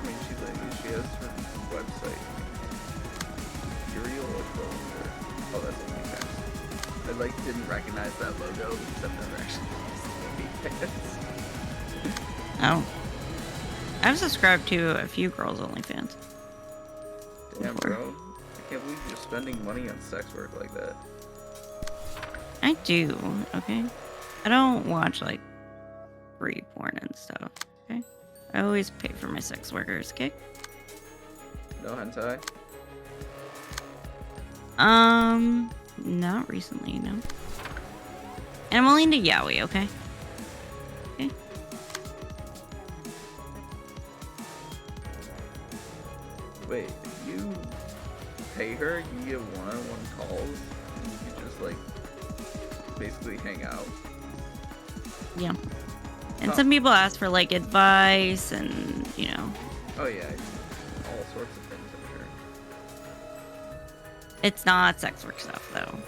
I mean, she has her website. Serial or oh, that's OnlyFans. like didn't recognize that logo because I've never actually used OnlyFans. Oh. I've subscribed to a few girls' OnlyFans. Damn, bro. I can't believe you're spending money on sex work like that. I do, okay? I don't watch, like, free porn and stuff, okay? I always pay for my sex workers, okay? No hentai? Not recently, no. And I'm only into yaoi, okay? Okay. Wait, if you pay her, you get one-on-one calls, and you can just, like, basically hang out. Yeah. And some people ask for, like, advice and, you know. Oh, yeah. All sorts of things, I'm sure. It's not sex work stuff, though.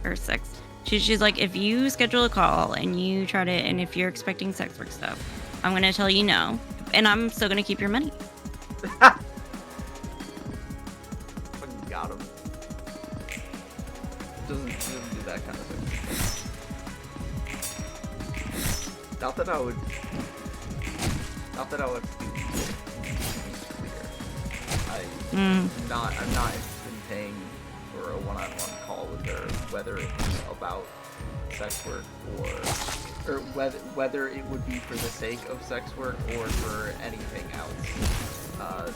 Or sex. She's like, if you schedule a call and you try to, and if you're expecting sex work stuff, I'm going to tell you no. And I'm still going to keep your money. Fucking got him. Doesn't do that kind of thing. Not that I would be clear. I'm not interested in paying for a one-on-one call with her, whether it's about sex work or whether it would be for the sake of sex work or for anything else. I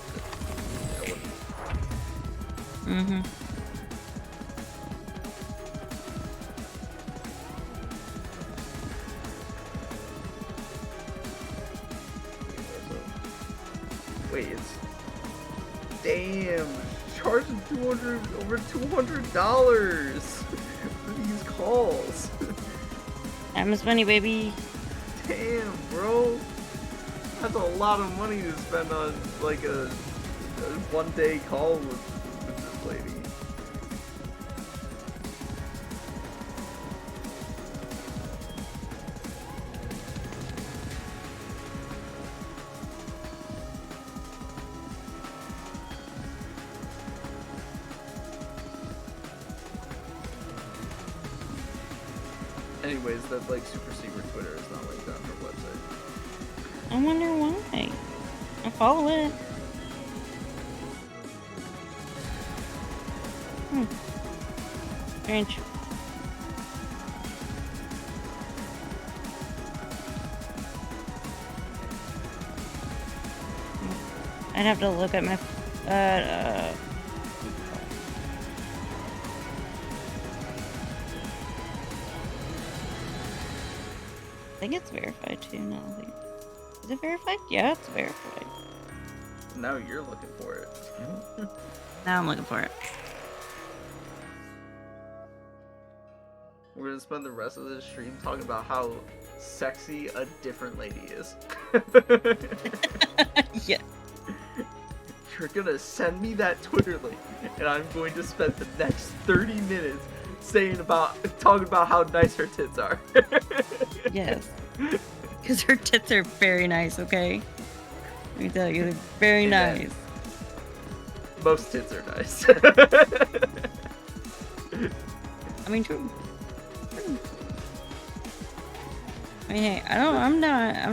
wouldn't. Wait, it's damn charging over $200 for these calls. Amazon money, baby. Damn, bro, that's a lot of money to spend on like a one-day call with this lady. Anyways, that like super secret Twitter is not linked on her website. I wonder why. I follow it. Strange. I'd have to look at my I think it's verified too now. Is it verified? Yeah, it's verified. Now you're looking for it. Now I'm looking for it. We're gonna spend the rest of this stream talking about how sexy a different lady is. Yeah. You're gonna send me that Twitter link, and I'm going to spend the next 30 minutes talking about how nice her tits are. Yes. Because her tits are very nice, okay? Let me tell you, they're very nice. Most tits are nice. I mean, true. I mean, hey, I'm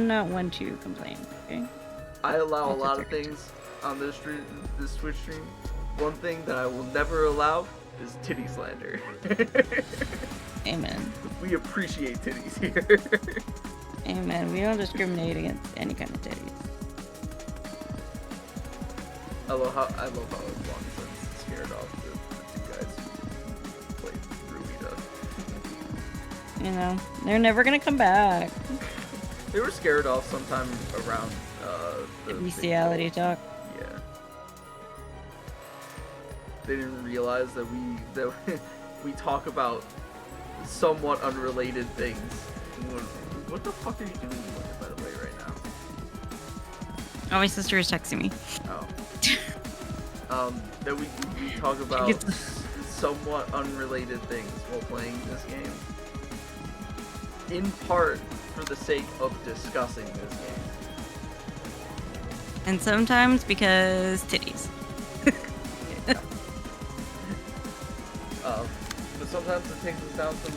not one to complain, okay? I allow a lot of things on this Twitch stream. One thing that I will never allow is titty slander. Amen. We appreciate titties here. Amen. We don't discriminate against any kind of titties. I love how long since scared off the two guys who played Ruida. You know, they're never gonna come back. They were scared off sometime around the bestiality talk. Yeah. They didn't realize that we talk about somewhat unrelated things. What the fuck are you doing, by the way, right now? Oh, my sister is texting me. Oh. That we talk about somewhat unrelated things while playing this game. In part for the sake of discussing this game. And sometimes because titties. The sometimes it takes us down some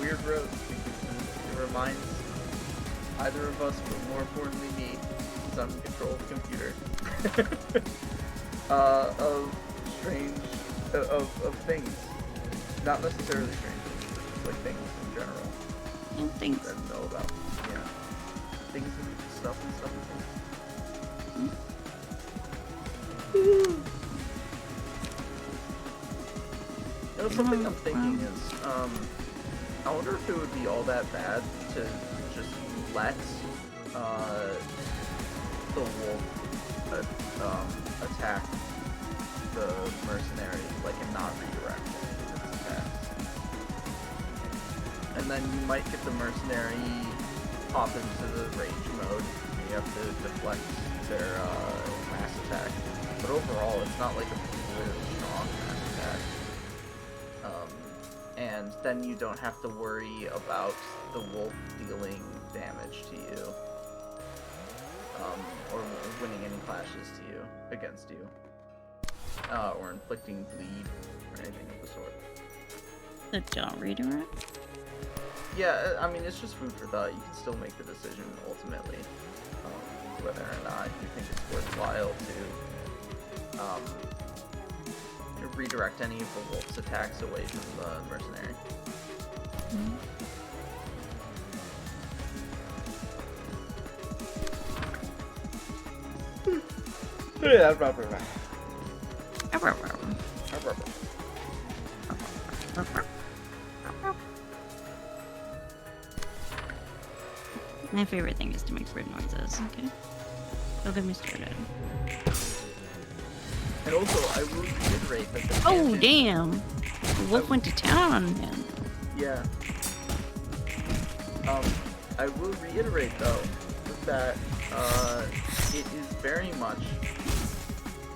weird roads because it reminds either of us, but more importantly me, because I'm in control of the computer, of strange, of things. Not necessarily strange things, but just like things in general. And things. That I know about. Yeah. Things and stuff and things. You know, something I'm thinking is, I wonder if it would be all that bad to just let, the wolf, attack the mercenary, like, and not redirect any of its attacks. And then you might get the mercenary pop into the rage mode, and you have to deflect their, mass attack. But overall, it's not like a particularly strong mass attack. And then you don't have to worry about the wolf dealing damage to you. Or winning any clashes to you, against you. Or inflicting bleed, or anything of the sort. So don't redirect? Yeah, I mean, it's just food for thought. You can still make the decision, ultimately, whether or not you think it's worthwhile to redirect any of the wolf's attacks away from the mercenary. Yeah, My favorite thing is to make bird noises, okay? Don't get me started. And also, I will reiterate that the Oh, damn! The wolf went to town on him. Yeah. I will reiterate, though, that, it is very much,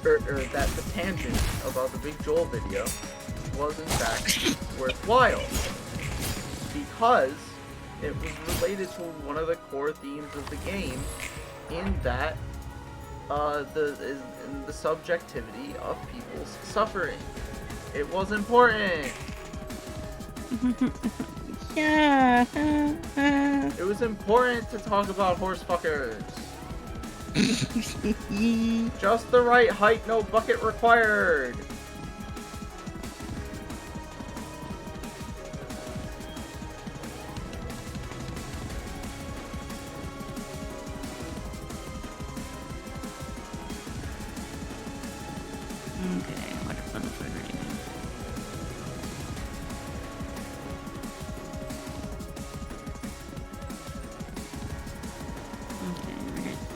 or that the tangent about the Big Joel video was, in fact, worthwhile. Because it was related to one of the core themes of the game, in that, in the subjectivity of people's suffering. It was important. Yeah. It was important to talk about horse fuckers. Just the right height, no bucket required.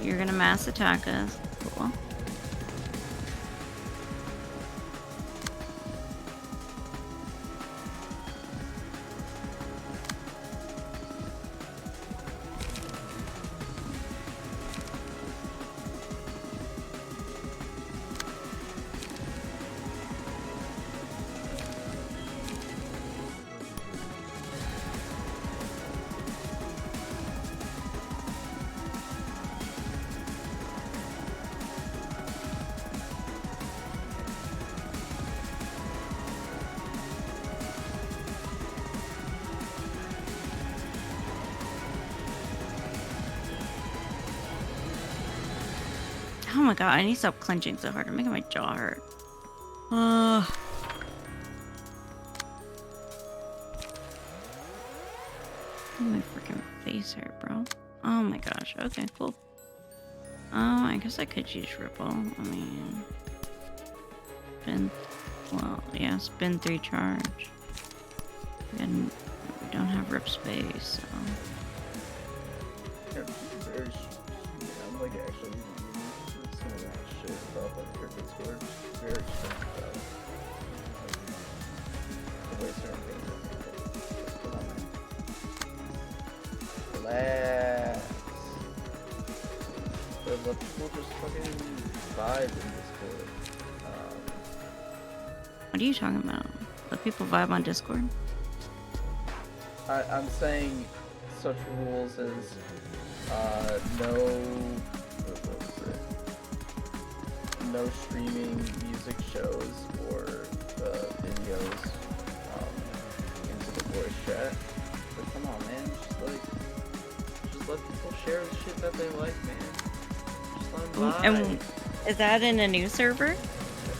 You're gonna mass attack us. Cool. Oh my god, I need to stop clenching so hard. I'm making my jaw hurt. My freaking face hurt, bro. Oh my gosh. Okay, cool. I guess I could use Ripple. I mean... spin 3 charge. And we don't have rip space, so... Yeah, I'm like actually some of that shit about like your Discord. Very strict about the way certain things are handled. Relax. But let people just fucking vibe in Discord. What are you talking about? Let people vibe on Discord? I'm saying such rules as no streaming music shows or videos voice chat. But come on, man. Just let people share the shit that they like, man. Just let them buy. And is that in a new server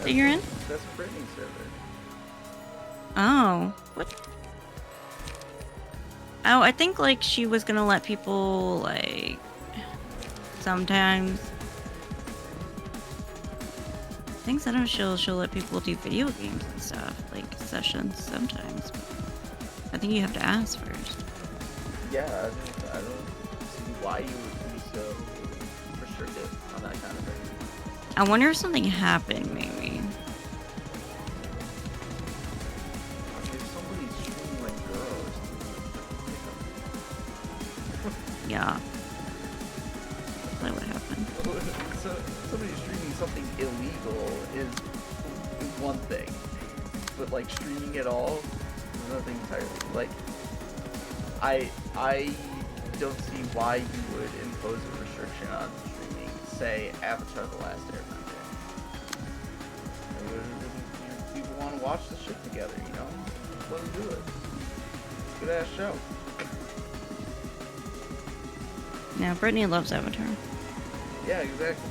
that you're in? That's a Brittany server. Oh, what? Oh, I think like she was gonna let people like sometimes. I think sometimes she'll let people do video games and stuff, like sessions sometimes. I think you have to ask first. Yeah, I don't see why you would be so restricted on that kind of thing. I wonder if something happened, maybe. If somebody's streaming like girls. Yeah. That's what happened. So somebody streaming something illegal is one thing, but like streaming at all is nothing entirely. Like, I don't see why you would impose a restriction on streaming, say, Avatar: The Last Airbender. People want to watch the shit together, you know? Just let them do it. It's a good ass show. Yeah, Brittany loves Avatar. Yeah, exactly.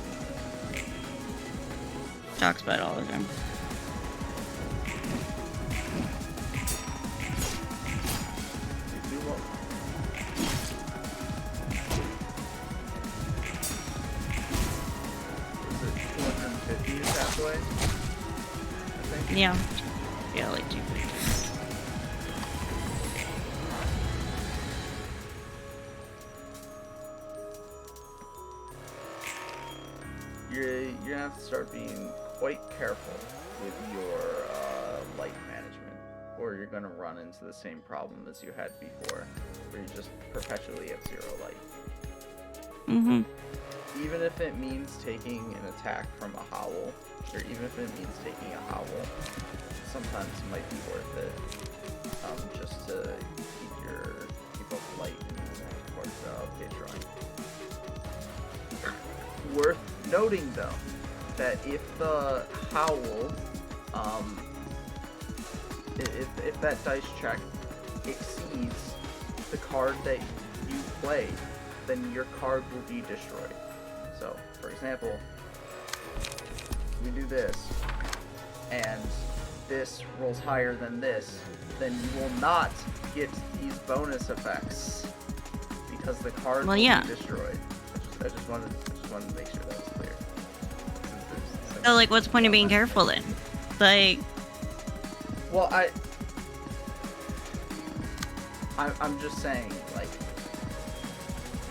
Talks about it all the time. Was it 250 is halfway? I think. Yeah. Yeah, like 250. You're gonna have to start being quite careful with your light management, or you're gonna run into the same problem as you had before, where you just perpetually have zero light. Mm-hmm. Even if it means taking an attack from a howl, or even if it means taking a howl, sometimes it might be worth it, just to keep up light and page drawing. Worth noting though, that if the howl, if that dice check exceeds the card that you played, then your card will be destroyed. So, for example, we do this, and this rolls higher than this, then you will not get these bonus effects because the card will be destroyed. I just wanted to make sure that was clear. So, like, what's the point of being careful then? Like, well, I'm just saying, like,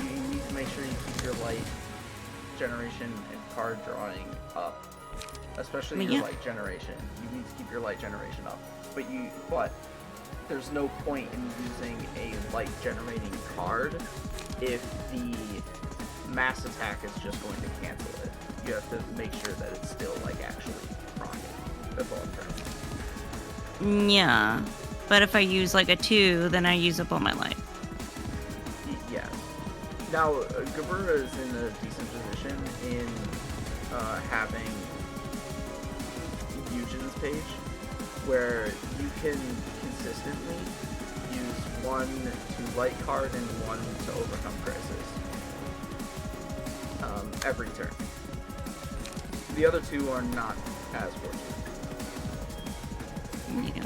you need to make sure you keep your light generation and card drawing up, especially your light generation. You need to keep your light generation up, but there's no point in using a light generating card if the mass attack is just going to cancel it. You have to make sure that it's still like actually rocking. That's all I'm trying. yeah. But if I use like a 2, then I use up all my light. Yeah. Now, Gabura is in a decent position in having Eugen's page, where you can consistently use 1 to light card and 1 to overcome crisis. Every turn. The other 2 are not as fortunate. Yeah.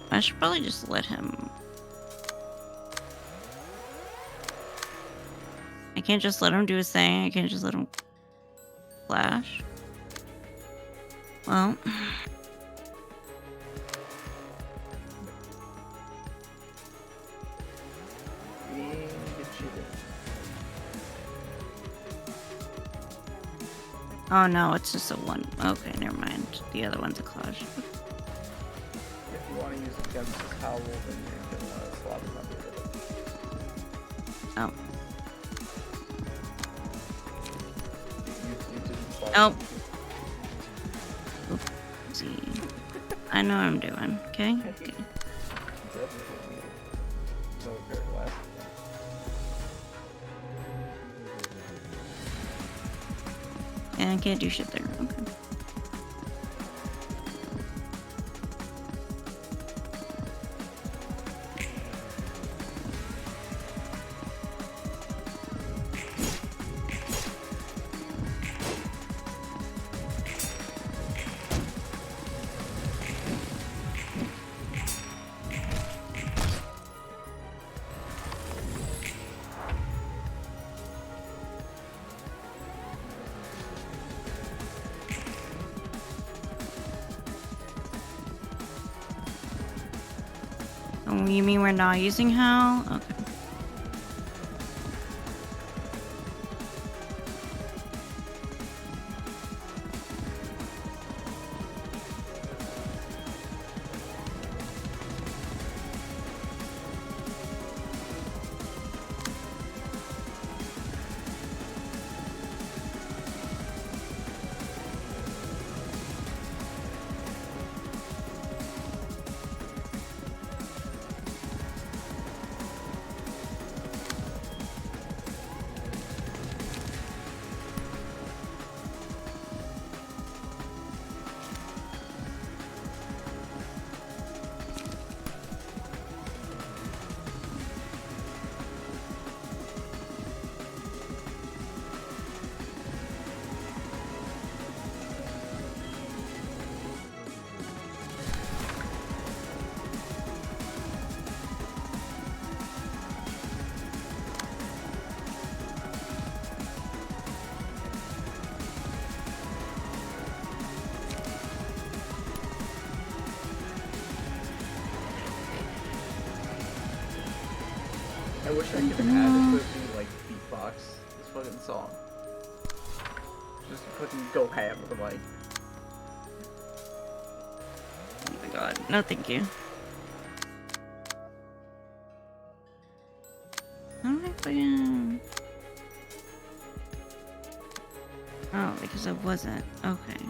I should probably just let him. I can't just let him do his thing. I can't just let him flash. Well, Oh no, it's just a one. Okay, never mind. The other one's a collage. If you want to use it against this howl, then you're gonna slot it under it. Oh. You didn't slot Oh. it. Oopsie. I know what I'm doing. Okay. Okay. And I can't do shit there. Okay. Oh, you mean we're not using how? Okay. I wish I could add it to like beatbox this fucking song. Just fucking go ham with the mic. Oh my god. No, thank you. Alright, fucking. Oh, because I wasn't. Okay.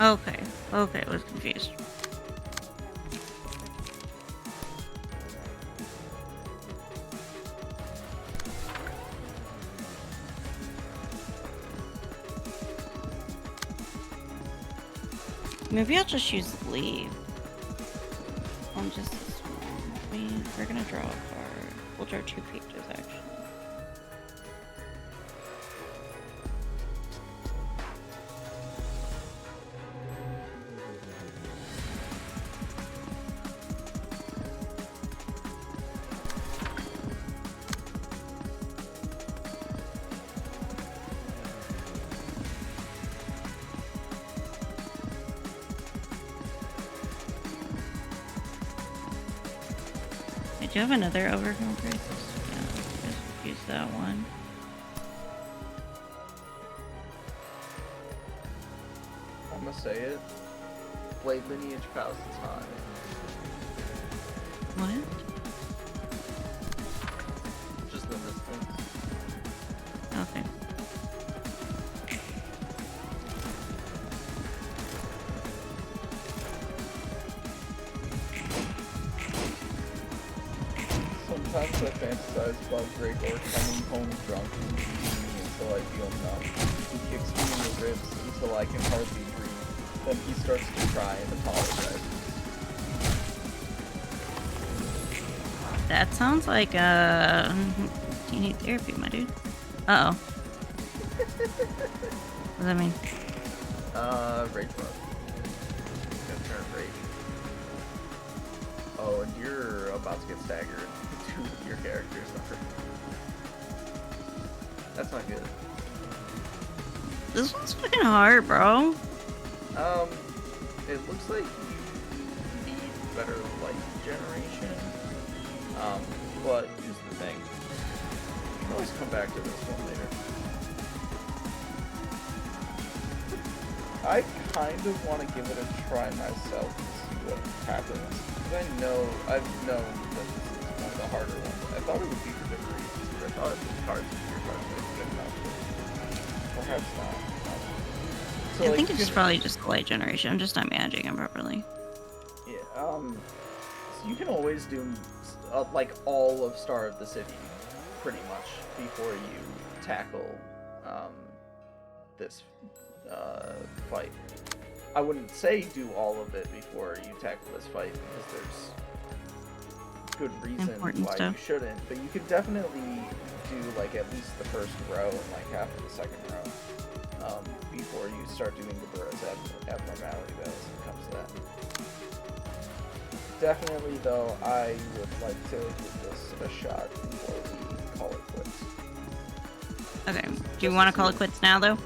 Okay. Okay, I was confused. Maybe I'll just use leave. On just this one. We're gonna draw a card. We'll draw 2 pages actually. Do you have another overgrown crisis? Yeah, just use that one. I'm gonna say it. Blade lineage past time. What? Just the distance. Okay. Sometimes I fantasize about Gregor coming home drunk and beating me until I feel numb. He kicks me in the ribs until I can hardly breathe. Then he starts to cry and apologizes. That sounds like you need therapy, my dude. Uh oh. What does that mean? Rage mode. Gonna turn rage. Oh, and you're about to get staggered. Your character's not. That's not good. This one's fucking hard, bro. It looks like you need better light generation. But here's the thing. always come back to this one later. I kind of want to give it a try myself to see what happens. Because I've known that this is one of the harder ones. I thought it would be for different reasons. I thought the cards would be good enough, but perhaps not. So, I think it's probably just light generation. I'm just not managing them properly. Yeah, so you can always do, like, all of Star of the City, pretty much, before you tackle, this, fight. I wouldn't say do all of it before you tackle this fight, because there's good reason why you shouldn't, but you could definitely do, like, at least the first row and, like, half of the second row, before you start doing the Burroughs abnormality battles when it comes to that. Definitely, though, I would like to give this a shot before we call it quits. Okay, do you want to call it quits now, though?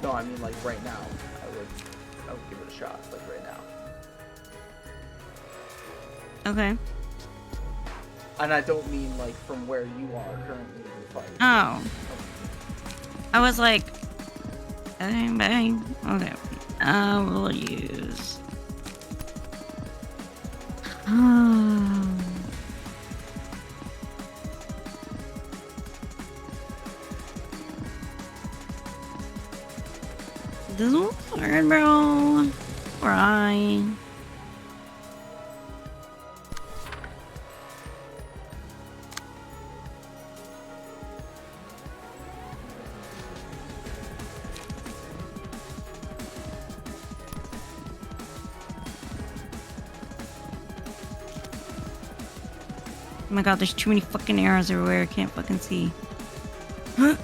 No, I mean, like, right now. I would give it a shot, like, right now. Okay. And I don't mean, like, from where you are currently in the fight. Oh. I was like, bang, bang. Okay. We'll use. This one's hard, bro. Right. Oh my god, there's too many fucking arrows everywhere. I can't fucking see. Oh,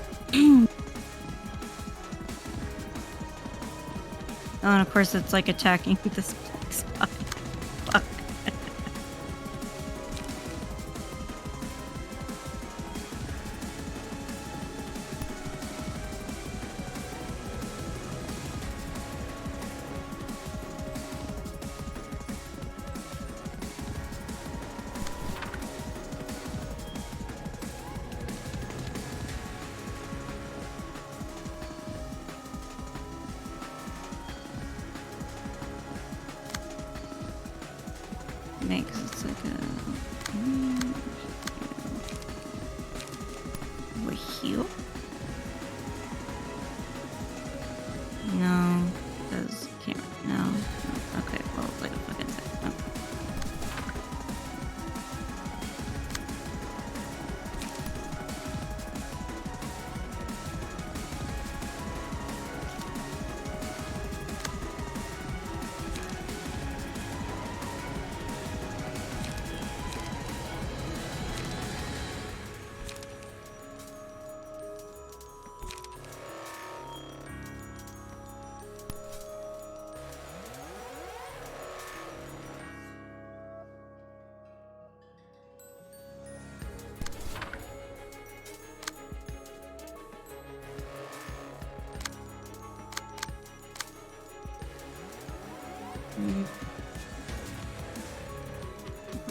and of course it's like attacking this spot. Fuck. Makes it's like a over here. No, because can't. No. Okay, well, it's like a fucking thing. Oh.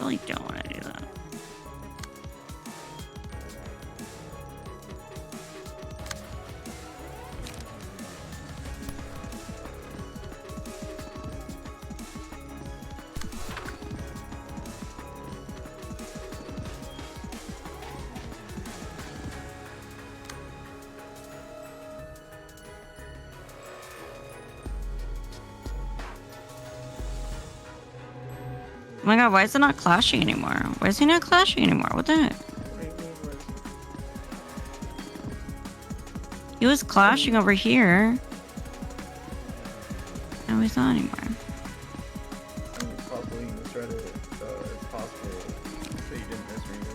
I really don't want to do that. Oh my god, why is it not clashing anymore? Why is he not clashing anymore? What the heck? He was clashing over here. No, he's not anymore. I mean, probably misread it. It's possible that you didn't misread it.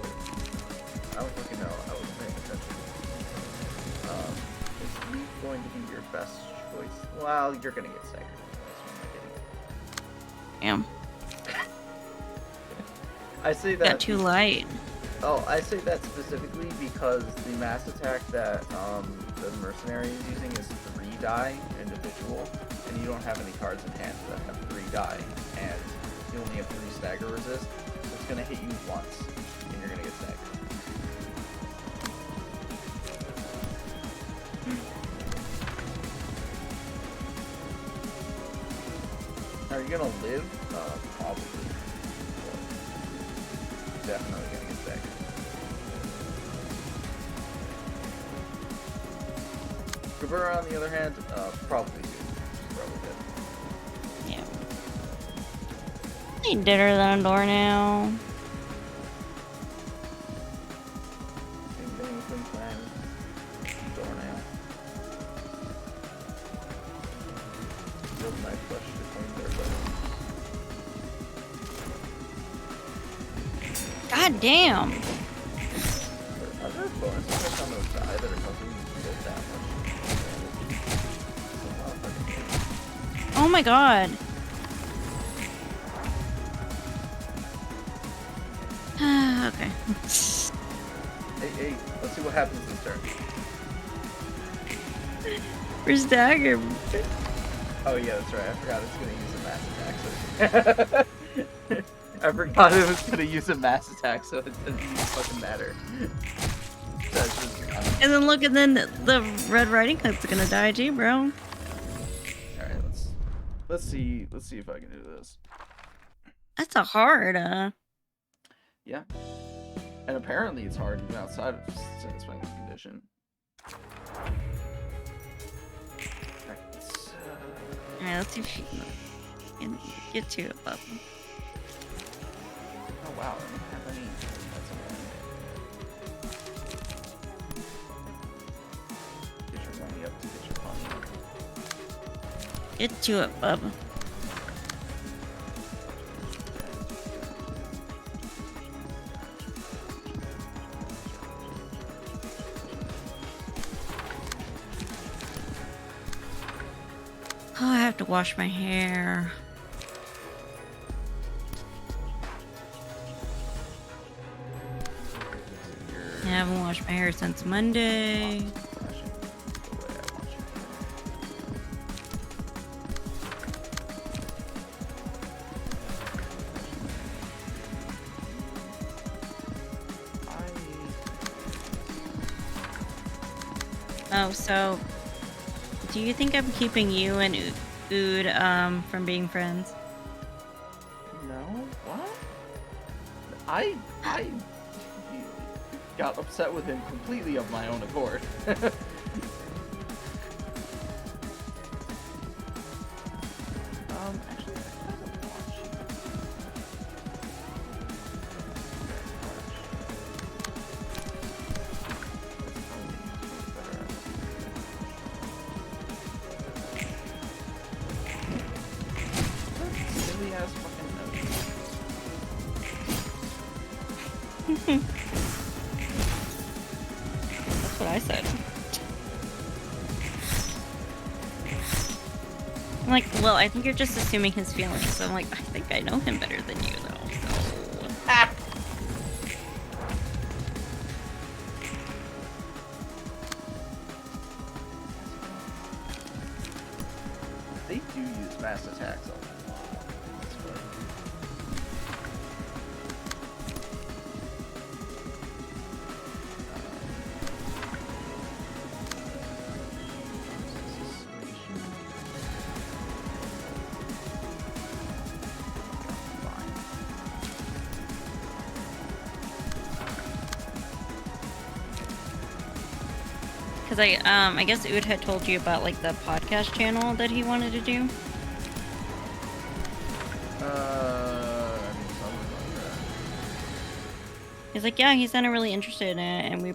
I don't fucking know. I wasn't paying attention. Is he going to be your best choice? Well, you're gonna get second. Damn. I say that. Got too light. Oh, I say that specifically because the mass attack that the mercenary is using is 3 die individual, and you don't have any cards in hand that have 3 die, and you only have 3 stagger resist, so it's gonna hit you once, and you're gonna get staggered. Are you gonna live? Probably. Definitely gonna get staggered. Kabura, on the other hand, probably good. Probably good. Yeah. I need dinner than a door now. Same thing with him playing door now. Feels nice flush to clean there, but... God damn! Are there bonus effects on those die that are causing you to build that much? Oh my god. Okay. Hey, let's see what happens this turn. Where's Dagger? Oh yeah, that's right. I forgot it's gonna use a mass attack. So I forgot it was gonna use a mass attack, so it doesn't even fucking matter. That's just, and then look, and then the Red Riding Hood's gonna die too, bro. All right, let's see if I can do this. That's a hard. Yeah, and apparently it's hard even outside of satisfying the condition. Alright, let's see if she can get to it, Bob. Oh wow, I don't have any. That's get your money up to get your money up. Get to it, bub. Oh, I have to wash my hair. I haven't washed my hair since Monday. Oh, so do you think I'm keeping you and Ood from being friends? No? What? I got upset with him completely of my own accord. Actually, I haven't watched you. Silly ass fucking That's what I said. I'm like, well, I think you're just assuming his feelings. So I'm like, I think I know him better than you, though. So. They do use mass attacks a lot. That's funny. Because I guess Ood had told you about like the podcast channel that he wanted to do. I mean, something like that. He's like, yeah, he's kind of really interested in it, and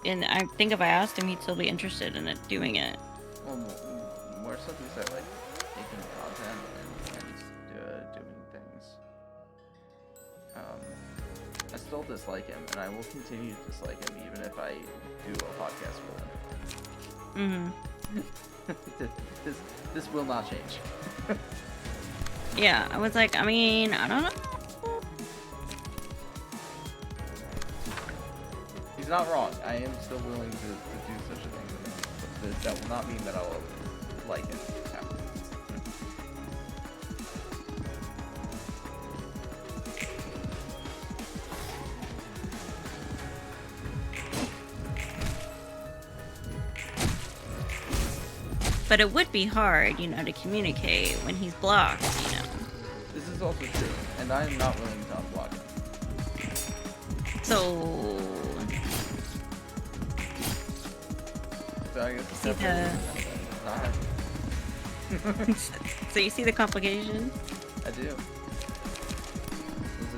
and I think if I asked him, he'd still be interested in it, doing it. Well, more stuff is that like making content and doing things. I still dislike him, and I will continue to dislike him even if I do a podcast with him. This will not change. Yeah, I was like, I mean, I don't know. He's not wrong. I am still willing to do such a thing with him, but that will not mean that I'll like him afterwards. But it would be hard, you know, to communicate when he's blocked, you know. This is also true, and I am not willing to unblock him. So I guess see so you see the complication? I do. There's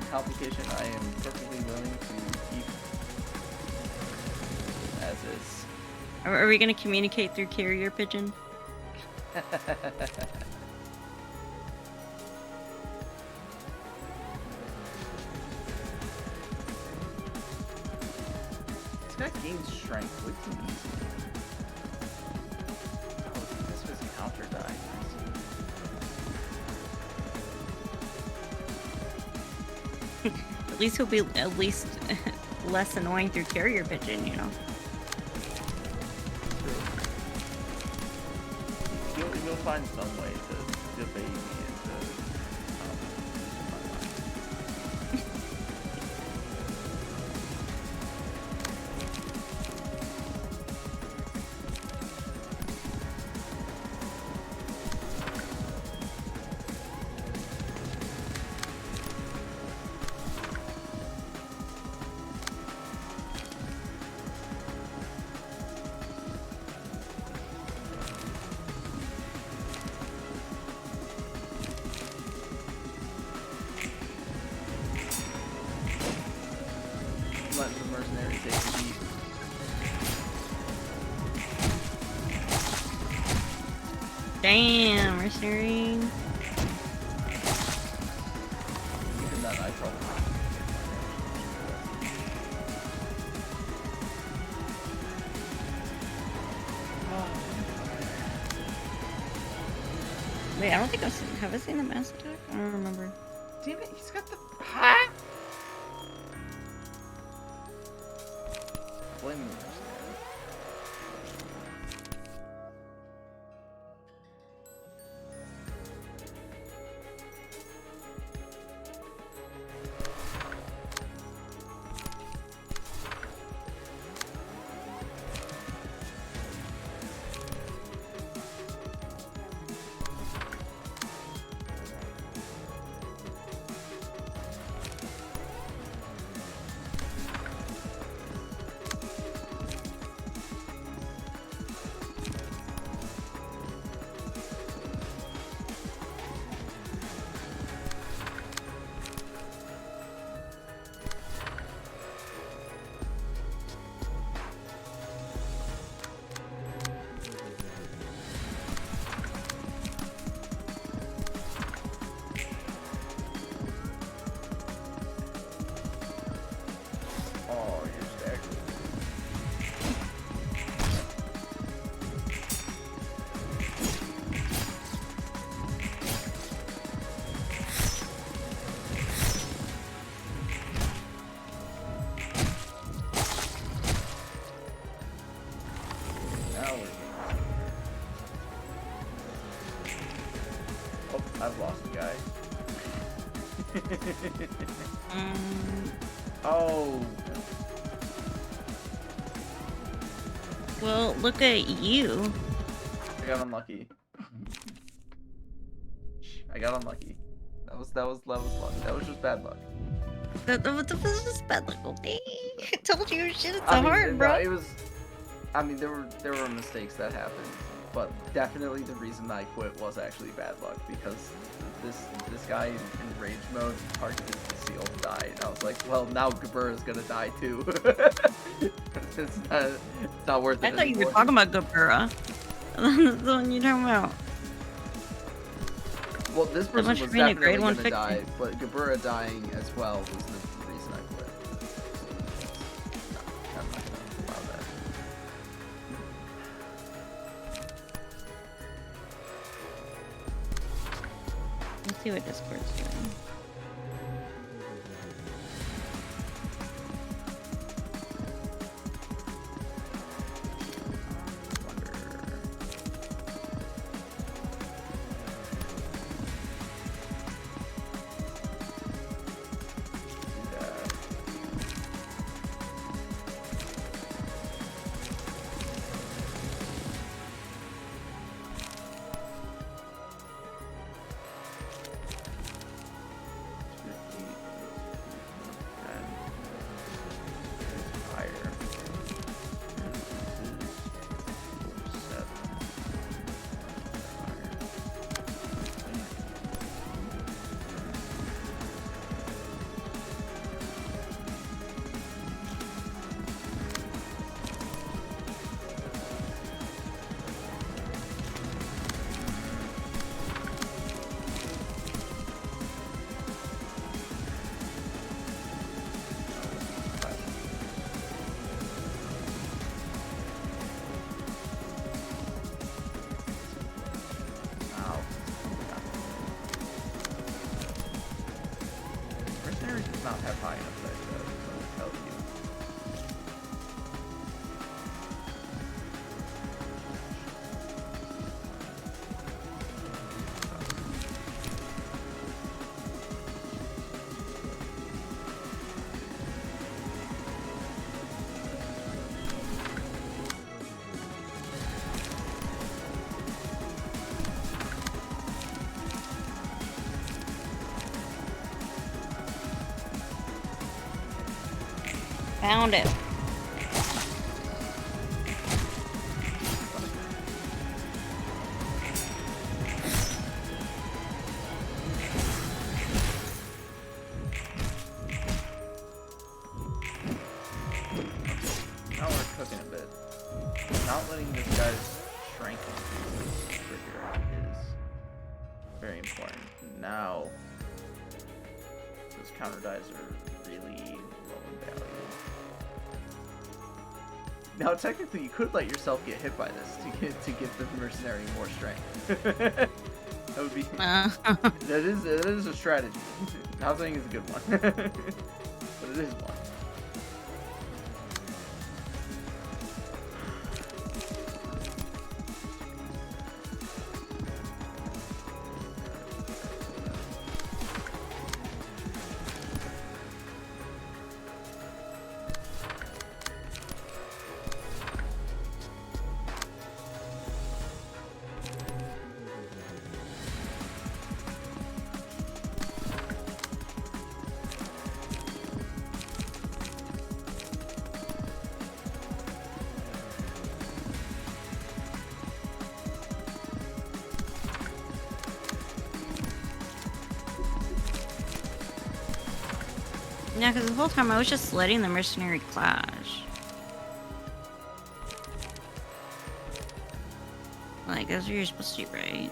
a complication I am perfectly willing to keep as is. Are we gonna communicate through carrier pigeon? This guy gains strength way too easy. Oh, this was counter die. At least he'll be at least less annoying through carrier pigeon, you know. You'll find some way to debate me into letting the mercenary take the beat. Damn, mercenary. Even that I probably Wait, I don't think have I seen the mass attack? I don't remember. Damn it, he's got the blame the mercenary. I've lost a guy. Oh. Well, look at you. I got unlucky. That was luck. That was just bad luck. That was just bad luck, okay? I told you shit, it's hard, bro. It was. I mean, there were mistakes that happened, but definitely the reason I quit was actually bad luck because this guy in rage mode targeted the seal died. And I was like, well, now Gabura's gonna die too. it's not worth it. I thought you anymore. were talking about Gabura. That's the one you're talking about. Well, this person was being a definitely grade one gonna die, but Gabura dying as well was the reason I quit. No, I'm not gonna allow that. Let's see what Discord's doing. does not have high enough dice value, so I'll tell you. Found it. Now we're cooking a bit. Not letting this guy's strength trigger is very important. Now, those counter dies are really low in value. Now, technically, you could let yourself get hit by this to give the mercenary more strength. That would be that is a strategy. Not saying it's a good one, but it is one. Yeah, because the whole time I was just letting the mercenary clash. Like, that's what you're supposed to do, right?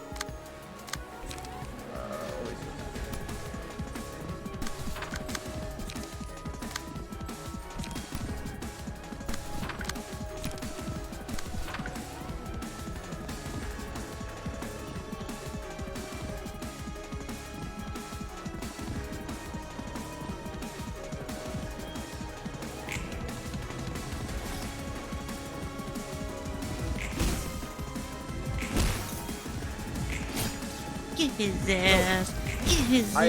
Get his ass. Get his ass.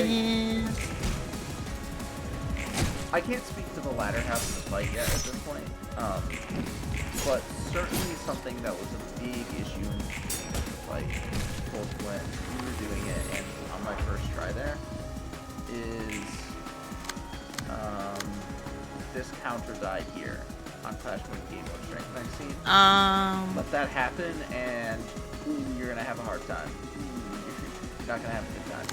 I can't speak to the latter half of the fight yet at this point, but certainly something that was a big issue in the fight, both when we were doing it and on my first try there, is this counter die here on Clash with Game Mode Strength next scene. Let that happen and you're gonna have a hard time. You're not gonna have a good time.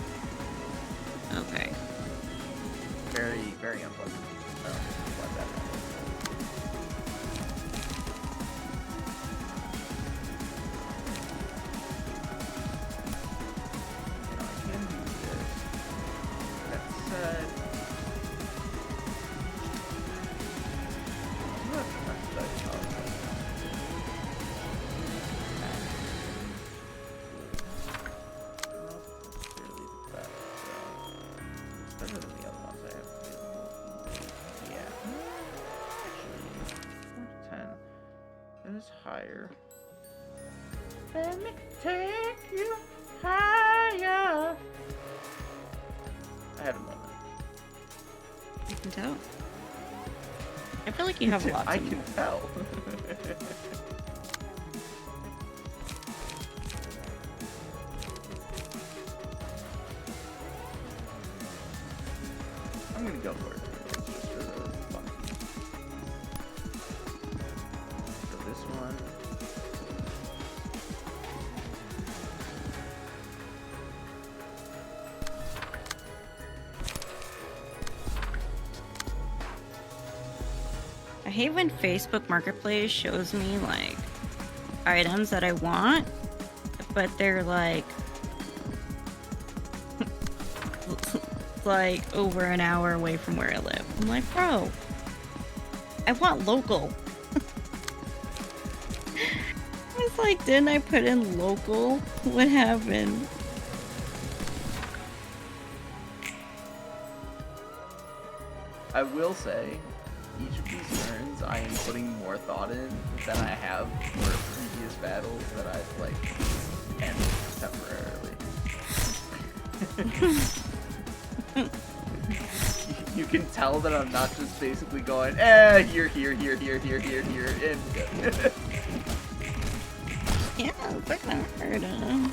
Okay. Very, very unpleasant. Let that happen. I can do this. That said, I do have to press dice power. Better than the other ones I have available. Yeah. Actually, 10. That is higher. Let me take you higher. I had a moment. I can tell. I feel like you have a lot. I can tell. I'm gonna go for it. Just for the fun. So this one. I hate when Facebook Marketplace shows me like items that I want, but they're like over an hour away from where I live. I'm like, bro, I want local. It's like, didn't I put in local? What happened? I will say, each of these turns I am putting more thought in than I have for previous battles that I've like ended temporarily. You can tell that I'm not just basically going, here, and yeah, it's like that hard. You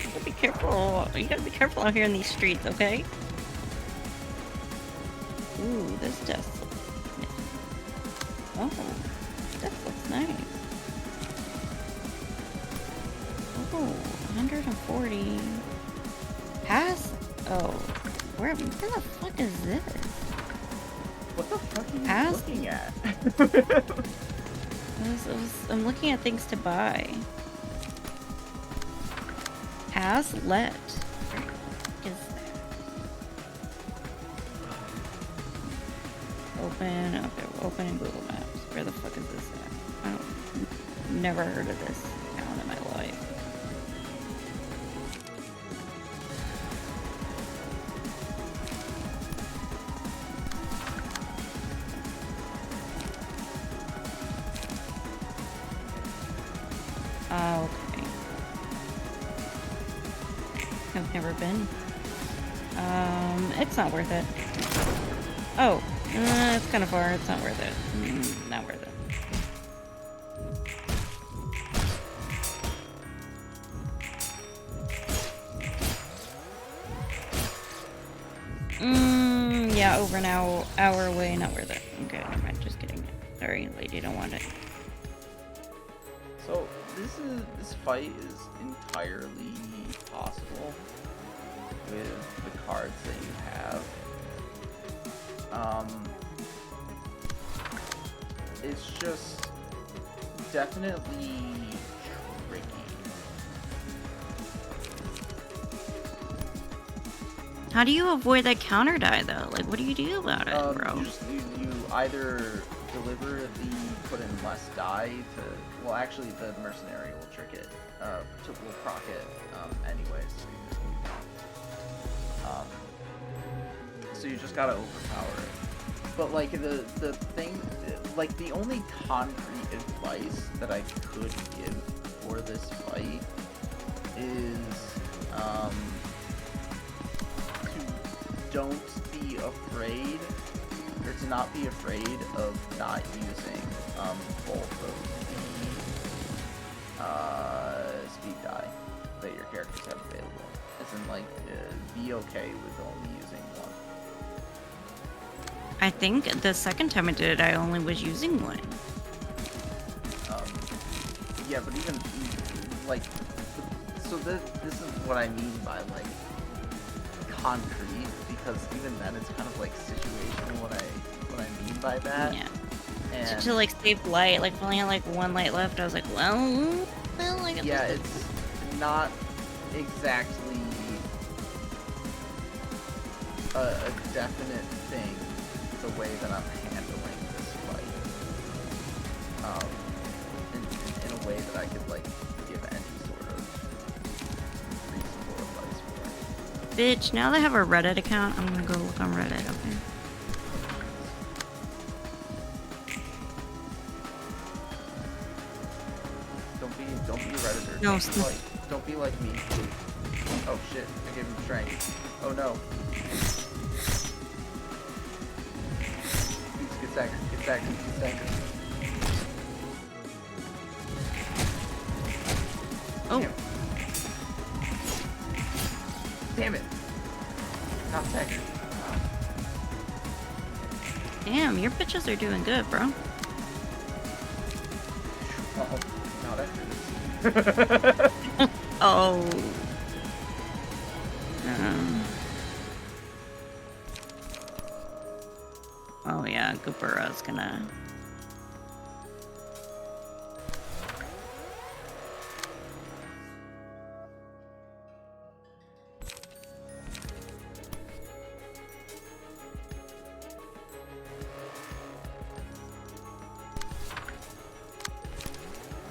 gotta be careful. You gotta be careful out here in these streets, okay? Ooh, this desk looks nice. Oh, this looks nice. Oh, 140. Pass? Oh, where the fuck is this? What the fuck are you Pass? looking at? I'm looking at things to buy. Pass? Let. Is open. Okay, open in Google Maps. Where the fuck is this at? Never heard of this town in my life. Okay. I've never been. It's not worth it. Oh, it's kind of far. It's not worth it. Not worth it. Yeah, over an hour away. Not worth it. Okay, never mind. Just kidding. Sorry, lady, don't want it. So this fight is entirely possible with the cards that you have. It's just definitely tricky. How do you avoid that counter die though? Like, what do you do about it, bro? You either deliver the put in less die to. Well, actually, the mercenary will trick it. Will proc it anyways. So you just gotta overpower it. But like the thing, like the only concrete advice that I could give for this fight is to don't be afraid, or to not be afraid of not using both of the speed die that your characters have available. As in, like, be okay with only using one. I think the second time I did it, I only was using one. Yeah, but even like, so this is what I mean by like concrete, because even then it's kind of like situational. What I mean by that. Yeah. And to like save light, like if I only had like one light left, I was like, well, I guess yeah, it's not exactly a definite thing the way that I'm handling this fight. In a way that I could like give any sort of reasonable advice for. Bitch, now that I have a Reddit account, I'm gonna go look on Reddit, okay? Don't be a Redditor. No, don't be like me. Oh shit, I gave him strength. Oh no. Please get staggered, get staggered, get staggered. Oh. Damn it. Not staggered. Damn, your bitches are doing good, bro. Oh, not after this. Oh. Oh yeah, Goopera's gonna.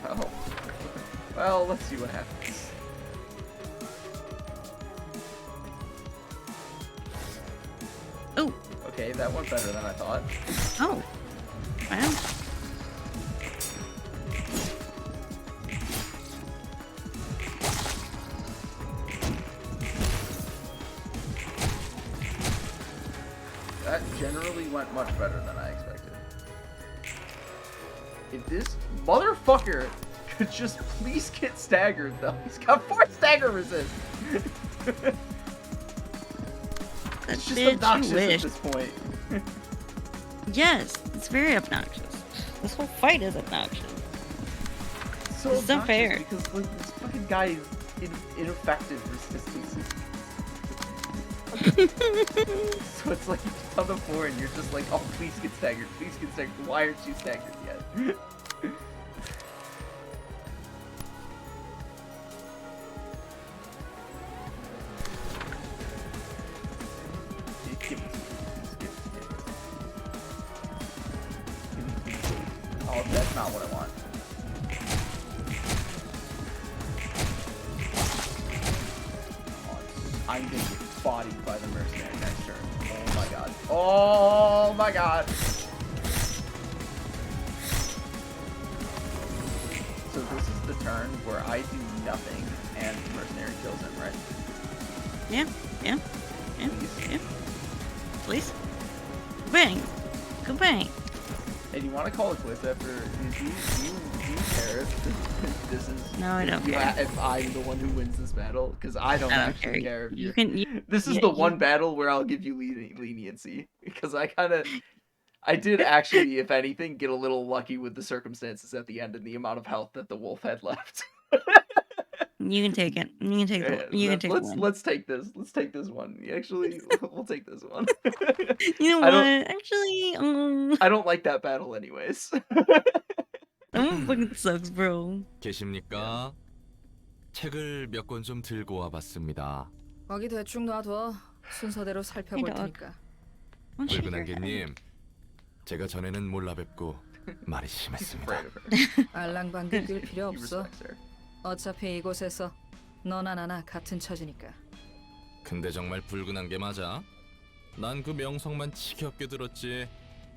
Oh. Well, let's see what happens. Oh. Okay, that went better than I thought. Oh. Wow. That generally went much better than I expected. If this motherfucker could just please get staggered, though. He's got 4 stagger resist. It's just obnoxious at this point. Yes, it's very obnoxious. This whole fight is obnoxious. So it's unfair. Because like this fucking guy is ineffective resistance. So it's like you're on the floor and you're just like, oh, please get staggered, please get staggered. Why aren't you staggered yet? Oh, that's not what I want. Oh, I'm gonna get bodied by the mercenary next turn. Oh my god. Oh my god. So this is the turn where I do nothing and the mercenary kills him, right? Yeah, yeah, yeah, yeah. Please. Bang. Go bang. Hey, do you want to call it quits after? Do you care if this is? No, I don't care. If I'm the one who wins this battle, because I don't actually care. If you can. This is the one battle where I'll give you leniency, because I did actually, if anything, get a little lucky with the circumstances at the end and the amount of health that the wolf had left. You can take it. You can take it. You can take it. Let's take this. Let's take this one. Actually, we'll take this one. You know what? Actually, I don't like that battle, anyways. fucking sucks, bro. 계십니까? 책을 몇 권 좀 들고 와봤습니다. 거기 대충 놔둬. 순서대로 살펴볼 테니까. 붉은 안개님, 제가 전에는 몰라 뵙고 말이 심했습니다. 알랑방귀 낄 필요 없어. 어차피 이곳에서 너나 나나 같은 처지니까. 근데 정말 붉은 안개 맞아? 난 그 명성만 지겹게 들었지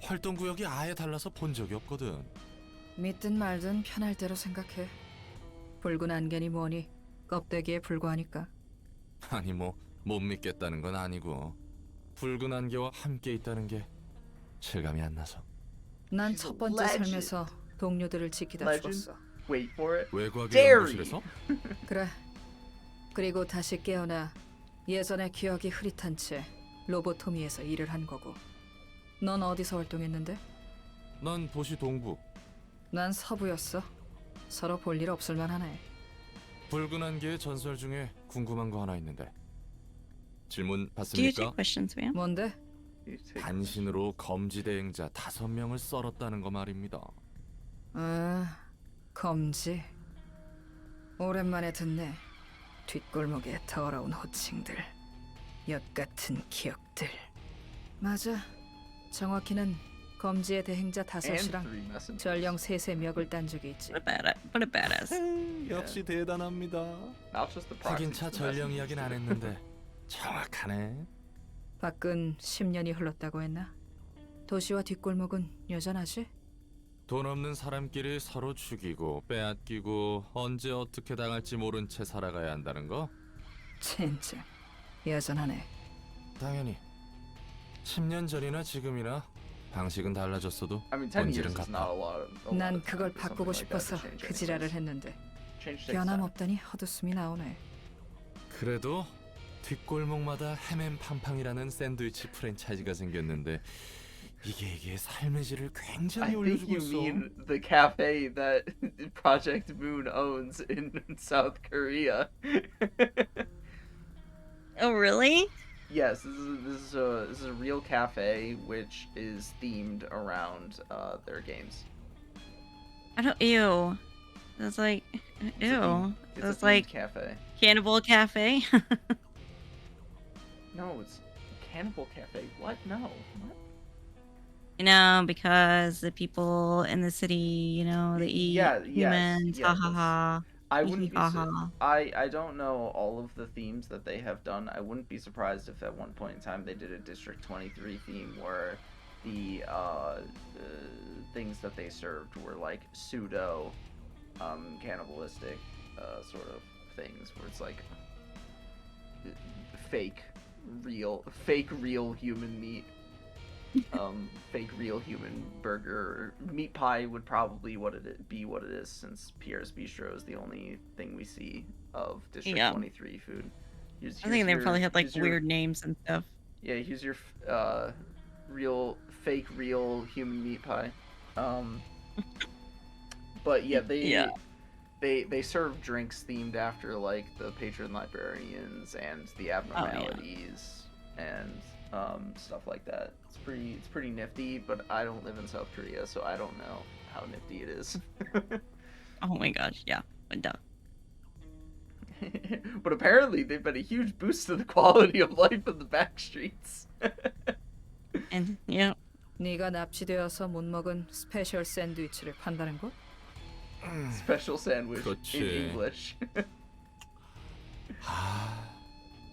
활동 구역이 아예 달라서 본 적이 없거든. 믿든 말든 편할 대로 생각해. 붉은 안개니 뭐니 껍데기에 불과하니까. 아니 뭐 못 믿겠다는 건 아니고 붉은 안개와 함께 있다는 게 실감이 안 나서. 난 첫 번째 삶에서 동료들을 지키다 죽었어. Wait for it. 외곽의 연구실에서? 그래. 그리고 다시 깨어나 예전의 기억이 흐릿한 채 로보토미에서 일을 한 거고. 넌 어디서 활동했는데? 난 도시 동부. 난 서부였어. 서로 볼 일 없을 만하네. 붉은 안개의 전설 중에 궁금한 거 하나 있는데. 질문 Do you take 받습니까? questions, man? 뭔데? 단신으로 검지 대행자 5명을 썰었다는 거 말입니다. 아, 검지. 오랜만에 듣네. 뒷골목의 더러운 호칭들. 엿같은 기억들. 맞아. 정확히는 검지의 대행자 5이랑 전령 3의 멱을 딴 적이 있지. What a badass. 역시 대단합니다. 하긴 차 전령 이야기는 안 했는데 정확하네. 밖은 10년이 흘렀다고 했나? 도시와 뒷골목은 여전하지? 돈 없는 사람끼리 서로 죽이고 빼앗기고 언제 어떻게 당할지 모른 채 살아가야 한다는 거? 진짜 여전하네. 당연히 10년 전이나 지금이나 방식은 달라졌어도 I mean, 10 years 본질은 is 같아. not a lot. 난 그걸 바꾸고 싶어서 그 지랄을 했는데 변함없다니 헛웃음이 나오네. 그래도 뒷골목마다 헤맨팡팡이라는 샌드위치 프랜차이즈가 생겼는데 이게 삶의 질을 굉장히 I think 올려주고 you 있어. mean the cafe that Project Moon owns in South Korea. Oh, really? Yes, this is a real cafe which is themed around their games. I don't. Ew. That's like. Ew. That's like cafe. Cannibal Cafe. No, it's Cannibal Cafe. What? No. What? You know, because the people in the city, you know, they eat humans. Yeah, ha ha ha. I wouldn't be I don't know all of the themes that they have done. I wouldn't be surprised if at one point in time they did a District 23 theme where the things that they served were like pseudo cannibalistic sort of things where it's like fake real human meat. Fake real human burger. Meat pie would probably be what it is, since Pierre's Bistro is the only thing we see of District 23 food. I think they probably had like weird names and stuff. Yeah, here's your fake real human meat pie. But yeah, they serve drinks themed after like the patron librarians and the abnormalities and stuff like that. It's pretty nifty, but I don't live in South Korea, so I don't know how nifty it is. Oh my gosh, yeah, duh. But apparently they've been a huge boost to the quality of life in the back streets. And yeah. 네가 납치되어서 못 먹은 스페셜 샌드위치를 판다는 거? Special sandwich in English.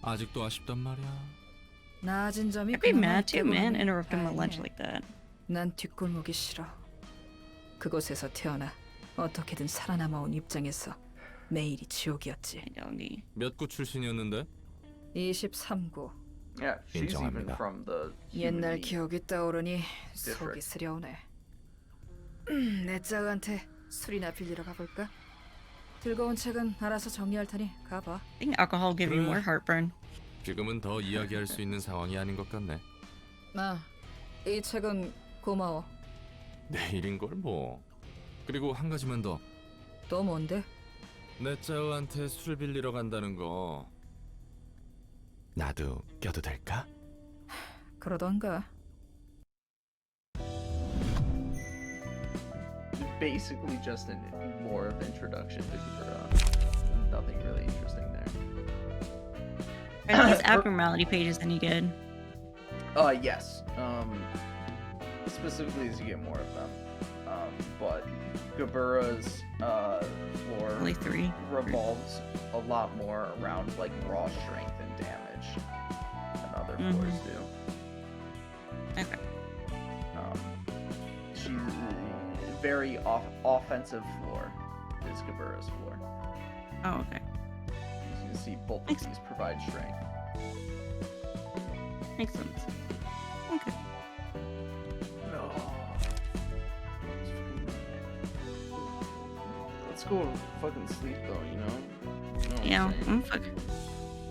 아직도 아쉽단 말이야. 나아진 점이 I'd be mad too, man. Interrupt him at lunch like that. 난 뒷골목이 싫어. 그곳에서 태어나 어떻게든 살아남아온 입장에서 매일이 지옥이었지. 몇 구 출신이었는데? 23구. Yeah, she's even from the 옛날 기억이 떠오르니 속이 쓰려오네. 내 짝한테 술이나 빌리러 가볼까? 즐거운 책은 알아서 정리할 테니 가봐. I think alcohol will give you more heartburn. 지금은 더 이야기할 수 있는 상황이 아닌 것 같네. 이 책은 고마워. 내일인 걸 뭐. 그리고 한 가지만 더. 또 뭔데? 내 짜오한테 술 빌리러 간다는 거. 나도 껴도 될까? 그러던가. Basically just more of introduction to Gabura. Nothing really interesting there. Are these abnormality pages any good? Yes. Specifically as you get more of them. But Gabura's floor only 3 revolves a lot more around like raw strength and damage than other floors do. Okay. She's very offensive floor is Gabura's floor. Oh, okay. As you can see, both of these provide strength. Makes sense. Okay. Let's go and fucking sleep though, you know? Yeah, fuck.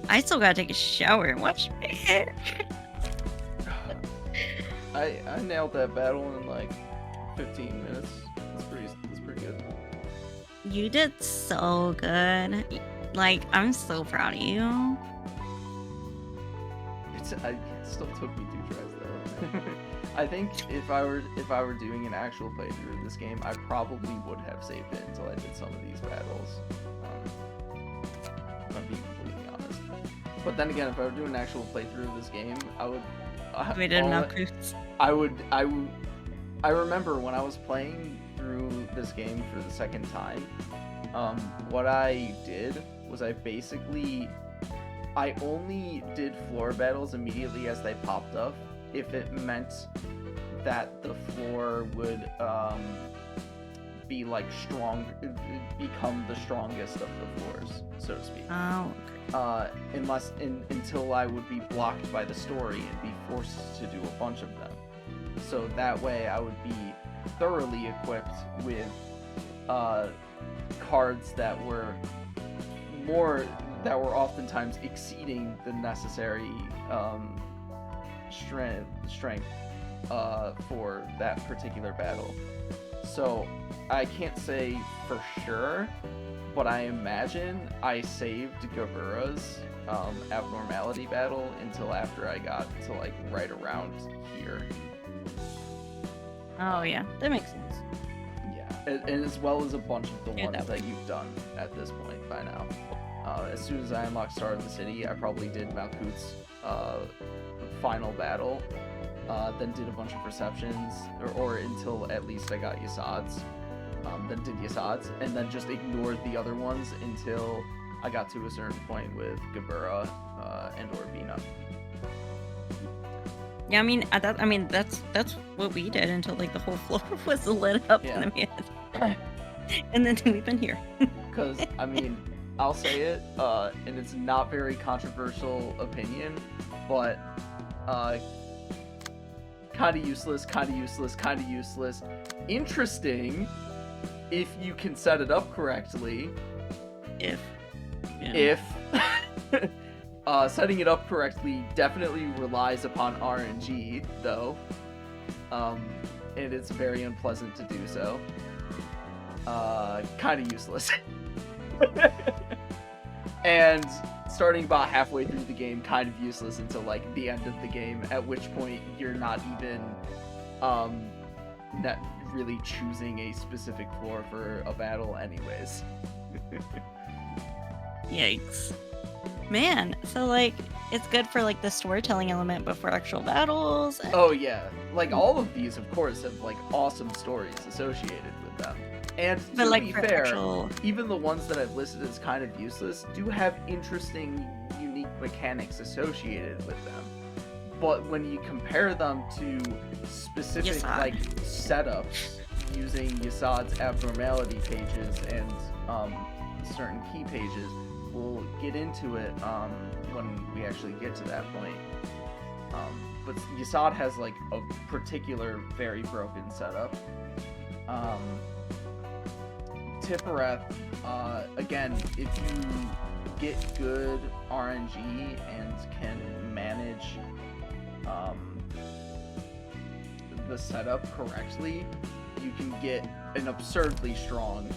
I still gotta take a shower and wash my hair. I nailed that battle in like 15 minutes. That's pretty good. You did so good. Like, I'm so proud of you. It still took me 2 tries though. I think if I were doing an actual playthrough of this game, I probably would have saved it until I did some of these battles. I'm being completely honest. But then again, if I were doing an actual playthrough of this game, I would. I remember when I was playing through this game for the second time, what I did was I only did floor battles immediately as they popped up if it meant that the floor would be like become the strongest of the floors, so to speak. Oh, okay. Until I would be blocked by the story and be forced to do a bunch of them. So that way I would be thoroughly equipped with cards that were oftentimes exceeding the necessary strength for that particular battle. So I can't say for sure, but I imagine I saved Gabura's abnormality battle until after I got to like right around here. Oh yeah, that makes sense. Yeah, and as well as a bunch of the ones that you've done at this point by now. As soon as I unlocked Star of the City, I probably did Malkuth's final battle, then did a bunch of receptions, or until at least I got Yasad's. than did Yasad's, and then just ignored the other ones until I got to a certain point with Gabura and or Bina. Yeah, I mean that's what we did until like the whole floor was lit up, and then we had, and then we've been here. Because I mean, I'll say it, and it's not very controversial opinion, but kind of useless, kind of useless, kind of useless. Interesting if you can set it up correctly. If setting it up correctly definitely relies upon RNG, though, and it's very unpleasant to do so. Kind of useless. And starting about halfway through the game, kind of useless until like the end of the game, at which point you're not even not really choosing a specific floor for a battle anyways. Yikes. Man, so like it's good for like the storytelling element, but for actual battles. Oh yeah, like all of these, of course, have like awesome stories associated with them. And to be fair, even the ones that I've listed as kind of useless do have interesting, unique mechanics associated with them. But when you compare them to specific like setups using Yasad's abnormality pages and certain key pages, we'll get into it when we actually get to that point. But Yasad has like a particular very broken setup. Tippereth, again, if you get good RNG and can manage the setup correctly, you can get an absurdly strong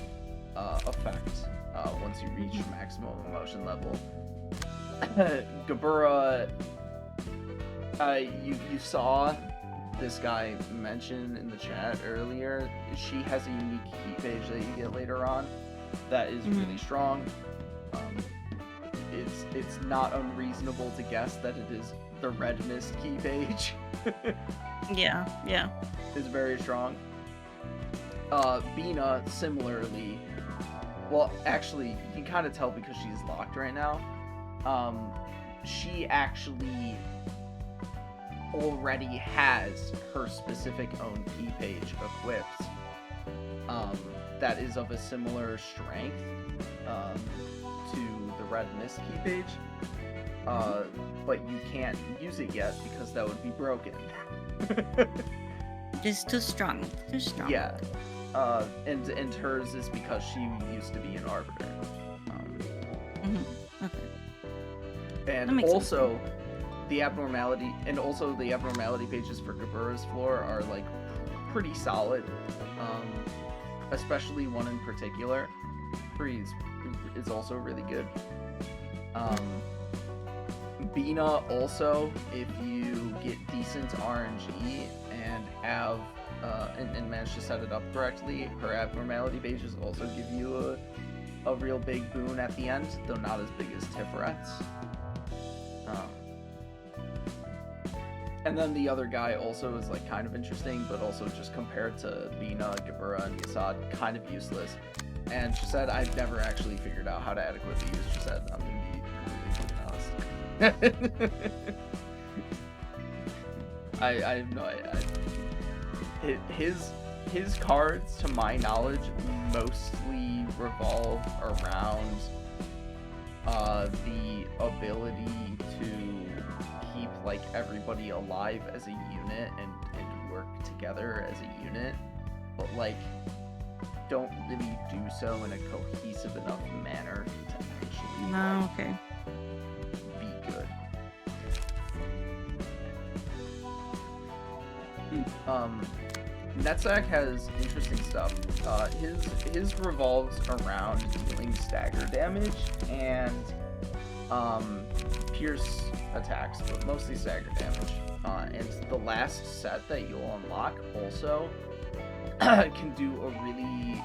effect once you reach maximum emotion level. Gabura, you saw this guy mentioned in the chat earlier. She has a unique key page that you get later on that is really strong. It's not unreasonable to guess that it is the Red Mist key page. Yeah. Is very strong. Bina, similarly, well, actually, you can kind of tell because she's locked right now. She actually already has her specific own key page equipped that is of a similar strength to the Red Mist key page, but you can't use it yet because that would be broken. Just too strong. Yeah, and hers is because she used to be an Arbiter. Okay. And also the abnormality pages for Gabura's floor are like pretty solid, especially one in particular. Freeze is also really good. Bina also, if you get decent RNG and have and manage to set it up correctly, her abnormality pages also give you a real big boon at the end, though not as big as Tifret's. And then the other guy also is like kind of interesting, but also just compared to Bina, Gabura, and Yasad, kind of useless. And she said, I've never actually figured out how to adequately use Shazad. I'm gonna be completely honest. I have no idea. His cards, to my knowledge, mostly revolve around the ability to keep like everybody alive as a unit and work together as a unit, but like don't really do so in a cohesive enough manner to actually be good. Netzak has interesting stuff. His revolves around dealing stagger damage and pierce attacks, but mostly stagger damage. And the last set that you'll unlock also can do a really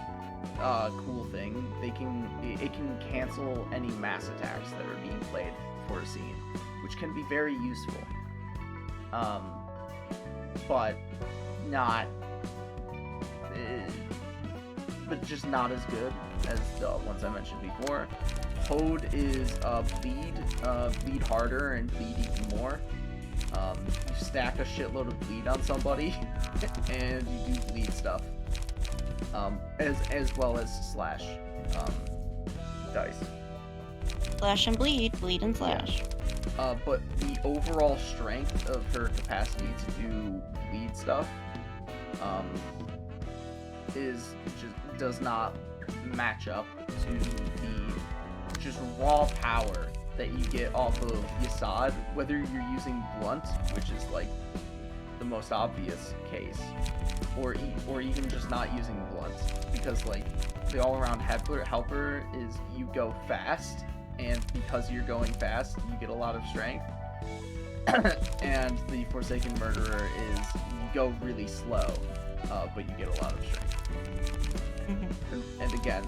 cool thing. It can cancel any mass attacks that are being played for a scene, which can be very useful. But not but just not as good as the ones I mentioned before. Hold is bleed harder and bleed even more. You stack a shitload of bleed on somebody, and you do bleed stuff. As well as slash dice. Slash and bleed, bleed and slash. But the overall strength of her capacity to do bleed stuff does not match up to the just raw power that you get off of Yasad, whether you're using blunt, which is like the most obvious case, or even just not using blunt, because like the all-around helper is you go fast, and because you're going fast, you get a lot of strength. And the Forsaken Murderer is you go really slow, but you get a lot of strength. And again,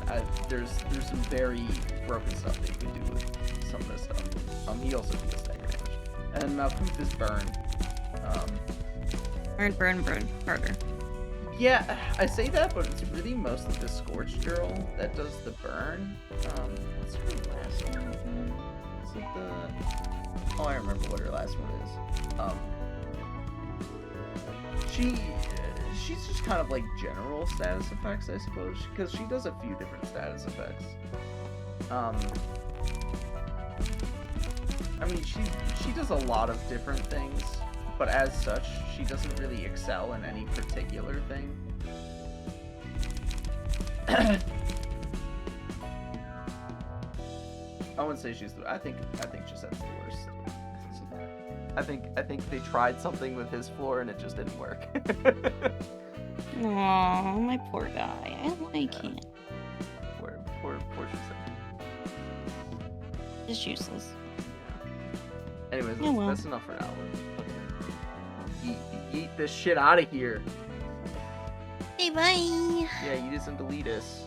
there's some very broken stuff that you can do with some of this stuff. He also deals stagger damage. And Poof is burn. Burn, harder. Yeah, I say that, but it's really mostly the Scorched Girl that does the burn. What's her last one? Is it the... Oh, I remember what her last one is. She's just kind of like general status effects, I suppose, because she does a few different status effects. I mean, she does a lot of different things, but as such, she doesn't really excel in any particular thing. I wouldn't say she's the... I think Gisette's the worst. I think they tried something with his floor and it just didn't work. Aww, my poor guy. I like him. Poor Gisette. It's useless. Anyways, that's enough for now. Yeet this shit out of here. Hey, bye. Yeah, you just delete us.